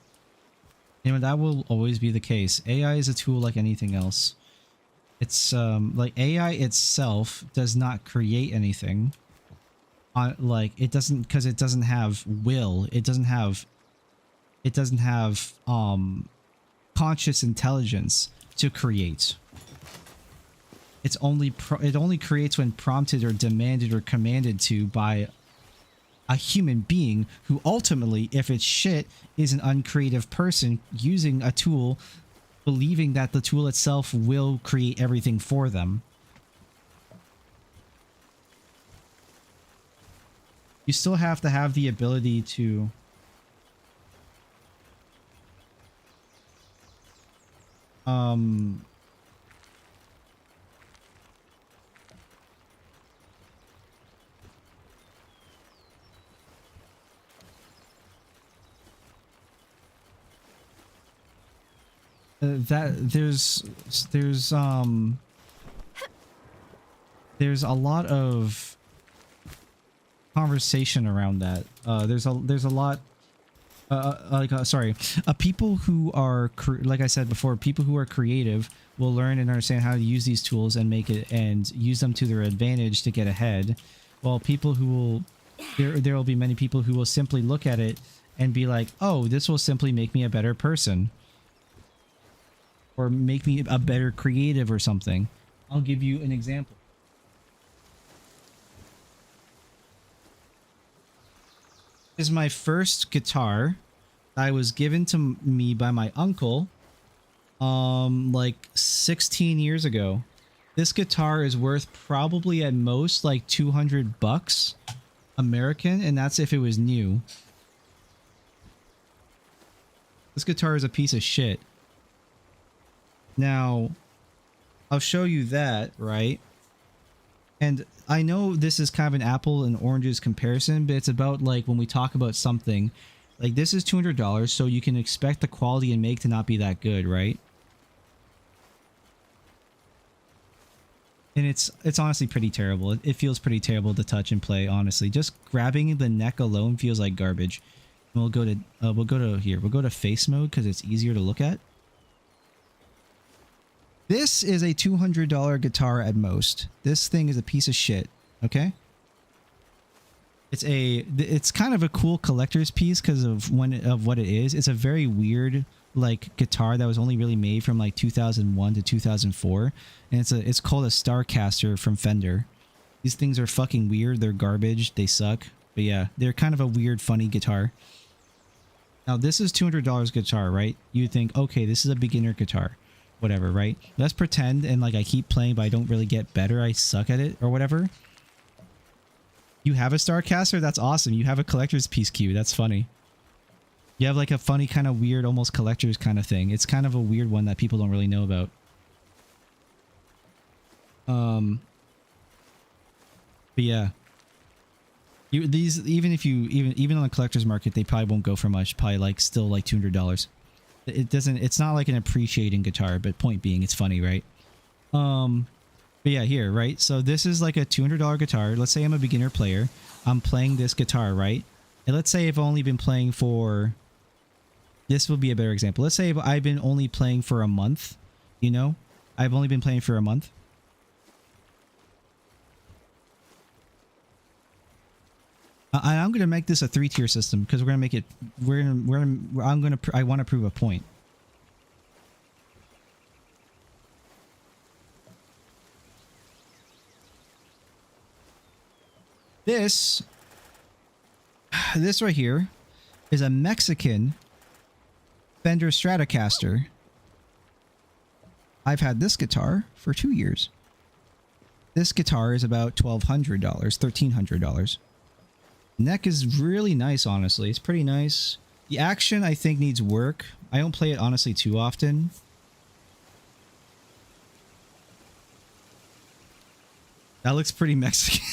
You know, that will always be the case. AI is a tool like anything else. It's like AI itself does not create anything. Like it doesn't, because it doesn't have will. It doesn't have conscious intelligence to create. It only creates when prompted or demanded or commanded to by a human being, who ultimately, if it's shit, is an uncreative person using a tool, believing that the tool itself will create everything for them. You still have to have the ability to that there's a lot of conversation around that. There's a lot people who are like I said before, people who are creative will learn and understand how to use these tools and make it and use them to their advantage to get ahead. While people who will there will be many people who will simply look at it and be like, "Oh, this will simply make me a better person." Or make me a better creative or something. I'll give you an example. This is my first guitar that was given to me by my uncle like 16 years ago. This guitar is worth probably at most like $200 American, and that's if it was new. This guitar is a piece of shit. Now, I'll show you that, right? And I know this is kind of an apple and oranges comparison, but it's about like when we talk about something, like this is $200, so you can expect the quality and make to not be that good, right? And it's honestly pretty terrible. It feels pretty terrible to touch and play, honestly. Just grabbing the neck alone feels like garbage. And we'll go to face mode because it's easier to look at. This is a $200 guitar at most. This thing is a piece of shit, okay? It's kind of a cool collector's piece because of what it is. It's a very weird like guitar that was only really made from like 2001 to 2004, and it's called a Starcaster from Fender. These things are fucking weird. They're garbage. They suck. But yeah, they're kind of a weird, funny guitar. Now this is $200 guitar, right? You think, okay, this is a beginner guitar. Whatever, right? Let's pretend and like I keep playing but I don't really get better. I suck at it or whatever. You have a Starcaster? That's awesome. You have a collector's piece queue. That's funny. You have like a funny kind of weird almost collector's kind of thing. It's kind of a weird one that people don't really know about. But yeah. Even on the collector's market, they probably won't go for much. Probably like still like $200. It's not like an appreciating guitar, but point being, it's funny, right? But yeah, here, right? So this is like a $200 guitar. Let's say I'm a beginner player. I'm playing this guitar, right? And let's say I've only been playing for This will be a better example. Let's say I've been only playing for a month, you know? I've only been playing for a month. And I'm going to make this a 3-tier system because we're going to make it, I want to prove a point. This right here is a Mexican Fender Stratocaster. I've had this guitar for 2 years. This guitar is about $1,200, $1,300. Neck is really nice, honestly. It's pretty nice. The action, I think, needs work. I don't play it, honestly, too often. That looks pretty Mexican.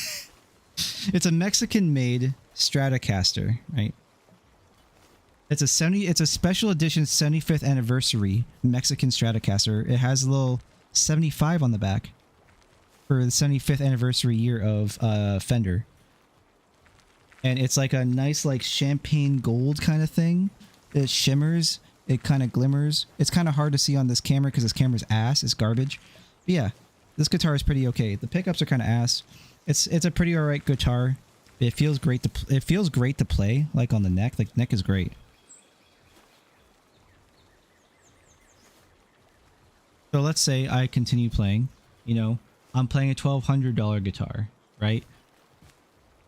It's a Mexican-made Stratocaster, right? It's a special edition 75th anniversary Mexican Stratocaster. It has a little 75 on the back for the 75th anniversary year of Fender. And it's like a nice like champagne gold kind of thing. It shimmers, it kind of glimmers. It's kind of hard to see on this camera because this camera's ass, it's garbage. But yeah, this guitar is pretty okay. The pickups are kind of ass. It's a pretty alright guitar. It feels great to play, like on the neck. Like neck is great. So let's say I continue playing, you know, I'm playing a $1,200 guitar, right?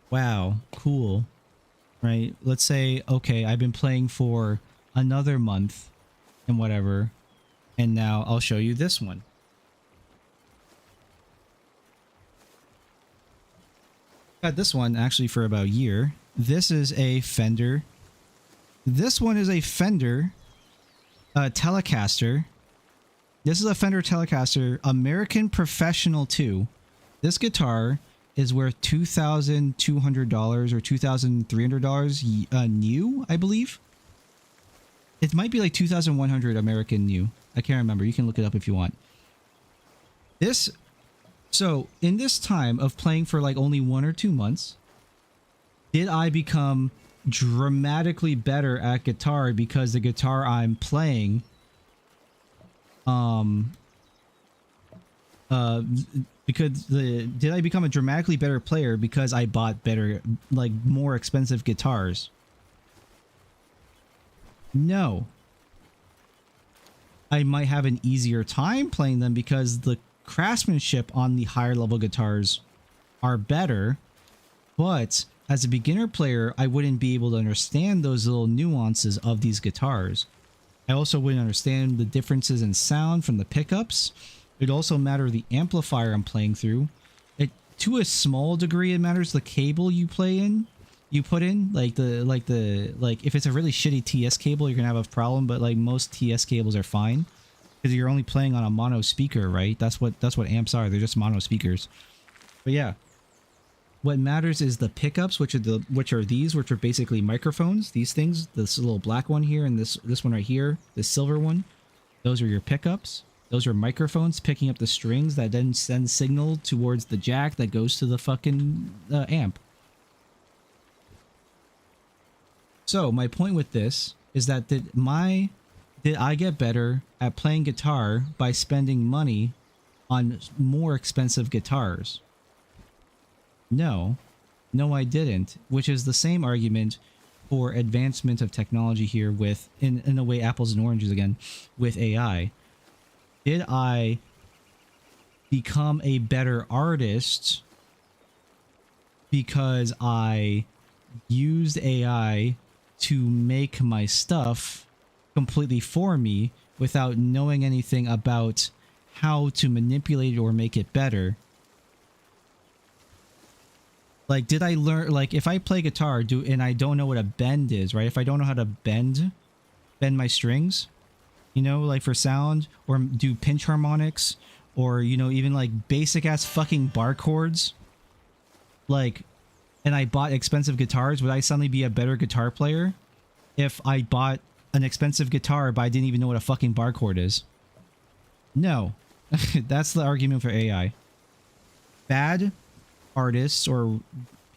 Wow, cool, right? Let's say, okay, I've been playing for another month and whatever, and now I'll show you this one. Got this one actually for about a year. This is a Fender. This one is a Fender Telecaster. This is a Fender Telecaster American Professional 2. This guitar is worth $2,200 or $2,300 new, I believe. It might be like 2,100 American new. I can't remember. You can look it up if you want. So in this time of playing for like only 1 or 2 months, did I become dramatically better at guitar because the guitar I'm playing did I become a dramatically better player because I bought better, like more expensive guitars? No. I might have an easier time playing them because the craftsmanship on the higher level guitars are better, but as a beginner player, I wouldn't be able to understand those little nuances of these guitars. I also wouldn't understand the differences in sound from the pickups. It also matters the amplifier I'm playing through. To a small degree, it matters the cable you put in. Like if it's a really shitty TS cable, you're gonna have a problem. But like most TS cables are fine because you're only playing on a mono speaker, right? That's what amps are. They're just mono speakers. But yeah. What matters is the pickups, which are basically microphones. These things, this little black one here and this one right here, this silver one, those are your pickups. Those are microphones picking up the strings that then send signal towards the jack that goes to the fucking amp. So my point with this is that did I get better at playing guitar by spending money on more expensive guitars? No, I didn't, which is the same argument for advancement of technology here with, in a way, apples and oranges again, with AI. Did I become a better artist because I used AI to make my stuff completely for me without knowing anything about how to manipulate it or make it better? Like, did I learn, like, if I play guitar and I don't know what a bend is, right? If I don't know how to bend my strings, you know, like for sound, or do pinch harmonics, or, you know, even like basic ass fucking bar chords, like, and I bought expensive guitars, would I suddenly be a better guitar player if I bought an expensive guitar but I didn't even know what a fucking bar chord is? No. That's the argument for AI. Bad artists or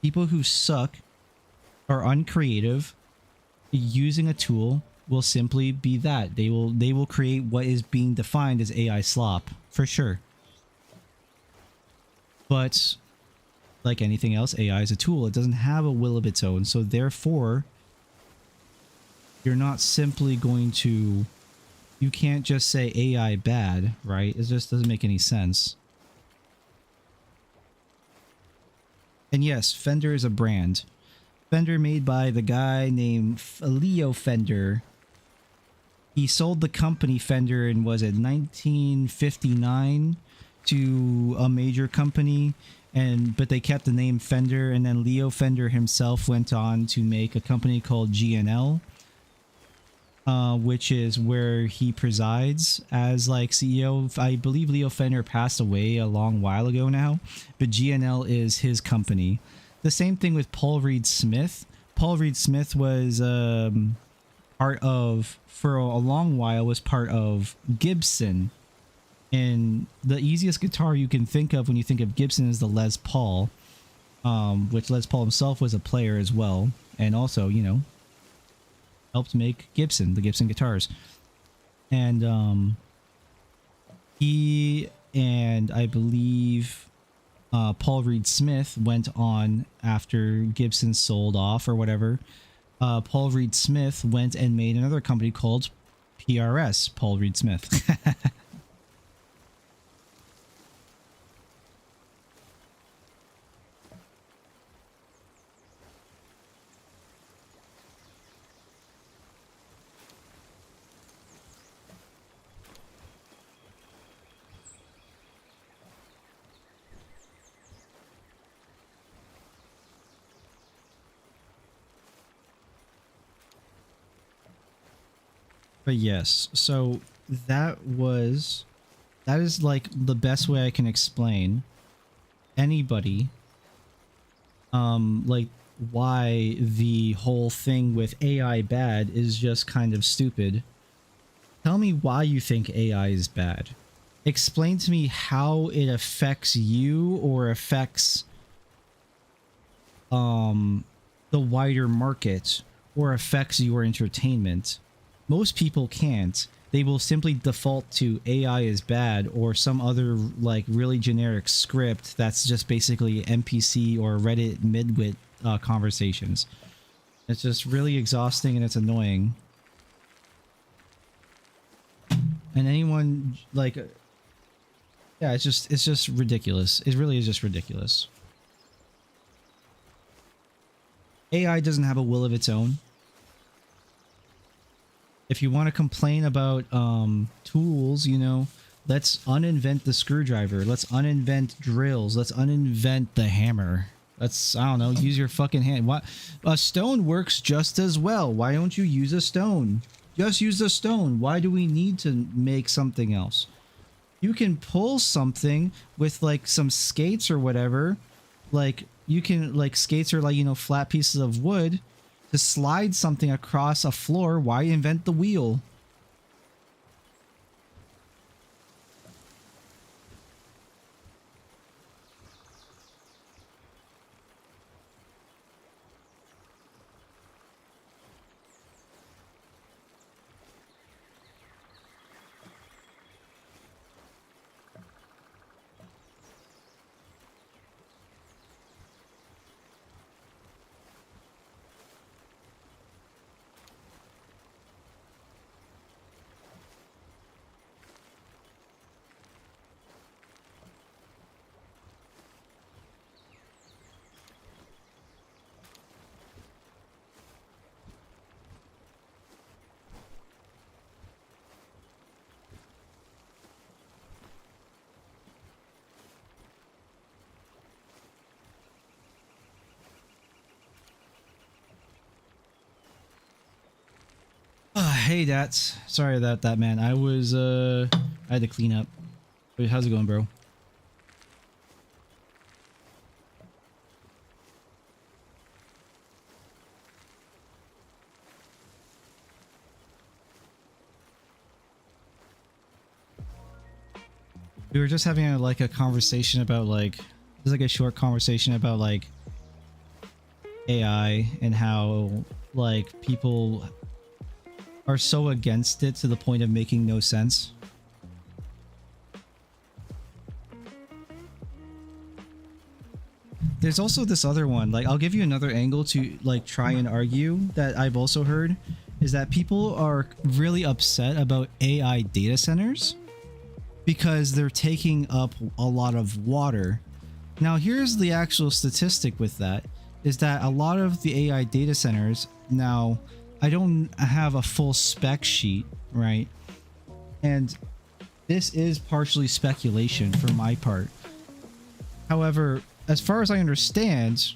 people who suck are uncreative using a tool will simply be that. They will create what is being defined as AI slop, for sure. But like anything else, AI is a tool. It doesn't have a will of its own. So therefore, you're not simply going to, you can't just say AI bad, right? It just doesn't make any sense. And yes, Fender is a brand. Fender made by the guy named Leo Fender. He sold the company Fender in, was it 1959 to a major company, but they kept the name Fender, and then Leo Fender himself went on to make a company called G&L, which is where he presides as like CEO. I believe Leo Fender passed away a long while ago now, but G&L is his company. The same thing with Paul Reed Smith. Paul Reed Smith was part of, for a long while, was part of Gibson. And the easiest guitar you can think of when you think of Gibson is the Les Paul, which Les Paul himself was a player as well, and also, you know, helped make Gibson, the Gibson guitars. And he and I believe Paul Reed Smith went on after Gibson sold off or whatever. Paul Reed Smith went and made another company called PRS, Paul Reed Smith. But yes, so that is like the best way I can explain anybody like why the whole thing with AI bad is just kind of stupid. Tell me why you think AI is bad. Explain to me how it affects you or affects the wider market or affects your entertainment. Most people can't. They will simply default to AI is bad or some other like really generic script that's just basically NPC or Reddit midwit conversations. It's just really exhausting and it's annoying. And anyone like, yeah, it's just ridiculous. It really is just ridiculous. AI doesn't have a will of its own. If you want to complain about tools, you know, let's uninvent the screwdriver. Let's uninvent drills. Let's uninvent the hammer. Let's, I don't know, use your fucking hand. What? A stone works just as well. Why don't you use a stone? Just use a stone. Why do we need to make something else? You can pull something with like some skates or whatever. Like you can, like skates are like, you know, flat pieces of wood. To slide something across a floor, why invent the wheel? Hey, Dats. Sorry about that, man. I had to clean up. Wait, how's it going, bro? We were just having like a conversation about like, just like a short conversation about like AI and how like people are so against it to the point of making no sense. There's also this other one, like I'll give you another angle to like try and argue that I've also heard, is that people are really upset about AI data centers because they're taking up a lot of water. Now here's the actual statistic with that, is that a lot of the AI data centers, now I don't have a full spec sheet, right? And this is partially speculation for my part. However, as far as I understand,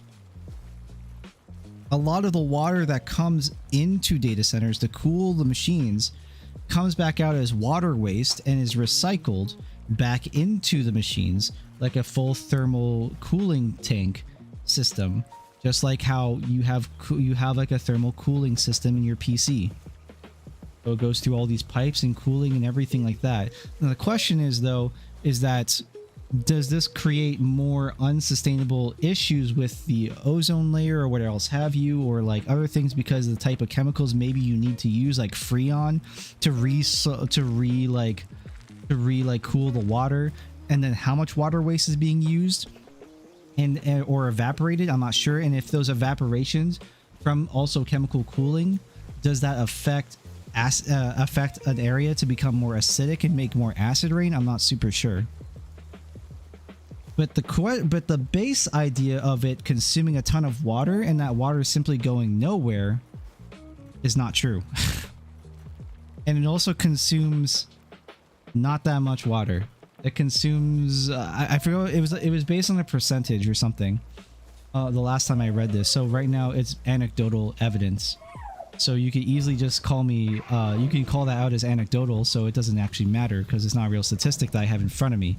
a lot of the water that comes into data centers to cool the machines comes back out as water waste and is recycled back into the machines like a full thermal cooling tank system, just like how you have like a thermal cooling system in your PC. So it goes through all these pipes and cooling and everything like that. Now the question is though, is that does this create more unsustainable issues with the ozone layer or what else have you, or like other things because of the type of chemicals maybe you need to use, like Freon to cool the water, and then how much water waste is being used and or evaporated? I'm not sure. And if those evaporations from also chemical cooling, does that affect an area to become more acidic and make more acid rain? I'm not super sure. But the base idea of it consuming a ton of water and that water simply going nowhere is not true. And it also consumes not that much water. It consumes I forgot, it was based on a percentage or something the last time I read this. So right now it's anecdotal evidence. So you could easily just call me you can call that out as anecdotal, so it doesn't actually matter because it's not a real statistic that I have in front of me.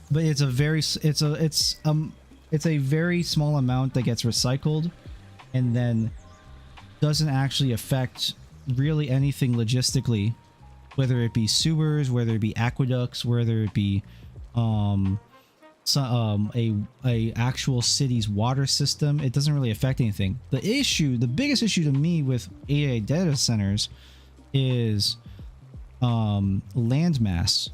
But it's a very small amount that gets recycled and then doesn't actually affect really anything logistically, whether it be sewers, whether it be aqueducts, whether it be a actual city's water system. It doesn't really affect anything. The biggest issue to me with AI data centers is land mass,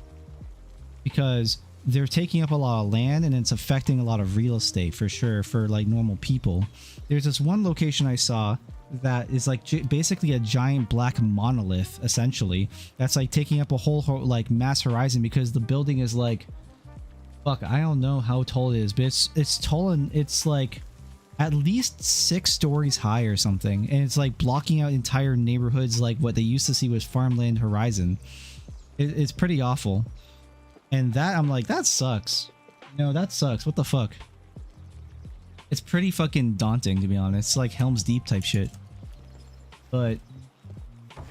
because they're taking up a lot of land and it's affecting a lot of real estate for sure for like normal people. There's this one location I saw that is like basically a giant black monolith essentially that's like taking up a whole like mass horizon, because the building is like, fuck, I don't know how tall it is, but it's tall, and it's like at least 6 stories high or something, and it's like blocking out entire neighborhoods like what they used to see was farmland horizon. It's pretty awful. And that, I'm like, that sucks. No, that sucks. What the fuck? It's pretty fucking daunting, to be honest. It's like Helm's Deep type shit. But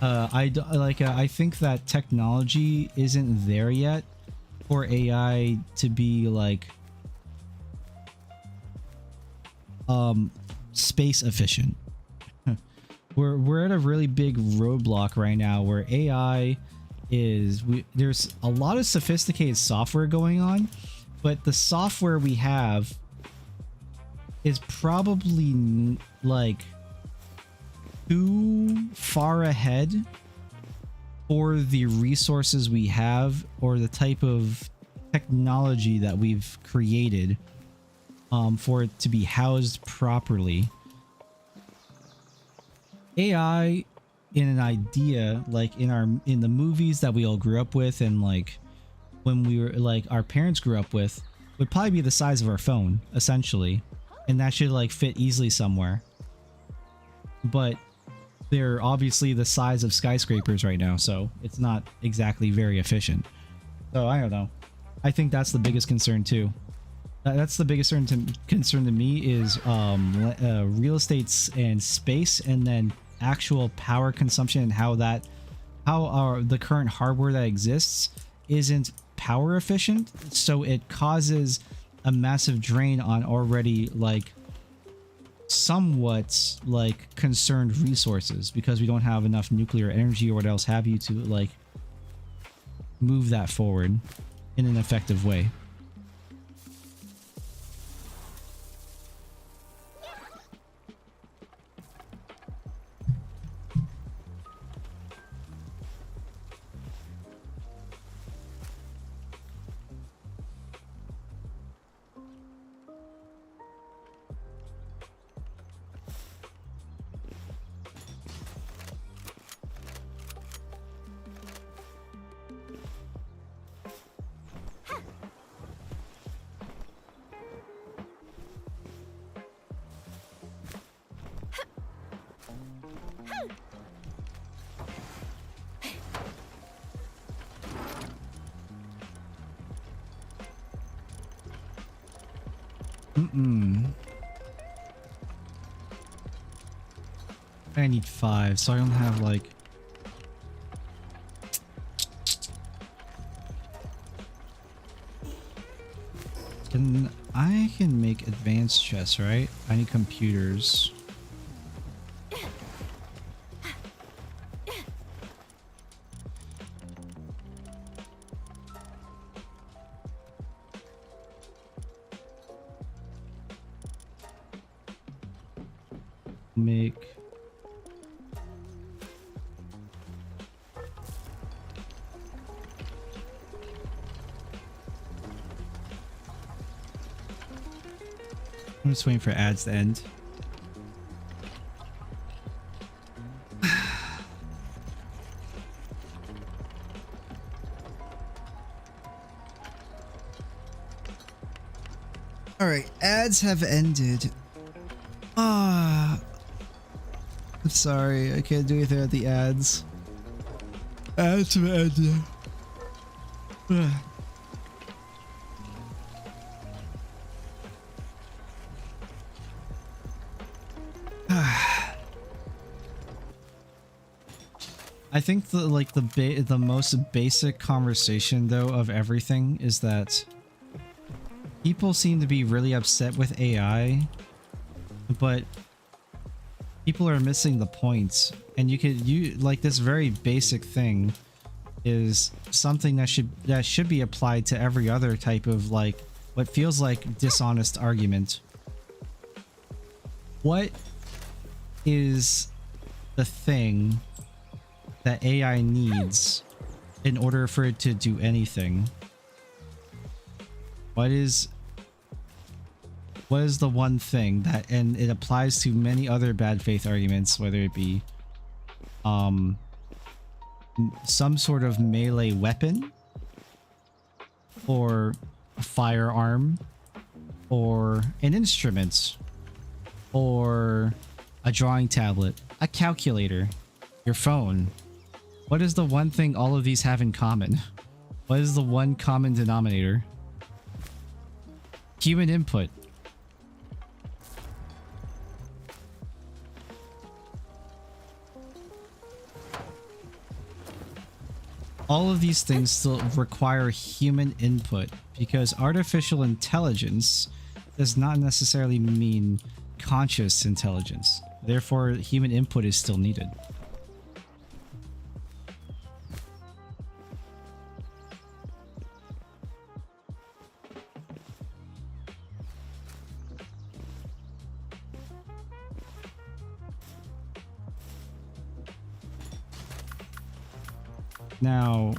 I think that technology isn't there yet for AI to be like space efficient. We're at a really big roadblock right now where AI is, there's a lot of sophisticated software going on, but the software we have is probably like too far ahead for the resources we have or the type of technology that we've created for it to be housed properly. AI in an idea, like in the movies that we all grew up with, and like when we were like our parents grew up with, would probably be the size of our phone essentially, and that should like fit easily somewhere. But they're obviously the size of skyscrapers right now, so it's not exactly very efficient. So I don't know. I think that's the biggest concern too. That's the biggest concern to me is real estates and space, and then actual power consumption, and how the current hardware that exists isn't power efficient, so it causes a massive drain on already like somewhat like concerned resources, because we don't have enough nuclear energy or what else have you to like move that forward in an effective way. I need 5, so I don't have like... I can make advanced chests, right? I need computers. Make... I'm just waiting for ads to end. Alright, ads have ended. I'm sorry, I can't do anything at the ads. Ads have ended. I think the most basic conversation though of everything is that people seem to be really upset with AI, but people are missing the point. And you like this very basic thing is something that should be applied to every other type of like what feels like dishonest argument. What is the thing that AI needs in order for it to do anything? What is the one thing that, and it applies to many other bad faith arguments, whether it be some sort of melee weapon or a firearm or an instrument or a drawing tablet, a calculator, your phone. What is the one thing all of these have in common? What is the one common denominator? Human input. All of these things still require human input because artificial intelligence does not necessarily mean conscious intelligence. Therefore, human input is still needed. Now,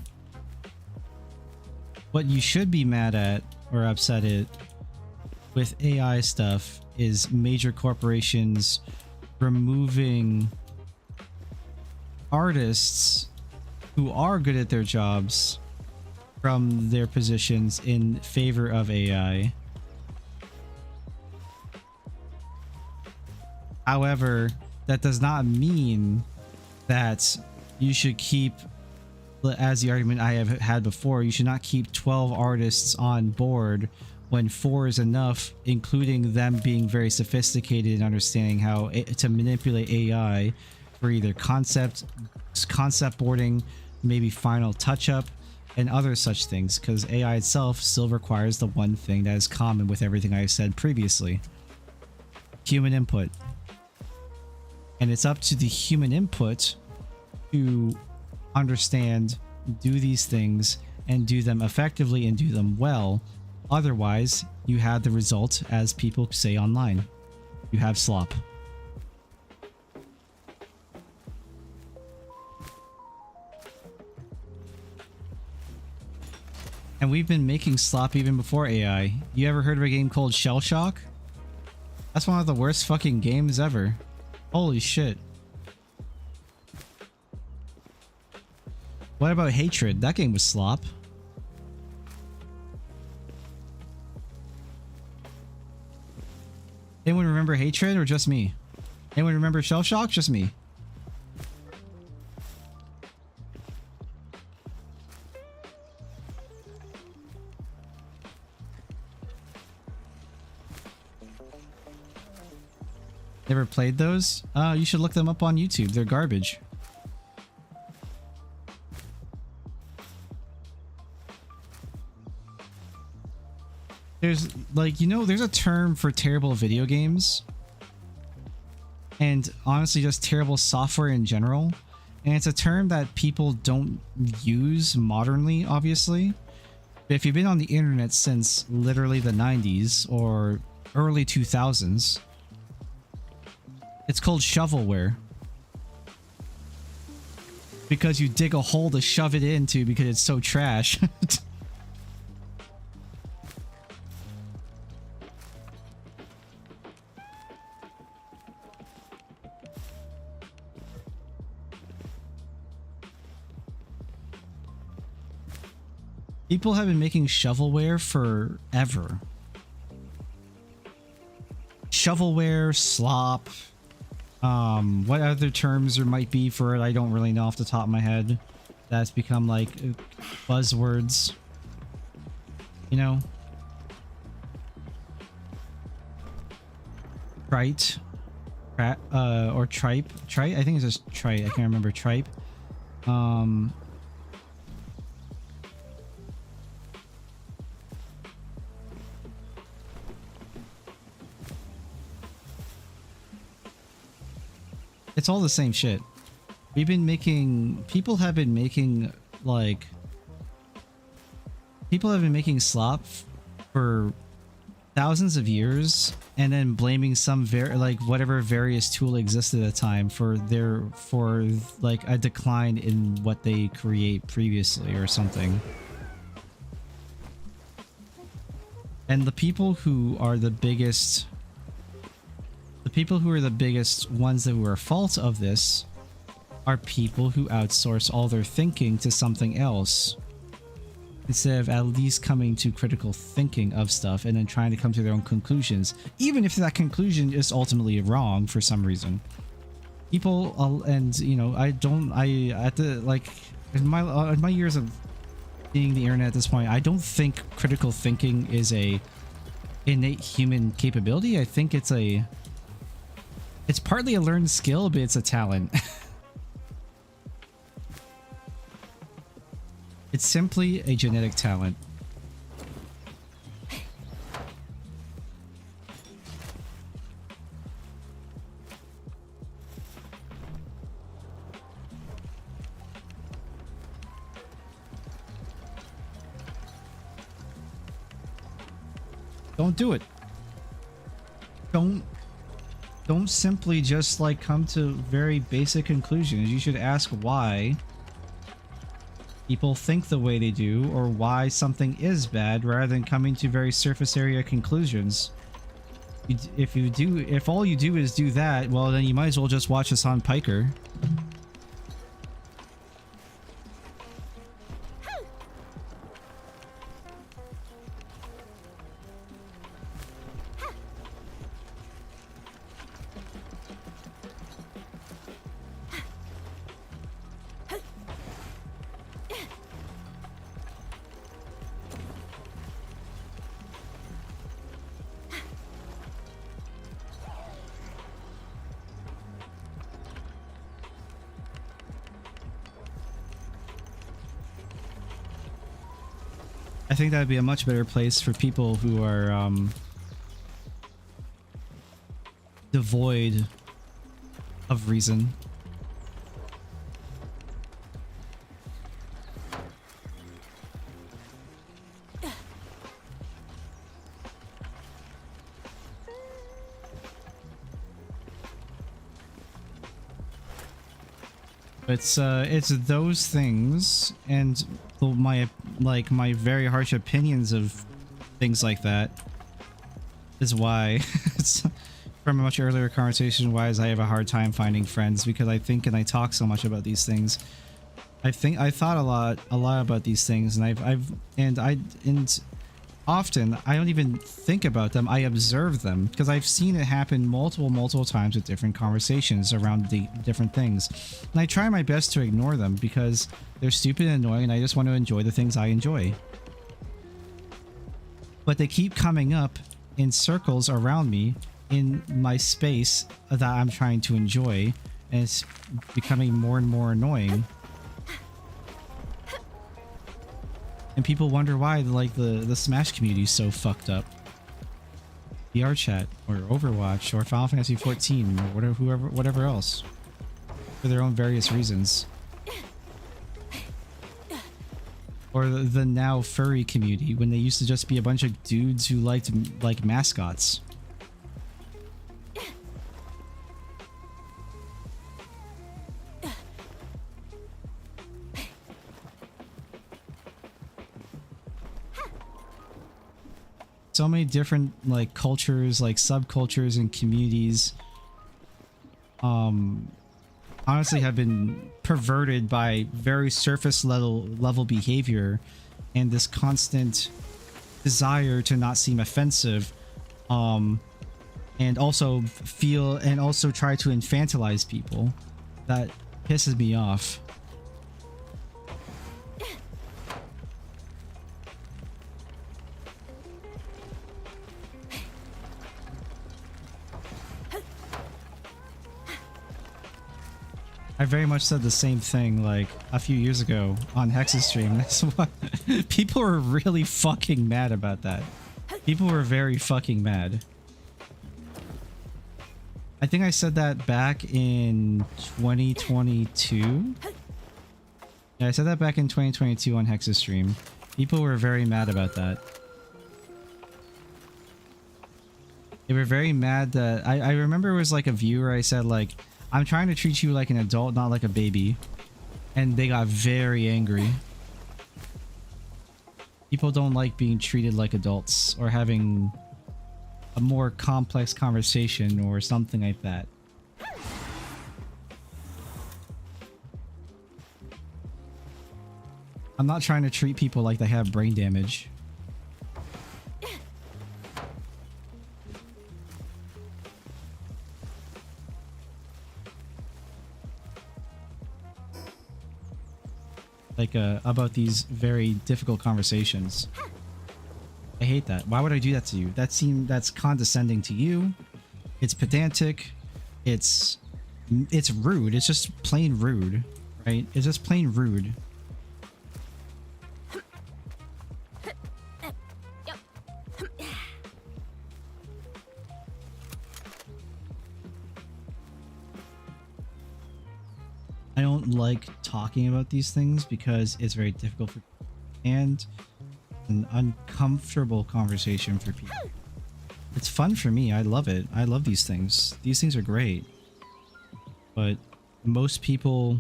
what you should be mad at or upset at with AI stuff is major corporations removing artists who are good at their jobs from their positions in favor of AI. However, that does not mean that you should keep, as the argument I have had before, you should not keep 12 artists on board when 4 is enough, including them being very sophisticated in understanding how to manipulate AI for either concept boarding, maybe final touch-up, and other such things, because AI itself still requires the one thing that is common with everything I said previously: human input. And it's up to the human input to understand, do these things, and do them effectively and do them well. Otherwise, you have the result, as people say online. You have slop. And we've been making slop even before AI. You ever heard of a game called Shell Shock? That's one of the worst fucking games ever. Holy shit. What about Hatred? That game was slop. Anyone remember Hatred or just me? Anyone remember Shell Shock? Just me. Never played those? You should look them up on YouTube. They're garbage. There's like, you know, there's a term for terrible video games. And honestly, just terrible software in general. And it's a term that people don't use modernly, obviously. But if you've been on the internet since literally the 90s or early 2000s, it's called shovelware. Because you dig a hole to shove it into because it's so trash. People have been making shovelware forever. Shovelware, slop, what other terms there might be for it, I don't really know off the top of my head. That's become like buzzwords. You know? Trite. Or tripe. Trite? I think it's just trite. I can't remember. Tripe. It's all the same shit. We've been making... People have been making, like... People have been making slop for thousands of years and then blaming some whatever various tool existed at the time for like a decline in what they create previously or something. And the people who are the biggest... The people who are the biggest ones that were at fault of this are people who outsource all their thinking to something else instead of at least coming to critical thinking of stuff and then trying to come to their own conclusions, even if that conclusion is ultimately wrong for some reason. People, and you know, in my years of being the internet at this point, I don't think critical thinking is a innate human capability. I think it's partly a learned skill, but it's a talent. It's simply a genetic talent. Don't do it. Don't simply just like come to very basic conclusions. You should ask why people think the way they do or why something is bad rather than coming to very surface area conclusions. If all you do is do that, well then you might as well just watch us on Piker. I think that would be a much better place for people who are devoid of reason. It's those things and my very harsh opinions of things like that is why it's from a much earlier conversation why I have a hard time finding friends, because I think and I talk so much about these things. I thought a lot about these things, and often I don't even think about them. I observe them because I've seen it happen multiple times with different conversations around the different things. And I try my best to ignore them because they're stupid and annoying and I just want to enjoy the things I enjoy. But they keep coming up in circles around me in my space that I'm trying to enjoy, and it's becoming more and more annoying. And people wonder why like the Smash community is so fucked up. VR chat or Overwatch or Final Fantasy 14 or whatever else, for their own various reasons. Or the now furry community, when they used to just be a bunch of dudes who liked like mascots. So many different like cultures, like subcultures and communities honestly have been perverted by very surface level behavior and this constant desire to not seem offensive, and also try to infantilize people. That pisses me off. I very much said the same thing like a few years ago on Hex's stream. That's why people were really fucking mad about that. People were very fucking mad. I think I said that back in 2022. Yeah, I said that back in 2022 on Hex's stream. People were very mad about that. They were very mad that I remember it was like a viewer. I said like, I'm trying to treat you like an adult, not like a baby. And they got very angry. People don't like being treated like adults or having a more complex conversation or something like that. I'm not trying to treat people like they have brain damage. Like about these very difficult conversations. I hate that. Why would I do that to you? That's condescending to you. It's pedantic. It's rude. It's just plain rude, right? It's just plain rude. I don't like talking about these things because it's very difficult for and an uncomfortable conversation for people. It's fun for me. I love it. I love these things. These things are great. But most people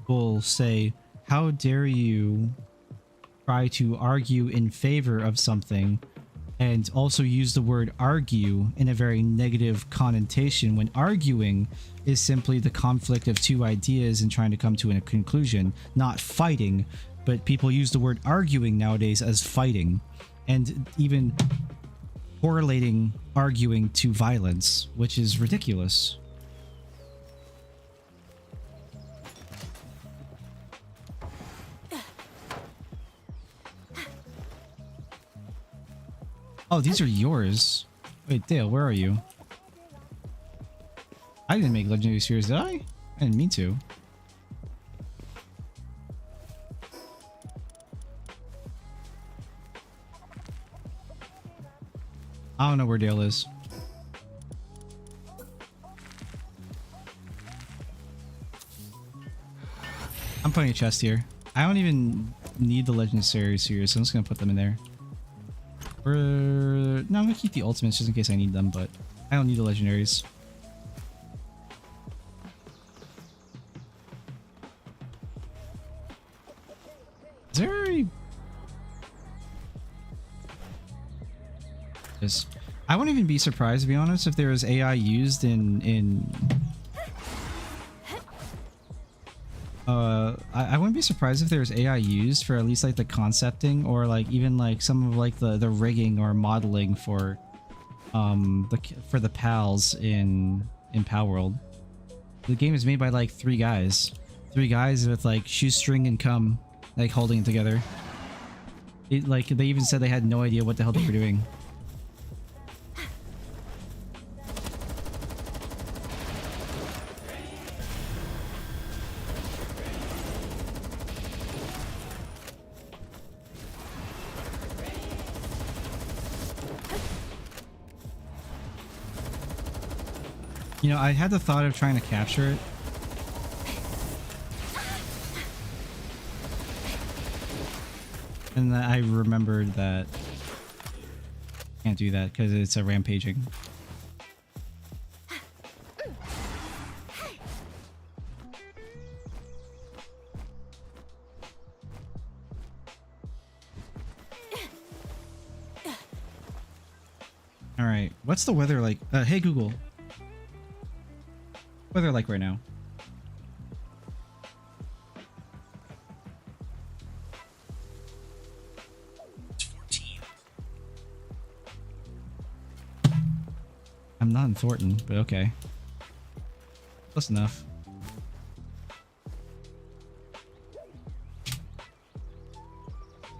will say, how dare you try to argue in favor of something and also use the word argue in a very negative connotation when arguing is simply the conflict of two ideas and trying to come to a conclusion, not fighting. But people use the word arguing nowadays as fighting, and even correlating arguing to violence, which is ridiculous. Oh, these are yours. Wait, Dale, where are you? I didn't make Legendary Spheres, did I? I didn't mean to. I don't know where Dale is. I'm putting a chest here. I don't even need the Legendary Spheres, so I'm just gonna put them in there. No, I'm gonna keep the ultimates just in case I need them, but I don't need the legendaries. Is there a... I wouldn't even be surprised, to be honest, if there was AI used in I wouldn't be surprised if there was AI used for at least like the concepting or like even like some of like the rigging or modeling for the pals in Palworld. The game is made by like three guys with like shoestring and cum like holding it together. Like they even said they had no idea what the hell they were doing. You know, I had the thought of trying to capture it. And then I remembered that can't do that because it's a rampaging. All right, what's the weather like? Hey Google, weather like right now? It's 14. I'm not in Thornton, but okay, close enough.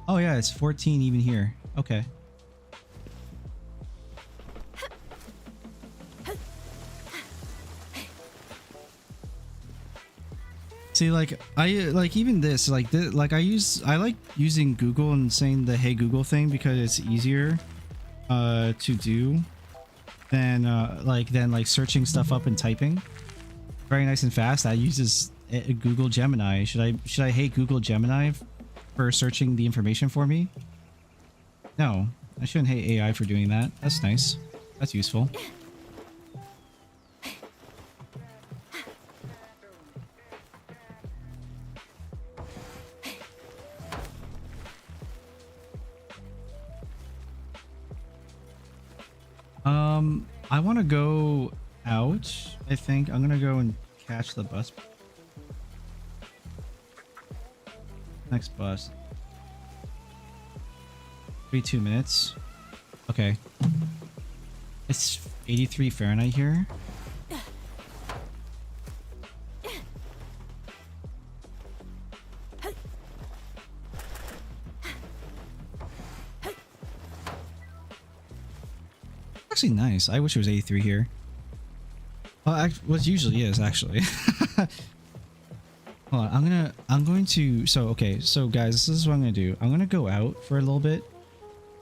Oh yeah, it's 14 even here. Okay. See, like I like even this like I like using Google and saying the "Hey Google" thing because it's easier to do than like searching stuff up and typing. Very nice and fast. That uses Google Gemini. Should I "Hey Google Gemini" for searching the information for me? No, I shouldn't hate AI for doing that. That's nice. That's useful. I want to go out. I think I'm gonna go and catch the bus. Next bus. 32 minutes. Okay. It's 83 Fahrenheit here. Actually nice. I wish it was 83 here. Well, what usually is actually. Hold on, I'm going to, so guys, this is what I'm gonna do. I'm gonna go out for a little bit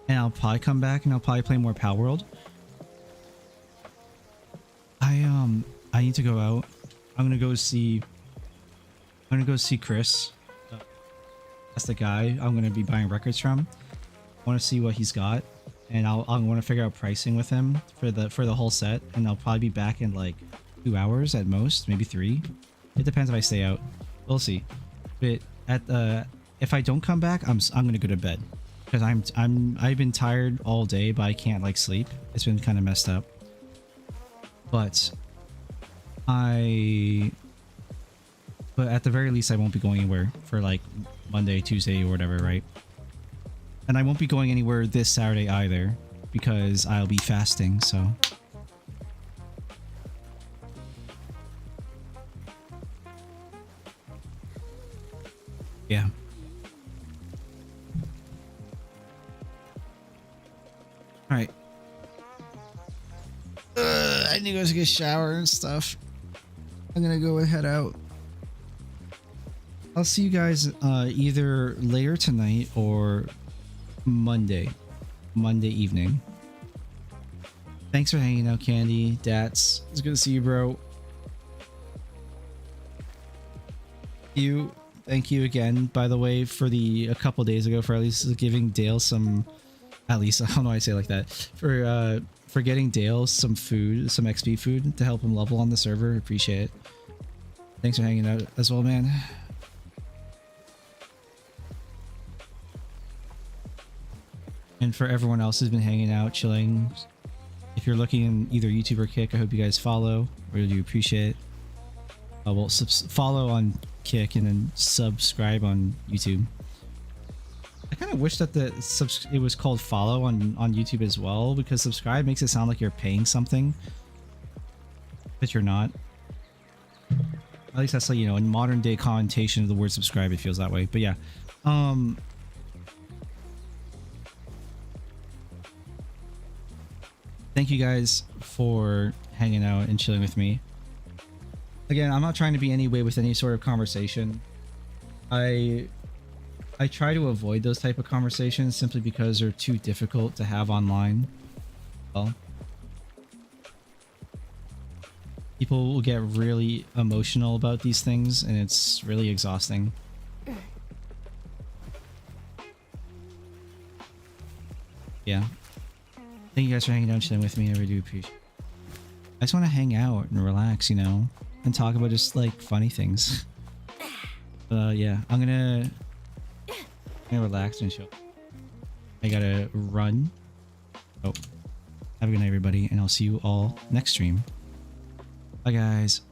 and I'll probably come back and I'll probably play more Pal World. I need to go out. I'm gonna go see Chris. That's the guy I'm gonna be buying records from. I want to see what he's got, and I want to figure out pricing with him for the whole set, and I'll probably be back in like 2 hours at most, maybe 3. It depends if I stay out. We'll see. But if I don't come back, I'm gonna go to bed because I've been tired all day, but I can't like sleep. It's been kind of messed up. But at the very least, I won't be going anywhere for like Monday, Tuesday, or whatever, right? And I won't be going anywhere this Saturday either because I'll be fasting, so. Yeah. Alright. I need to go take a shower and stuff. I'm gonna go and head out. I'll see you guys either later tonight or Monday evening. Thanks for hanging out, Candy. Dats, it's good to see you, bro. Thank you again, by the way, for a couple days ago for at least giving Dale some, at least I don't know why I say it like that, for getting Dale some food, some XP food to help him level on the server. Appreciate it. Thanks for hanging out as well, man. And for everyone else who's been hanging out, chilling, if you're looking in either YouTube or Kick, I hope you guys follow. Really do appreciate it. Well, follow on Kick and then subscribe on YouTube. I kind of wish that it was called follow on YouTube as well, because subscribe makes it sound like you're paying something, but you're not. At least that's like, you know, in modern day connotation of the word subscribe, it feels that way. But yeah, thank you guys for hanging out and chilling with me. Again, I'm not trying to be any way with any sort of conversation. I try to avoid those type of conversations simply because they're too difficult to have online. Well, People will get really emotional about these things, and it's really exhausting. Yeah. Thank you guys for hanging out chilling with me. I really do appreciate it. I just want to hang out and relax, you know, and talk about just like funny things. Yeah, I'm gonna relax and chill. I gotta run. Oh, have a good night, everybody, and I'll see you all next stream. Bye, guys.